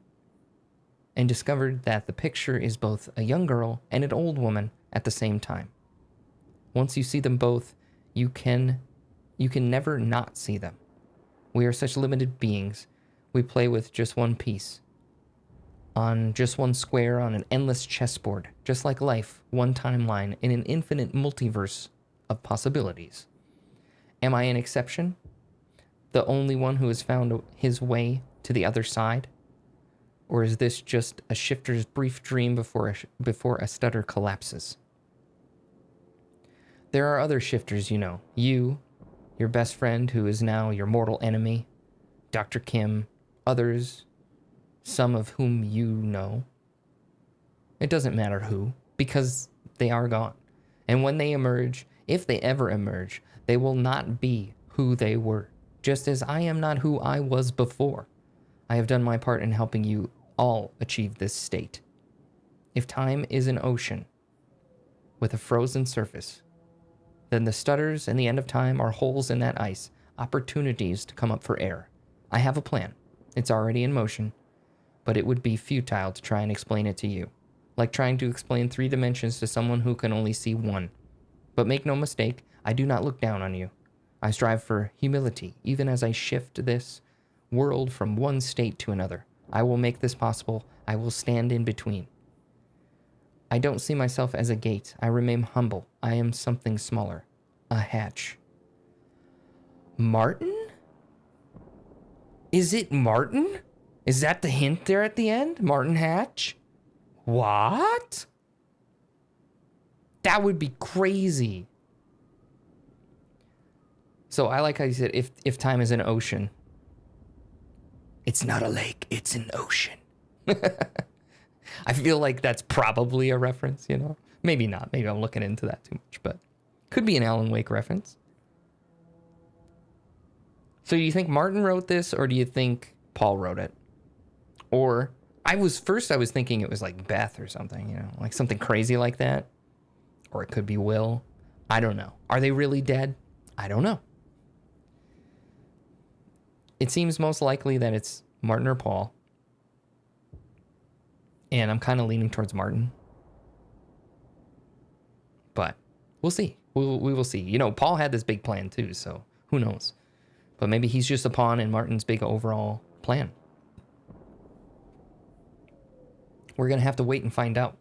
and discovered that the picture is both a young girl and an old woman at the same time. Once you see them both, you can never not see them. We are such limited beings. We play with just one piece, on just one square on an endless chessboard, just like life, one timeline in an infinite multiverse of possibilities. Am I an exception? The only one who has found his way to the other side? Or is this just a shifter's brief dream before a stutter collapses? There are other shifters, you know. You, your best friend who is now your mortal enemy, Dr. Kim, others, some of whom you know. It doesn't matter who, because they are gone. And when they emerge, if they ever emerge, they will not be who they were, just as I am not who I was before. I have done my part in helping you all achieve this state. If time is an ocean with a frozen surface, then the stutters and the end of time are holes in that ice, opportunities to come up for air. I have a plan. It's already in motion, but it would be futile to try and explain it to you, like trying to explain 3 dimensions to someone who can only see 1. But make no mistake, I do not look down on you. I strive for humility, even as I shift this world from one state to another. I will make this possible. I will stand in between. I don't see myself as a gate. I remain humble. I am something smaller. A hatch. Martin? Is it Martin? Is that the hint there at the end? Martin Hatch? What? That would be crazy. So I like how you said, if time is an ocean. It's not a lake, it's an ocean. I feel like that's probably a reference, you know? Maybe not. Maybe I'm looking into that too much, but could be an Alan Wake reference. So do you think Martin wrote this, or do you think Paul wrote it? Or I was thinking it was like Beth or something, you know, like something crazy like that. Or it could be Will. I don't know. Are they really dead? I don't know. It seems most likely that it's Martin or Paul. And I'm kind of leaning towards Martin. But we'll see. We will see. You know, Paul had this big plan too, so who knows? But maybe he's just a pawn in Martin's big overall plan. We're going to have to wait and find out.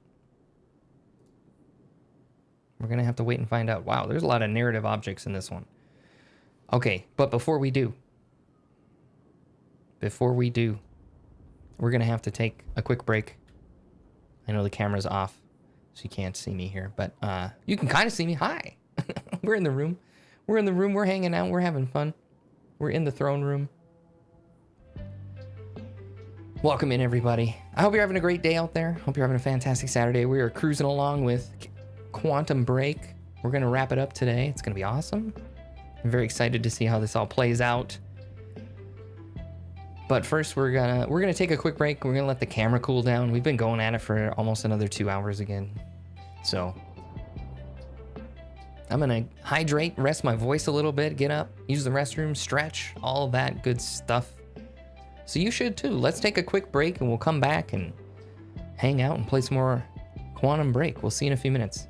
We're going to have to wait and find out. Wow, there's a lot of narrative objects in this one. Okay, but before we do, we're going to have to take a quick break. I know the camera's off, so you can't see me here, but you can kind of see me. Hi. We're in the room. We're hanging out. We're having fun. We're in the throne room. Welcome in, everybody. I hope you're having a great day out there. Hope you're having a fantastic Saturday. We are cruising along with Quantum Break. We're going to wrap it up today. It's going to be awesome. I'm very excited to see how this all plays out. But first, we're gonna take a quick break. We're gonna let the camera cool down. We've been going at it for almost another 2 hours again. So I'm gonna hydrate, rest my voice a little bit, get up, use the restroom, stretch, all that good stuff. So you should too. Let's take a quick break and we'll come back and hang out and play some more Quantum Break. We'll see you in a few minutes.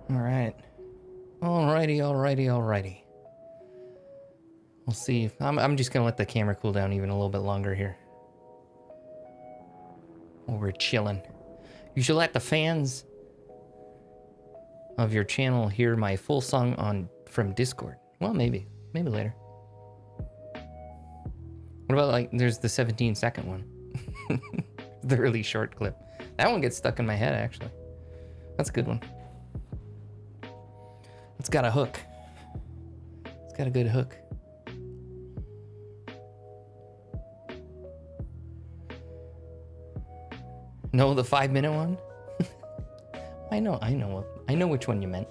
Alright. Alrighty. We'll see if I'm just gonna let the camera cool down even a little bit longer here. While we're chilling. You should let the fans of your channel hear my full song from Discord. Well, maybe later. What about like there's the 17-second one? The really short clip. That one gets stuck in my head actually. That's a good one. It's got a hook. It's got a good hook. No, the 5-minute one? I know which one you meant.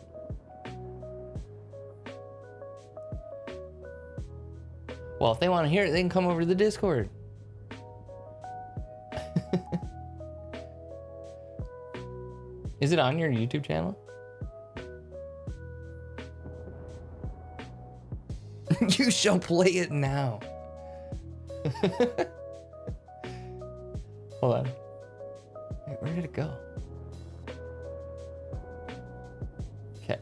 Well, if they want to hear it, they can come over to the Discord. Is it on your YouTube channel? You shall play it now. Hold on. Wait, where did it go? Okay.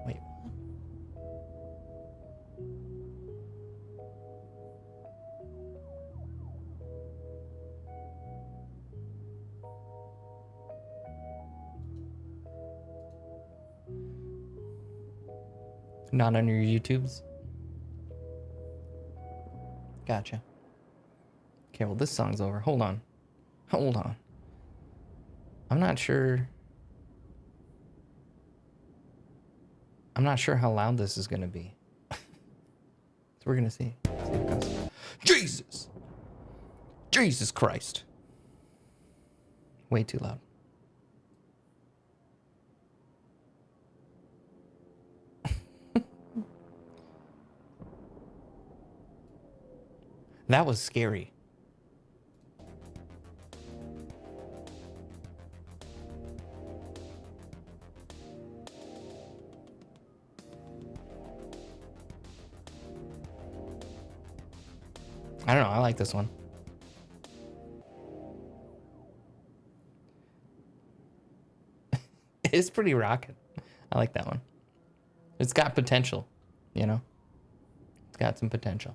Wait. Not on your YouTubes? Gotcha. Okay, well this song's over. Hold on. I'm not sure how loud this is gonna be. So we're gonna see. See how it goes. Jesus Christ. Way too loud. That was scary. I don't know, I like this one. It's pretty rockin'. I like that one. It's got potential, you know? It's got some potential.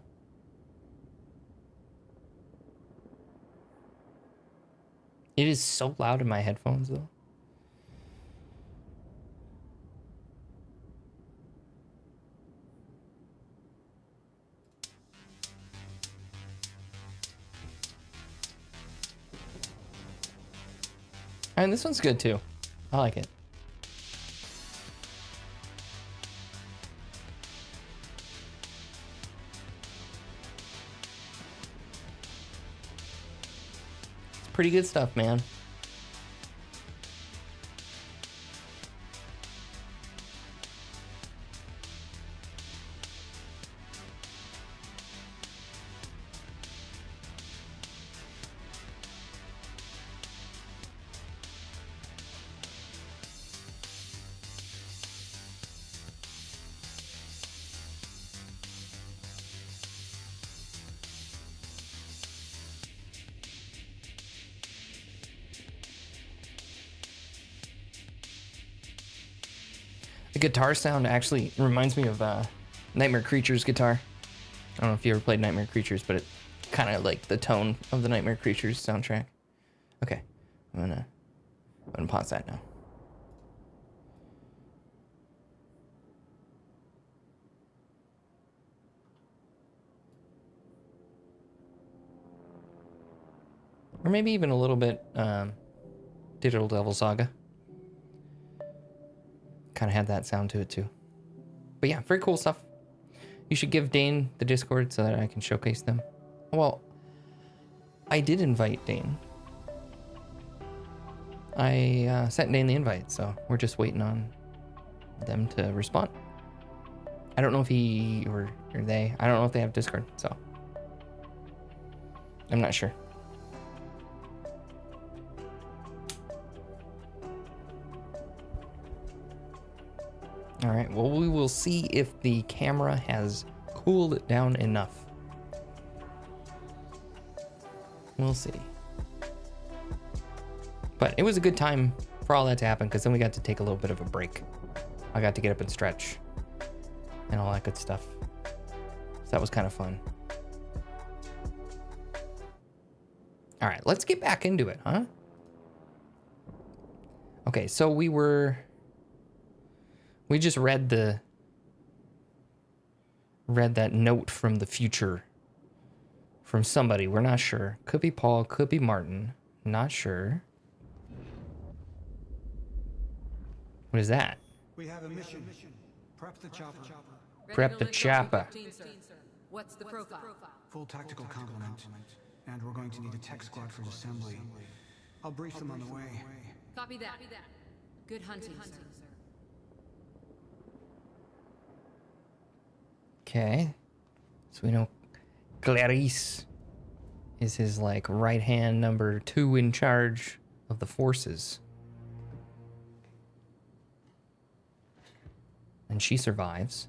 It is so loud in my headphones, though. And this one's good, too. I like it. It's pretty good stuff, man. The guitar sound actually reminds me of Nightmare Creatures guitar. I don't know if you ever played Nightmare Creatures, but it's kind of like the tone of the Nightmare Creatures soundtrack. Okay, I'm gonna pause that now. Or maybe even a little bit Digital Devil Saga. Kind of had that sound to it too. But yeah, very cool stuff. You should give Dane the Discord so that I can showcase them. Well, I did invite Dane. I sent Dane the invite, so we're just waiting on them to respond. I don't know if he or they, I don't know if they have Discord, so I'm not sure. All right, well, we will see if the camera has cooled it down enough. We'll see. But it was a good time for all that to happen, because then we got to take a little bit of a break. I got to get up and stretch and all that good stuff. So that was kind of fun. All right, let's get back into it, huh? Okay, so we just read that note from the future from somebody. We're not sure. Could be Paul, could be Martin. Not sure. What is that? We have a mission. Prep the chopper. Prep the chopper. What's the profile? Full tactical complement. And we're going to need a tech squad for assembly. I'll brief them on the way. Copy that. Good hunting, sir. Okay. So we know Clarice is his, like, right-hand number 2 in charge of the forces. And she survives.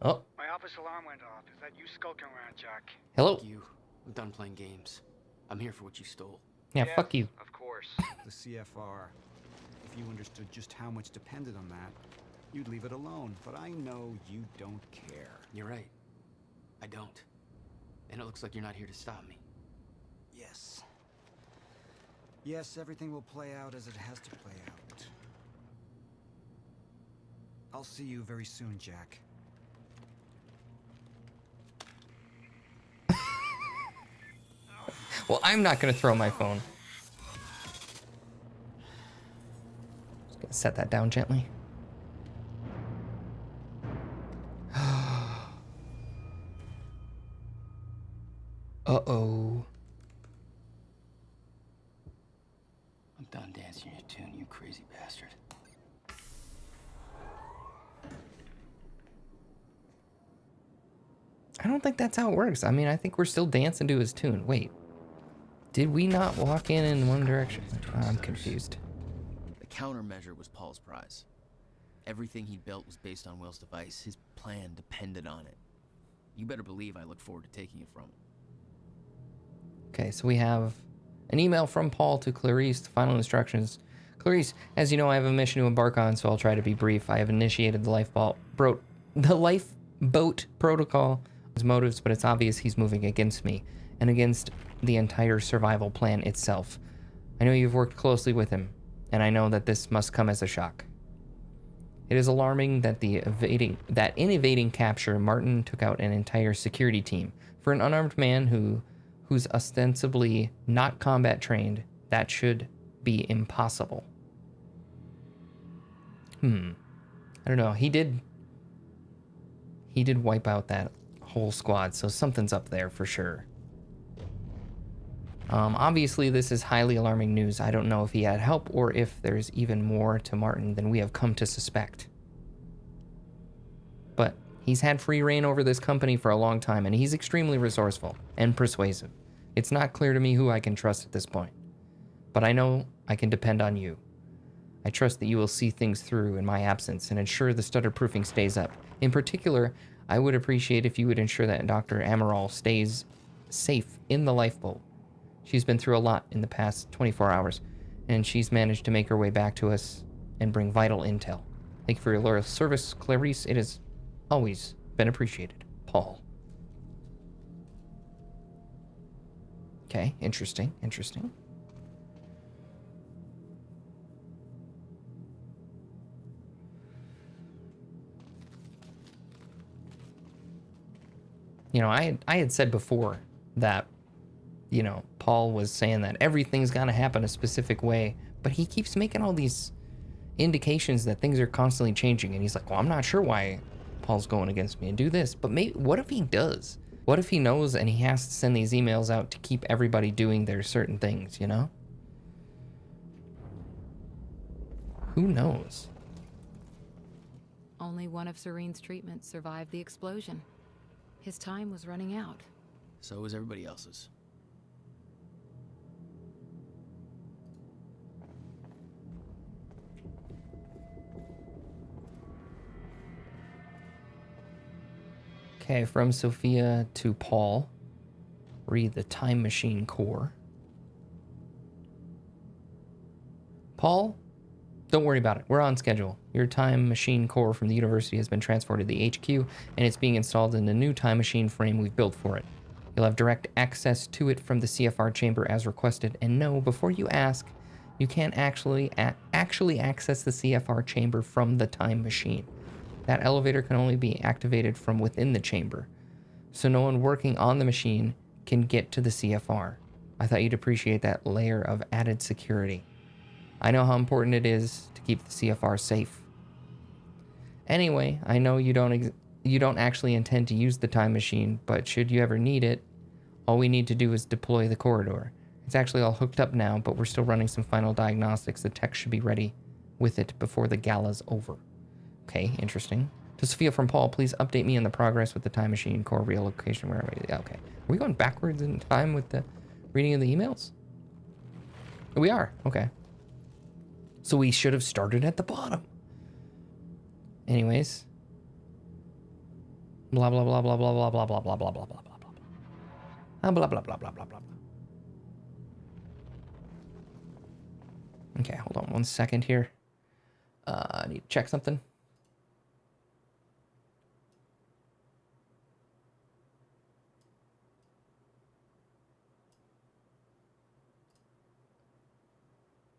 Oh. My office alarm went off. Is that you skulking around, Jack? Hello. Fuck you. I'm done playing games. I'm here for what you stole. Yeah, fuck you. Of course. The CFR. If you understood just how much depended on that, you'd leave it alone. But I know you don't care. You're right. I don't. And it looks like you're not here to stop me. Yes. Yes, everything will play out as it has to play out. I'll see you very soon, Jack. Well, I'm not going to throw my phone. Just going to set that down gently. Uh-oh. I'm done dancing your tune, you crazy bastard. I don't think that's how it works. I mean, I think we're still dancing to his tune. Wait. Did we not walk in one direction? I'm confused. The countermeasure was Paul's prize. Everything he built was based on Will's device. His plan depended on it. You better believe I look forward to taking it from him. Okay, so we have an email from Paul to Clarice, the final instructions. Clarice, as you know, I have a mission to embark on, so I'll try to be brief. I have initiated the lifeboat protocol. His motives, but it's obvious he's moving against me and against the entire survival plan itself. I know you've worked closely with him, and I know that this must come as a shock. It is alarming that in evading capture, Martin took out an entire security team. For an unarmed man who's ostensibly not combat trained, that should be impossible. I don't know. He did wipe out that whole squad, so something's up there for sure. Obviously, this is highly alarming news. I don't know if he had help or if there's even more to Martin than we have come to suspect. But he's had free reign over this company for a long time, and he's extremely resourceful and persuasive. It's not clear to me who I can trust at this point. But I know I can depend on you. I trust that you will see things through in my absence and ensure the stutter proofing stays up. In particular, I would appreciate if you would ensure that Dr. Amaral stays safe in the lifeboat. She's been through a lot in the past 24 hours, and she's managed to make her way back to us and bring vital intel. Thank you for your loyal service, Clarice. It has always been appreciated. Paul. Okay, interesting. You know, I had said before that, you know, Paul was saying that everything's got to happen a specific way, but he keeps making all these indications that things are constantly changing, and he's like, well, I'm not sure why Paul's going against me and do this, but maybe, what if he does? What if he knows and he has to send these emails out to keep everybody doing their certain things, you know? Who knows? Only one of Serene's treatments survived the explosion. His time was running out. So was everybody else's. Okay, from Sophia to Paul. Read the time machine core. Paul, don't worry about it. We're on schedule. Your time machine core from the university has been transported to the HQ, and it's being installed in the new time machine frame we've built for it. You'll have direct access to it from the CFR chamber as requested. And no, before you ask, you can't actually access the CFR chamber from the time machine. That elevator can only be activated from within the chamber, so no one working on the machine can get to the CFR. I thought you'd appreciate that layer of added security. I know how important it is to keep the CFR safe. Anyway, I know you don't actually intend to use the time machine, but should you ever need it, all we need to do is deploy the corridor. It's actually all hooked up now, but we're still running some final diagnostics. The tech should be ready with it before the gala's over. Okay, interesting. To Sophia from Paul, please update me on the progress with the time machine core relocation. Where are we? Okay. Are we going backwards in time with the reading of the emails? We are. Okay. So we should have started at the bottom. Anyways. Blah, blah, blah, blah, blah, blah, blah, blah, blah, blah, blah, blah, blah, blah. Blah, blah, blah, blah, blah, blah, blah. Okay, hold on 1 second here. I need to check something.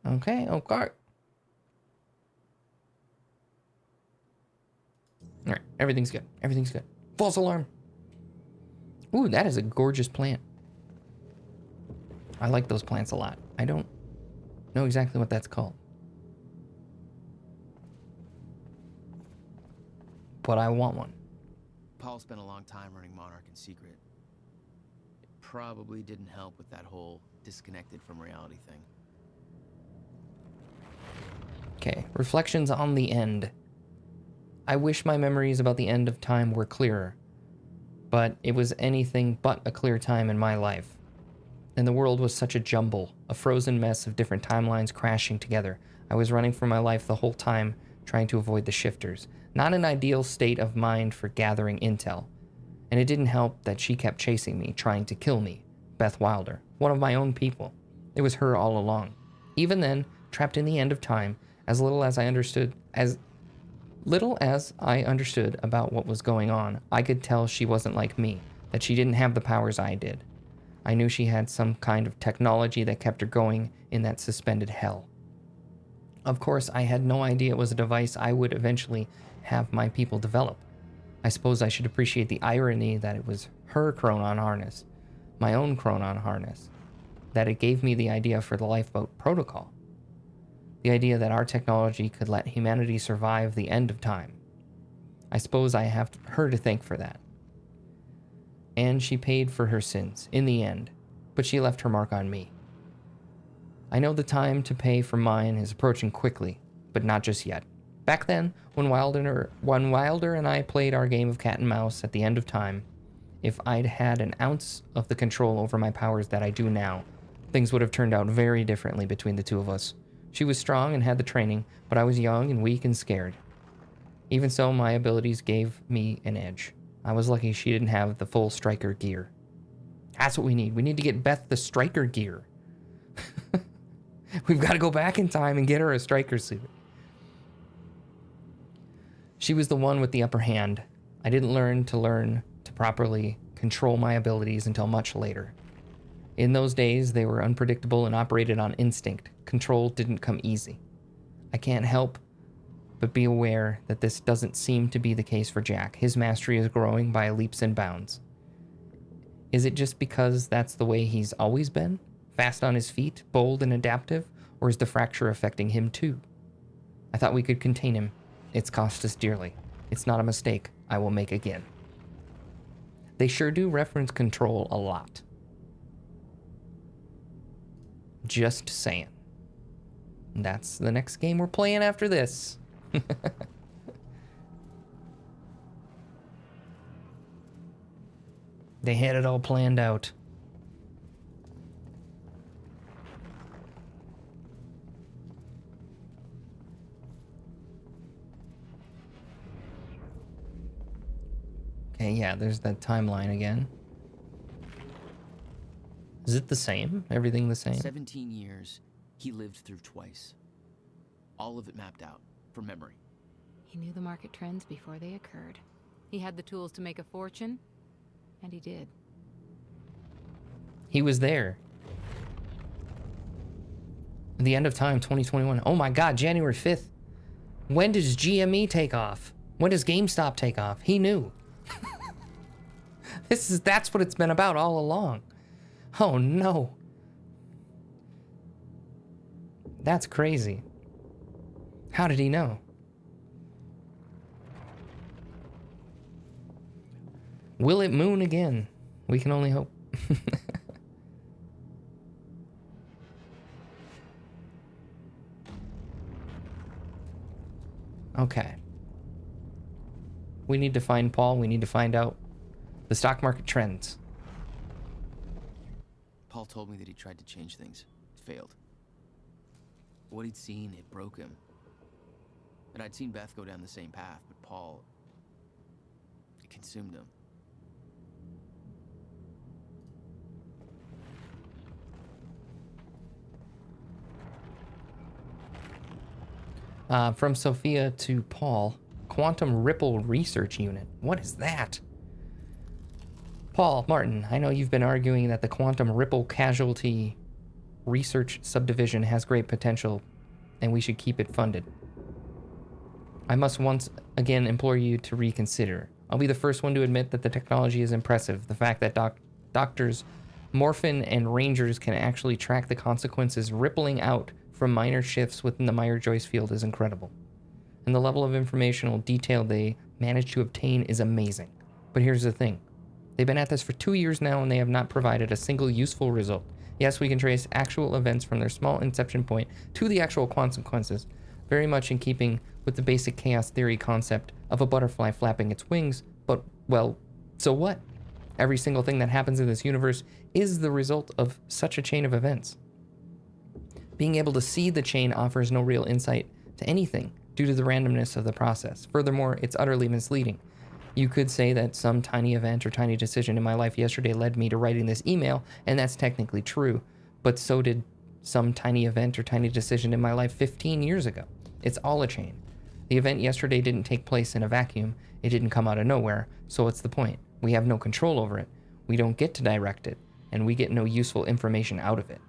Okay, okay. All right, everything's good. Everything's good. False alarm. Ooh, that is a gorgeous plant. I like those plants a lot. I don't know exactly what that's called, but I want one. Paul spent a long time running Monarch in secret. It probably didn't help with that whole disconnected from reality thing. Okay, reflections on the end. I wish my memories about the end of time were clearer, but it was anything but a clear time in my life. And the world was such a jumble, a frozen mess of different timelines crashing together. I was running for my life the whole time, trying to avoid the shifters. Not an ideal state of mind for gathering intel. And it didn't help that she kept chasing me, trying to kill me. Beth Wilder, one of my own people. It was her all along. Even then, trapped in the end of time, as little as I understood about what was going on, I could tell she wasn't like me, that she didn't have the powers I did. I knew she had some kind of technology that kept her going in that suspended hell. Of course, I had no idea it was a device I would eventually have my people develop. I suppose I should appreciate the irony that it was her chronon harness, my own chronon harness, that it gave me the idea for the lifeboat protocol. The idea that our technology could let humanity survive the end of time. I suppose I have her to thank for that. And she paid for her sins, in the end, but she left her mark on me. I know the time to pay for mine is approaching quickly, but not just yet. Back then, when Wilder and I played our game of cat and mouse at the end of time, if I'd had an ounce of the control over my powers that I do now, things would have turned out very differently between the two of us. She was strong and had the training, but I was young and weak and scared. Even so, my abilities gave me an edge. I was lucky she didn't have the full striker gear. That's what we need. We need to get Beth the striker gear. We've got to go back in time and get her a striker suit. She was the one with the upper hand. I didn't learn to properly control my abilities until much later. In those days, they were unpredictable and operated on instinct. Control didn't come easy. I can't help but be aware that this doesn't seem to be the case for Jack. His mastery is growing by leaps and bounds. Is it just because that's the way he's always been? Fast on his feet, bold and adaptive? Or is the fracture affecting him too? I thought we could contain him. It's cost us dearly. It's not a mistake I will make again. They sure do reference control a lot. Just saying. That's the next game we're playing after this. They had it all planned out. And yeah, there's that timeline again. Is it the same? Everything the same? 17 years, he lived through twice. All of it mapped out, from memory. He knew the market trends before they occurred. He had the tools to make a fortune, and he did. He was there. The end of time, 2021. Oh my God, January 5th. When does GME take off? When does GameStop take off? He knew. That's what it's been about all along. Oh no. That's crazy. How did he know? Will it moon again? We can only hope. Okay. We need to find Paul. We need to find out the stock market trends. Paul told me that he tried to change things. Failed. What he'd seen, it broke him. And I'd seen Beth go down the same path, but Paul... it consumed him. From Sophia to Paul, Quantum Ripple Research Unit. What is that? Paul, Martin, I know you've been arguing that the Quantum Ripple Casualty Research Subdivision has great potential, and we should keep it funded. I must once again implore you to reconsider. I'll be the first one to admit that the technology is impressive. The fact that doctors Morphin and Rangers can actually track the consequences rippling out from minor shifts within the Meyer-Joyce field is incredible. And the level of informational detail they managed to obtain is amazing. But here's the thing. They've been at this for 2 years now and they have not provided a single useful result. Yes, we can trace actual events from their small inception point to the actual consequences, very much in keeping with the basic chaos theory concept of a butterfly flapping its wings, but, well, so what? Every single thing that happens in this universe is the result of such a chain of events. Being able to see the chain offers no real insight to anything due to the randomness of the process. Furthermore, it's utterly misleading. You could say that some tiny event or tiny decision in my life yesterday led me to writing this email, and that's technically true, but so did some tiny event or tiny decision in my life 15 years ago. It's all a chain. The event yesterday didn't take place in a vacuum. It didn't come out of nowhere, so what's the point? We have no control over it. We don't get to direct it, and we get no useful information out of it.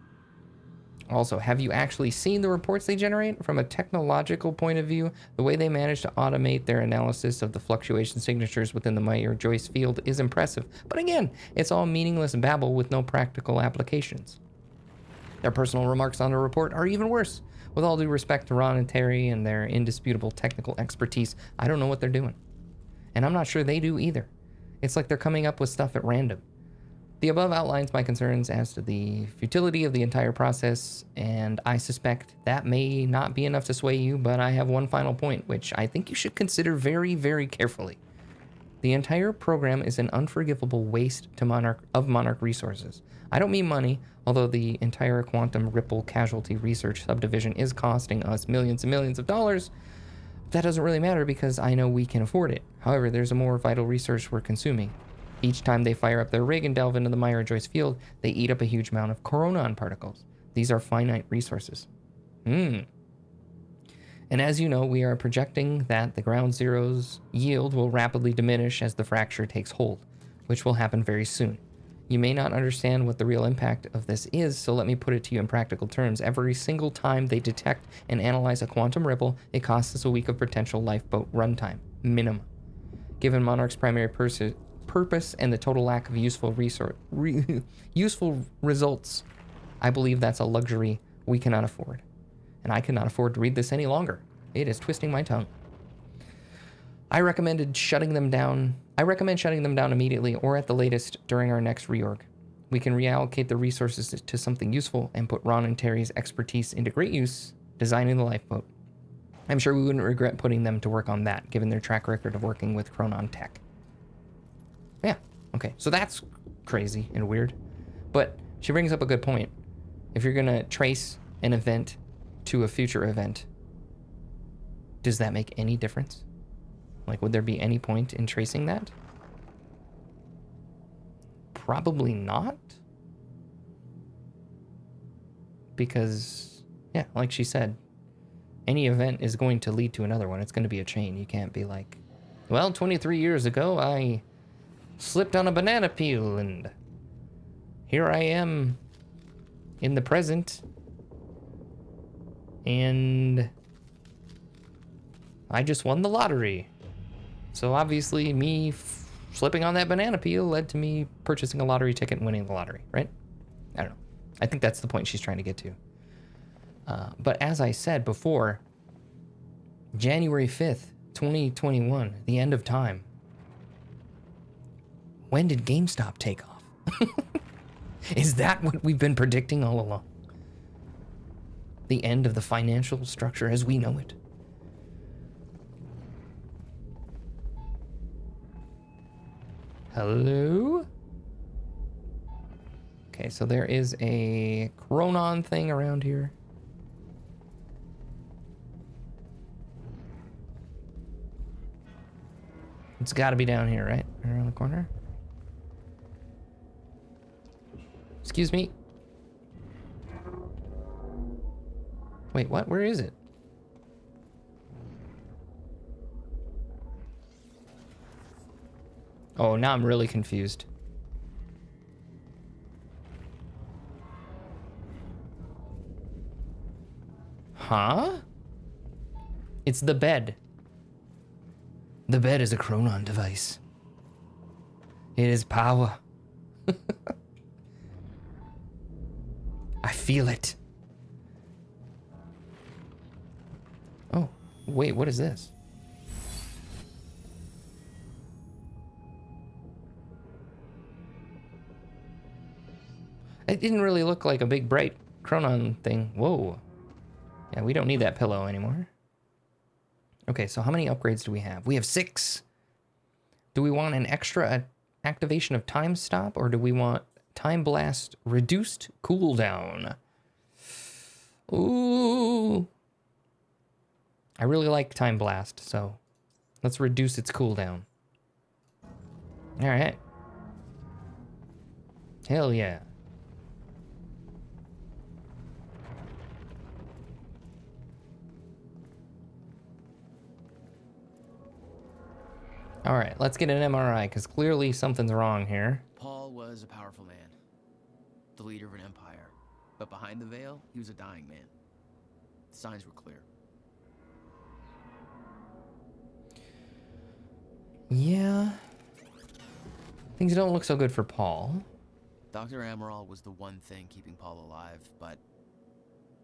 Also, have you actually seen the reports they generate? From a technological point of view, the way they manage to automate their analysis of the fluctuation signatures within the Meyer-Joyce field is impressive. But again, it's all meaningless babble with no practical applications. Their personal remarks on the report are even worse. With all due respect to Ron and Terry and their indisputable technical expertise, I don't know what they're doing. And I'm not sure they do either. It's like they're coming up with stuff at random. The above outlines my concerns as to the futility of the entire process, and I suspect that may not be enough to sway you, but I have one final point, which I think you should consider very, very carefully. The entire program is an unforgivable waste to Monarch resources. I don't mean money, although the entire Quantum Ripple Casualty Research Subdivision is costing us millions and millions of dollars. That doesn't really matter because I know we can afford it. However, there's a more vital resource we're consuming. Each time they fire up their rig and delve into the Meyer-Joyce field, they eat up a huge amount of chronon particles. These are finite resources. And as you know, we are projecting that the ground zero's yield will rapidly diminish as the fracture takes hold, which will happen very soon. You may not understand what the real impact of this is, so let me put it to you in practical terms. Every single time they detect and analyze a quantum ripple, it costs us a week of potential lifeboat runtime, minimum. Given Monarch's primary purpose and the total lack of useful results, I believe that's a luxury we cannot afford. And I cannot afford to read this any longer. It is twisting my tongue. I recommend shutting them down immediately or at the latest during our next reorg. We can reallocate the resources to something useful and put Ron and Terry's expertise into great use designing the lifeboat. I'm sure we wouldn't regret putting them to work on that, given their track record of working with Chronon Tech. Yeah, okay, so that's crazy and weird. But she brings up a good point. If you're gonna trace an event to a future event, does that make any difference? Like, would there be any point in tracing that? probably not. Because, yeah, like she said, any event is going to lead to another one. It's going to be a chain. You can't be like, well, 23 years ago, I slipped on a banana peel, and here I am in the present, and I just won the lottery. So obviously me slipping on that banana peel led to me purchasing a lottery ticket and winning the lottery, right? I don't know. I think that's the point she's trying to get to. But as I said before, January 5th, 2021, the end of time. When did GameStop take off? Is that what we've been predicting all along? The end of the financial structure as we know it. Hello? Okay, so there is a Chronon thing around here. It's got to be down here, right? Around the corner. Excuse me. Wait, what? Where is it? Oh, now I'm really confused. Huh? It's the bed. The bed is a Chronon device. It is power. I feel it. Oh, wait, what is this? It didn't really look like a big bright Chronon thing. Whoa. Yeah, we don't need that pillow anymore. Okay, so how many upgrades do we have? We have 6. Do we want an extra activation of Time Stop, or do we want Time Blast reduced cooldown? Ooh. I really like Time Blast, so let's reduce its cooldown. All right. Hell yeah. All right, let's get an MRI, because clearly something's wrong here. Paul was a powerful man, the leader of an empire. But behind the veil, he was a dying man. The signs were clear. Yeah. Things don't look so good for Paul. Dr. Amaral was the one thing keeping Paul alive, but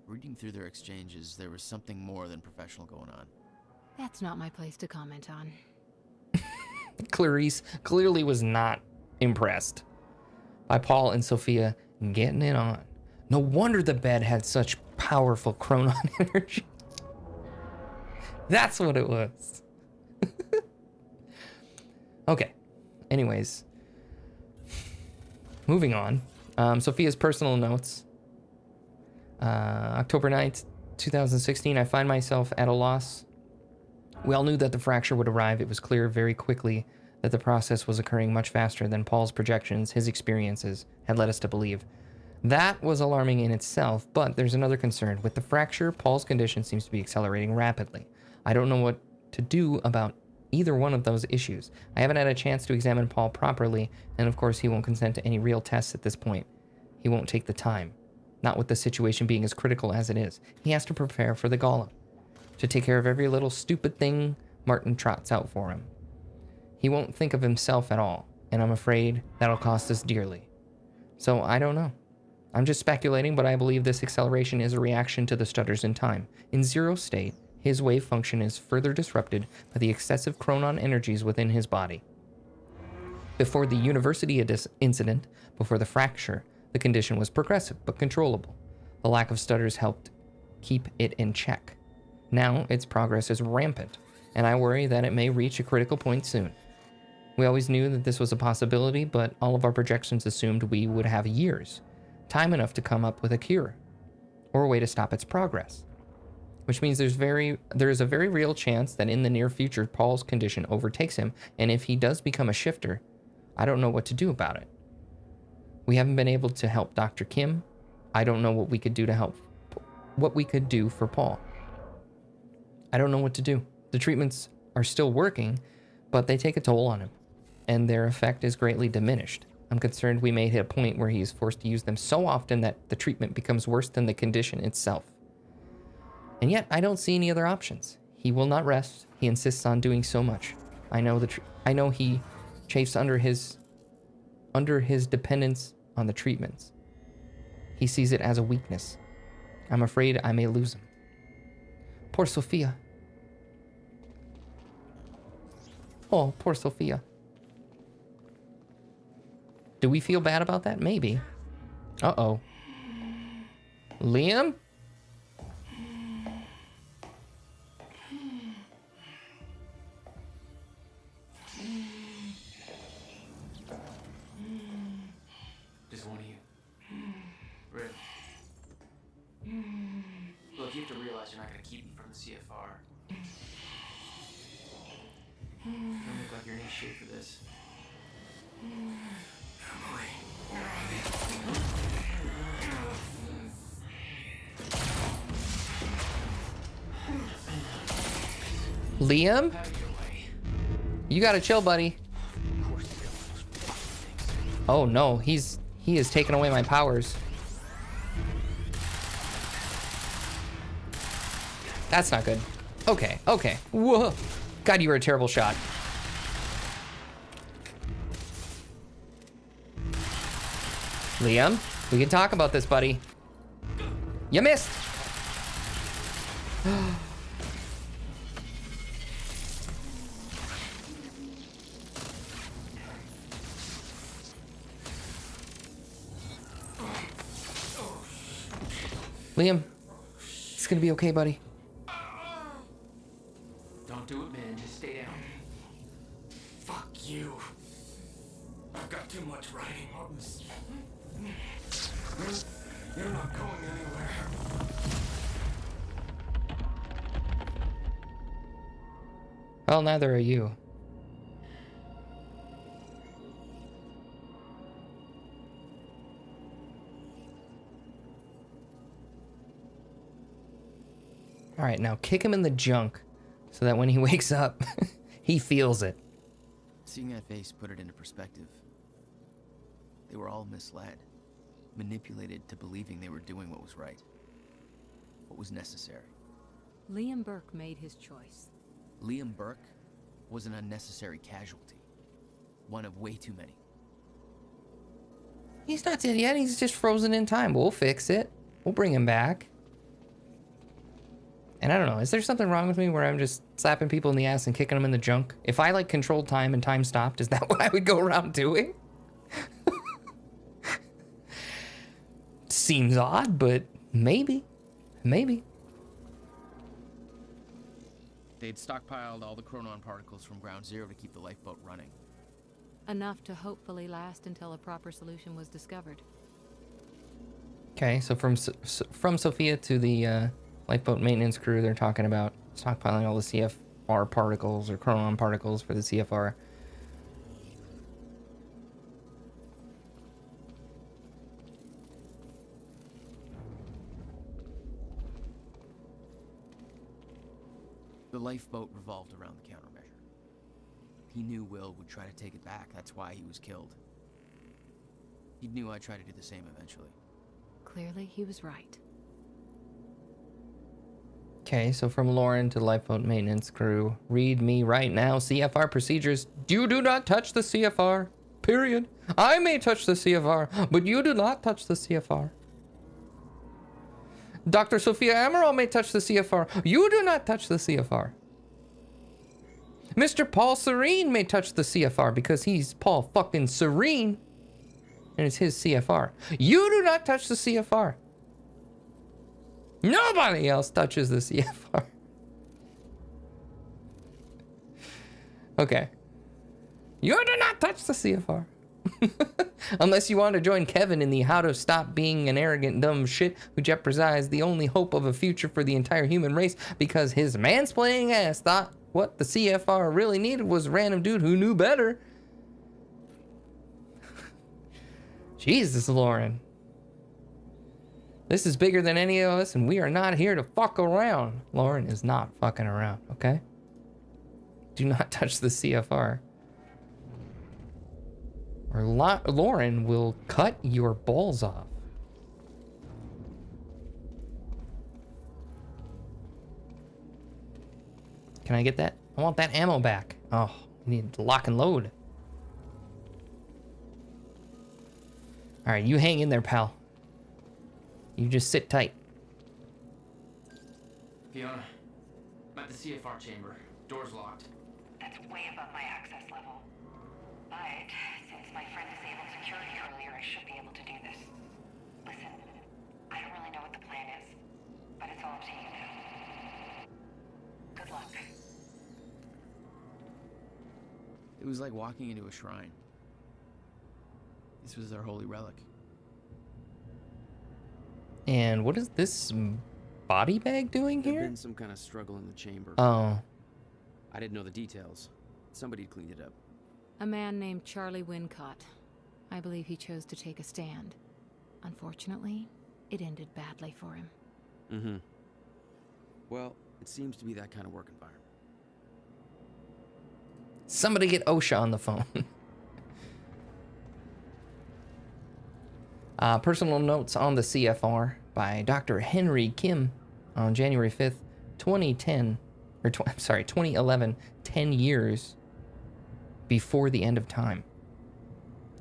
reading through their exchanges, there was something more than professional going on. That's not my place to comment on. Clarice clearly was not impressed by Paul and Sophia getting it on. No wonder the bed had such powerful Chronon energy. That's what it was. Okay. Anyways. Moving on. Sophia's personal notes. October 9th, 2016, I find myself at a loss. We all knew that the fracture would arrive. It was clear very quickly that the process was occurring much faster than Paul's projections, his experiences, had led us to believe. That was alarming in itself, but there's another concern. With the fracture, Paul's condition seems to be accelerating rapidly. I don't know what to do about either one of those issues. I haven't had a chance to examine Paul properly, and of course he won't consent to any real tests at this point. He won't take the time. Not with the situation being as critical as it is. He has to prepare for the golem, to take care of every little stupid thing Martin trots out for him. He won't think of himself at all, and I'm afraid that'll cost us dearly. So I don't know. I'm just speculating, but I believe this acceleration is a reaction to the stutters in time. In zero state, his wave function is further disrupted by the excessive Chronon energies within his body. Before the university incident, before the fracture, the condition was progressive but controllable. The lack of stutters helped keep it in check. Now, its progress is rampant, and I worry that it may reach a critical point soon. We always knew that this was a possibility, but all of our projections assumed we would have years, time enough to come up with a cure, or a way to stop its progress. Which means there is a very real chance that in the near future, Paul's condition overtakes him, and if he does become a shifter, I don't know what to do about it. We haven't been able to help Dr. Kim. I don't know what we could do to help, what we could do for Paul. I don't know what to do. The treatments are still working, but they take a toll on him, and their effect is greatly diminished. I'm concerned we may hit a point where he is forced to use them so often that the treatment becomes worse than the condition itself. And yet, I don't see any other options. He will not rest. He insists on doing so much. I know he chafes under his dependence on the treatments. He sees it as a weakness. I'm afraid I may lose him. Poor Sophia. Oh, poor Sophia. Do we feel bad about that? Maybe. Uh-oh. Liam? Just one of you. Red. Look, you have to realize you're not going to keep me from the CFR. You don't look like you're in any shape for this. Liam? You gotta chill, buddy. Oh no, he has taken away my powers. That's not good. Okay, okay. Whoa. God, you were a terrible shot. Liam, we can talk about this, buddy. You missed. Liam, it's gonna be okay, buddy. Don't do it, man. Just stay down. Fuck you. I've got too much writing on this. You're not going anywhere. Well, neither are you. All right, now kick him in the junk so that when he wakes up, he feels it. Seeing that face put it into perspective. They were all misled, manipulated to believing they were doing what was right, what was necessary. Liam Burke made his choice. Liam Burke was an unnecessary casualty, one of way too many. He's not dead yet. He's just frozen in time. We'll fix it. We'll bring him back. And I don't know, is there something wrong with me where I'm just slapping people in the ass and kicking them in the junk? If I like controlled time and time stopped, is that what I would go around doing? Seems odd, but maybe. Maybe. They'd stockpiled all the chronon particles from ground zero to keep the lifeboat running. Enough to hopefully last until a proper solution was discovered. Okay, so from Sophia to the lifeboat maintenance crew, they're talking about stockpiling all the CFR particles or chronon particles for the CFR. The lifeboat revolved around the countermeasure. He knew Will would try to take it back. That's why he was killed. He knew I'd try to do the same eventually. Clearly, he was right. Okay, so from Lauren to the lifeboat maintenance crew, read me right now. CFR procedures. You do not touch the CFR. Period. I may touch the CFR, but you do not touch the CFR. Dr. Sophia Amaral may touch the CFR. You do not touch the CFR. Mr. Paul Serene may touch the CFR because he's Paul fucking Serene. And it's his CFR. You do not touch the CFR. Nobody else touches the CFR. Okay. You do not touch the CFR. Unless you want to join Kevin in the how to stop being an arrogant dumb shit who jeopardized the only hope of a future for the entire human race because his mansplaining ass thought what the CFR really needed was a random dude who knew better. Jesus, Lauren. This is bigger than any of us, and we are not here to fuck around. Lauren is not fucking around, okay? Do not touch the CFR. Or Lauren will cut your balls off. Can I get that? I want that ammo back. Oh, we need to lock and load. All right, you hang in there, pal. You just sit tight. Fiona, I'm at the CFR chamber. Door's locked. That's way above my access level. But since my friend disabled security earlier, I should be able to do this. Listen, I don't really know what the plan is, but it's all up to you now. Good luck. It was like walking into a shrine. This was their holy relic. And what is this body bag doing There'd here? been some kind of struggle in the chamber. Oh. I didn't know the details. Somebody cleaned it up. A man named Charlie Wincott. I believe he chose to take a stand. Unfortunately, it ended badly for him. Mm-hmm. Well, it seems to be that kind of work environment. Somebody get OSHA on the phone. Personal notes on the CFR by Dr. Henry Kim on January 5th, 2010, or 2011, 10 years before the end of time.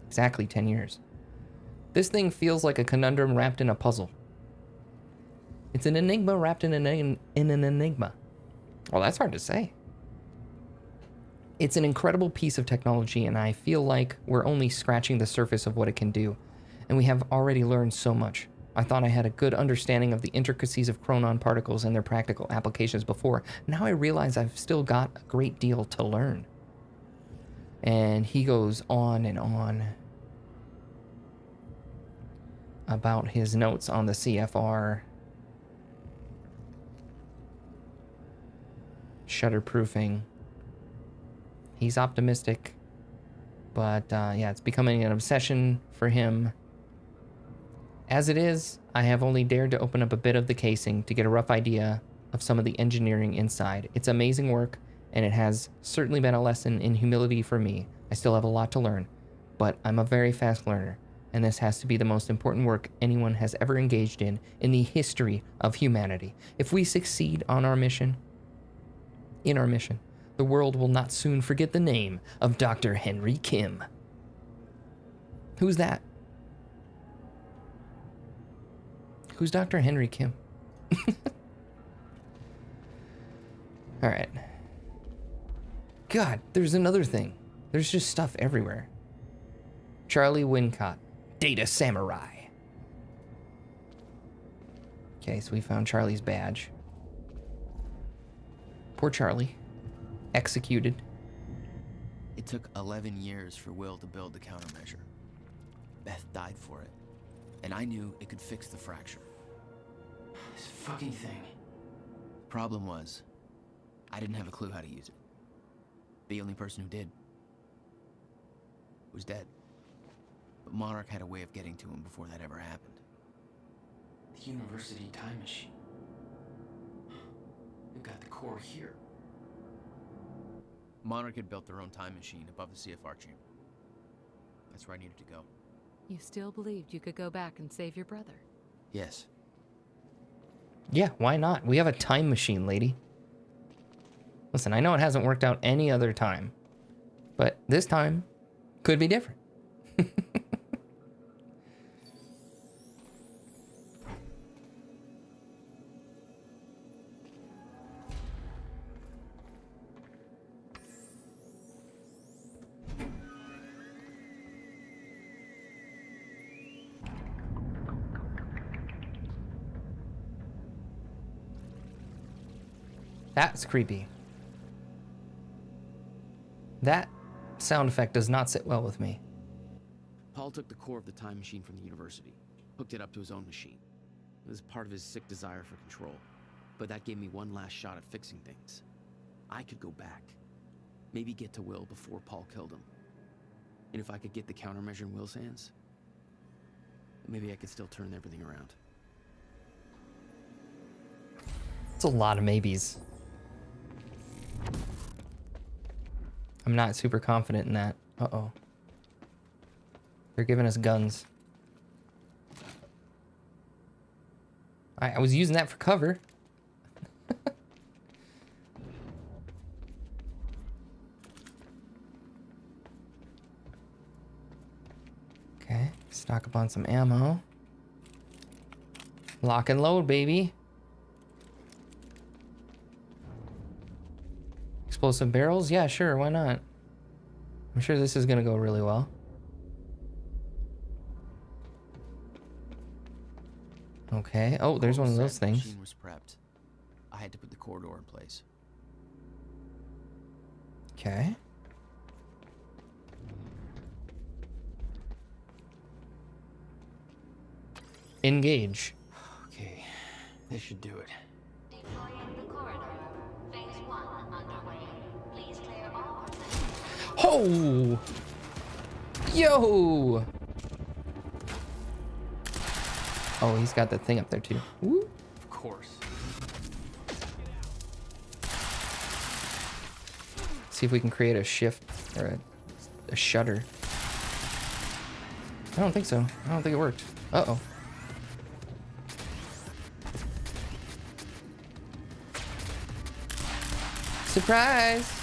Exactly 10 years. This thing feels like a conundrum wrapped in a puzzle. It's an enigma wrapped in an enigma. Well, that's hard to say. It's an incredible piece of technology, and I feel like we're only scratching the surface of what it can do. And we have already learned so much. I thought I had a good understanding of the intricacies of chronon particles and their practical applications before. Now I realize I've still got a great deal to learn. And he goes on and on about his notes on the CFR. Shutterproofing. He's optimistic. But yeah, it's becoming an obsession for him. As it is, I have only dared to open up a bit of the casing to get a rough idea of some of the engineering inside. It's amazing work, and it has certainly been a lesson in humility for me. I still have a lot to learn, but I'm a very fast learner, and this has to be the most important work anyone has ever engaged in the history of humanity. If we succeed on our mission, the world will not soon forget the name of Dr. Henry Kim. Who's that? Who's Dr. Henry Kim? All right. God, there's another thing. There's just stuff everywhere. Charlie Wincott, Data Samurai. Okay, so we found Charlie's badge. Poor Charlie. Executed. It took 11 years for Will to build the countermeasure. Beth died for it, and I knew it could fix the fracture. This fucking thing. Problem was, I didn't have a clue how to use it. The only person who did was dead. But Monarch had a way of getting to him before that ever happened. The university time machine. You've got the core here. Monarch had built their own time machine above the CFR chamber. That's where I needed to go. You still believed you could go back and save your brother? Yes. Yeah, why not? We have a time machine, lady. Listen, I know it hasn't worked out any other time, but this time could be different. That's creepy. That sound effect does not sit well with me. Paul took the core of the time machine from the university, hooked it up to his own machine. It was part of his sick desire for control, but that gave me one last shot at fixing things. I could go back, maybe get to Will before Paul killed him. And if I could get the countermeasure in Will's hands, maybe I could still turn everything around. It's a lot of maybes. I'm not super confident in that. Uh-oh. They're giving us guns. I was using that for cover. Okay, stock up on some ammo. Lock and load, baby. Explosive barrels? Yeah, sure, why not? I'm sure this is gonna go really well. Okay. Oh, there's one of those things. The machine was prepped. I had to put the corridor in place. Okay. Engage. Okay, this should do it. Oh! Yo! Oh, he's got that thing up there too. Woo. Of course. See if we can create a shift or a shutter. I don't think so. I don't think it worked. Uh-oh. Surprise!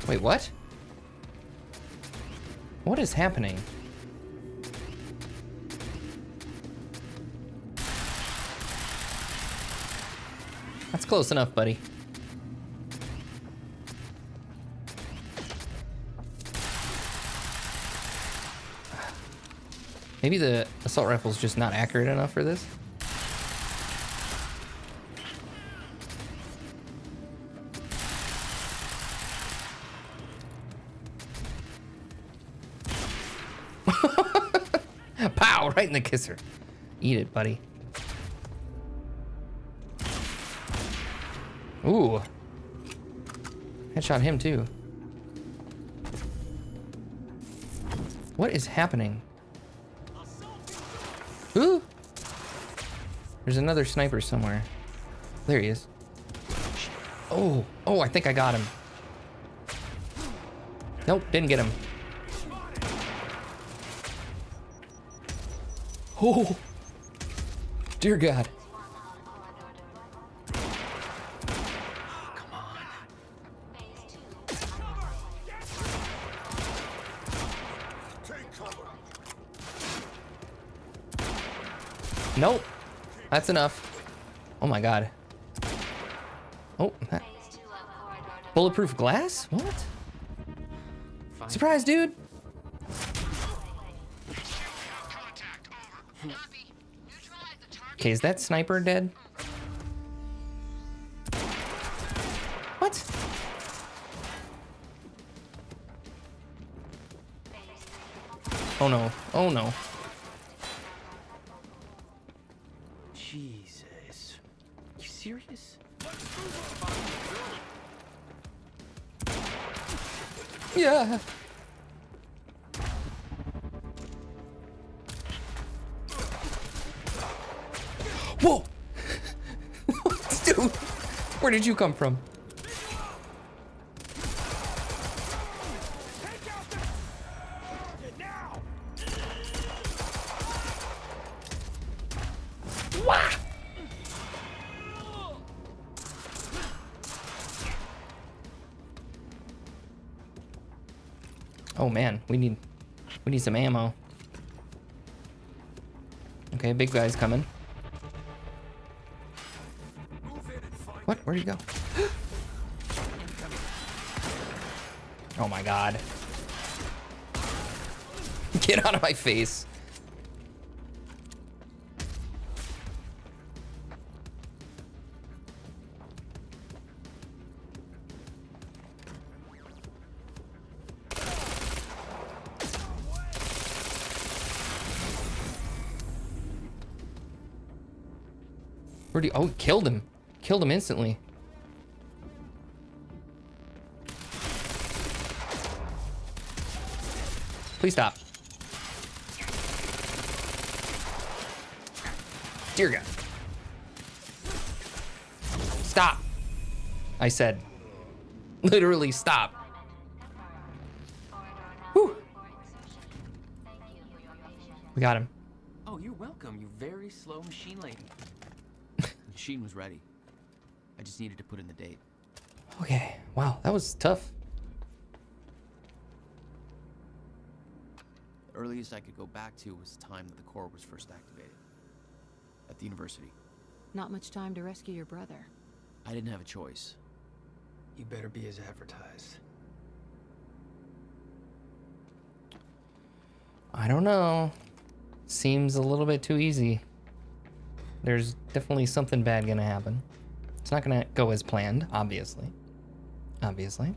Wait, what? What is happening? That's close enough, buddy. Maybe the assault rifle is just not accurate enough for this. Pow! Right in the kisser. Eat it, buddy. Ooh. Headshot him too. What is happening? Ooh. There's another sniper somewhere. There he is. Oh, I think I got him. Nope, didn't get him. Oh, dear God. Nope. That's enough. Oh my God. Oh, that. Bulletproof glass? What? Surprise, dude. Okay, is that sniper dead? What? Oh no. Oh no. Jesus. You serious? Yeah. Whoa! Dude, where did you come from? Oh man, we need some ammo. Okay, big guy's coming. What? Where'd he go? Oh my God. Get out of my face. Where'd he? Oh, killed him. Killed him instantly. Please stop. Dear God. Stop. I said. Literally stop. Whew. We got him. Oh, you're welcome, you very slow machine lady. The machine was ready. I just needed to put in the date. Okay. Wow, that was tough. The earliest I could go back to was the time that the core was first activated. At the university. Not much time to rescue your brother. I didn't have a choice. You better be as advertised. I don't know. Seems a little bit too easy. There's definitely something bad gonna happen. It's not gonna go as planned, obviously. Obviously.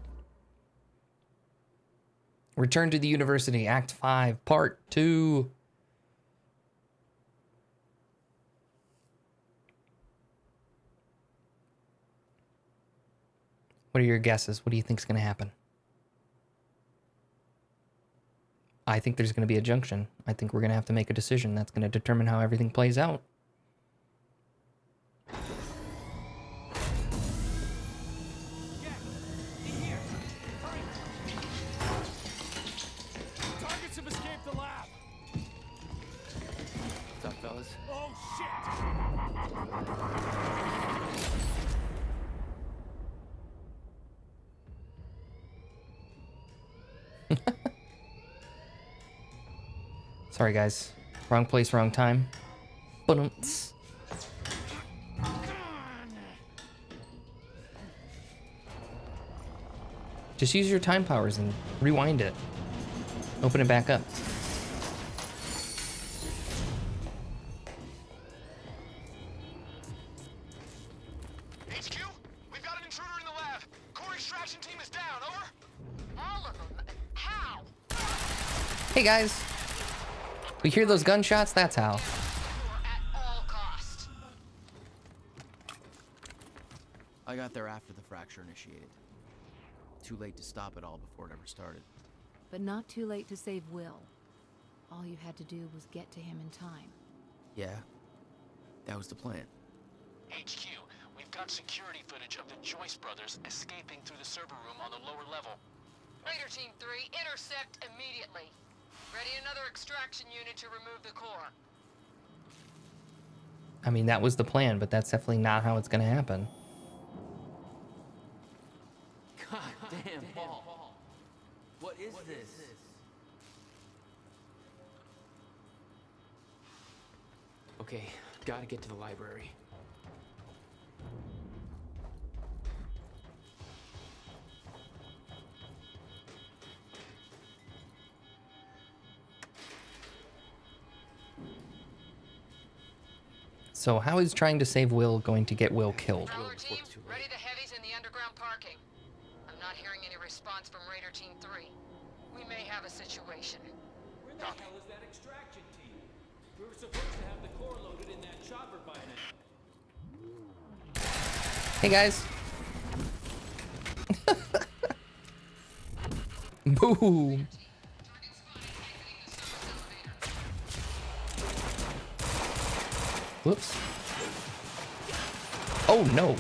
Return to the University, Act 5, Part 2. What are your guesses? What do you think's gonna happen? I think there's gonna be a junction. I think we're gonna have to make a decision that's gonna determine how everything plays out. Targets have escaped the lab. What's up, fellas? Oh, shit! Sorry, guys. Wrong place, wrong time. Ba-dum-ts. Just use your time powers and rewind it. Open it back up. HQ, we've got an intruder in the lab. Core extraction team is down, over. All of them? How? Hey, guys. We hear those gunshots? That's how. I got there after the fracture initiated. Too late to stop it all before it ever started. But not too late to save Will. All you had to do was get to him in time. Yeah, that was the plan. HQ, we've got security footage of the Joyce brothers escaping through the server room on the lower level. Raider Team 3, intercept immediately. Ready another extraction unit to remove the core. I mean, that was the plan, but that's definitely not how it's gonna happen. God damn, Paul. What is this? Okay, gotta get to the library. So how is trying to save Will going to get Will killed? Prowler Team, ready the heavies in the underground parking. I'm not hearing any response from Raider Team 3. We may have a situation. Where the hell is that extraction team? We were supposed to have the core loaded in that chopper by now. Hey, guys. Boom. Whoops. Oh, no.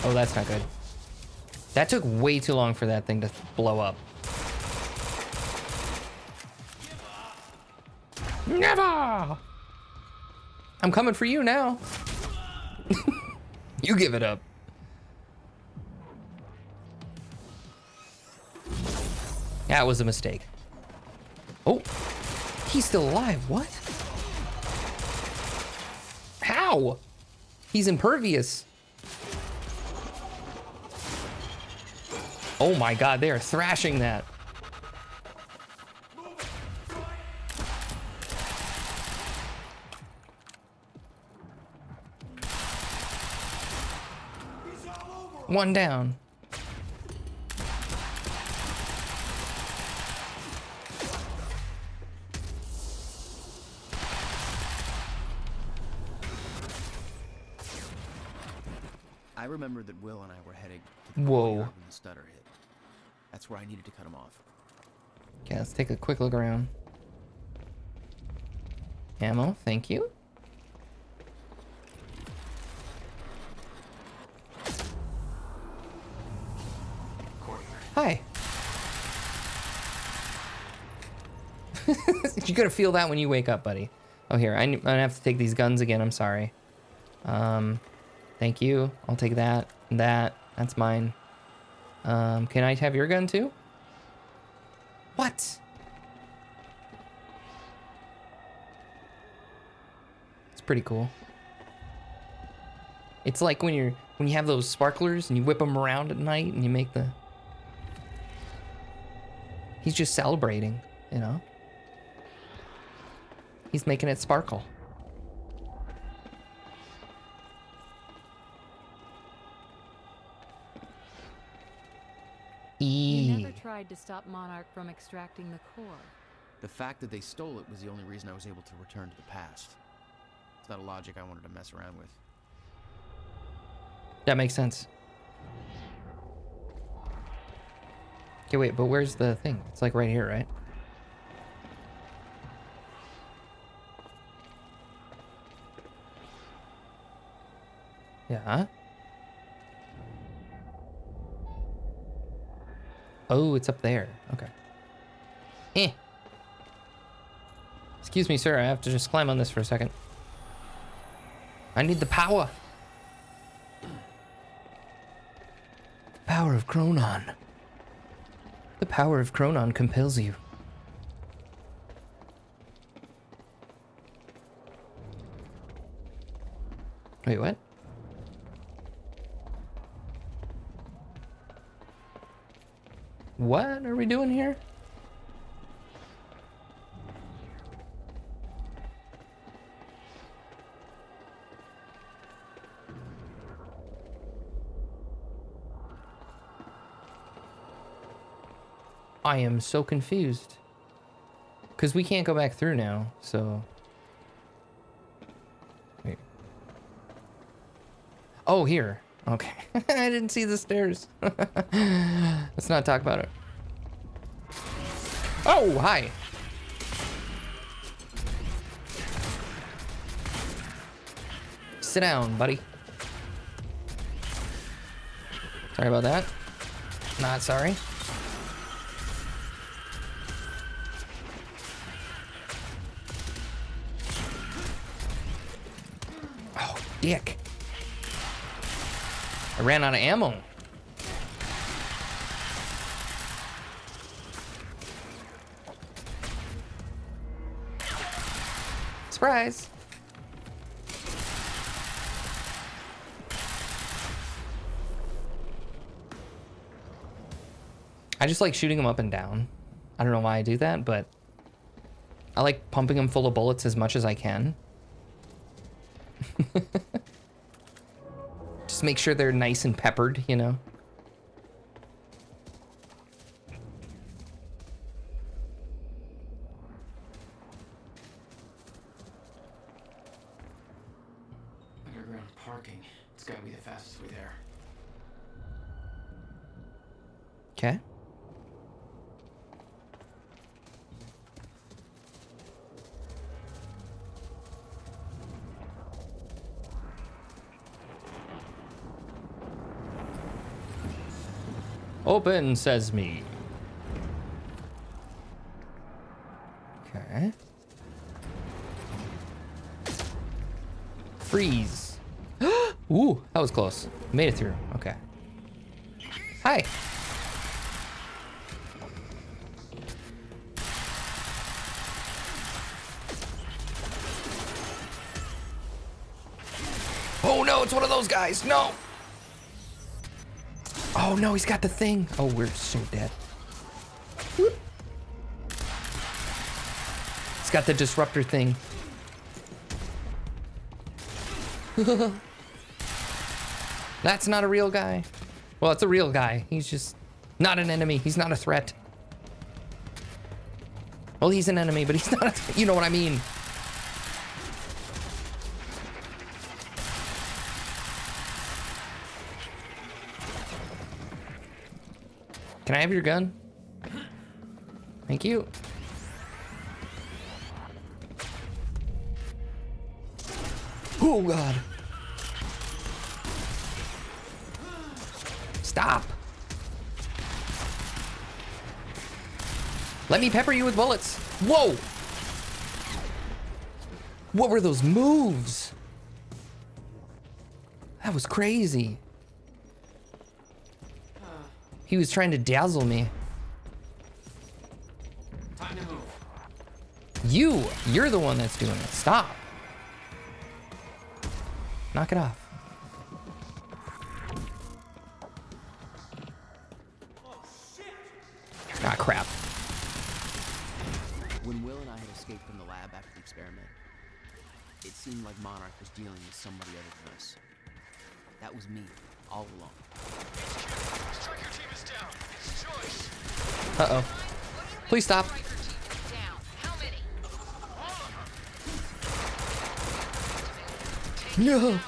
Oh, that's not good. That took way too long for that thing to blow up. Never! I'm coming for you now. You give it up. That was a mistake. Oh, he's still alive. What? How? He's impervious. Oh my God, they are thrashing that. One down. I remember that Will and I were heading to the Whoa. courtyard when the stutter hit. That's where I needed to cut him off. Okay, let's take a quick look around. Ammo, thank you. Hi. You're gonna feel that when you wake up, buddy. Oh, here, I'm gonna have to take these guns again. I'm sorry. Thank you. I'll take that. That's mine. Can I have your gun too? What? It's pretty cool. It's like when you have those sparklers and you whip them around at night and you make the... He's just celebrating, you know? He's making it sparkle. You never tried to stop Monarch from extracting the core. The fact that they stole it was the only reason I was able to return to the past. It's not a logic I wanted to mess around with. That makes sense. Okay, wait, but where's the thing? It's like right here, right? Yeah. Oh, it's up there. Okay. Eh. Excuse me, sir. I have to just climb on this for a second. I need the power. The power of Chronon. The power of Chronon compels you. Wait, what? What are we doing here? I am so confused. Because we can't go back through now, so... Wait. Oh, here. Okay. I didn't see the stairs. Let's not talk about it. Oh, hi. Sit down, buddy. Sorry about that. Not sorry. Oh, dick. I ran out of ammo. Surprise. I just like shooting them up and down. I don't know why I do that, but I like pumping them full of bullets as much as I can. Just make sure they're nice and peppered, you know? Underground parking. It's gotta be the fastest way there. Okay. Open sesame. Okay. Freeze. Ooh, that was close. Made it through. Okay. Hi. Oh no, it's one of those guys. No. Oh no, he's got the thing. Oh, we're so dead. Whoop. He's got the disruptor thing. That's not a real guy. Well, it's a real guy. He's just not an enemy. He's not a threat. Well, he's an enemy, but he's not a you know what I mean. Can I have your gun? Thank you. Oh God. Stop. Let me pepper you with bullets. Whoa. What were those moves? That was crazy. He was trying to dazzle me. Time to move. You're the one that's doing it. Stop. Knock it off. Ah, crap. When Will and I had escaped from the lab after the experiment, it seemed like Monarch was dealing with somebody other than us. That was me, all along. Striker team is down. It's Joyce. Uh-oh. Please stop. No.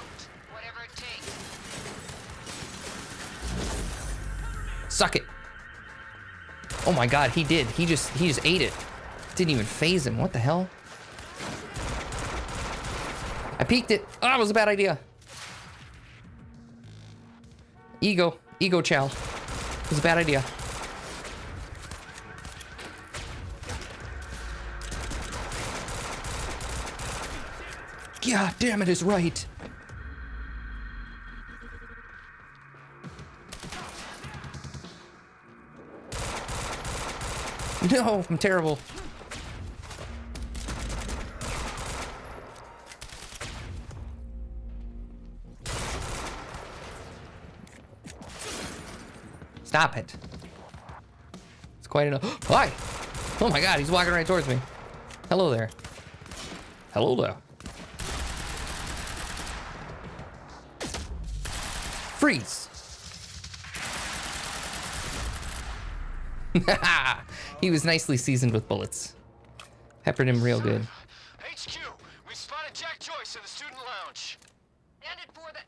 Suck it. Oh my God, he did. He just ate it. Didn't even phase him. What the hell? I peeked it. Oh, that was a bad idea. Ego chow. It was a bad idea. God damn it is right. No, I'm terrible. Stop it. It's quite enough. Hi! Oh my God, he's walking right towards me. Hello there. Hello there. Freeze! He was nicely seasoned with bullets. Peppered him real good. HQ, we spotted Jack Joyce in the student lounge. Ended for that.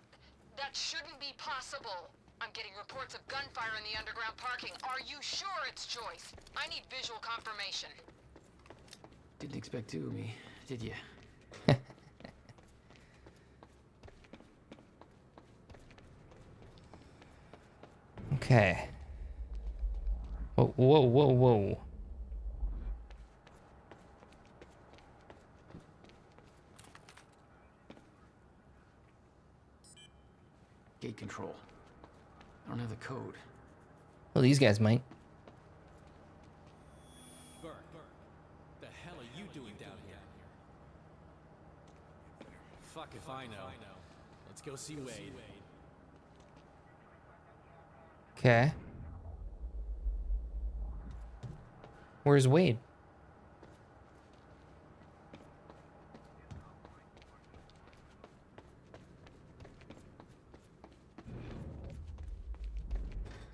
That shouldn't be possible. I'm getting reports of gunfire in the underground parking. Are you sure it's Joyce? I need visual confirmation. Didn't expect two of me, did you? Okay. Whoa, whoa, whoa, whoa. Gate control. I don't have the code. Well, these guys might. Burke, the hell are you doing down here? Fuck if I know. Let's go see Wade. Okay. Where's Wade?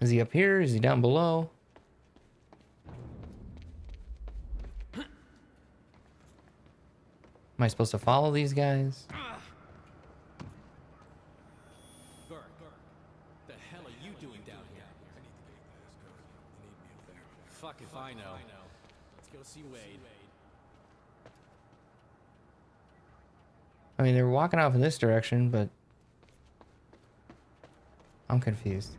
Is he up here? Is he down below? Am I supposed to follow these guys? Burke, the hell are you doing down here? Fuck if I know. Let's go see Wade. I mean, they were walking off in this direction, but I'm confused.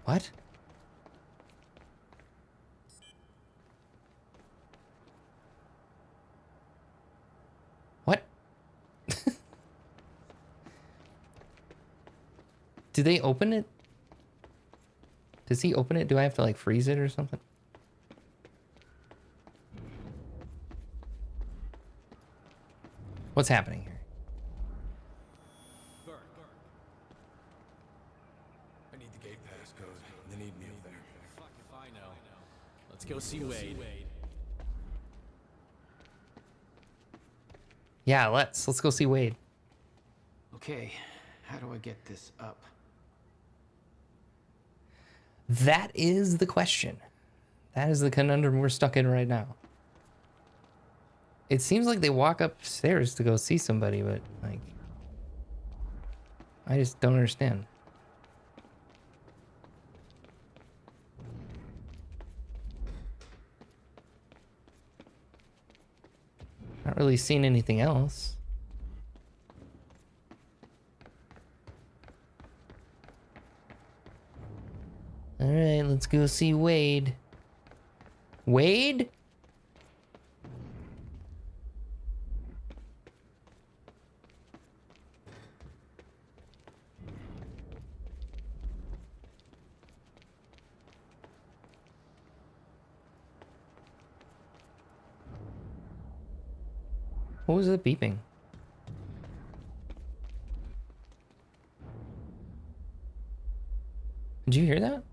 What? What? Do they open it? Does he open it? Do I have to like freeze it or something? What's happening here? I need the gate pass code. They need me up there. Fuck if I know. Let's go see Wade. Yeah, let's go see Wade. Okay, how do I get this up? That is the question. That is the conundrum we're stuck in right now. It seems like they walk upstairs to go see somebody, but like, I just don't understand. Not really seen anything else. All right, let's go see Wade. Wade? What was it beeping? Did you hear that?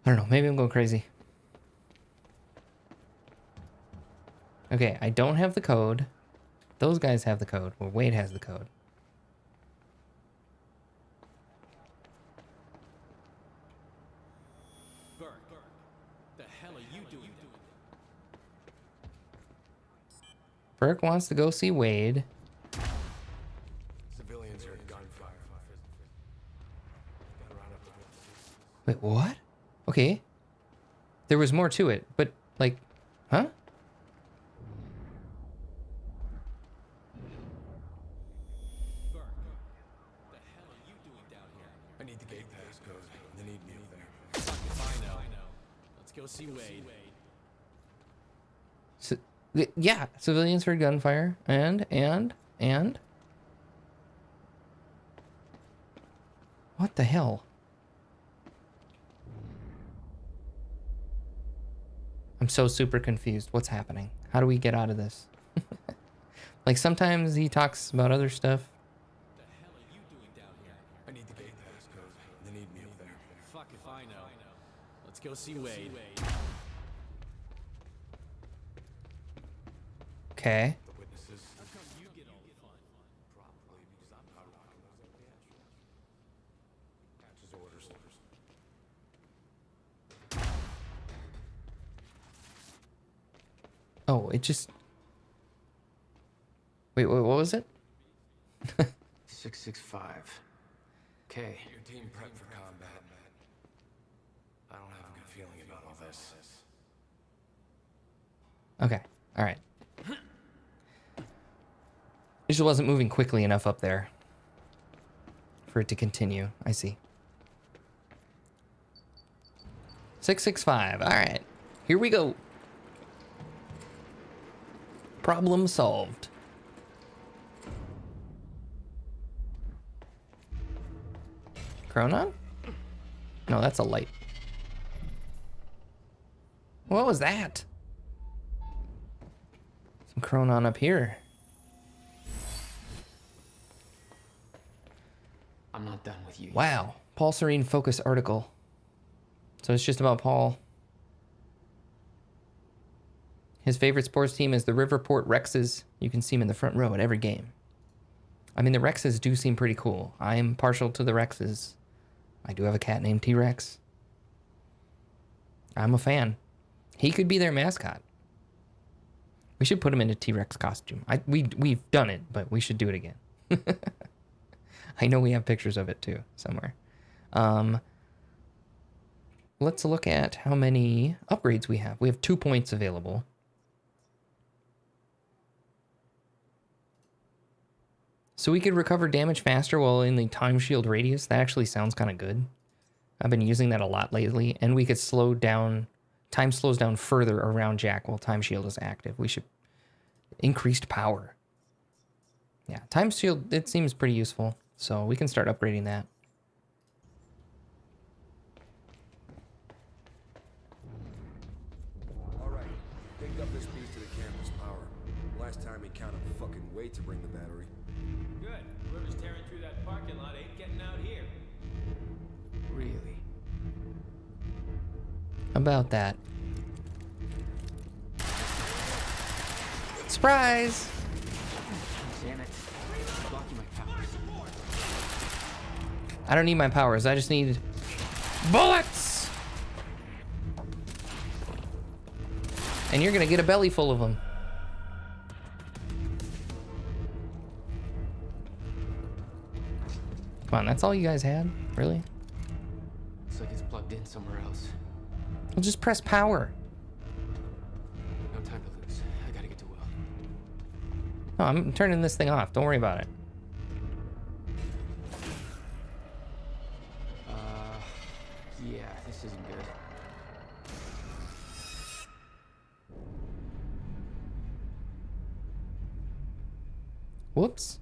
I don't know, maybe I'm going crazy. Okay, I don't have the code. Those guys have the code. Well, Wade has the code. Burke, the hell are you doing? Burke wants to go see Wade. Civilians heard gunfire. Wait, what? Okay. There was more to it, but like, huh? I need the gate passcode. They need me up there. Fuck if I know. Let's go see Wade. Yeah, civilians heard gunfire, and what the hell? I'm so super confused. What's happening? How do we get out of this? Like sometimes he talks about other stuff. I need the gate passcode. They need me up there. Fuck if I know. Let's go see Wade. Okay. The witnesses. How come you get all the fun? Probably because I'm not rocking those up the Patch's orders. Oh, it just... Wait, what was it? 665. Okay. Your team prep for combat. I don't have a good feeling about all this. Okay, all right. It just wasn't moving quickly enough up there for it to continue. I see. 665. All right, here we go. Problem solved. Chronon? No, that's a light. What was that? Some chronon up here. I'm not done with you. Wow. Paul Serene focus article. So it's just about Paul. His favorite sports team is the Riverport Rexes. You can see him in the front row at every game. I mean, the Rexes do seem pretty cool. I'm partial to the Rexes. I do have a cat named T-Rex. I'm a fan. He could be their mascot. We should put him in a T-Rex costume. We've done it, but we should do it again. I know we have pictures of it too, somewhere. Let's look at how many upgrades we have. We have 2 points available. So we could recover damage faster while in the time shield radius. That actually sounds kind of good. I've been using that a lot lately. And we could slow down, time slows down further around Jack while time shield is active. We should increased power. Yeah, time shield, it seems pretty useful. So we can start upgrading that. All right, picked up this piece to the campus power. Last time he counted fucking weight to bring the battery. Good. Whoever's tearing through that parking lot ain't getting out here. Really? About that. Surprise! Damn it. Blocking my powers. I don't need my powers. I just need bullets! And you're gonna get a belly full of them. Come on, that's all you guys had? Really? Looks like it's plugged in somewhere else. Well, just press power. No time to lose. I gotta get to Will. No, I'm turning this thing off. Don't worry about it. Yeah, this isn't good. Whoops.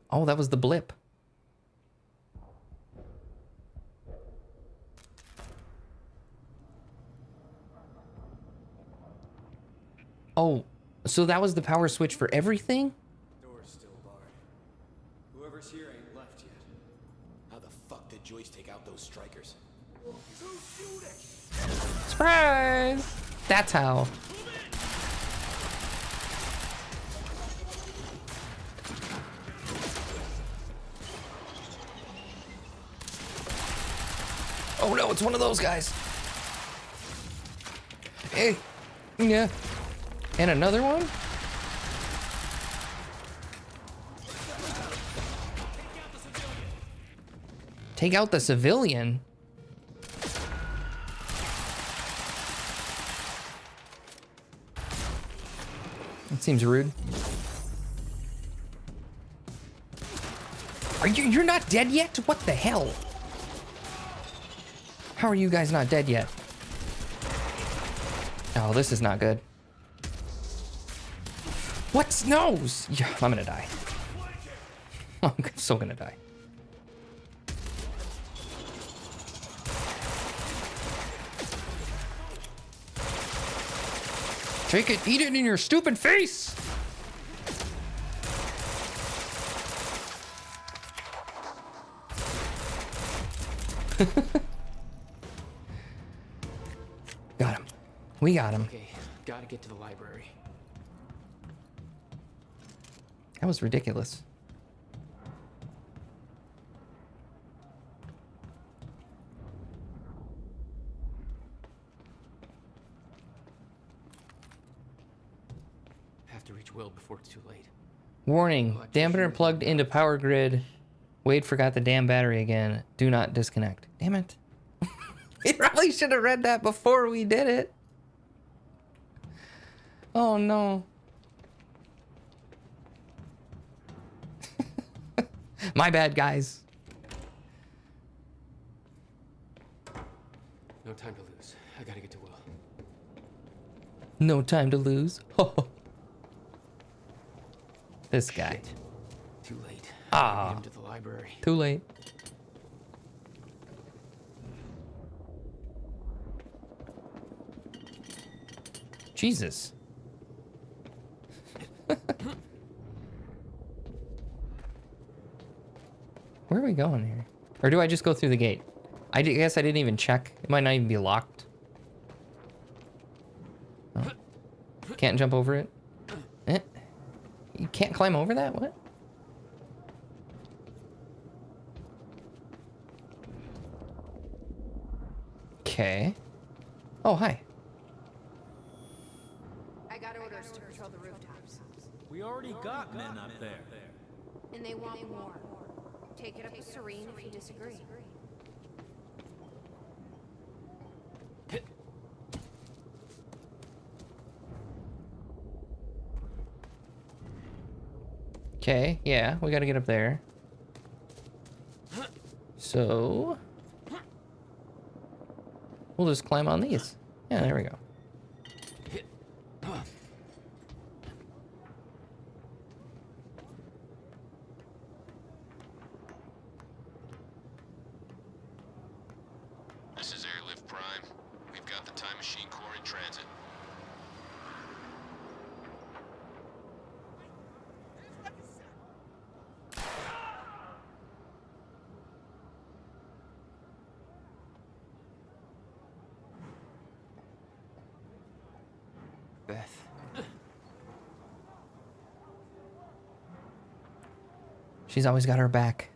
Oh, that was the blip. Oh, so that was the power switch for everything? Door's still barred. Whoever's here ain't left yet. How the fuck did Joyce take out those strikers? Surprise! That's how. Oh no, it's one of those guys. Hey. Yeah. And another one? Take out the civilian? That seems rude. You're not dead yet? What the hell? How are you guys not dead yet? Oh, this is not good. What? No! Yeah, I'm gonna die. I'm so gonna die. Take it, eat it in your stupid face! Got him. We got him. Okay, gotta get to the library. That was ridiculous. Have to reach Will before it's too late. Warning, dampener plugged into power grid. Wade forgot the damn battery again. Do not disconnect. Damn it. We probably should have read that before we did it. Oh no. My bad, guys. No time to lose. I gotta get to Will. No time to lose. This guy. Shit. Too late. Ah. Get him to the library. Too late. Jesus. Where are we going here? Or do I just go through the gate? I guess I didn't even check. It might not even be locked. Oh. Can't jump over it? Eh? You can't climb over that? What? Okay. Oh, hi. I got orders to patrol the rooftops. We already got men up there. And they want more. Take it up with Serene if you disagree. Okay, yeah, we gotta get up there. So... we'll just climb on these. Yeah, there we go. This is Airlift Prime. We've got the Time Machine Core in transit. Beth. She's always got her back.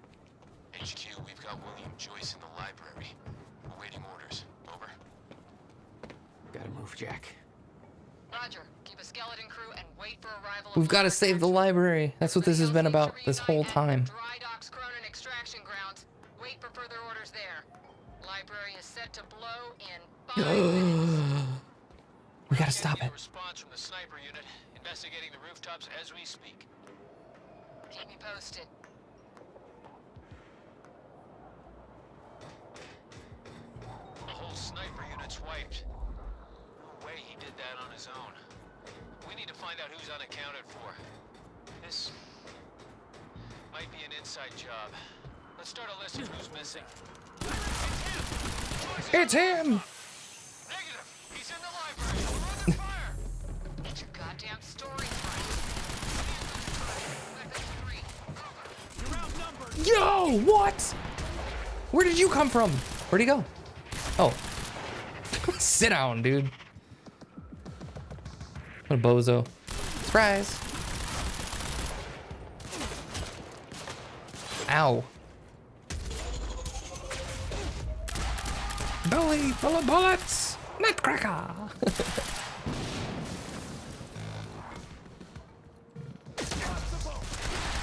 HQ, we've got William Joyce in the library. Awaiting orders. Over. Gotta move, Jack. Roger. Keep a skeleton crew and wait for arrival. We've got to save the library. That's what this has been about this whole time. Dry docks, Cronin extraction grounds. Wait for further orders there. Library is set to blow in 5 minutes. We gotta stop it. Response from the sniper unit, investigating the rooftops as we speak. Keep me posted. The whole sniper unit's wiped. No way he did that on his own. We need to find out who's unaccounted for. This might be an inside job. Let's start a list of who's missing. It's him! Negative! He's in the library! We're under fire! Get your goddamn story right. Yo, what? Where did you come from? Where'd he go? Oh. Sit down, dude. What a bozo. Surprise. Ow. Belly full of bullets. Nutcracker.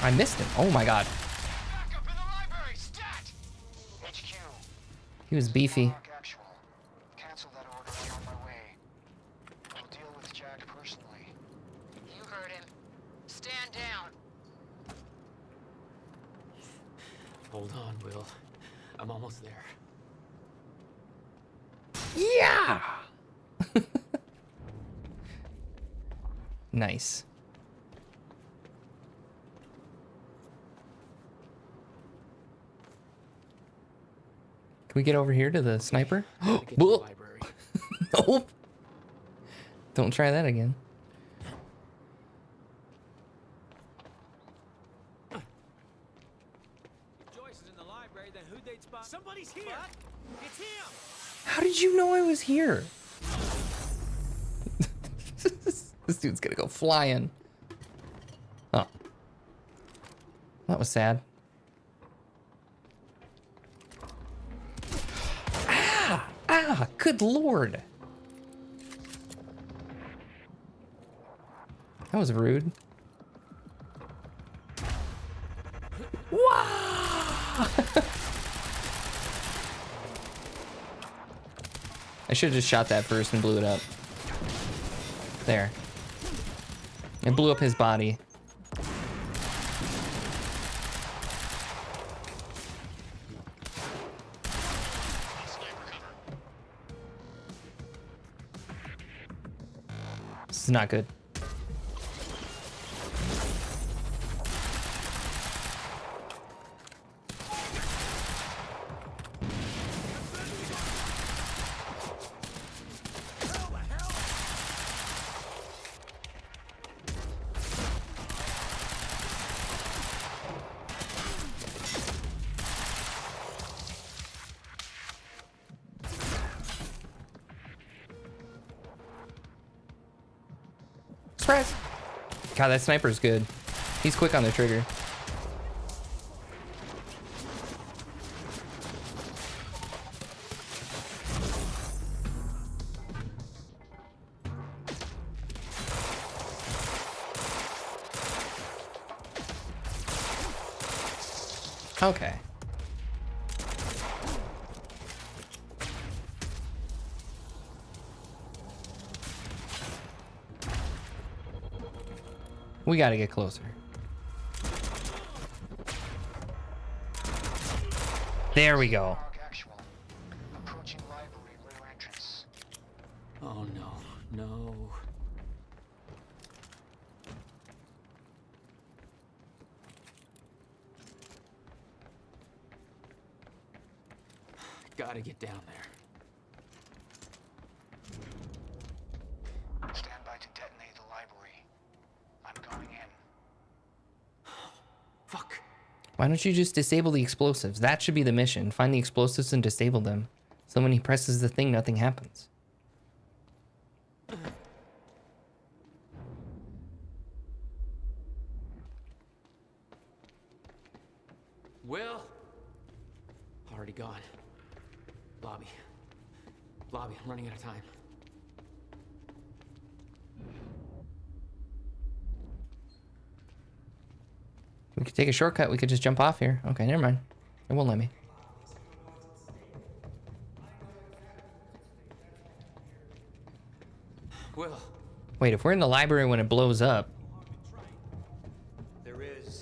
I missed him. Oh my god. He was beefy. Cancel that order. I'm on my way. I'll deal with Jack personally. You heard him. Stand down. Hold on, Will. I'm almost there. Yeah. Nice. Can we get over here to the sniper? Nope. Don't try that again. Joyce is in the library, then who'd they spot? Somebody's here! It's him! How did you know I was here? This dude's gonna go flying. Oh. That was sad. Ah, good lord. That was rude. Wow! I should have just shot that first and blew it up. There. It blew up his body. This is not good. Surprise! God, that sniper's good. He's quick on the trigger. Okay. We gotta get closer. There we go. Oh no, no. Gotta get down there. Stand by to detonate the library. I'm going in. Fuck. Why don't you just disable the explosives? That should be the mission. Find the explosives and disable them. So when he presses the thing, nothing happens. Will? Already gone. Lobby. Lobby, I'm running out of time. We could take a shortcut. We could just jump off here. Okay, never mind. It won't let me. Will. Wait, if we're in the library when it blows up,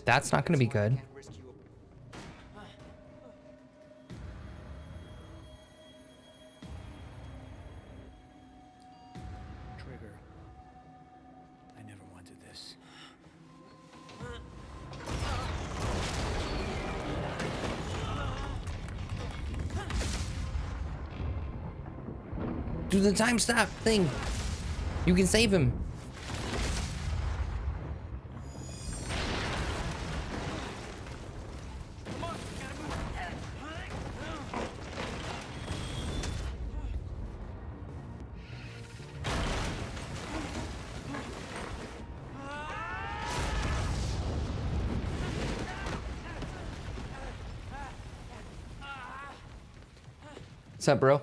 that's not going to be good. Trigger. I never wanted this. Do the time stop thing. You can save him. What's up, bro?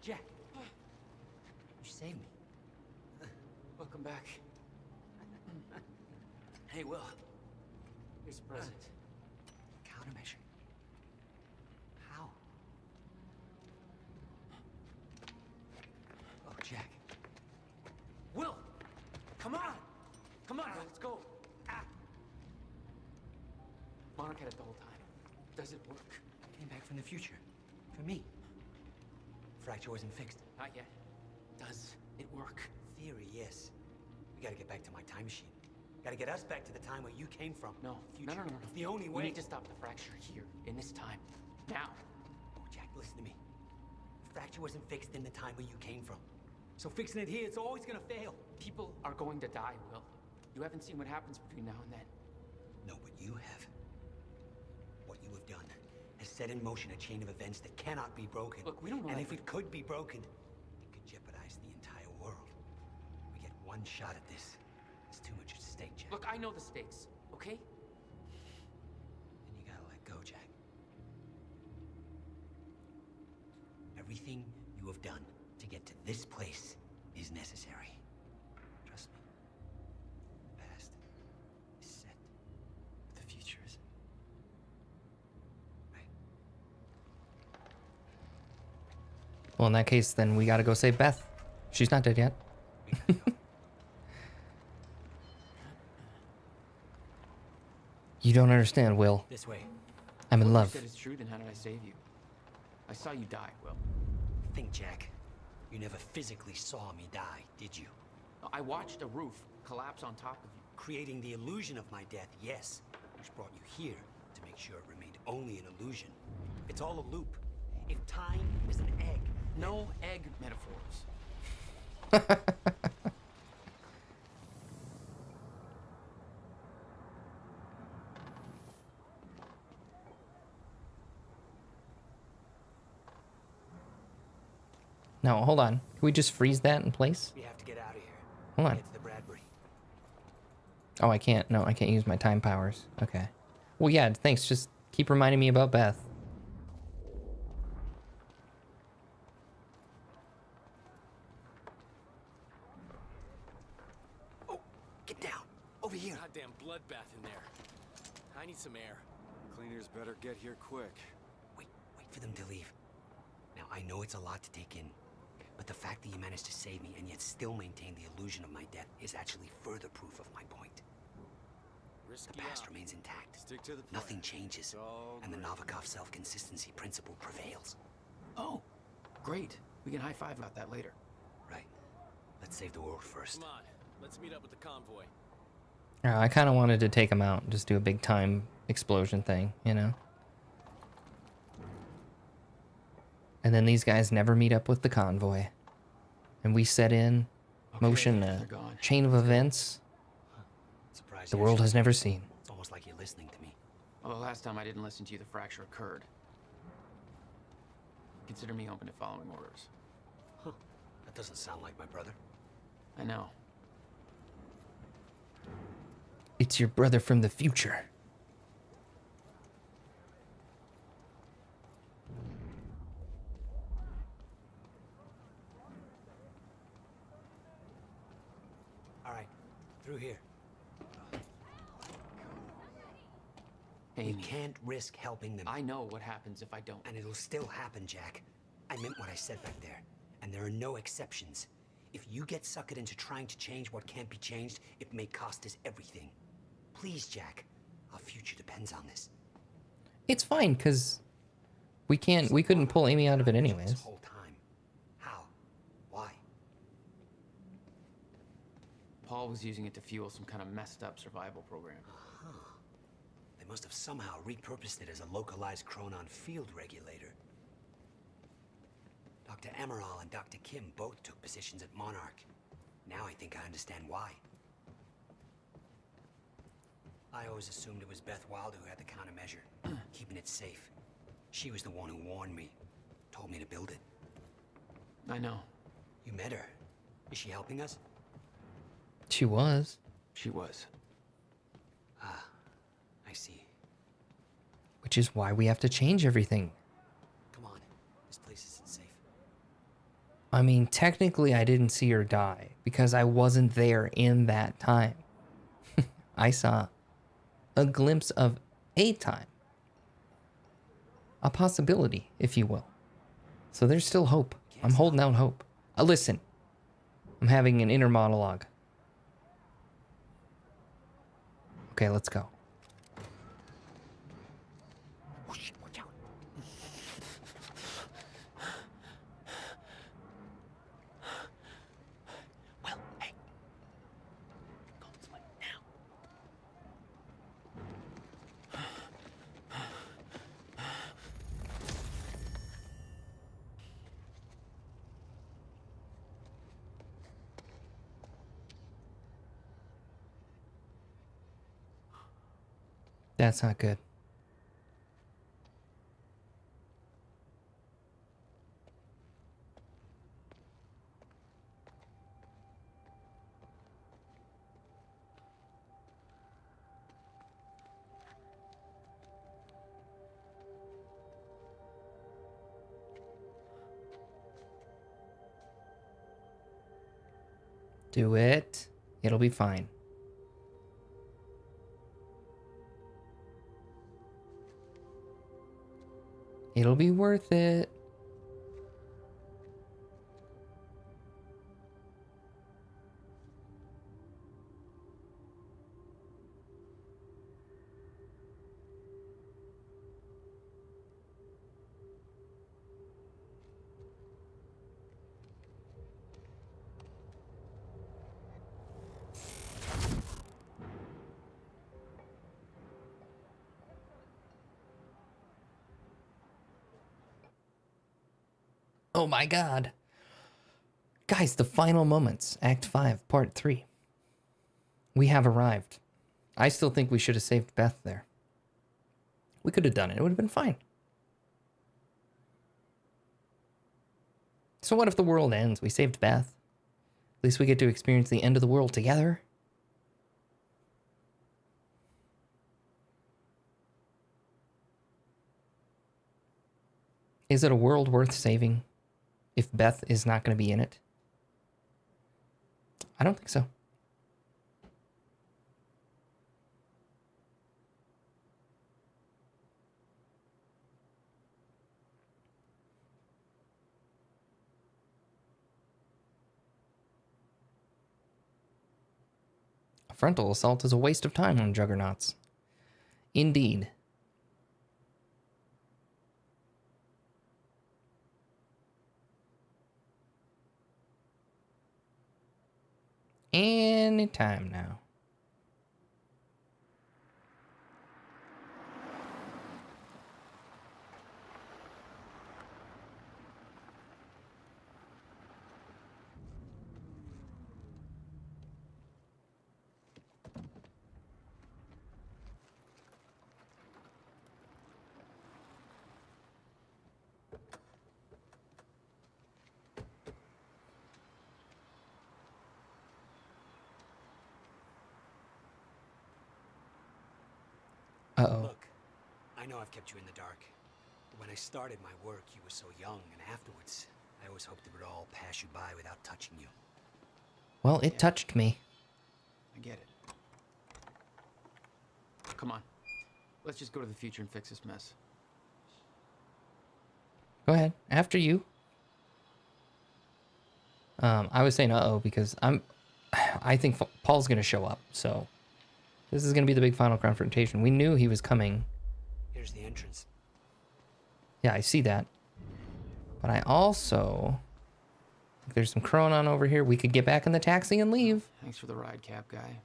Jack. You saved me. Welcome back. Hey, Will. Here's a present. Countermeasure. How? Oh, Jack. Will! Come on! Come on, let's go. Monarch had it the whole time. Does it work? Came back from the future. For me. Fracture wasn't fixed. Not yet. Does it work? Theory, yes. We gotta get back to my time machine. Gotta get us back to the time where you came from. No, future. No. It's the only way. We need to stop the fracture here, in this time. Now. Oh, Jack, listen to me. The fracture wasn't fixed in the time where you came from. So fixing it here, it's always gonna fail. People are going to die, Will. You haven't seen what happens between now and then. No, but you have. What you have done has set in motion a chain of events that cannot be broken. Look, we don't know. And if it could be broken, it could jeopardize the entire world. We get one shot at this. There's too much at stake, Jack. Look, I know the stakes, okay? And you gotta let go, Jack. Everything you have done to get to this place is necessary. Trust me. The past is set. But the future isn't. Well, in that case, then we gotta go save Beth. She's not dead yet. You don't understand, Will. This way. I'm in love. If you said it's true, then how did I save you? I saw you die, Will. Think, Jack. You never physically saw me die, did you? I watched a roof collapse on top of you. Creating the illusion of my death, yes. Which brought you here to make sure it remained only an illusion. It's all a loop. If time is an egg, no egg metaphors. No, hold on. Can we just freeze that in place? We have to get out of here. Hold on. Get to the Bradbury. Oh, I can't. No, I can't use my time powers. Okay. Well, yeah, thanks. Just keep reminding me about Beth. Oh, get down. Over here. Goddamn bloodbath in there. I need some air. Cleaners better get here quick. Wait for them to leave. Now, I know it's a lot to take in, but the fact that you managed to save me and yet still maintain the illusion of my death is actually further proof of my point. The past remains intact. Stick to the plan. Nothing changes, and the Novikov self-consistency principle prevails. Oh, great. We can high-five about that later. Right. Let's save the world first. Come on, let's meet up with the convoy. I kind of wanted to take him out and just do a big time explosion thing, you know? And then these guys never meet up with the convoy. And we set in motion a chain of events the world has never seen. It's almost like you're listening to me. Well, the last time I didn't listen to you, the fracture occurred. Consider me open to following orders. Huh. That doesn't sound like my brother. I know. It's your brother from the future. Through here. Amy. We can't risk helping them. I know what happens if I don't. And it'll still happen, Jack. I meant what I said back there. And there are no exceptions. If you get suckered into trying to change what can't be changed, it may cost us everything. Please, Jack. Our future depends on this. It's fine, because we couldn't pull Amy out of it anyways. This whole time. How? Why? Paul was using it to fuel some kind of messed up survival program. They must have somehow repurposed it as a localized chronon field regulator. Dr. Amaral and Dr. Kim both took positions at Monarch. Now I think I understand why. I always assumed it was Beth Wilder who had the countermeasure, keeping it safe. She was the one who warned me, told me to build it. I know. You met her. Is she helping us? She was. She was. Ah, I see. Which is why we have to change everything. Come on, this place isn't safe. I mean, technically I didn't see her die because I wasn't there in that time. I saw a glimpse of a time. A possibility, if you will. So there's still hope. I'm holding out hope. Listen, I'm having an inner monologue. Okay, let's go. Oh shit, watch out. Well, hey. Go this way now. That's not good. Do it. It'll be fine. It'll be worth it. Oh my god. Guys, the final moments. Act 5, Part 3. We have arrived. I still think we should have saved Beth there. We could have done it. It would have been fine. So what if the world ends? We saved Beth. At least we get to experience the end of the world together. Is it a world worth saving if Beth is not going to be in it? I don't think so. A frontal assault is a waste of time on juggernauts. Indeed. Anytime now. Uh-oh. Look, I know I've kept you in the dark. But when I started my work, you were so young, and afterwards, I always hoped it would all pass you by without touching you. Well, it touched me. I get it. Come on. Let's just go to the future and fix this mess. Go ahead. After you. I was saying uh-oh because I think Paul's going to show up. So this is going to be the big final confrontation. We knew he was coming. Here's the entrance. Yeah, I see that. But I also think there's some Chronon over here. We could get back in the taxi and leave. Thanks for the ride, Cap guy.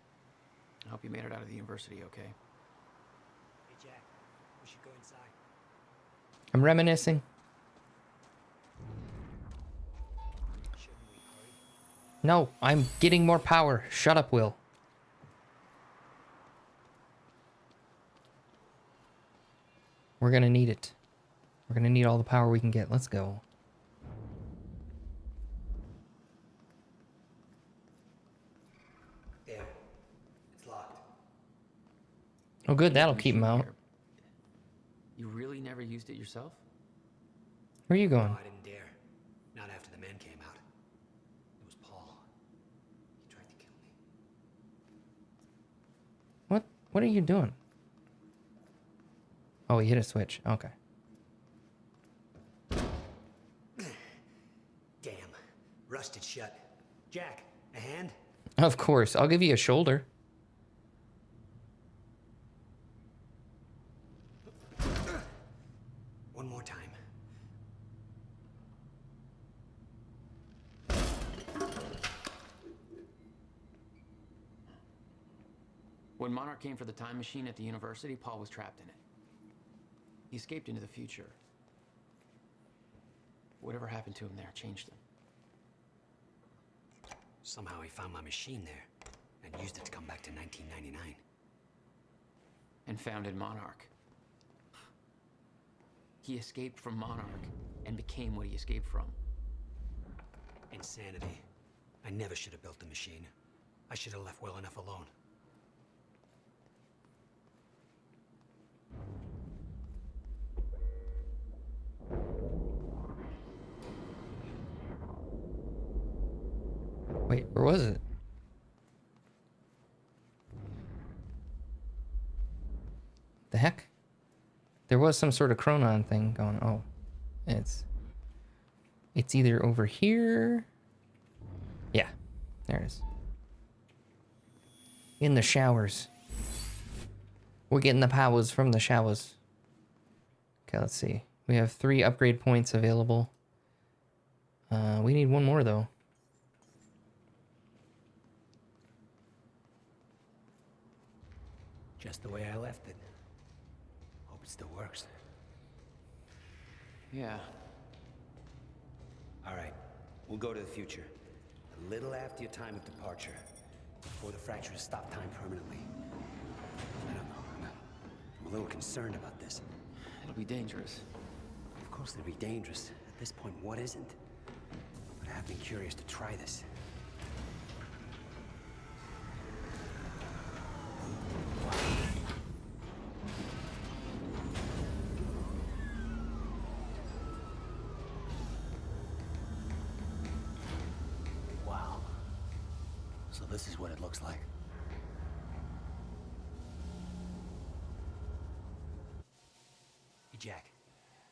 I hope you made it out of the university okay. Hey, Jack. We should go inside. I'm reminiscing. Shouldn't we hurry? No, I'm getting more power. Shut up, Will. We're gonna need it. We're gonna need all the power we can get. Let's go. Damn. It's locked. Oh, good. That'll keep him out. You really never used it yourself? Where are you going? No, I didn't dare. Not after the man came out. It was Paul. He tried to kill me. What are you doing? Oh, he hit a switch. Okay. Damn. Rusted shut. Jack, a hand? Of course. I'll give you a shoulder. One more time. When Monarch came for the time machine at the university, Paul was trapped in it. He escaped into the future. Whatever happened to him there changed him. Somehow he found my machine there and used it to come back to 1999. And founded Monarch. He escaped from Monarch and became what he escaped from. Insanity. I never should have built the machine. I should have left well enough alone. Wait, where was it? The heck? There was some sort of Chronon thing going. Oh, it's either over here. Yeah, there it is. In the showers. We're getting the powers from the showers. Okay, let's see. We have 3 upgrade points available. We need 1 more though. Just the way I left it. Hope it still works. Yeah. All right, we'll go to the future. A little after your time of departure. Before the fractures stop time permanently. I don't know. I'm a little concerned about this. It'll be dangerous. Of course it'll be dangerous. At this point, what isn't? But I have been curious to try this. Wow. So this is what it looks like. Hey, Jack.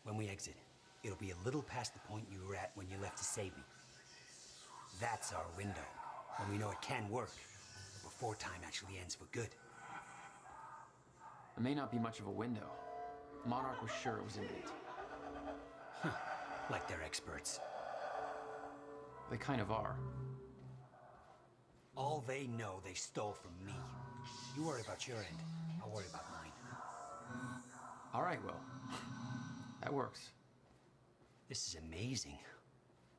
When we exit, it'll be a little past the point you were at when you left to save me. That's our window, when we know it can work, before time actually ends for good. It may not be much of a window. Monarch was sure it was imminent. Like they're experts. They kind of are. All they know they stole from me. You worry about your end, I'll worry about mine. All right, Will. That works. This is amazing.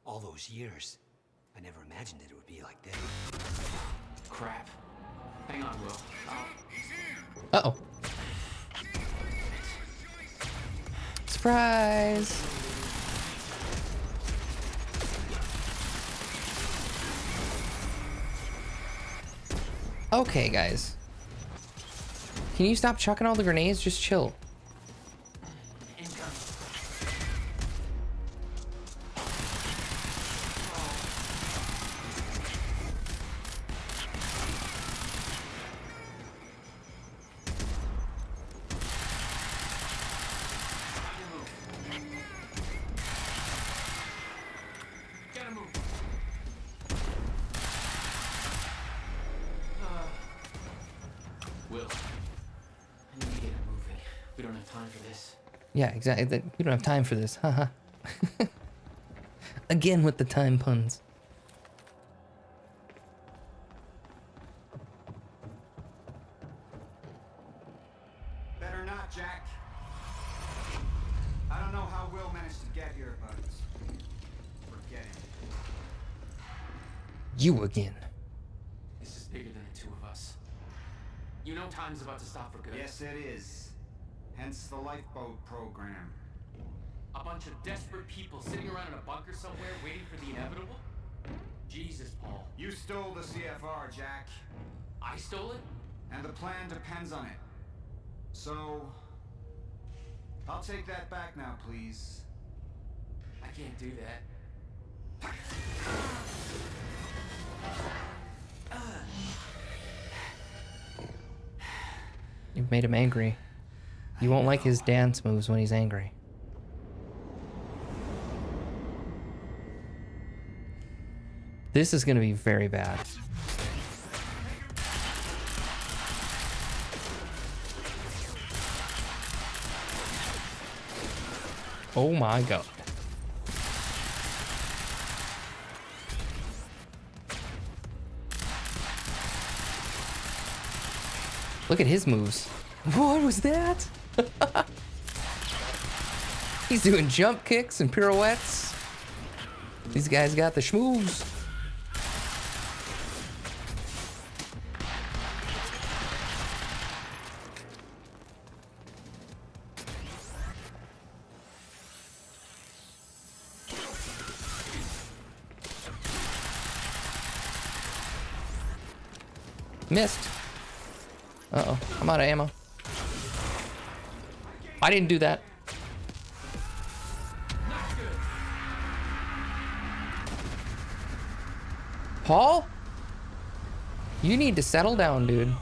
All those years. I never imagined it would be like this. Crap. Hang on, Will. Uh-oh. Surprise! Okay, guys. Can you stop chucking all the grenades? Just chill. Will, I need to get it moving. We don't have time for this. Yeah, exactly. We don't have time for this. Haha. Again with the time puns. Better not, Jack. I don't know how Will managed to get here, but forget it. You again. This is bigger than the two of us. You know time's about to stop for good. Yes, it is. Hence the lifeboat program. A bunch of desperate people sitting around in a bunker somewhere waiting for the inevitable? Jesus, Paul. You stole the CFR, Jack. I stole it? And the plan depends on it. So, I'll take that back now, please. I can't do that. You've made him angry. You won't like his dance moves when he's angry. This is gonna be very bad. Oh my god. Look at his moves. What was that? He's doing jump kicks and pirouettes. These guys got the schmoves. Missed. Uh-oh, I'm out of ammo. I didn't do that. Paul? You need to settle down, dude.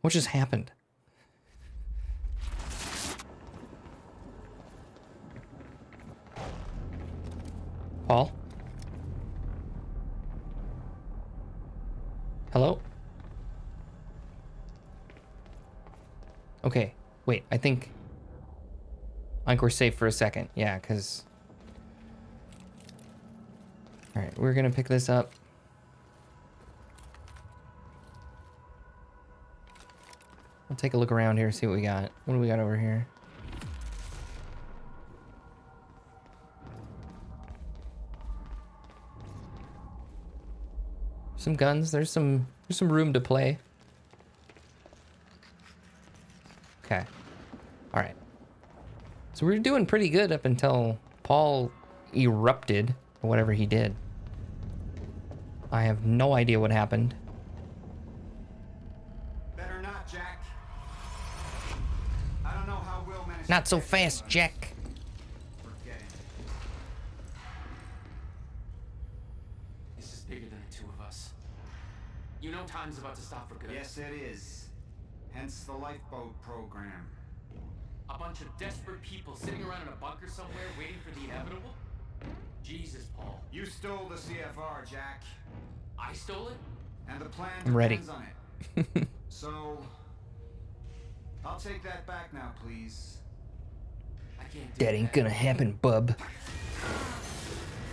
What just happened? Paul? Hello? Okay, wait, I think we're safe for a second. Yeah, because... Alright, we're gonna pick this up. We'll take a look around here, see what we got. What do we got over here? Some guns. There's some room to play. Okay. All right. So we're doing pretty good up until Paul erupted or whatever he did. I have no idea what happened. Better not, Jack. I don't know how Will managed. Not so fast, Jack. Forget it. This is bigger than the two of us. You know time's about to stop for good. Yes, it is. Hence the lifeboat program. A bunch of desperate people sitting around in a bunker somewhere waiting for the inevitable? Jesus, Paul. You stole the CFR, Jack. I stole it? And the plan I'm ready. depends on it. So, I'll take that back now, please. I can't do That ain't gonna happen, bub.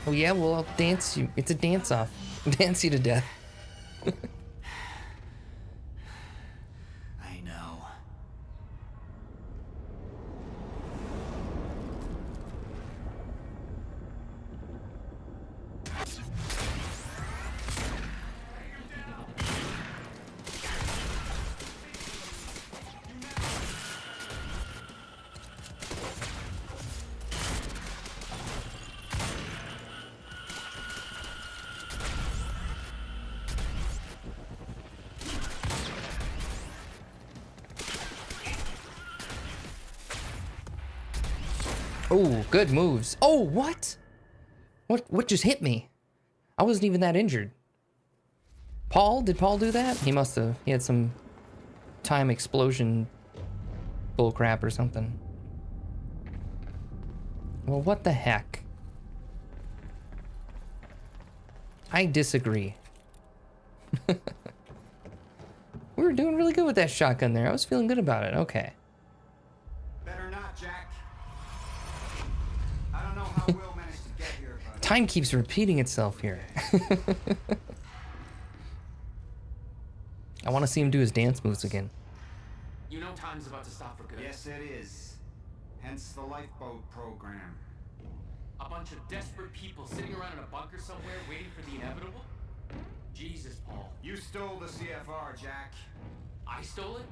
Oh yeah, well I'll dance you. It's a dance-off. Dance you to death. I know. Oh, good moves. Oh, what? What just hit me? I wasn't even that injured. Paul? Did Paul do that? He must have. He had some time explosion bullcrap or something. Well, what the heck? I disagree. We were doing really good with that shotgun there. I was feeling good about it. Okay. Better not, Jack. I don't know how Will managed to get here, but... Time keeps repeating itself here. I want to see him do his dance moves again. You know time's about to stop for good. Yes, it is. Hence the lifeboat program. A bunch of desperate people sitting around in a bunker somewhere waiting for the inevitable? Jesus, Paul. You stole the CFR, Jack. I stole it?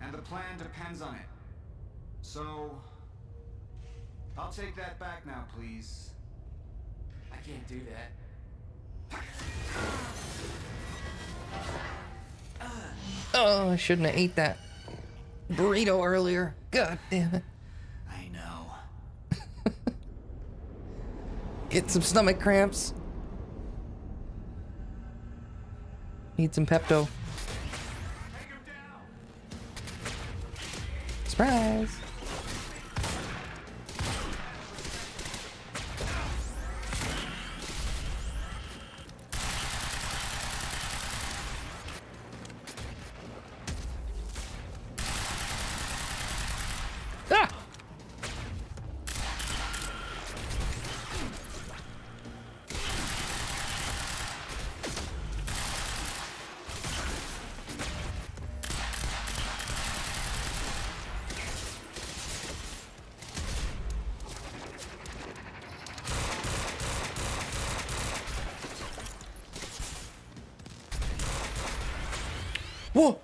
And the plan depends on it. So... I'll take that back now, please. I can't do that. Oh, I shouldn't have ate that burrito earlier. God damn it. I know. Get some stomach cramps. Need some Pepto. Surprise! Ah! Whoa!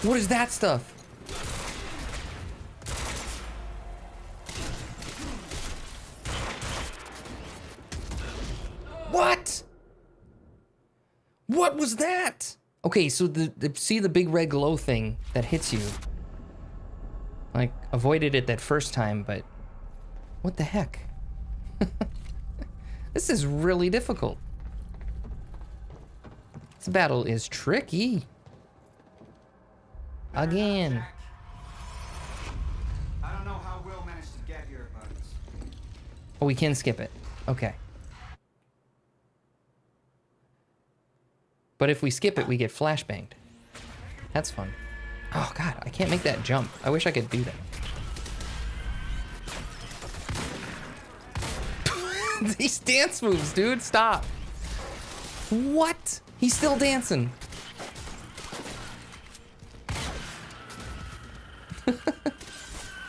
What is that stuff? What? What was that? Okay, so see the big red glow thing that hits you. Like, avoided it that first time, but what the heck? This is really difficult. This battle is tricky. Again. I don't know how Will managed to get here, but... Oh, we can skip it. Okay. But if we skip it, we get flashbanged. That's fun. Oh god, I can't make that jump. I wish I could do that. These dance moves, dude, stop. What? He's still dancing.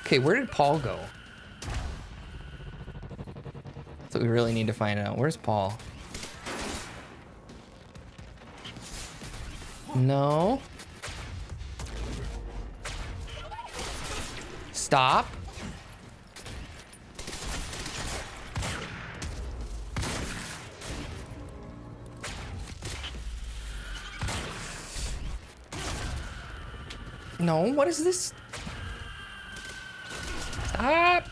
Okay, where did Paul go? That's what we really need to find out. Where's Paul? No. Stop. No, what is this? Stop.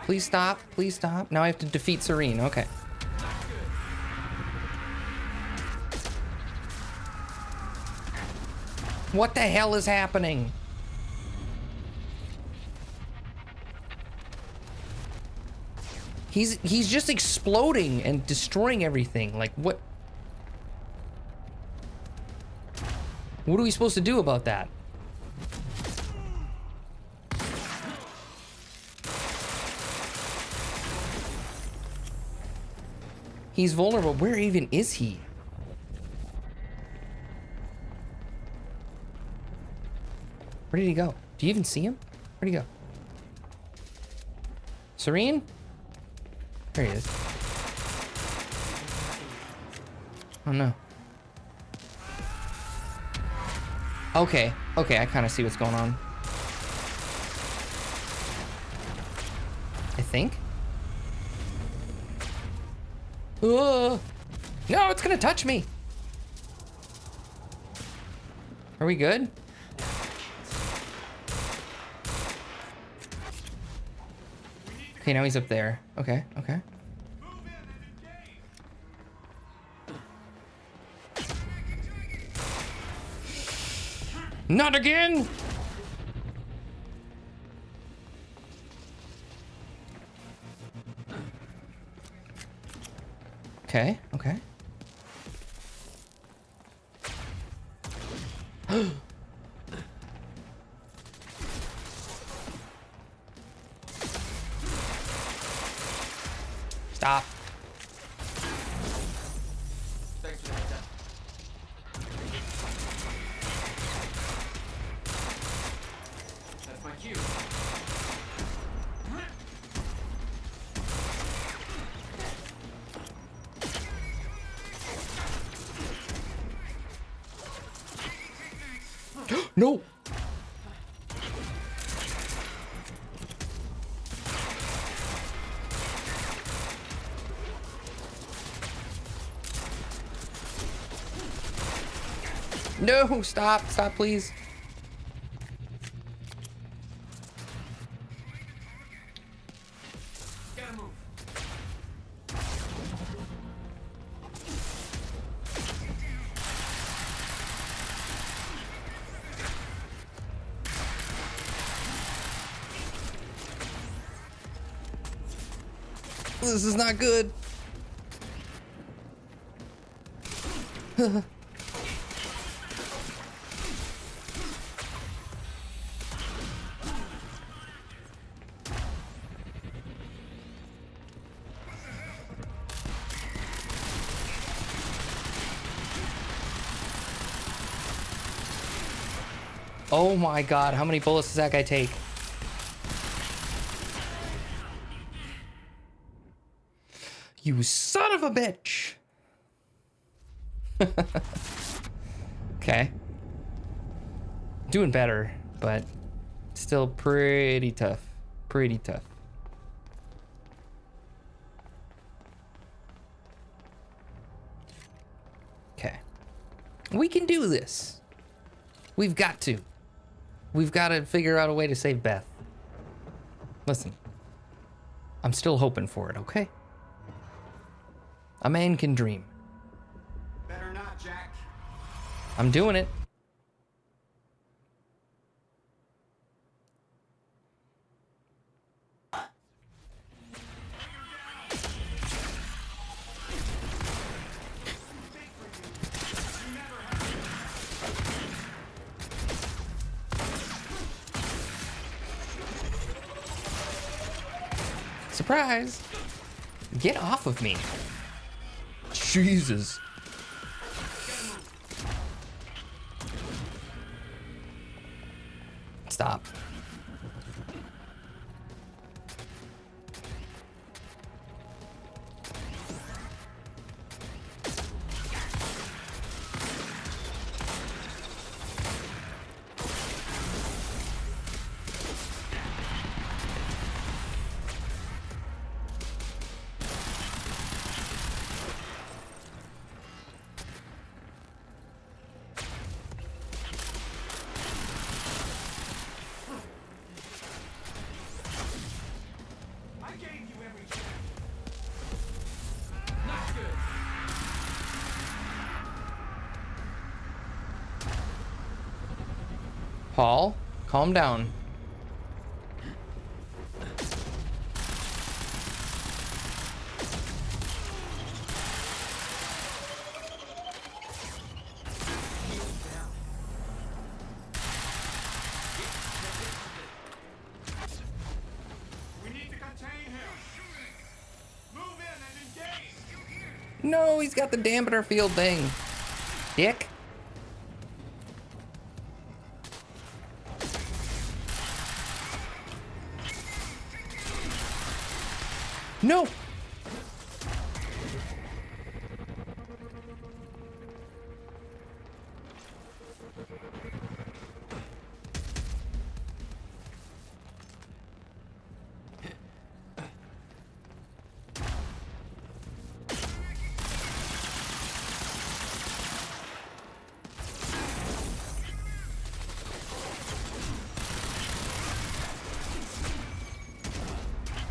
Please stop. Please stop. Now I have to defeat Serene. Okay. What the hell is happening? He's just exploding and destroying everything. Like, what? What are we supposed to do about that? He's vulnerable. Where even is he? Where did he go? Do you even see him? Where'd he go? Serene? There he is. Oh no. Okay, okay, I kind of see what's going on. I think. No, it's gonna touch me. Are we good? Okay, now he's up there. Okay, okay. Not again! Okay, okay. Stop. Thanks for the heads up. That's my cue. No. No, stop, stop, please. Gotta move. This is not good. Oh my god, how many bullets does that guy take? You son of a bitch! Okay. Doing better, but still pretty tough. Pretty tough. Okay. We can do this. We've got to. We've got to figure out a way to save Beth. Listen. I'm still hoping for it, okay? A man can dream. Better not, Jack. I'm doing it. Surprise! Get off of me. Jesus. Stop. Paul, calm down. We need to contain him. Move in and engage. No, he's got the dampener field thing. Dick. No.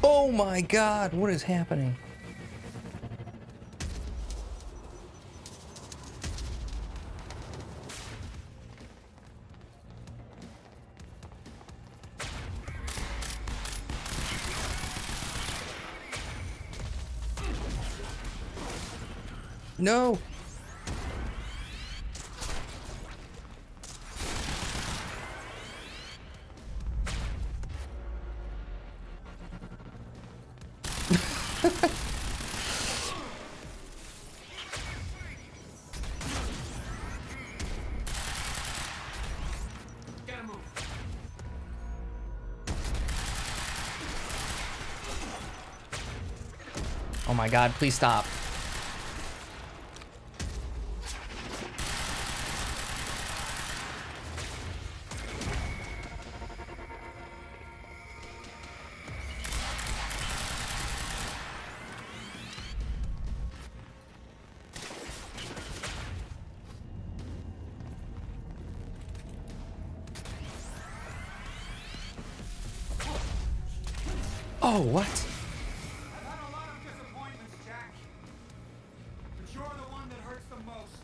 Oh my God, what is happening? No. Gotta move. Oh my god, please stop. Oh, what? I've had a lot of disappointments, Jack. But you're the one that hurts the most.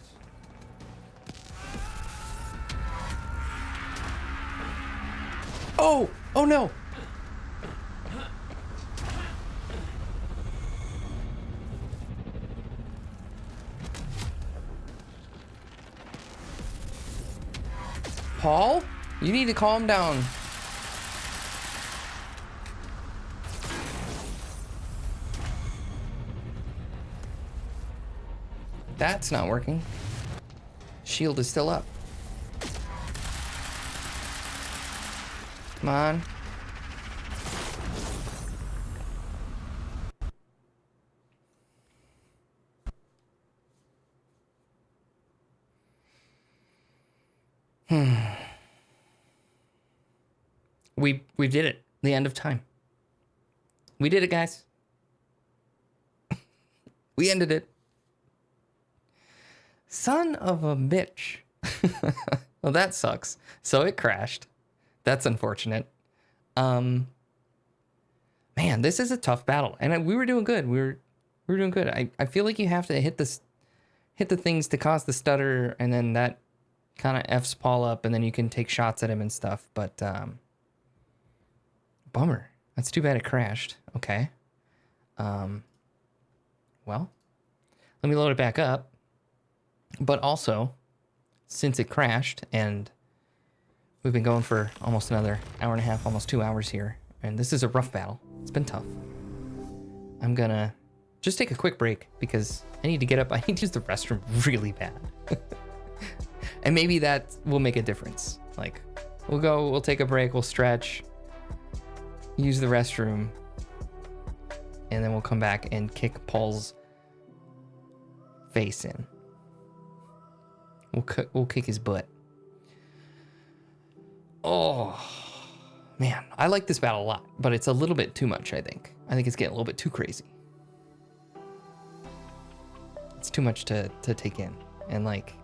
Oh! Oh no! Paul? You need to calm down. That's not working. Shield is still up. Come on. We did it. The end of time. We did it, guys. We ended it. Son of a bitch. Well, that sucks. So it crashed. That's unfortunate. Man, this is a tough battle, and we were doing good. We were doing good. I feel like you have to hit the things to cause the stutter, and then that kind of F's Paul up, and then you can take shots at him and stuff. But bummer. That's too bad it crashed. Okay. Well, let me load it back up. But also, since it crashed, and we've been going for almost another hour and a half, almost 2 hours here, and this is a rough battle. It's been tough. I'm gonna just take a quick break because I need to get up. I need to use the restroom really bad. And maybe that will make a difference. Like, we'll take a break, we'll stretch, use the restroom, and then we'll come back and kick Paul's face in. We'll kick his butt. Oh, man. I like this battle a lot, but it's a little bit too much, I think. I think it's getting a little bit too crazy. It's too much to take in. And, like,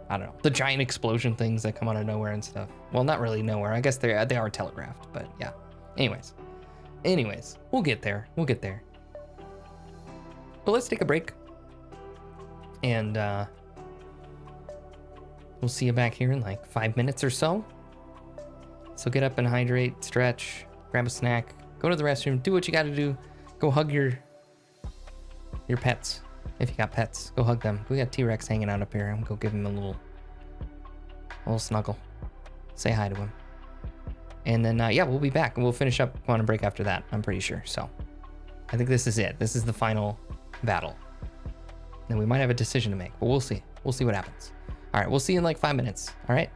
I don't know. The giant explosion things that come out of nowhere and stuff. Well, not really nowhere. I guess they are telegraphed, but yeah. Anyways, we'll get there. We'll get there. But let's take a break. And, we'll see you back here in like 5 minutes or so. So get up and hydrate, stretch, grab a snack, go to the restroom, do what you gotta do. Go hug your pets. If you got pets, go hug them. We got T-Rex hanging out up here. I'm gonna go give him a little snuggle. Say hi to him. And then, yeah, we'll be back and we'll finish up on a break after that, I'm pretty sure. So I think this is it. This is the final battle. And we might have a decision to make, but we'll see. We'll see what happens. All right, we'll see you in like 5 minutes. All right.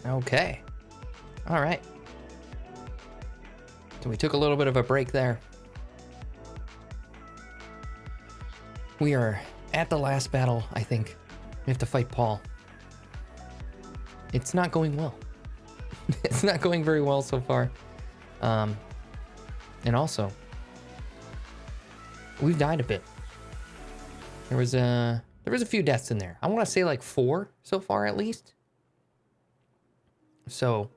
Okay. All right. So we took a little bit of a break there. We are at the last battle, I think. We have to fight Paul. It's not going well. It's not going very well so far. And also, we've died a bit. There was a few deaths in there. I want to say like 4 so far at least. So,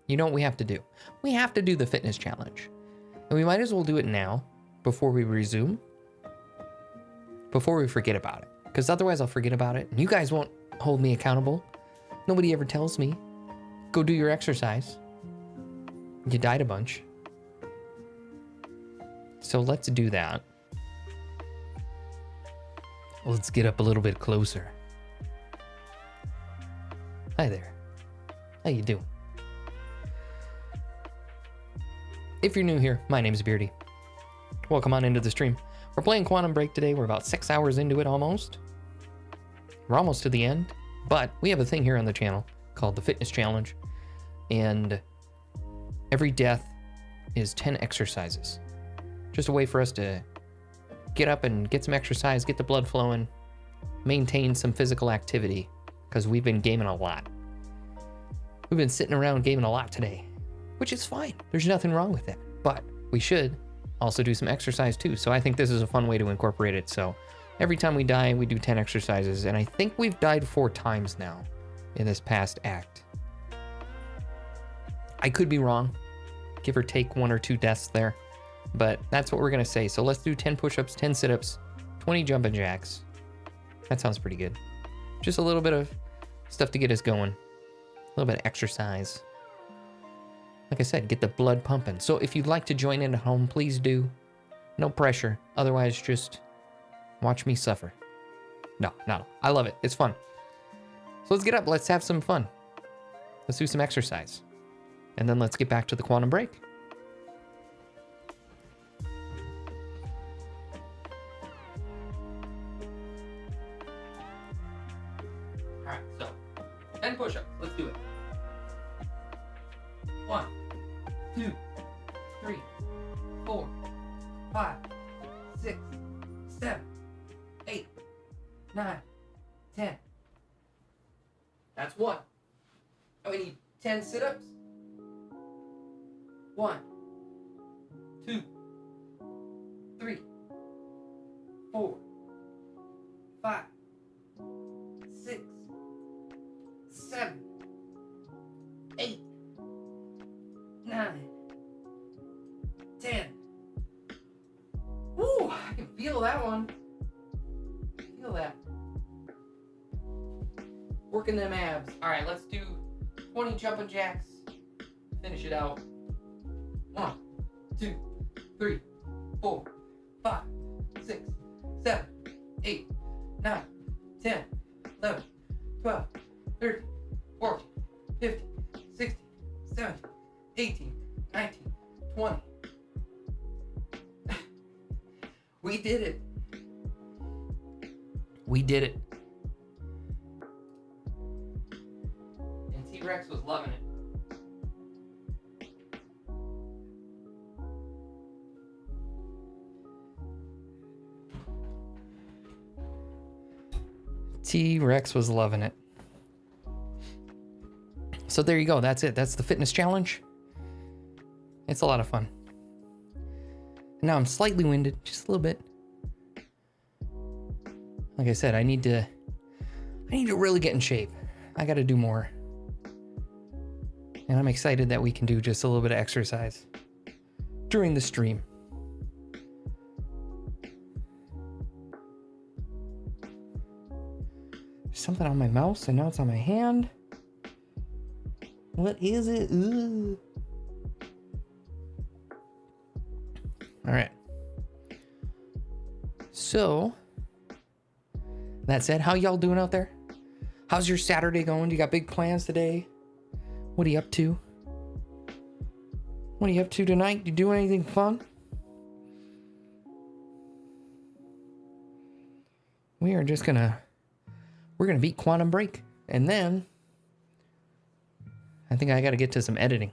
you know what we have to do? We have to do the fitness challenge. And we might as well do it now before we resume. Before we forget about it. Because otherwise I'll forget about it. And you guys won't hold me accountable. Nobody ever tells me, go do your exercise. You died a bunch. So let's do that. Let's get up a little bit closer. Hi there. How you doing? If you're new here, my name is Beardy. Welcome on into the stream. We're playing Quantum Break today. We're about 6 hours into it almost. We're almost to the end, but we have a thing here on the channel called the Fitness Challenge. And every death is 10 exercises. Just a way for us to get up and get some exercise, get the blood flowing, maintain some physical activity, because we've been gaming a lot. We've been sitting around gaming a lot today, which is fine. There's nothing wrong with it, but we should also do some exercise too. So I think this is a fun way to incorporate it. So every time we die, we do 10 exercises, and I think we've died 4 times now in this past act. I could be wrong, give or take 1 or 2 deaths there, but that's what we're gonna say. So let's do 10 push-ups, 10 sit-ups, 20 jumping jacks. That sounds pretty good. Just a little bit of stuff to get us going. A little bit of exercise. Like I said, get the blood pumping. So if you'd like to join in at home, please do. No pressure. Otherwise, just watch me suffer. No. I love it. It's fun. So let's get up. Let's have some fun. Let's do some exercise. And then let's get back to the Quantum Break. Alright, so 10 push-ups. Let's do it. 1, 2, 3, 4, 5, 6, 7, 8, 9, 10. That's 1. And we need 10 sit-ups. 1, 2, 3, 4, 5, 6, 7, 8, 9, 10. Woo! I can feel that one. Feel that. Working them abs. Alright, let's do 20 jumping jacks. Finish it out. 1, 2, 3, 4, 5, 6, 7, 8, 9, 10, 11, 12, 13, 14, 15, 16, 17, 18, 19, 20. We did it. We did it. And T-Rex was loving it. T-Rex was loving it. So there you go. That's it. That's the fitness challenge. It's a lot of fun. Now I'm slightly winded, just a little bit. Like I said, I need to really get in shape. I got to do more. And I'm excited that we can do just a little bit of exercise during the stream. There's something on my mouse and now it's on my hand. What is it? Ooh. All right. So, that said, how y'all doing out there? How's your Saturday going? Do you got big plans today? What are you up to? What are you up to tonight? You doing anything fun? We're gonna beat Quantum Break, and then I think I got to get to some editing.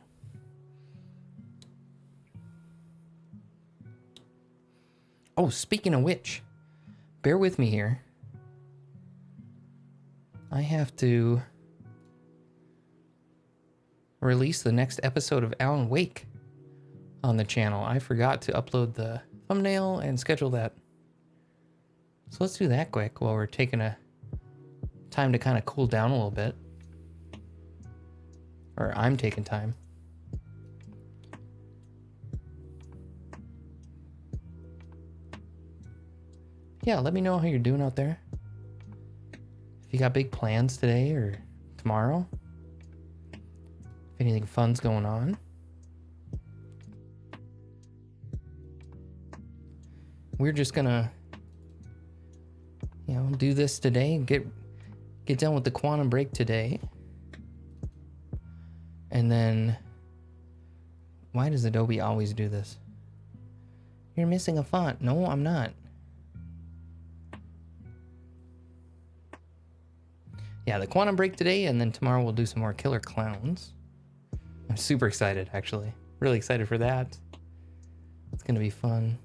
Oh, speaking of which, bear with me here. I have to release the next episode of Alan Wake on the channel. I forgot to upload the thumbnail and schedule that. So let's do that quick while we're taking a time to kind of cool down a little bit. Or I'm taking time. Yeah, let me know how you're doing out there. If you got big plans today or tomorrow. If anything fun's going on. We're just gonna, do this today and get done with the quantum break today. And then, why does Adobe always do this? You're missing a font. No, I'm not. Yeah, the quantum break today, and then tomorrow we'll do some more Killer Clowns. I'm super excited, actually. Really excited for that. It's gonna be fun.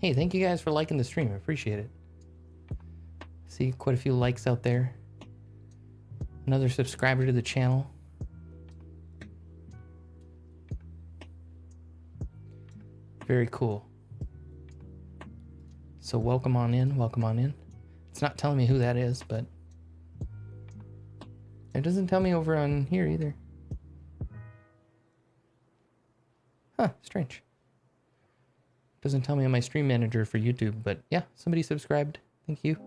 Hey, thank you guys for liking the stream. I appreciate it. See quite a few likes out there. Another subscriber to the channel. Very cool. So welcome on in, welcome on in. It's not telling me who that is, but it doesn't tell me over on here either. Huh, strange. Doesn't tell me on my stream manager for YouTube, but yeah, somebody subscribed. Thank you.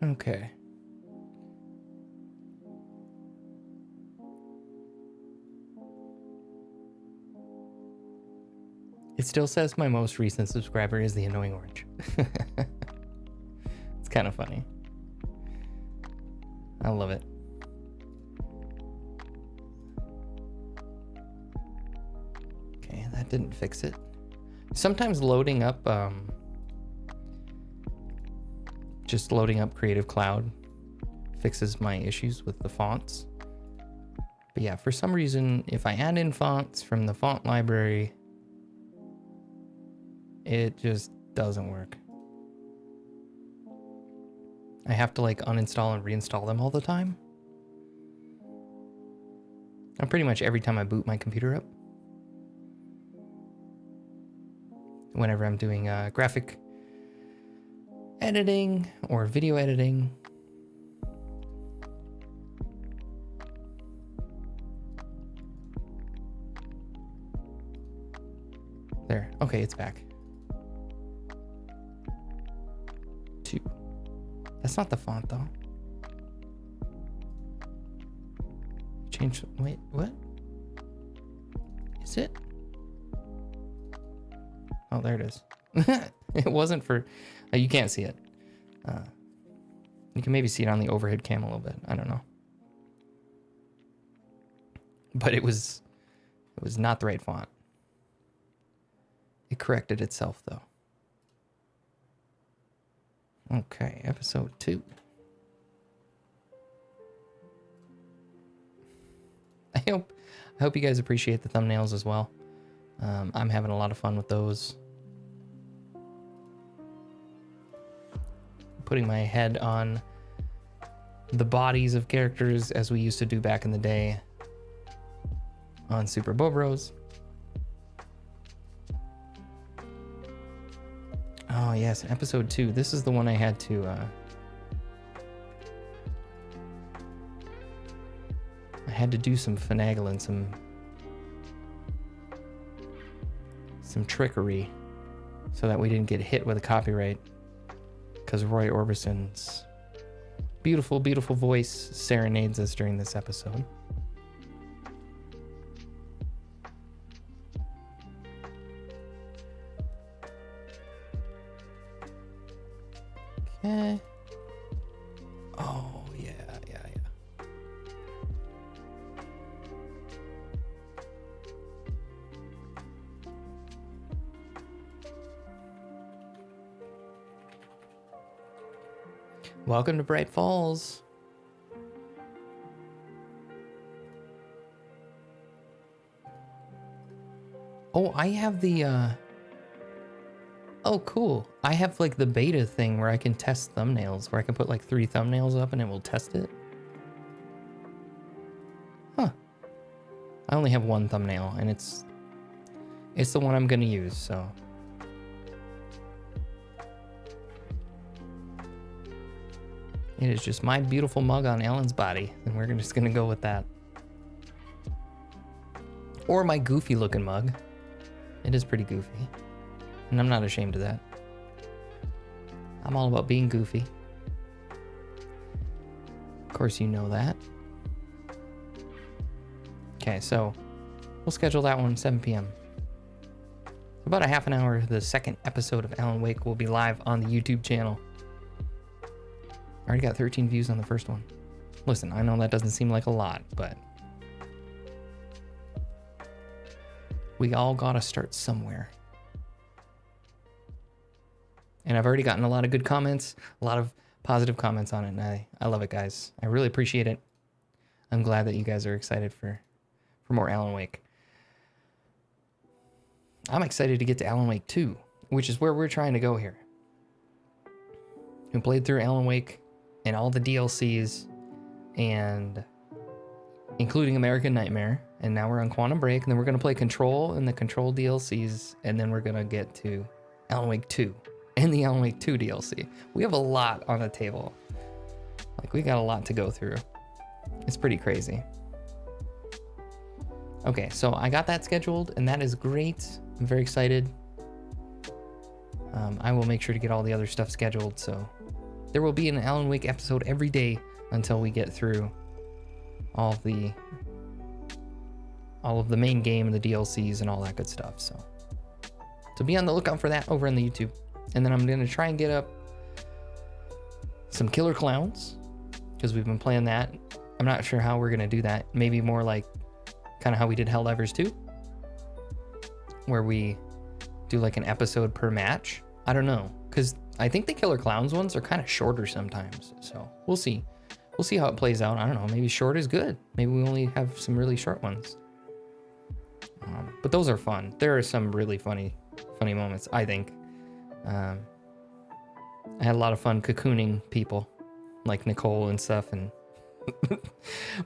Okay. It still says my most recent subscriber is the Annoying Orange. It's kind of funny. I love it. Okay, that didn't fix it. Sometimes loading up, just loading up Creative Cloud fixes my issues with the fonts. But yeah, for some reason, if I add in fonts from the font library, it just doesn't work. I have to like uninstall and reinstall them all the time. And pretty much every time I boot my computer up. Whenever I'm doing graphic editing or video editing. There, okay, it's back. 2. That's not the font though. Change, wait, what? Is it? Oh, there it is. It wasn't for, you can't see it. You can maybe see it on the overhead cam a little bit. I don't know. But it was not the right font. It corrected itself though. Okay, episode 2. I hope you guys appreciate the thumbnails as well. I'm having a lot of fun with those. Putting my head on the bodies of characters as we used to do back in the day on Super Bobros. Oh yes, episode 2. This is the one I had to do some finagling, some trickery so that we didn't get hit with a copyright, because Roy Orbison's beautiful, beautiful voice serenades us during this episode. Okay. Oh, yeah. Welcome to Bright Falls. Oh, I have the, oh, cool. I have like the beta thing where I can test thumbnails, where I can put like 3 thumbnails up and it will test it. Huh. I only have 1 thumbnail and it's the one I'm gonna use, so. It is just my beautiful mug on Alan's body, and we're just gonna go with that. Or my goofy looking mug. It is pretty goofy, and I'm not ashamed of that. I'm all about being goofy. Of course you know that. Okay, so we'll schedule that one 7 p.m. About a half an hour, the second episode of Alan Wake will be live on the YouTube channel. I already got 13 views on the first one. Listen, I know that doesn't seem like a lot, but we all gotta start somewhere. And I've already gotten a lot of good comments, a lot of positive comments on it, and I love it, guys. I really appreciate it. I'm glad that you guys are excited for more Alan Wake. I'm excited to get to Alan Wake 2, which is where we're trying to go here. We played through Alan Wake and all the DLCs, and including American Nightmare, and now we're on Quantum Break, and then we're going to play Control and the Control DLCs, and then we're going to get to Alan Wake 2 and the Alan Wake 2 DLC. We have a lot on the table. Like, we got a lot to go through. It's pretty crazy. Okay, so I got that scheduled, and that is great. I'm very excited. I will make sure to get all the other stuff scheduled, so there will be an Alan Wake episode every day until we get through all of the main game and the DLCs and all that good stuff. So be on the lookout for that over on the YouTube. And then I'm going to try and get up some Killer Clowns, because we've been playing that. I'm not sure how we're going to do that. Maybe more like kind of how we did Helldivers 2, where we do like an episode per match. I don't know, because I think the Killer Clowns ones are kind of shorter sometimes. So we'll see. We'll see how it plays out. I don't know. Maybe short is good. Maybe we only have some really short ones. But those are fun. There are some really funny moments, I think. I had a lot of fun cocooning people like Nicole and stuff, and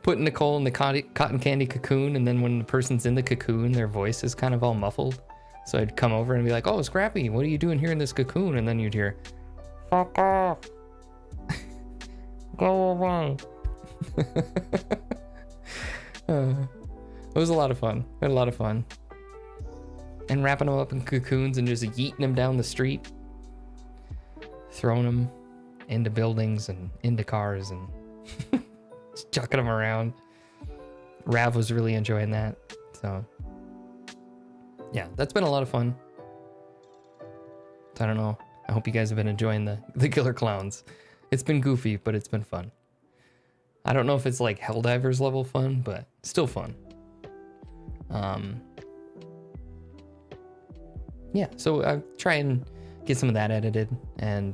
putting Nicole in the cotton candy cocoon, and then when the person's in the cocoon, their voice is kind of all muffled. So I'd come over and be like, "Oh, Scrappy, what are you doing here in this cocoon?" And then you'd hear, "Fuck off. Go away." It was a lot of fun. I had a lot of fun. And wrapping them up in cocoons and just yeeting them down the street. Throwing them into buildings and into cars and just chucking them around. Rav was really enjoying that. So yeah, that's been a lot of fun. So I don't know. I hope you guys have been enjoying the Killer Clowns. It's been goofy, but it's been fun. I don't know if it's like Helldivers level fun, but still fun. Yeah, so I'll try and get some of that edited, and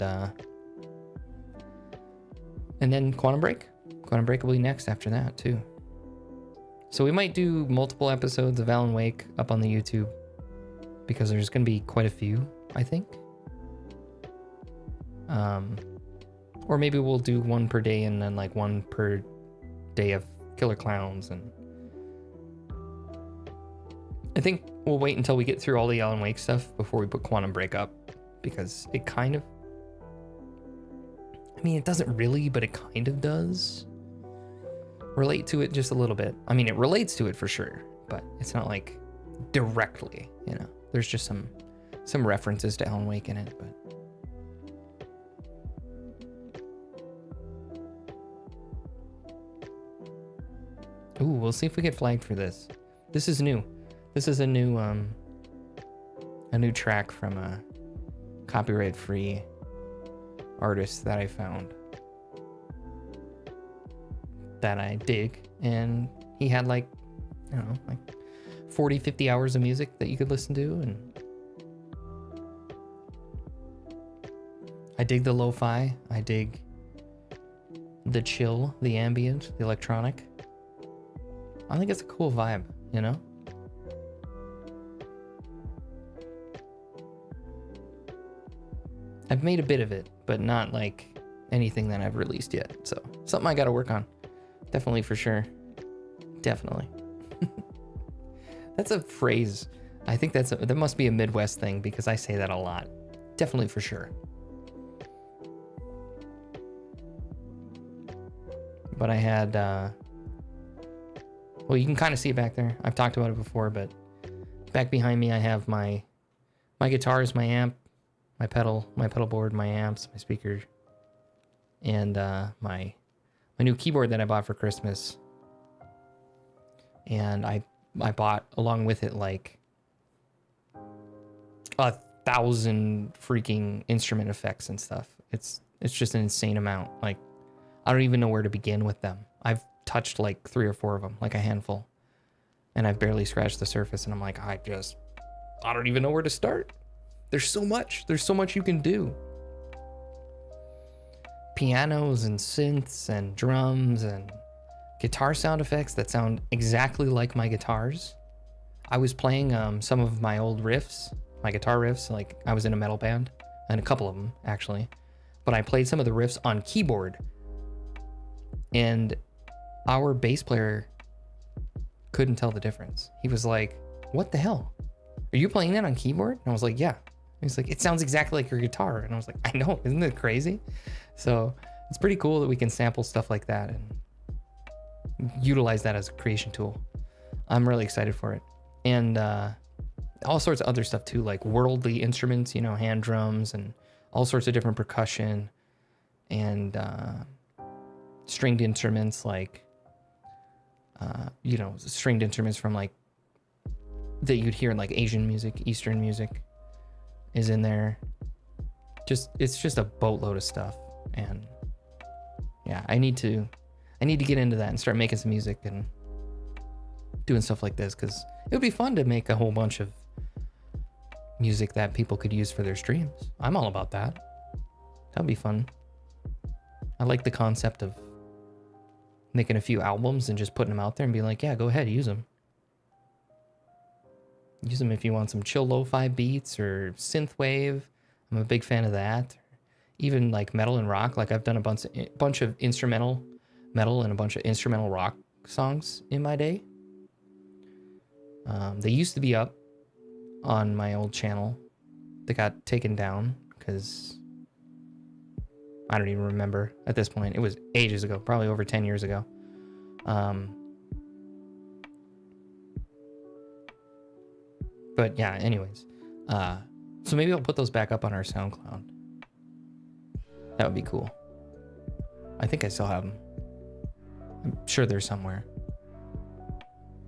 then Quantum Break. Quantum Break will be next after that too. So we might do multiple episodes of Alan Wake up on the YouTube, because there's going to be quite a few, I think. Or maybe we'll do one per day and then like one per day of Killer Clowns. And I think we'll wait until we get through all the Alan Wake stuff before we put Quantum Break up, because it kind of, I mean, it doesn't really, but it kind of does relate to it just a little bit. I mean, it relates to it for sure, but it's not like directly, you know. There's just some references to Alan Wake in it, but ooh, we'll see if we get flagged for this. This is new. This is a new track from a copyright-free artist that I found that I dig, and he had like, I don't know, like 40, 50 hours of music that you could listen to, and I dig the lo-fi. I dig the chill, the ambient, the electronic. I think it's a cool vibe, you know? I've made a bit of it, but not like anything that I've released yet. So something I got to work on. Definitely, for sure. Definitely. That's a phrase. I think that must be a Midwest thing because I say that a lot. Definitely, for sure. But I had, well, you can kind of see it back there. I've talked about it before, but back behind me, I have my guitars, my amp, my pedal board, my amps, my speakers, and my new keyboard that I bought for Christmas. And I bought along with it like 1,000 freaking instrument effects and stuff. It's just an insane amount. Like, I don't even know where to begin with them. I've touched like 3 or 4 of them, like a handful, and I've barely scratched the surface. And I'm like, I don't even know where to start. There's so much you can do. Pianos and synths and drums and guitar sound effects that sound exactly like my guitars. I was playing some of my old riffs, my guitar riffs, like I was in a metal band, and a couple of them actually, but I played some of the riffs on keyboard, and our bass player couldn't tell the difference. He was like, "What the hell? Are you playing that on keyboard?" And I was like, "Yeah." He's like, "It sounds exactly like your guitar." And I was like, "I know, isn't it crazy?" So it's pretty cool that we can sample stuff like that and utilize that as a creation tool. I'm really excited for it. And all sorts of other stuff too, like worldly instruments, you know, hand drums and all sorts of different percussion and stringed instruments, like, you know, stringed instruments from like that you'd hear in like Asian music, Eastern music is in there. It's just a boatload of stuff. And yeah, I need to get into that and start making some music and doing stuff like this, because it would be fun to make a whole bunch of music that people could use for their streams. I'm all about that. That would be fun. I like the concept of making a few albums and just putting them out there and being like, yeah, go ahead, use them. Use them if you want some chill lo-fi beats or synthwave. I'm a big fan of that. Even like metal and rock. Like I've done a bunch of instrumental metal and a bunch of instrumental rock songs in my day. They used to be up on my old channel. They got taken down because I don't even remember at this point. It was ages ago, probably over 10 years ago. But yeah, anyways. So maybe I'll put those back up on our SoundCloud. That would be cool. I think I still have them. I'm sure they're somewhere.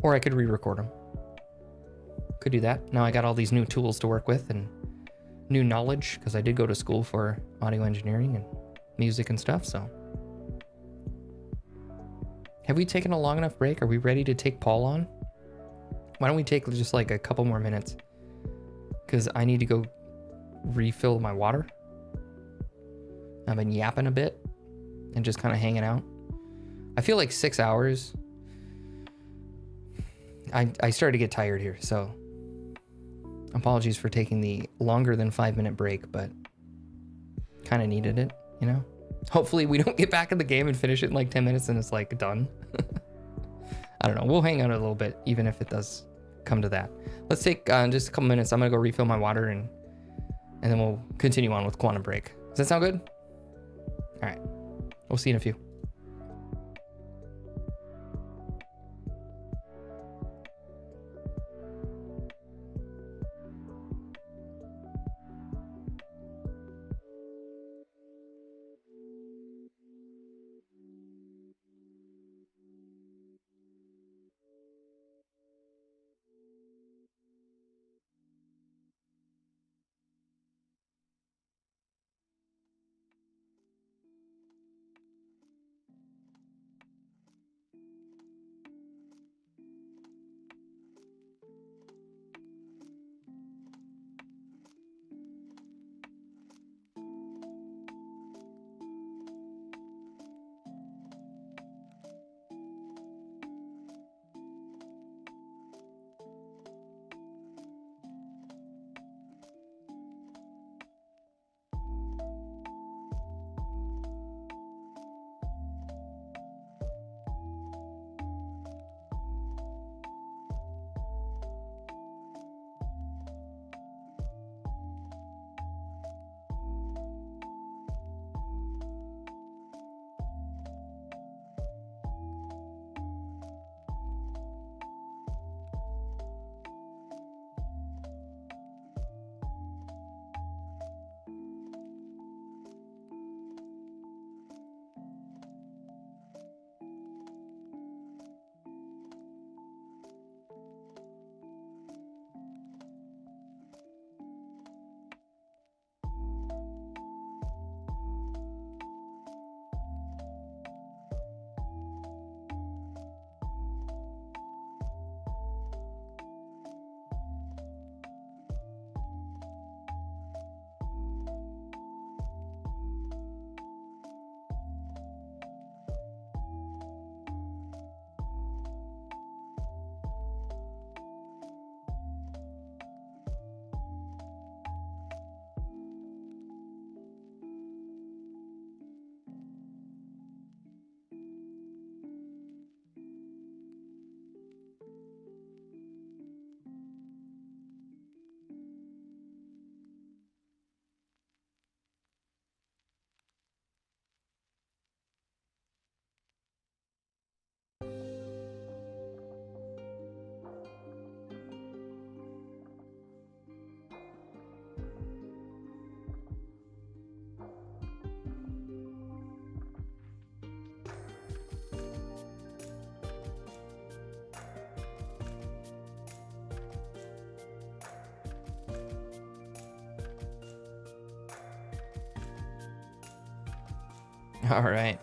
Or I could re-record them. Could do that. Now I got all these new tools to work with and new knowledge, because I did go to school for audio engineering and music and stuff, so. Have we taken a long enough break? Are we ready to take Paul on? Why don't we take just like a couple more minutes? Because I need to go refill my water. I've been yapping a bit and just kind of hanging out. I feel like 6 hours. I started to get tired here, so apologies for taking the longer than 5-minute break, but kind of needed it, you know? Hopefully we don't get back in the game and finish it in like 10 minutes and it's like done. I don't know. We'll hang out a little bit, even if it does come to that. Let's take just a couple minutes. I'm going to go refill my water and then we'll continue on with Quantum Break. Does that sound good? All right. We'll see you in a few. All right.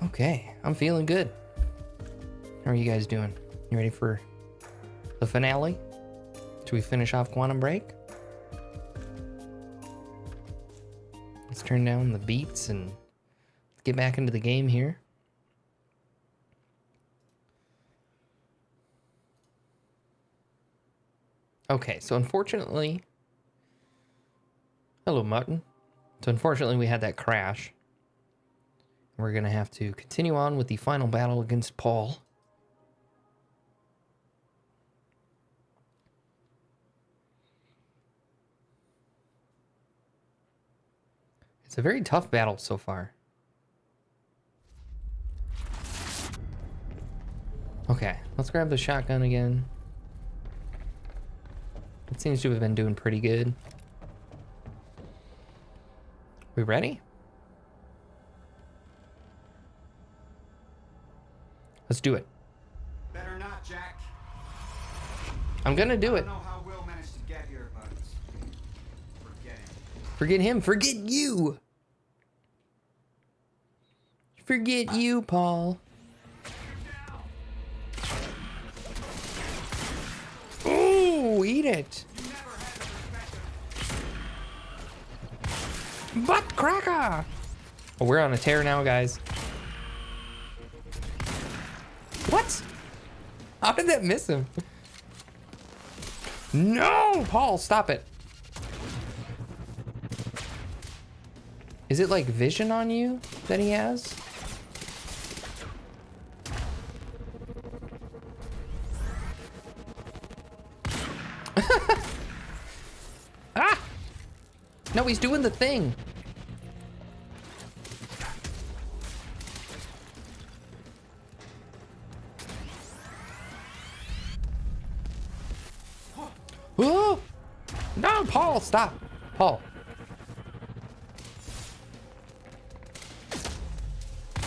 Okay, I'm feeling good. How are you guys doing? You ready for the finale? Should we finish off Quantum Break? Let's turn down the beats and get back into the game here. Okay, so unfortunately... Hello, Mutton. So unfortunately we had that crash. We're going to have to continue on with the final battle against Paul. It's a very tough battle so far. Okay, let's grab the shotgun again. It seems to have been doing pretty good. We ready? Let's do it. Better not, Jack. I'm gonna do it. I don't know how Will managed to get here, but forget him. Forget him. Forget you. Forget you, Paul. Ooh, eat it. Butt cracker. Oh, we're on a tear now, guys. What? How did that miss him? No, Paul, stop it. Is it like vision on you that he has? Ah! No, he's doing the thing. Oh! No, Paul, stop. Paul.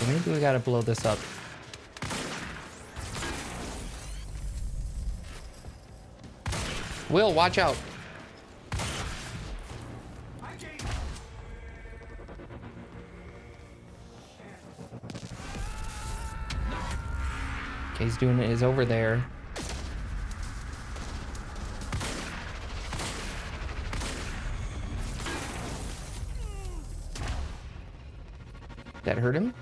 Maybe we gotta blow this up. Will, watch out. Okay, he's doing it. Is over there. That hurt him?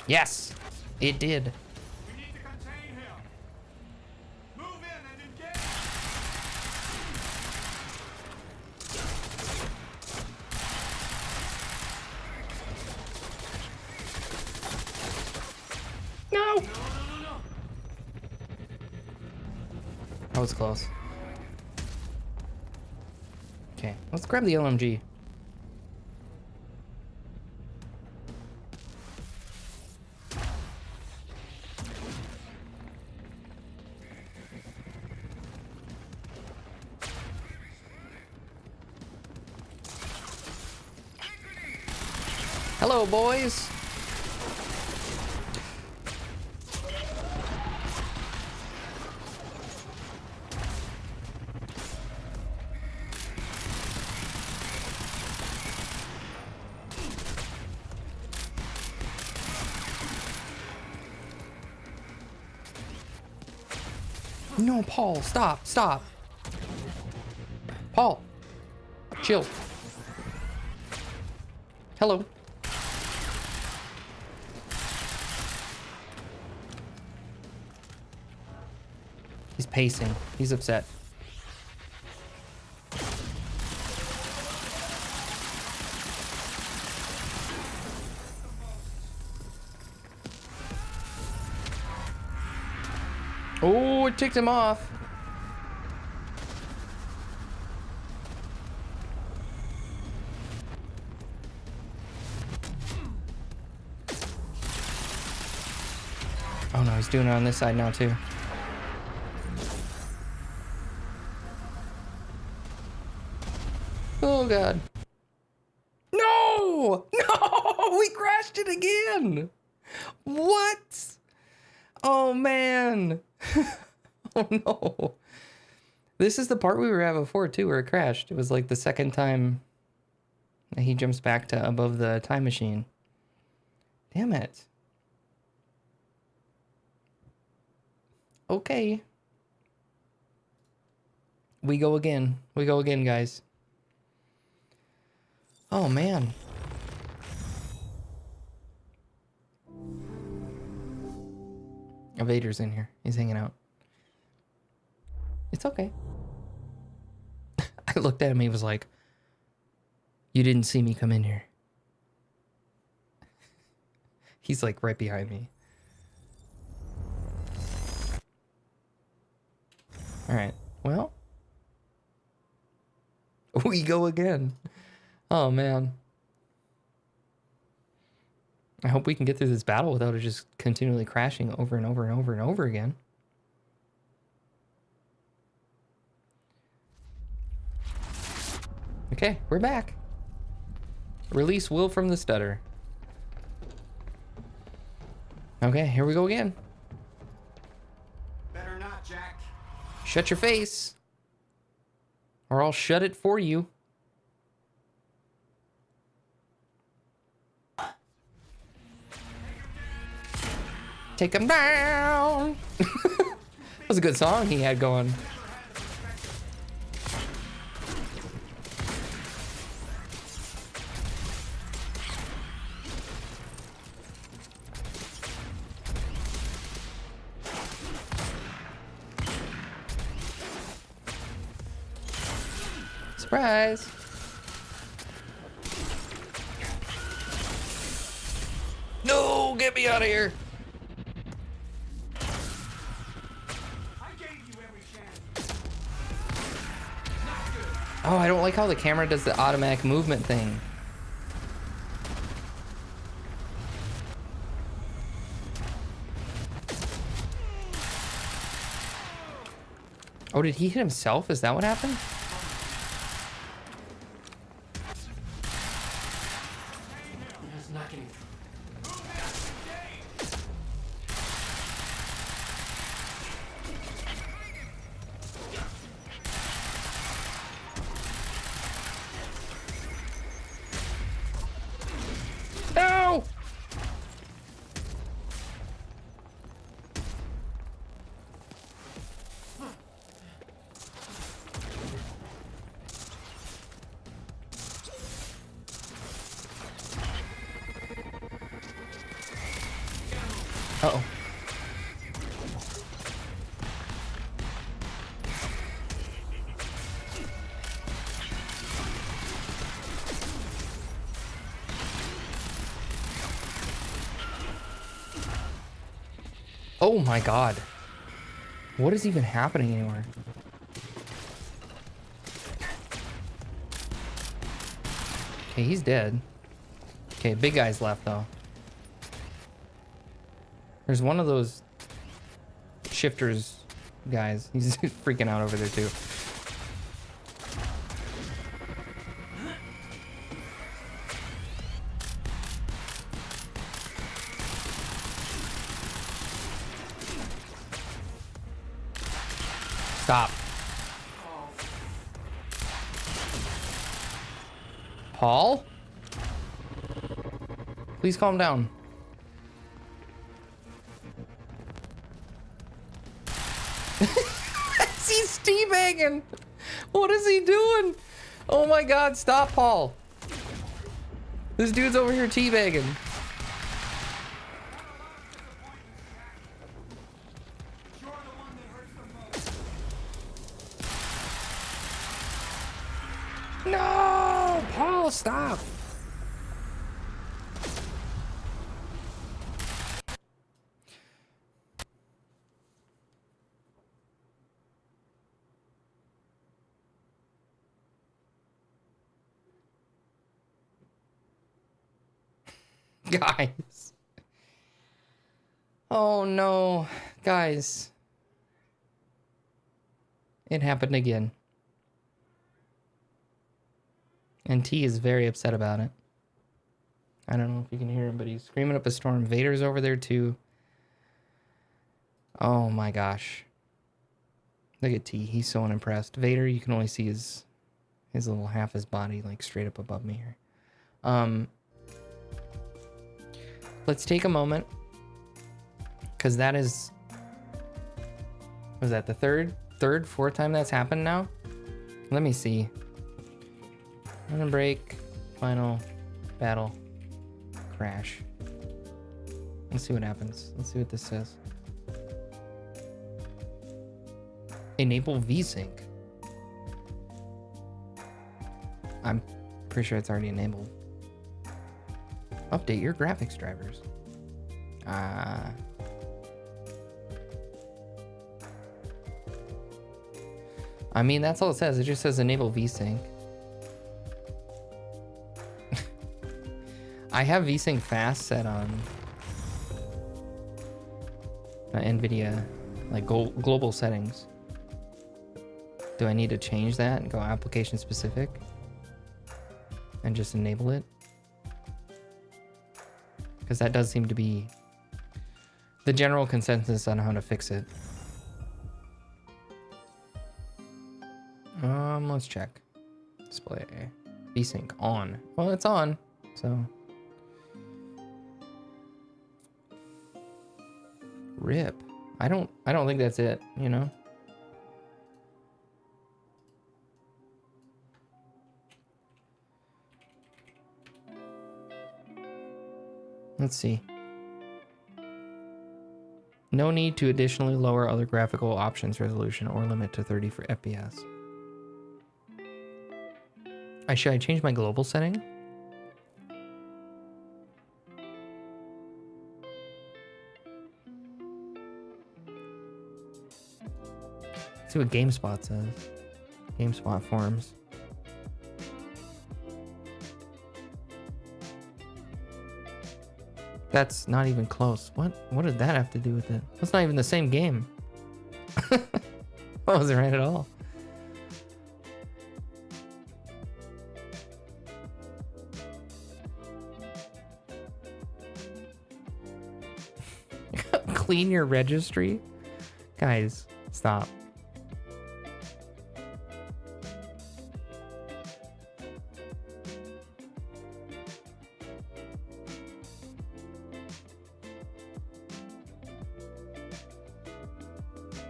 Yes, it did. We need to contain him. Move in and engage. No. That was close. Okay, let's grab the LMG. Hello, boys. No, Paul, stop, stop. Paul, chill. Hello. He's pacing. He's upset. Oh, it ticked him off. Oh no, he's doing it on this side now too. Oh god. No! No! We crashed it again! What? Oh man. Oh no. This is the part we were at before, too, where it crashed. It was like the second time that he jumps back to above the time machine. Damn it. Okay. We go again. We go again, guys. Oh, man. Vader's in here. He's hanging out. It's okay. I looked at him. He was like, "You didn't see me come in here." He's like right behind me. All right. Well, we go again. Oh, man. I hope we can get through this battle without it just continually crashing over and over and over and over again. Okay, we're back. Release Will from the stutter. Okay, here we go again. Better not, Jack. Shut your face. Or I'll shut it for you. Take him down. That was a good song he had going. Surprise. No, get me out of here. Oh, I don't like how the camera does the automatic movement thing. Oh, did he hit himself? Is that what happened? It's not getting through. No! Uh-oh. Oh my god. What is even happening anymore? Okay, he's dead. Okay, big guy's left though. There's one of those shifters guys. He's freaking out over there too. Stop. Paul? Please calm down. He's teabagging. What is he doing? Oh my god, stop, Paul. This dude's over here teabagging. No, Paul, stop. Guys. Oh no, guys. It happened again. And T is very upset about it. I don't know if you can hear him, but he's screaming up a storm. Vader's over there too. Oh my gosh. Look at T. He's so unimpressed. Vader, you can only see his little half his body like straight up above me here. Let's take a moment, because that is, was that the third, fourth time that's happened now? Let me see. I'm gonna break, final, battle, crash. Let's see what happens. Let's see what this says. Enable VSync. I'm pretty sure it's already enabled. Update your graphics drivers. I mean, that's all it says. It just says enable VSync. I have VSync fast set on NVIDIA, like global settings. Do I need to change that and go application specific and just enable it? Because that does seem to be the general consensus on how to fix it. Let's check. Display VSync on. Well, it's on, so. RIP. I don't think that's it, you know? Let's see. No need to additionally lower other graphical options resolution or limit to 30 for FPS. Should I change my global setting? Let's see what GameSpot says. GameSpot forums. That's not even close. What did that have to do with it? That's not even the same game. That wasn't right at all. Clean your registry? Guys, stop.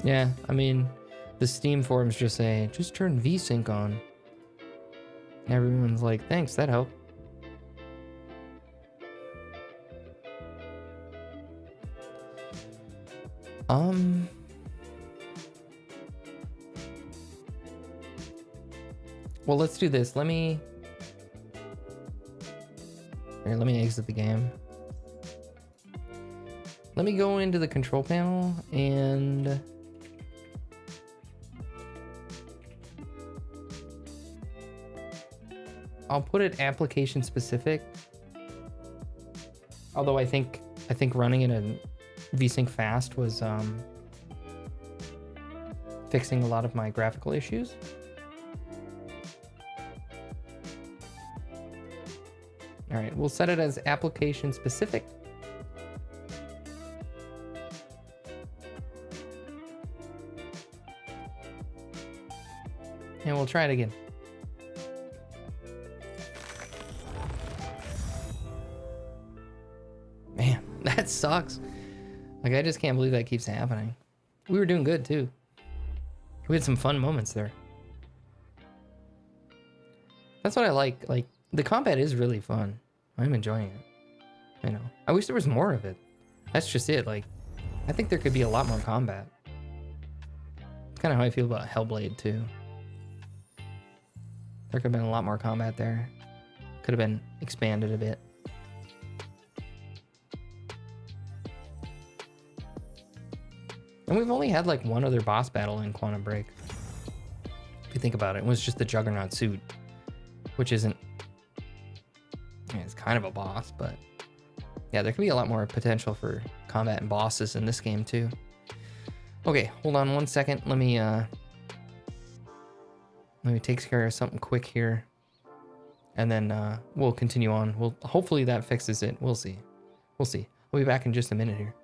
Yeah, I mean, the Steam forums just say, just turn VSync on. Everyone's like, thanks, that helped. Well, let's do this. Let me exit the game. Let me go into the control panel and I'll put it application specific. Although I think running it in VSync fast was fixing a lot of my graphical issues. All right, we'll set it as application specific. And we'll try it again. Man, that sucks. Like, I just can't believe that keeps happening. We were doing good too. We had some fun moments there. That's what I like. Like, the combat is really fun. I'm enjoying it. You know, I wish there was more of it. That's just it. Like, I think there could be a lot more combat. It's kind of how I feel about Hellblade too. There could have been a lot more combat there. Could have been expanded a bit. And we've only had like one other boss battle in Quantum Break. If you think about it, it was just the Juggernaut suit, which isn't, I mean, it's kind of a boss, but yeah, there could be a lot more potential for combat and bosses in this game too. Okay, hold on one second. Let me take care of something quick here, and then we'll continue on. Hopefully that fixes it. We'll see. We'll see. I'll be back in just a minute here.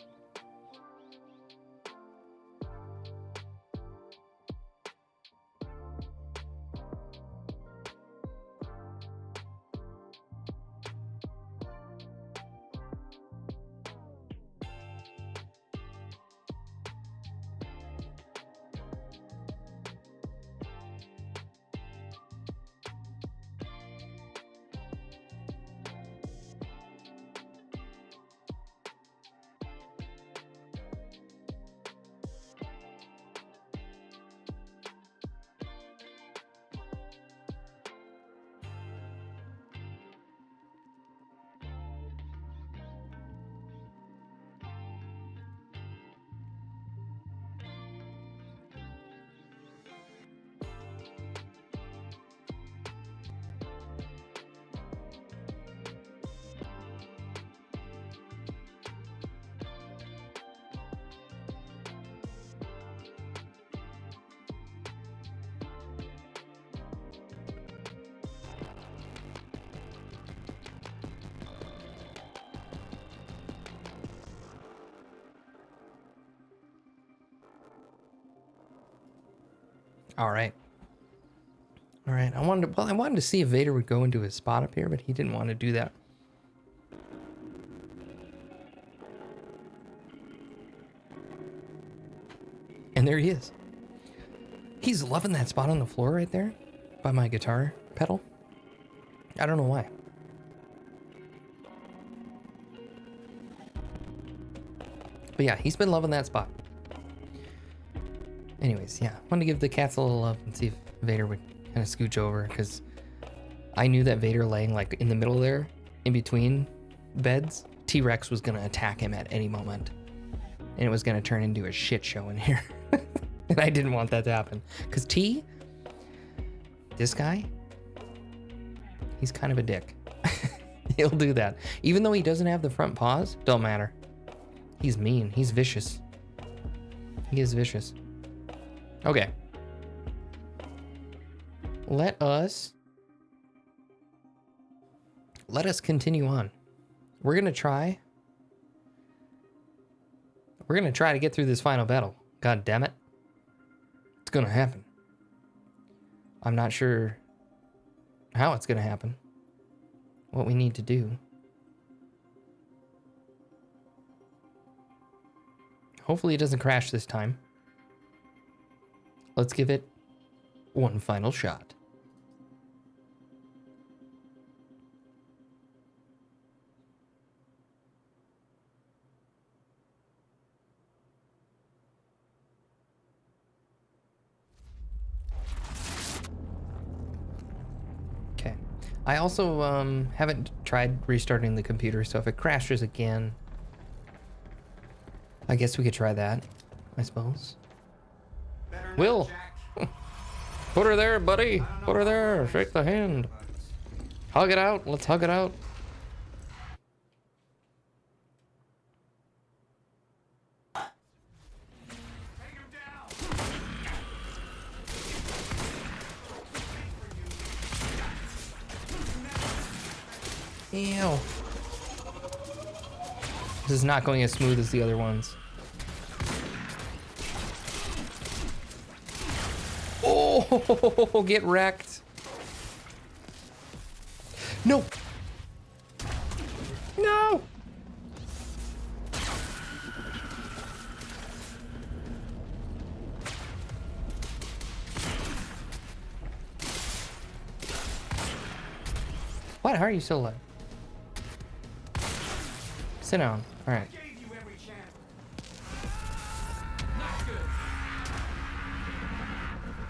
All right. All right. I wanted to see if Vader would go into his spot up here, but he didn't want to do that. And there he is. He's loving that spot on the floor right there by my guitar pedal. I don't know why. But yeah, he's been loving that spot. Anyways, yeah, wanted to give the cats a little love and see if Vader would kind of scooch over, because I knew that Vader laying like in the middle there, in between beds, T-Rex was going to attack him at any moment. And it was going to turn into a shit show in here. And I didn't want that to happen. Because this guy, he's kind of a dick. He'll do that. Even though he doesn't have the front paws, don't matter. He's mean. He's vicious. He is vicious. Okay. Let us continue on. We're going to try to get through this final battle. God damn it. It's going to happen. I'm not sure how it's going to happen. What we need to do. Hopefully it doesn't crash this time. Let's give it one final shot. Okay. I also haven't tried restarting the computer, so if it crashes again, I guess we could try that, I suppose. Will! Put her there, buddy! Put her there! Shake the hand! Hug it out! Let's hug it out! Ew. This is not going as smooth as the other ones. Oh, get wrecked. No. No. What? How are you still alive? Sit down. All right.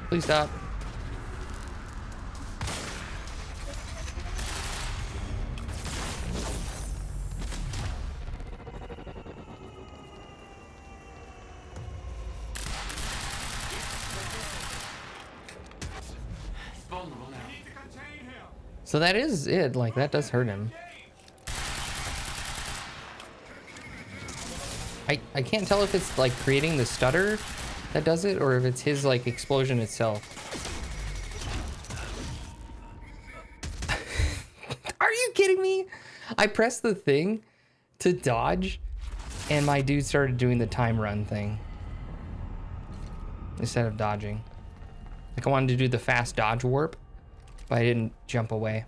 Please stop. So that is it. Like, that does hurt him. I can't tell if it's like creating the stutter that does it, or if it's his like explosion itself. Are you kidding me? I pressed the thing to dodge and my dude started doing the time run thing instead of dodging. Like, I wanted to do the fast dodge warp, but I didn't jump away.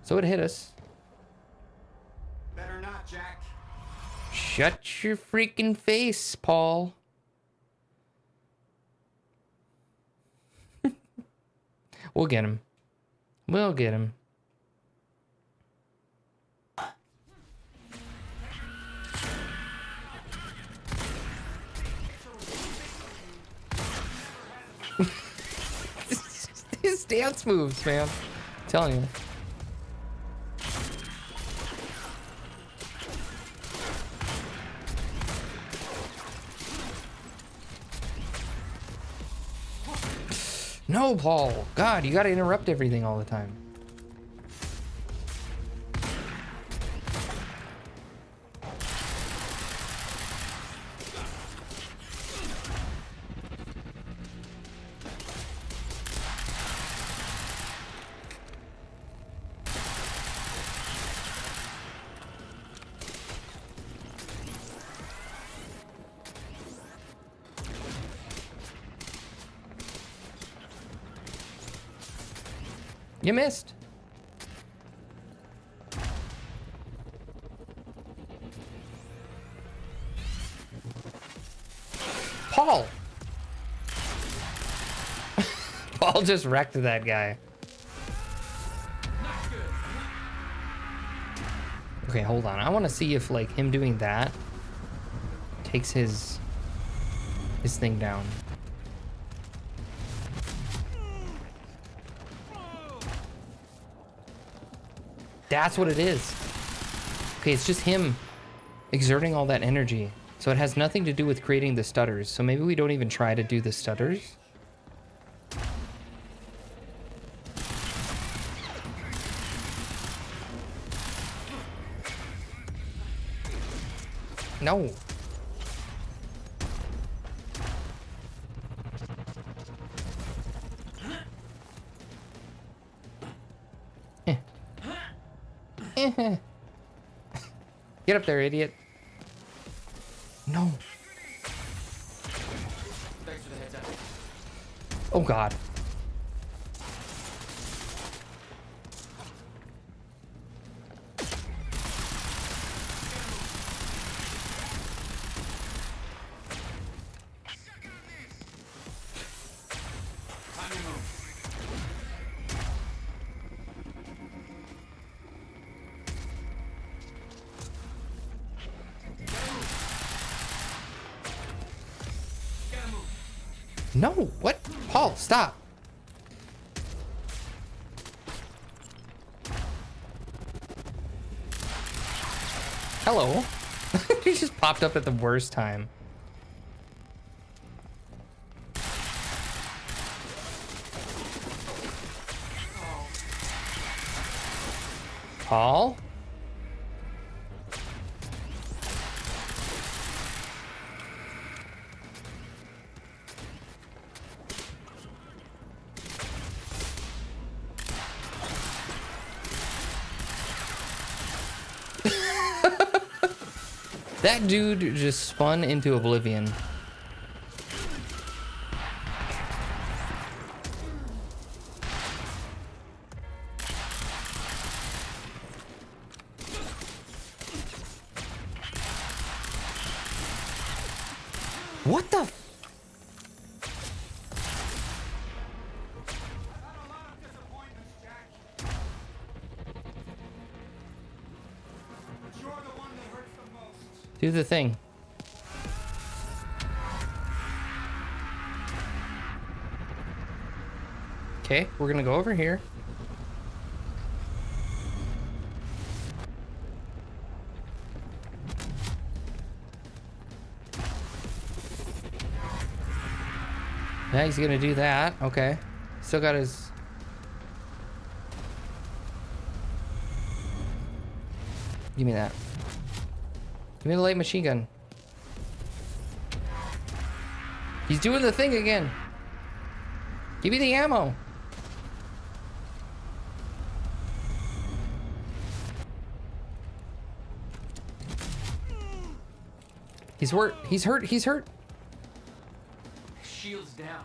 So it hit us. Better not, Jack. Shut your freaking face, Paul. We'll get him. We'll get him. His dance moves, man. I'm telling you. No, Paul. God, you gotta interrupt everything all the time. You missed. Paul! Paul just wrecked that guy. Okay, hold on. I want to see if, like, him doing that takes his thing down. That's what it is. Okay, it's just him exerting all that energy. So it has nothing to do with creating the stutters. So maybe we don't even try to do the stutters. No. Get up there, idiot. No. Thanks for the heads up. Oh, God. No, what? Paul, stop. Hello. He just popped up at the worst time. Paul? That dude just spun into oblivion. What the? Do the thing. Okay, we're gonna go over here. Yeah, he's gonna do that. Okay. Still got his... Give me that. Give me the light machine gun. He's doing the thing again. Give me the ammo. He's hurt. He's hurt. He's hurt. Shield's down.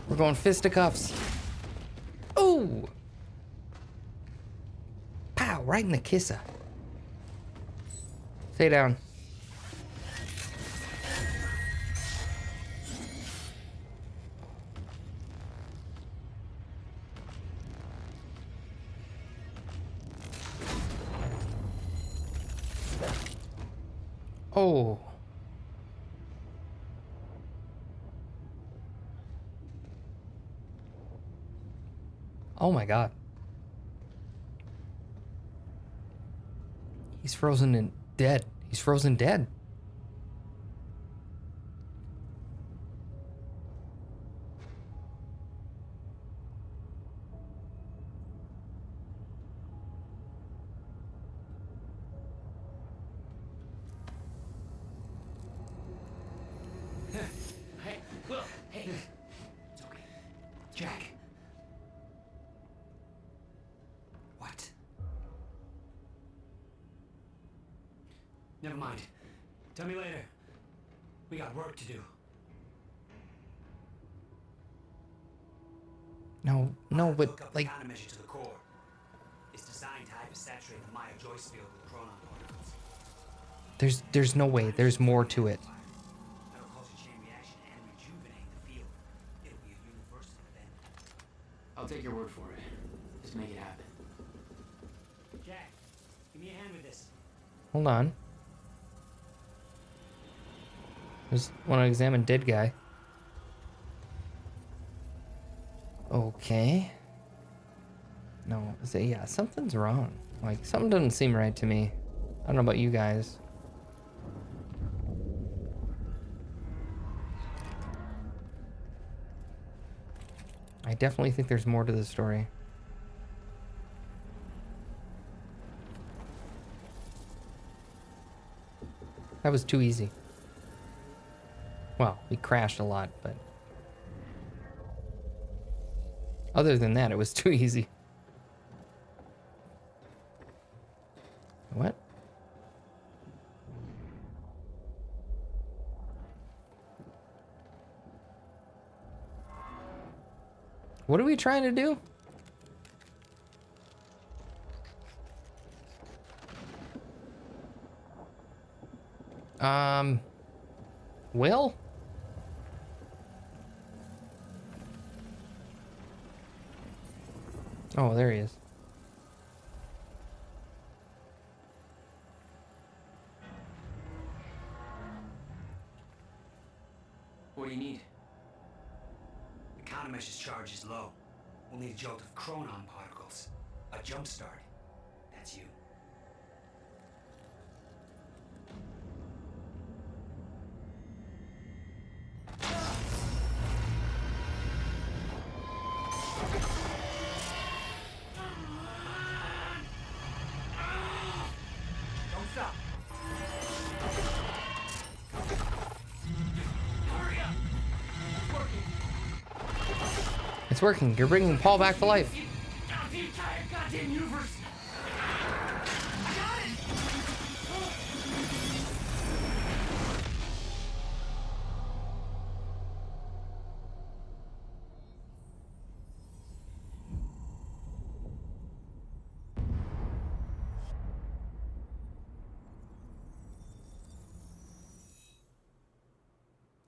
We're going fisticuffs. Oh! Pow! Right in the kisser. Stay down. Oh. Oh my God. He's frozen and dead. He's frozen dead. Hey, Will, hey. It's okay. Jack. Tell me later. We got work to do. No, but like, Countermeasure to the core. It's designed to hypersaturate the Maya Joyce field with chronon particles. there's no way. There's more to it. That'll cause a chain reaction and rejuvenate the field. It'll be a universal event. I'll take your word for it. Just make it happen. Jack, give me a hand with this. Hold on. Just want to examine dead guy. Okay. No, yeah, something's wrong. Like, something doesn't seem right to me. I don't know about you guys. I definitely think there's more to the story. That was too easy. Well, we crashed a lot, but other than that, it was too easy. What? What are we trying to do? Will? Oh, there he is. What do you need? The countermeasure's charge is low. We'll need a jolt of chronon particles. A jump start. That's you. Don't stop. Hurry up. It's working. It's working. You're bringing Paul back to life. The entire goddamn universe. I got it.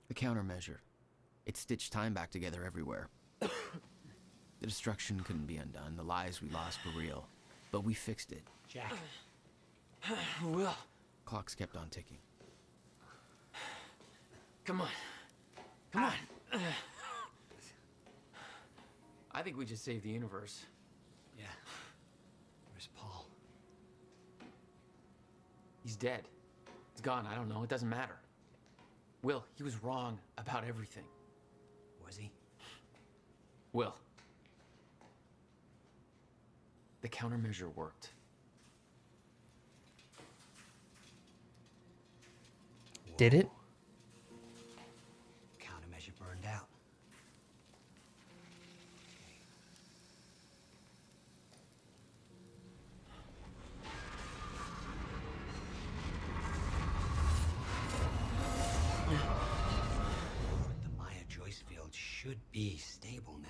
The countermeasure. It stitched time back together everywhere. The destruction couldn't be undone. The lives we lost were real. But we fixed it. Jack. Will. Clocks kept on ticking. Come on. Come on. I think we just saved the universe. Yeah. Where's Paul? He's dead. He's gone. I don't know. It doesn't matter. Will, he was wrong about everything. Was he? Will. The countermeasure worked. Did it? Countermeasure burned out. The Maya Joyce field should be stable now.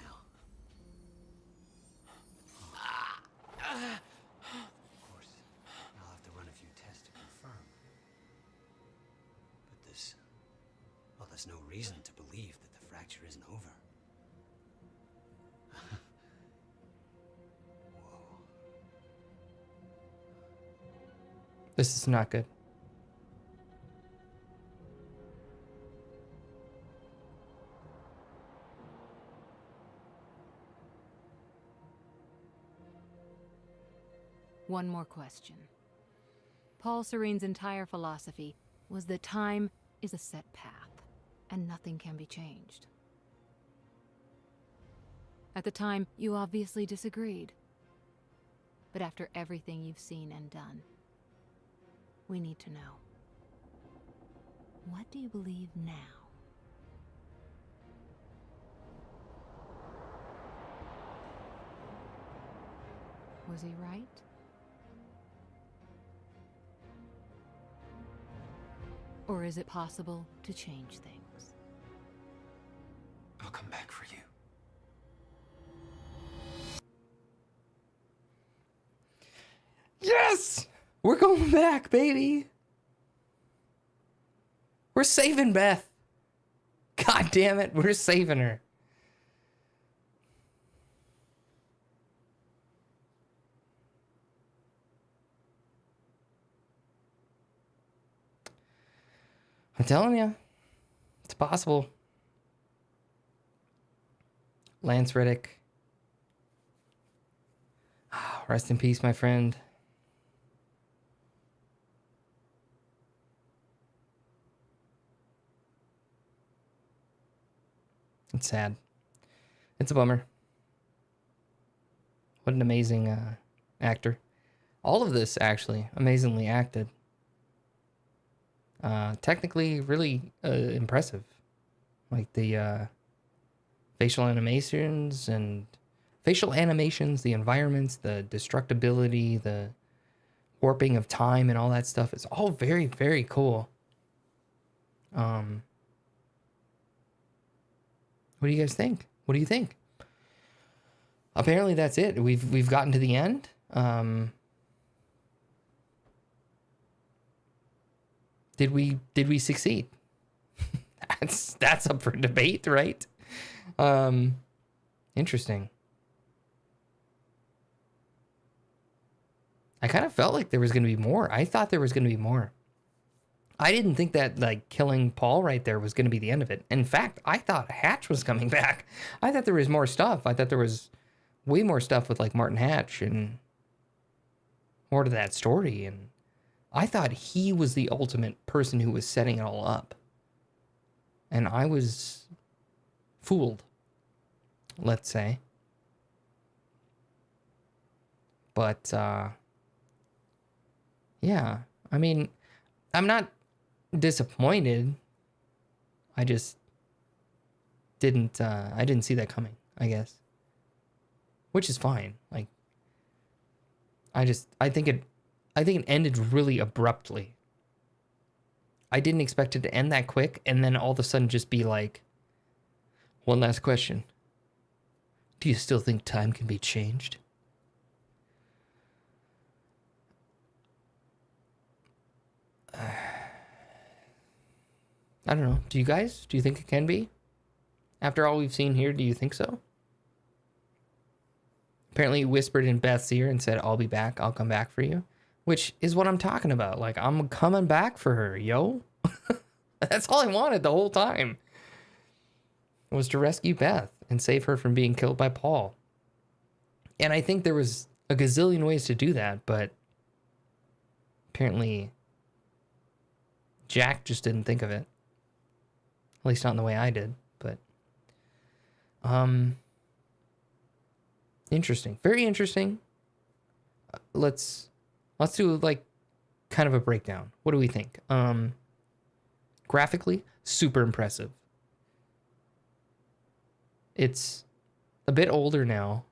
Of course, I'll have to run a few tests to confirm. But there's no reason to believe that the fracture isn't over. Whoa. This is not good. One more question. Paul Serene's entire philosophy was that time is a set path, and nothing can be changed. At the time, you obviously disagreed. But after everything you've seen and done, we need to know. What do you believe now? Was he right? Or Or is it possible to change things? I'll come back for you. Yes! We're going back, baby. We're saving Beth. God damn it, we're saving her. I'm telling you, it's possible. Lance Reddick. Rest in peace, my friend. It's sad. It's a bummer. What an amazing actor. All of this, actually, amazingly acted. Technically, really impressive. Like the facial animations, the environments, the destructibility, the warping of time and all that stuff. It's all very, very cool. What do you guys think? What do you think? Apparently that's it. We've gotten to the end. Did we succeed? That's up for debate, right? Interesting. I kind of felt like there was going to be more. I thought there was going to be more. I didn't think that like killing Paul right there was going to be the end of it. In fact, I thought Hatch was coming back. I thought there was more stuff. I thought there was way more stuff with like Martin Hatch and more to that story. And I thought he was the ultimate person who was setting it all up. And I was fooled, let's say. But, yeah, I mean, I'm not disappointed. I just didn't see that coming, I guess. Which is fine. Like, I think it ended really abruptly. I didn't expect it to end that quick and then all of a sudden just be like, one last question. Do you still think time can be changed? I don't know. Do you guys? Do you think it can be? After all we've seen here, do you think so? Apparently he whispered in Beth's ear and said, I'll be back. I'll come back for you. Which is what I'm talking about. Like, I'm coming back for her, yo. That's all I wanted the whole time. Was to rescue Beth and save her from being killed by Paul. And I think there was a gazillion ways to do that, but apparently Jack just didn't think of it. At least not in the way I did, but interesting. Very interesting. Let's do like kind of a breakdown. What do we think? Graphically, super impressive. It's a bit older now.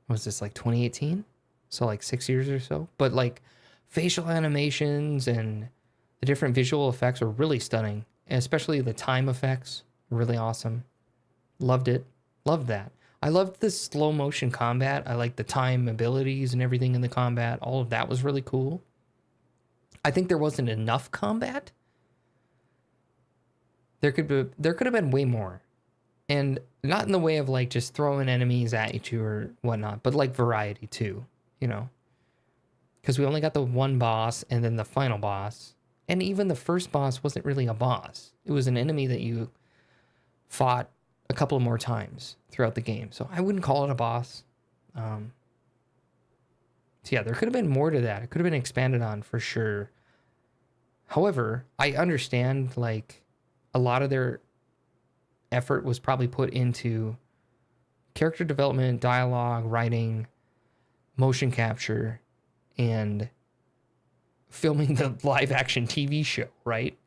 Was this like 2018? So like 6 years or so. But like facial animations and the different visual effects are really stunning. And especially the time effects, really awesome. Loved it. Loved that. I loved the slow motion combat. I liked the time abilities and everything in the combat. All of that was really cool. I think there wasn't enough combat. There could have been way more. And not in the way of like just throwing enemies at you or whatnot, but like variety too, you know? Because we only got the one boss and then the final boss. And even the first boss wasn't really a boss. It was an enemy that you fought a couple more times throughout the game. So I wouldn't call it a boss. So yeah, there could have been more to that. It could have been expanded on for sure. However, I understand like a lot of their effort was probably put into character development, dialogue, writing, motion capture, and filming the live action TV show, right?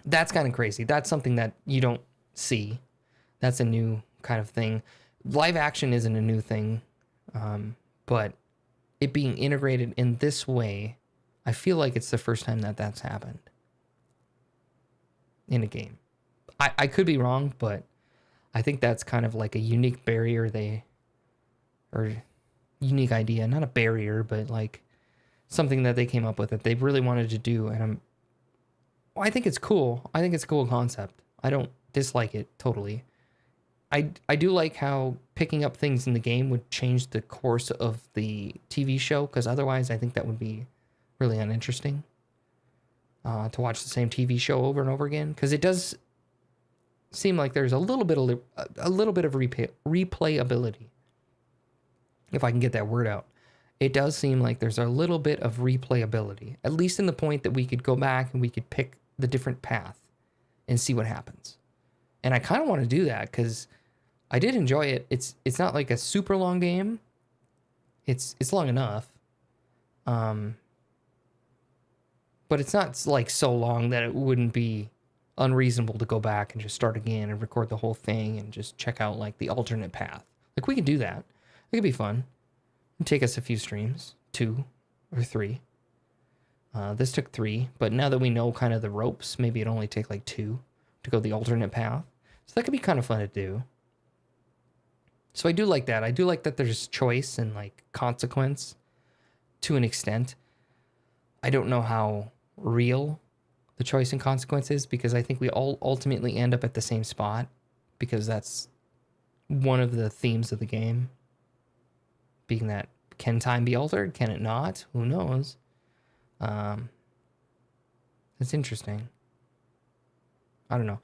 That's kind of crazy. That's something that you don't see. That's a new kind of thing. Live action isn't a new thing, but it being integrated in this way, I feel like it's the first time that that's happened. in a game. I could be wrong, but I think that's kind of like a unique barrier or unique idea, not a barrier, but like something that they came up with that they really wanted to do. And I think it's cool. I think it's a cool concept. I don't dislike it totally. I do like how picking up things in the game would change the course of the TV show, because otherwise I think that would be really uninteresting to watch the same TV show over and over again, because it does seem like there's a little bit of replayability, if I can get that word out. It does seem like there's a little bit of replayability, at least in the point that we could go back and we could pick the different path and see what happens. And I kind of want to do that because I did enjoy it. It's not like a super long game. It's long enough. But it's not like so long that it wouldn't be unreasonable to go back and just start again and record the whole thing and just check out like the alternate path. Like we could do that. It could be fun. It'd take us a few streams, 2 or 3. This took 3, but now that we know kind of the ropes, maybe it'd only take like 2 to go the alternate path. So that could be kind of fun to do. So I do like that. I do like that there's choice and like consequence to an extent. I don't know how real the choice and consequence is, because I think we all ultimately end up at the same spot, because that's one of the themes of the game. Being that, can time be altered? Can it not? Who knows? It's interesting. I don't know.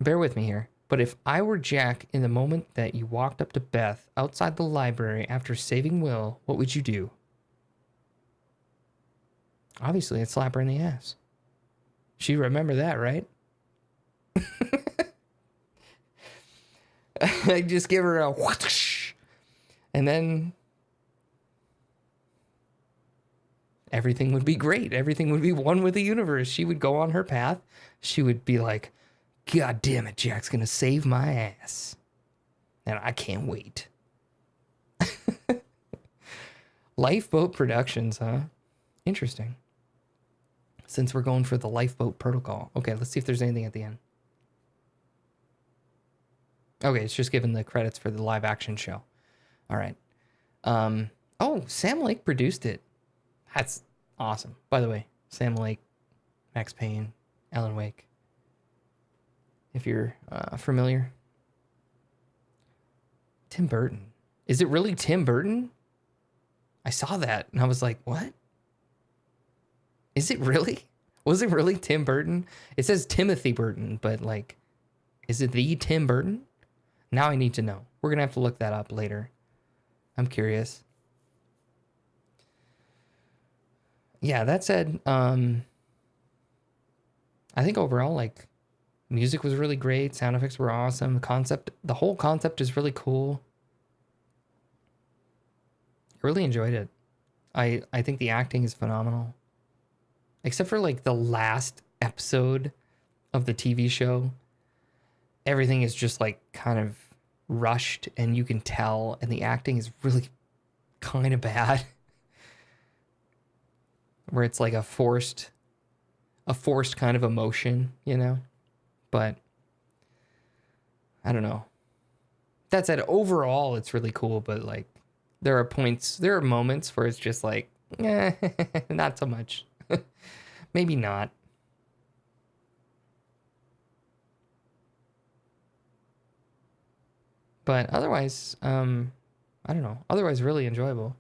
Bear with me here. But if I were Jack in the moment that you walked up to Beth outside the library after saving Will, what would you do? Obviously, I'd slap her in the ass. She'd remember that, right? I'd just give her a whoosh, and then everything would be great. Everything would be one with the universe. She would go on her path. She would be like, God damn it, Jack's gonna save my ass. And I can't wait. Lifeboat Productions, huh? Interesting. Since we're going for the Lifeboat Protocol. Okay, let's see if there's anything at the end. Okay, it's just giving the credits for the live action show. All right. Oh, Sam Lake produced it. That's awesome. By the way, Sam Lake, Max Payne, Alan Wake. If you're familiar. Tim Burton. Is it really Tim Burton? I saw that and I was like, what? Is it really? Was it really Tim Burton? It says Timothy Burton, but like, is it the Tim Burton? Now I need to know. We're going to have to look that up later. I'm curious. Yeah, that said, I think overall, like, music was really great. Sound effects were awesome. The whole concept is really cool. I really enjoyed it. I think the acting is phenomenal. Except for like the last episode of the TV show. Everything is just like kind of rushed and you can tell, and the acting is really kind of bad. Where it's like a forced kind of emotion, you know? But I don't know. That said, overall it's really cool, but like there are moments where it's just like, not so much. Maybe not. But otherwise, I don't know. Otherwise, really enjoyable.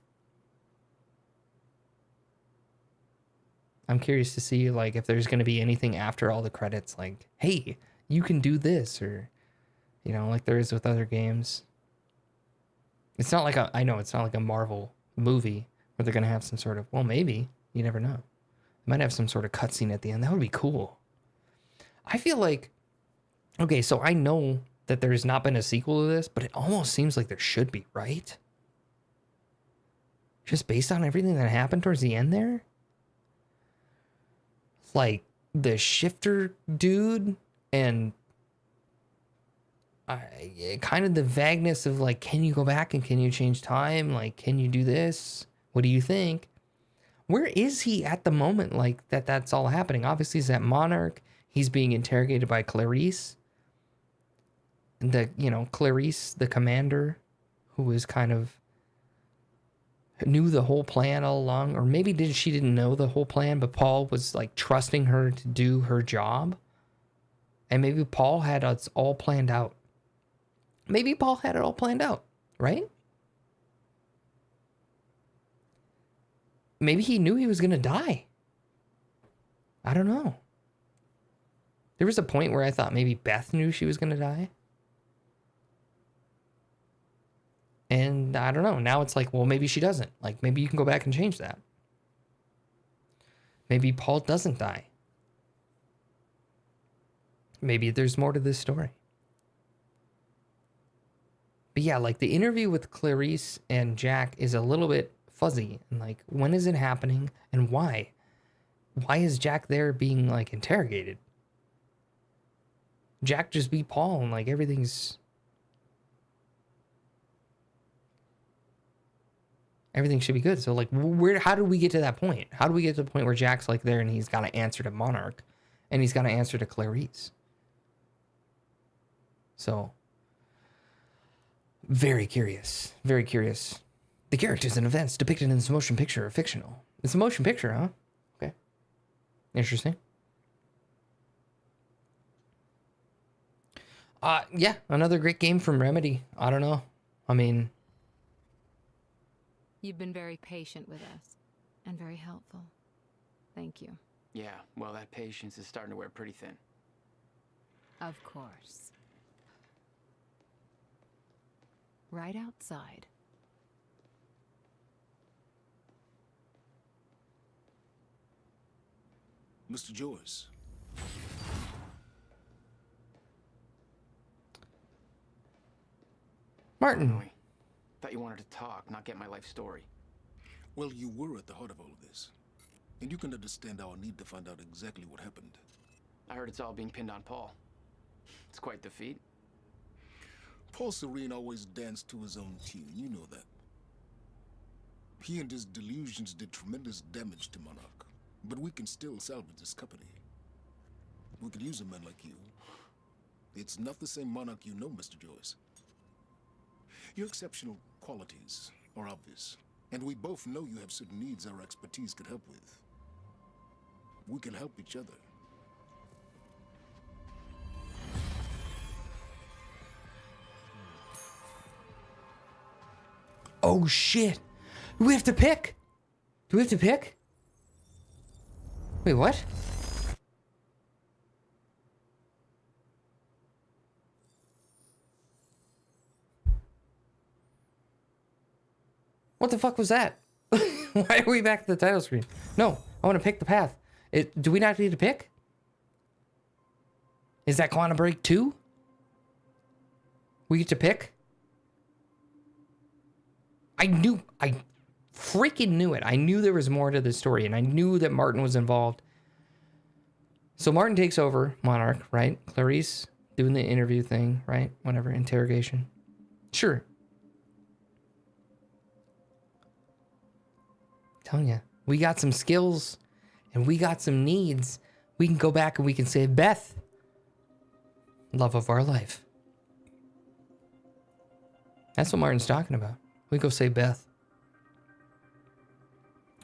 I'm curious to see like if there's going to be anything after all the credits, like, hey, you can do this, or, you know, like there is with other games. It's not like I know it's not like a Marvel movie where they're going to have some sort of, well, maybe, you never know. Might have some sort of cutscene at the end. That would be cool. I feel like, okay, so I know that there's not been a sequel to this, but it almost seems like there should be, right? Just based on everything that happened towards the end there? Like, the shifter dude and kind of the vagueness of, like, can you go back and can you change time? Like, can you do this? What do you think? Where is he at the moment, like, that's all happening? Obviously, he's at Monarch. He's being interrogated by Clarice. Clarice, the commander, who was kind of knew the whole plan all along. Or maybe she didn't know the whole plan, but Paul was, like, trusting her to do her job. And maybe Paul had it all planned out. Maybe Paul had it all planned out, right? Maybe he knew he was going to die. I don't know. There was a point where I thought maybe Beth knew she was going to die. And I don't know. Now it's like, well, maybe she doesn't. Like, maybe you can go back and change that. Maybe Paul doesn't die. Maybe there's more to this story. But yeah, like the interview with Clarice and Jack is a little bit fuzzy. And like, when is it happening and why? Why is Jack there being like interrogated? Jack just beat Paul and like everything should be good. So like, how do we get to that point? How do we get to the point where Jack's like there and he's got to answer to Monarch and he's got to answer to Clarice? So very curious, very curious. The characters and events depicted in this motion picture are fictional. It's a motion picture, huh? Okay. Interesting. Yeah, another great game from Remedy. I don't know. I mean, You've been very patient with us and very helpful. Thank you. Yeah, well, that patience is starting to wear pretty thin. Of course. Right outside. Mr. Joyce. Martin. Thought you wanted to talk, not get my life story. Well, you were at the heart of all of this. And you can understand our need to find out exactly what happened. I heard it's all being pinned on Paul. It's quite the feat. Paul Serene always danced to his own tune, you know that. He and his delusions did tremendous damage to Monarch. But we can still salvage this company. We could use a man like you. It's not the same Monarch you know, Mr. Joyce. Your exceptional qualities are obvious, and we both know you have certain needs our expertise could help with. We can help each other. Oh shit. Do we have to pick? Do we have to pick? Wait, what? What the fuck was that? Why are we back at the title screen? No, I want to pick the path. Do we not need to pick? Is that Quantum Break 2? We get to pick? I freaking knew it. I knew there was more to this story, and I knew that Martin was involved. So Martin takes over Monarch, right? Clarice doing the interview thing, right? Whatever, interrogation. Sure. Telling you, we got some skills and we got some needs. We can go back and we can save Beth. Love of our life. That's what Martin's talking about. We go save Beth.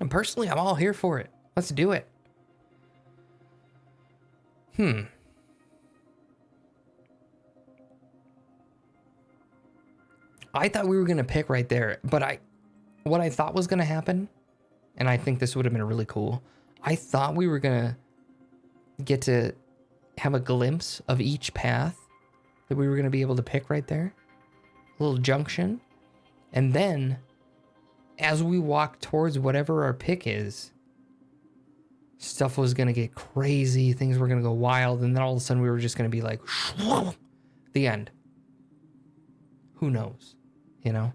And personally, I'm all here for it. Let's do it. I thought we were going to pick right there, but what I thought was going to happen, and I think this would have been really cool, I thought we were going to get to have a glimpse of each path that we were going to be able to pick right there. A little junction. And then, as we walk towards whatever our pick is, stuff was going to get crazy. Things were going to go wild. And then all of a sudden we were just going to be like, the end. Who knows? You know?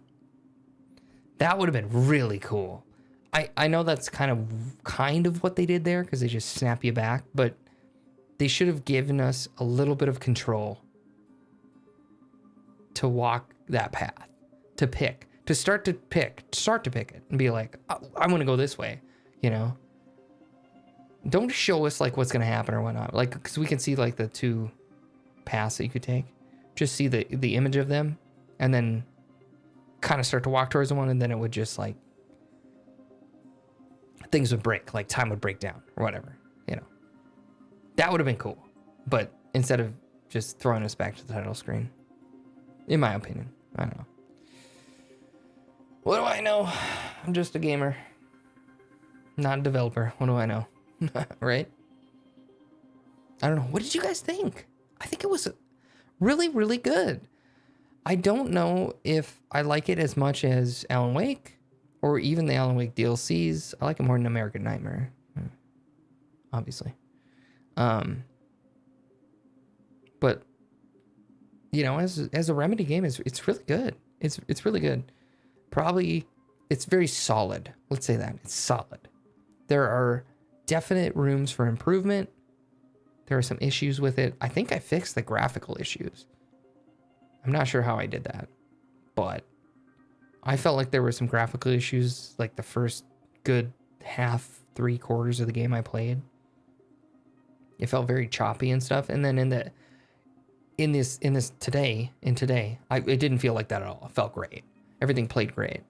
That would have been really cool. I know that's kind of what they did there, because they just snap you back, but they should have given us a little bit of control to walk that path, to pick, to start to pick it and be like, I want to go this way. you know? Don't show us like what's gonna happen or whatnot. Like, because we can see like the 2 paths that you could take. Just see the image of them, and then kind of start to walk towards the one, and then it would just like things would break, like time would break down or whatever, you know. That would have been cool, but instead of just throwing us back to the title screen, in my opinion, I don't know. What do I know? I'm just a gamer, not a developer. What do I know? Right? I don't know. What did you guys think? I think it was really, really good. I don't know if I like it as much as Alan Wake or even the Alan Wake DLCs. I like it more than American Nightmare, obviously. But you know, as a Remedy game, it's really good. It's really good. Probably, it's very solid. Let's say that it's solid. There are definite rooms for improvement. There are some issues with it. I think I fixed the graphical issues. I'm not sure how I did that, but I felt like there were some graphical issues like the first good half, 3/4 of the game I played. It felt very choppy and stuff. And then today, it didn't feel like that at all. It felt great. Everything played great.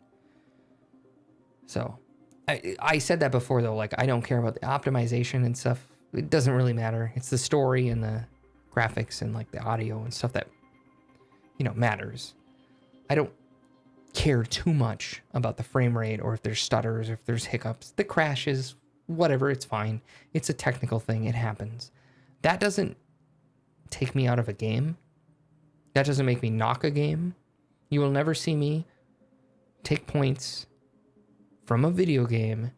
So I said that before though, like I don't care about the optimization and stuff. It doesn't really matter. It's the story and the graphics and like the audio and stuff that, you know, matters. I don't care too much about the frame rate or if there's stutters or if there's hiccups. The crashes, whatever, it's fine. It's a technical thing. It happens. That doesn't take me out of a game. That doesn't make me knock a game. You will never see me take points from a video game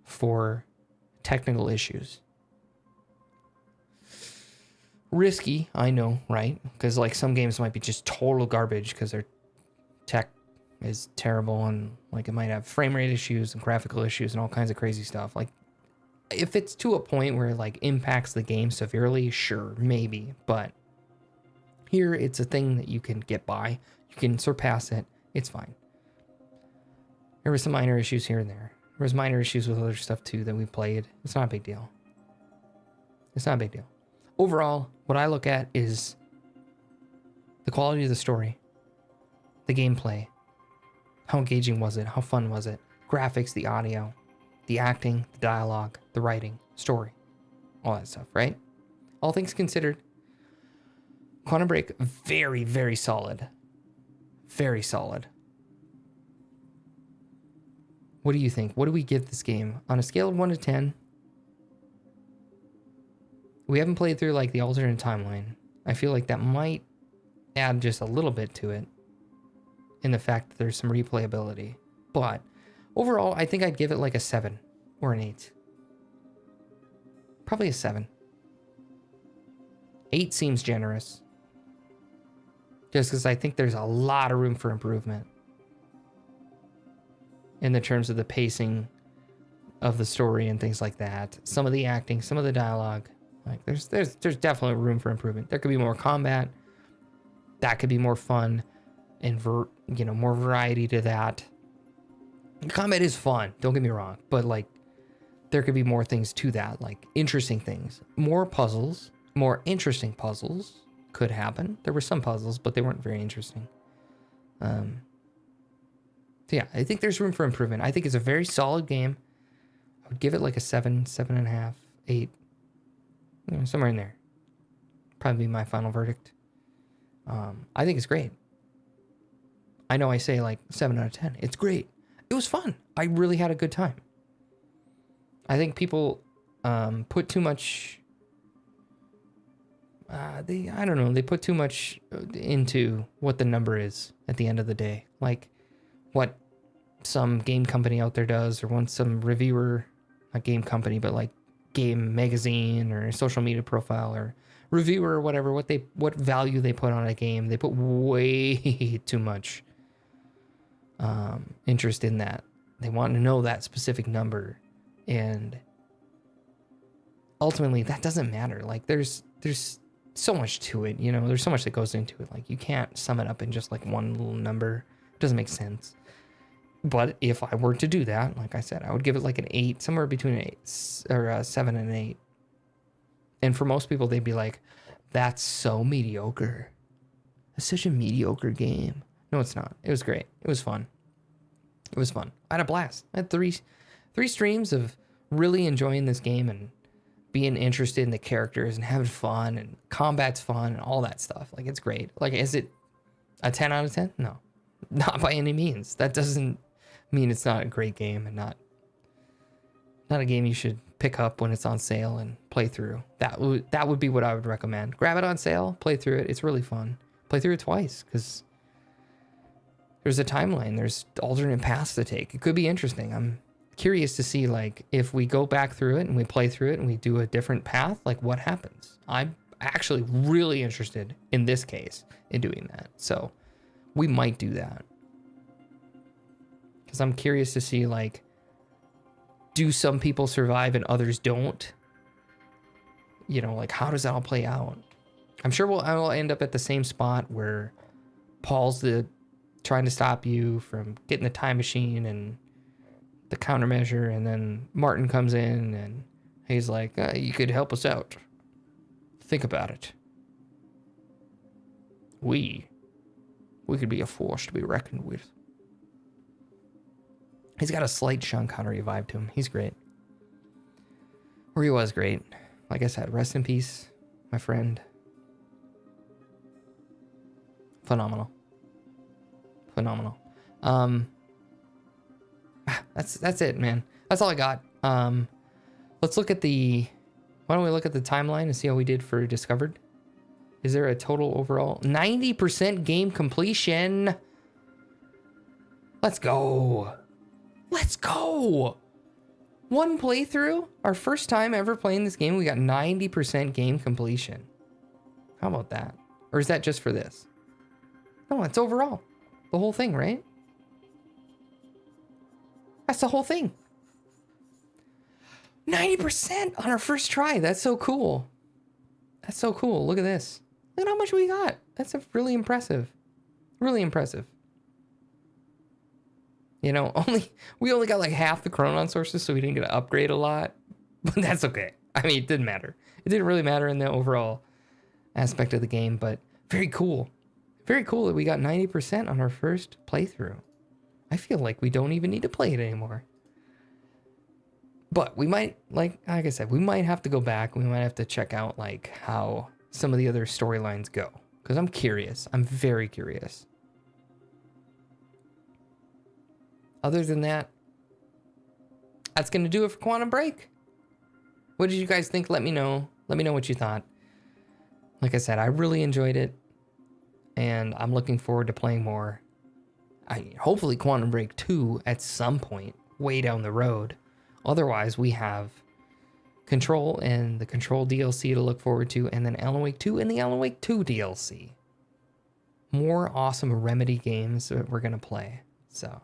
for technical issues. Risky, I know, right? Because like some games might be just total garbage because their tech is terrible and like it might have frame rate issues and graphical issues and all kinds of crazy stuff. Like if it's to a point where it like impacts the game severely, sure, maybe. But here it's a thing that you can get by. You can surpass it. It's fine. There were some minor issues here and there. There was minor issues with other stuff too that we played. It's not a big deal. It's not a big deal. Overall, what I look at is the quality of the story, the gameplay, how engaging was it, how fun was it, graphics, the audio, the acting, the dialogue, the writing, story, all that stuff, right? All things considered, Quantum Break, very, very solid. Very solid. What do you think? What do we give this game? On a scale of 1 to 10, we haven't played through like the alternate timeline. I feel like that might add just a little bit to it in the fact that there's some replayability. But overall, I think I'd give it like a 7 or an 8. Probably a 7. 8 seems generous. Just because I think there's a lot of room for improvement in the terms of the pacing of the story and things like that. Some of the acting, some of the dialogue. Like there's definitely room for improvement. There could be more combat. That could be more fun and more variety to that. The combat is fun, don't get me wrong, but like there could be more things to that, like interesting things. More puzzles, more interesting puzzles could happen. There were some puzzles, but they weren't very interesting. So yeah, I think there's room for improvement. I think it's a very solid game. I would give it like a 7, 7.5, 8. Somewhere in there. Probably be my final verdict. I think it's great. I know I say like 7 out of 10. It's great. It was fun. I really had a good time. I think people put too much... they put too much into what the number is at the end of the day. Like what some game company out there does, or once some reviewer, not game company, but like game magazine or social media profile or reviewer or whatever, what value they put on a game. They put way too much interest in that. They want to know that specific number, and ultimately that doesn't matter. Like there's so much to it, there's so much that goes into it. Like you can't sum it up in just like one little number. It doesn't make sense. But if I were to do that, like I said, I would give it like an 8, somewhere between an 8 or 7 and an 8. And for most people, they'd be like, that's so mediocre. It's such a mediocre game. No, it's not. It was great. It was fun. It was fun. I had a blast. I had three streams of really enjoying this game and being interested in the characters and having fun, and combat's fun and all that stuff. Like, it's great. Like, is it a 10 out of 10? No, not by any means. That doesn't mean it's not a great game and not a game you should pick up when it's on sale and play through. That would be what I would recommend. Grab it on sale, play through it. It's really fun. Play through it twice, because there's a timeline. There's alternate paths to take. It could be interesting. I'm curious to see, like, if we go back through it and we play through it and we do a different path, like, what happens. I'm actually really interested in this case in doing that. So we might do that, because I'm curious to see, like, do some people survive and others don't? You know, like, how does that all play out? I'm sure I will end up at the same spot where Paul's trying to stop you from getting the time machine and the countermeasure, and then Martin comes in and he's like, you could help us out. Think about it. We could be a force to be reckoned with. He's got a slight Sean Connery vibe to him. He's great. Or he was great. Like I said, rest in peace, my friend. Phenomenal. Phenomenal. That's it, man. That's all I got. Let's look at why don't we look at the timeline and see how we did for Discovered? Is there a total overall? 90% game completion. Let's go. Let's go. One playthrough. Our first time ever playing this game, we got 90% game completion. How about that? Or is that just for this? No, it's overall. The whole thing, right? That's the whole thing. 90% on our first try. That's so cool. That's so cool. Look at this. Look at how much we got. That's really impressive. Really impressive. You know, we only got like half the Chronon sources, so we didn't get to upgrade a lot. But that's okay. I mean, it didn't matter. It didn't really matter in the overall aspect of the game, but very cool. Very cool that we got 90% on our first playthrough. I feel like we don't even need to play it anymore. But we might, like I said, we might have to go back. We might have to check out like how some of the other storylines go. Because I'm curious. I'm very curious. Other than that, that's going to do it for Quantum Break. What did you guys think? Let me know. Let me know what you thought. Like I said, I really enjoyed it. And I'm looking forward to playing more. Hopefully Quantum Break 2 at some point, way down the road. Otherwise, we have Control and the Control DLC to look forward to, and then Alan Wake 2 and the Alan Wake 2 DLC. More awesome Remedy games that we're going to play. So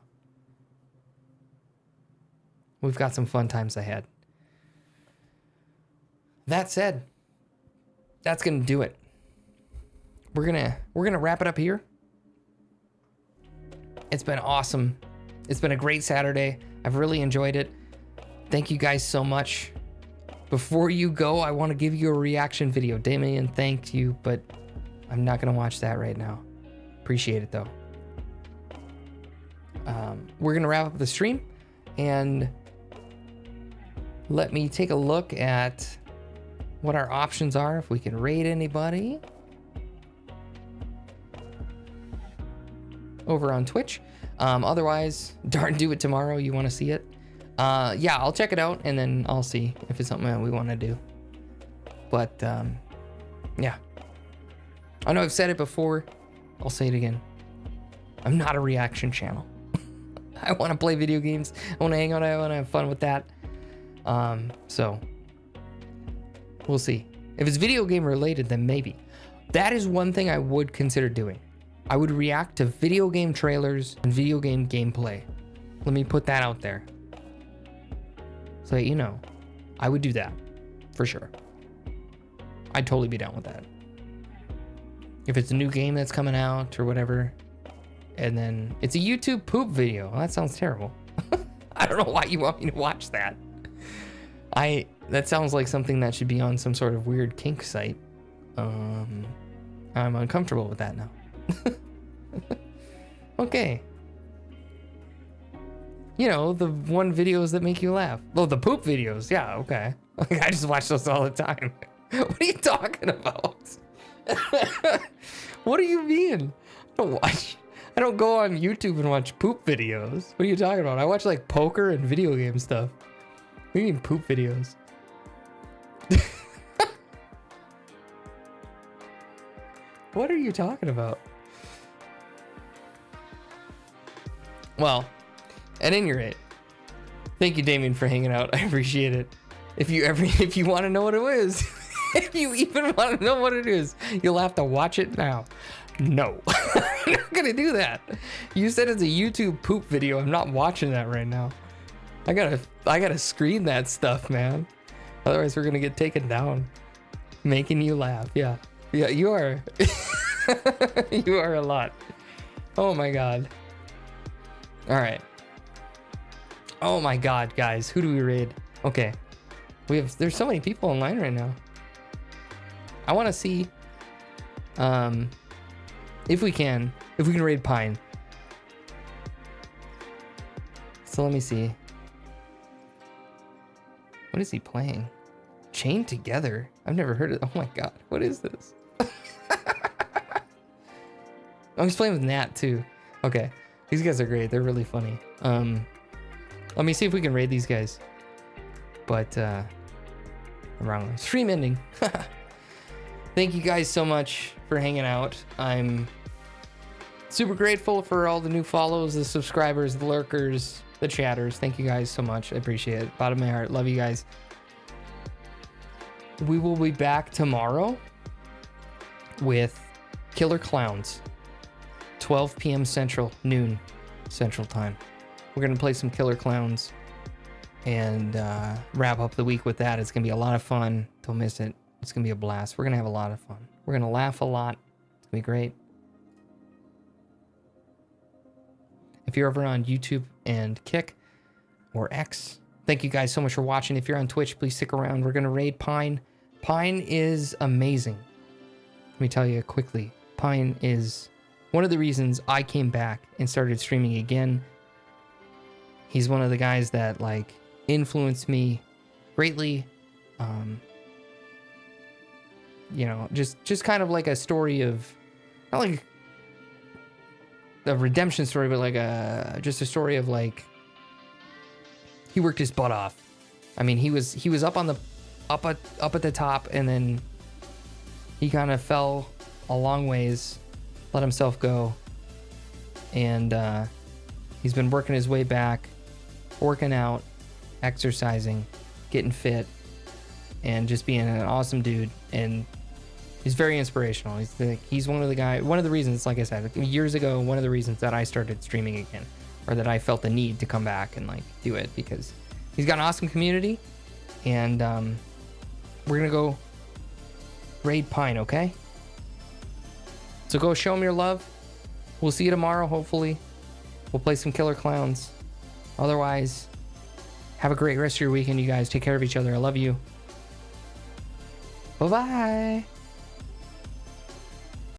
we've got some fun times ahead. That said, that's going to do it. We're gonna wrap it up here. It's been awesome. It's been a great Saturday. I've really enjoyed it. Thank you guys so much. Before you go, I want to give you a reaction video. Damien, thank you, but I'm not gonna watch that right now. Appreciate it though. We're gonna wrap up the stream, and let me take a look at what our options are, if we can raid anybody over on Twitch. Otherwise, darn do it tomorrow. You want to see it? Yeah, I'll check it out and then I'll see if it's something that we want to do. But yeah, I know I've said it before. I'll say it again. I'm not a reaction channel. I want to play video games. I want to hang out. I want to have fun with that. So we'll see. If it's video game related, then maybe. That is one thing I would consider doing. I would react to video game trailers and video game gameplay. Let me put that out there. So that you know, I would do that for sure. I'd totally be down with that. If it's a new game that's coming out or whatever, and then it's a YouTube poop video. Well, that sounds terrible. I don't know why you want me to watch that. That sounds like something that should be on some sort of weird kink site. I'm uncomfortable with that now. Okay. You know, the one videos that make you laugh. Oh, the poop videos. Yeah, okay. I just watch those all the time. What are you talking about? What do you mean? I don't go on YouTube and watch poop videos. What are you talking about? I watch like poker and video game stuff. What do you mean poop videos? What are you talking about? Well, at any rate, thank you, Damien, for hanging out. I appreciate it. If you want to know what it is, if you even want to know what it is, you'll have to watch it now. No, I'm not gonna do that. You said it's a YouTube poop video. I'm not watching that right now. I gotta screen that stuff, man. Otherwise, we're gonna get taken down. Making you laugh, yeah, you are. You are a lot. Oh my god. All right. Oh my god, guys, who do we raid? Okay, there's so many people online right now. I want to see if we can raid Pine. So let me see. What is he playing? Chained Together? I've never heard of. Oh my god, what is this? Oh, he's playing with Nat too. Okay, these guys are great. They're really funny. Let me see if we can raid these guys. But wrong one. Stream ending. Thank you guys so much for hanging out. I'm super grateful for all the new follows, the subscribers, the lurkers, the chatters. Thank you guys so much. I appreciate it. Bottom of my heart. Love you guys. We will be back tomorrow with Killer Clowns. 12 p.m. Central, noon Central Time. We're going to play some Killer Clowns and wrap up the week with that. It's going to be a lot of fun. Don't miss it. It's going to be a blast. We're going to have a lot of fun. We're going to laugh a lot. It's going to be great. If you're over on YouTube and Kick or X, thank you guys so much for watching. If you're on Twitch, please stick around. We're going to raid Pine. Pine is amazing. Let me tell you quickly. Pine is one of the reasons I came back and started streaming again. He's one of the guys that like influenced me greatly. You know, just kind of like a story of, not like a redemption story, but like just a story of like, he worked his butt off. I mean, he was up at the top, and then he kind of fell a long ways, let himself go, and he's been working his way back, working out, exercising, getting fit, and just being an awesome dude. And he's very inspirational. He's one of the reasons, like I said, years ago, one of the reasons that I started streaming again, or that I felt the need to come back and like do it, because he's got an awesome community. And we're gonna go raid Pine, okay? So go show him your love. We'll see you tomorrow, hopefully. We'll play some Killer Clowns. Otherwise, have a great rest of your weekend, you guys. Take care of each other. I love you. Bye-bye.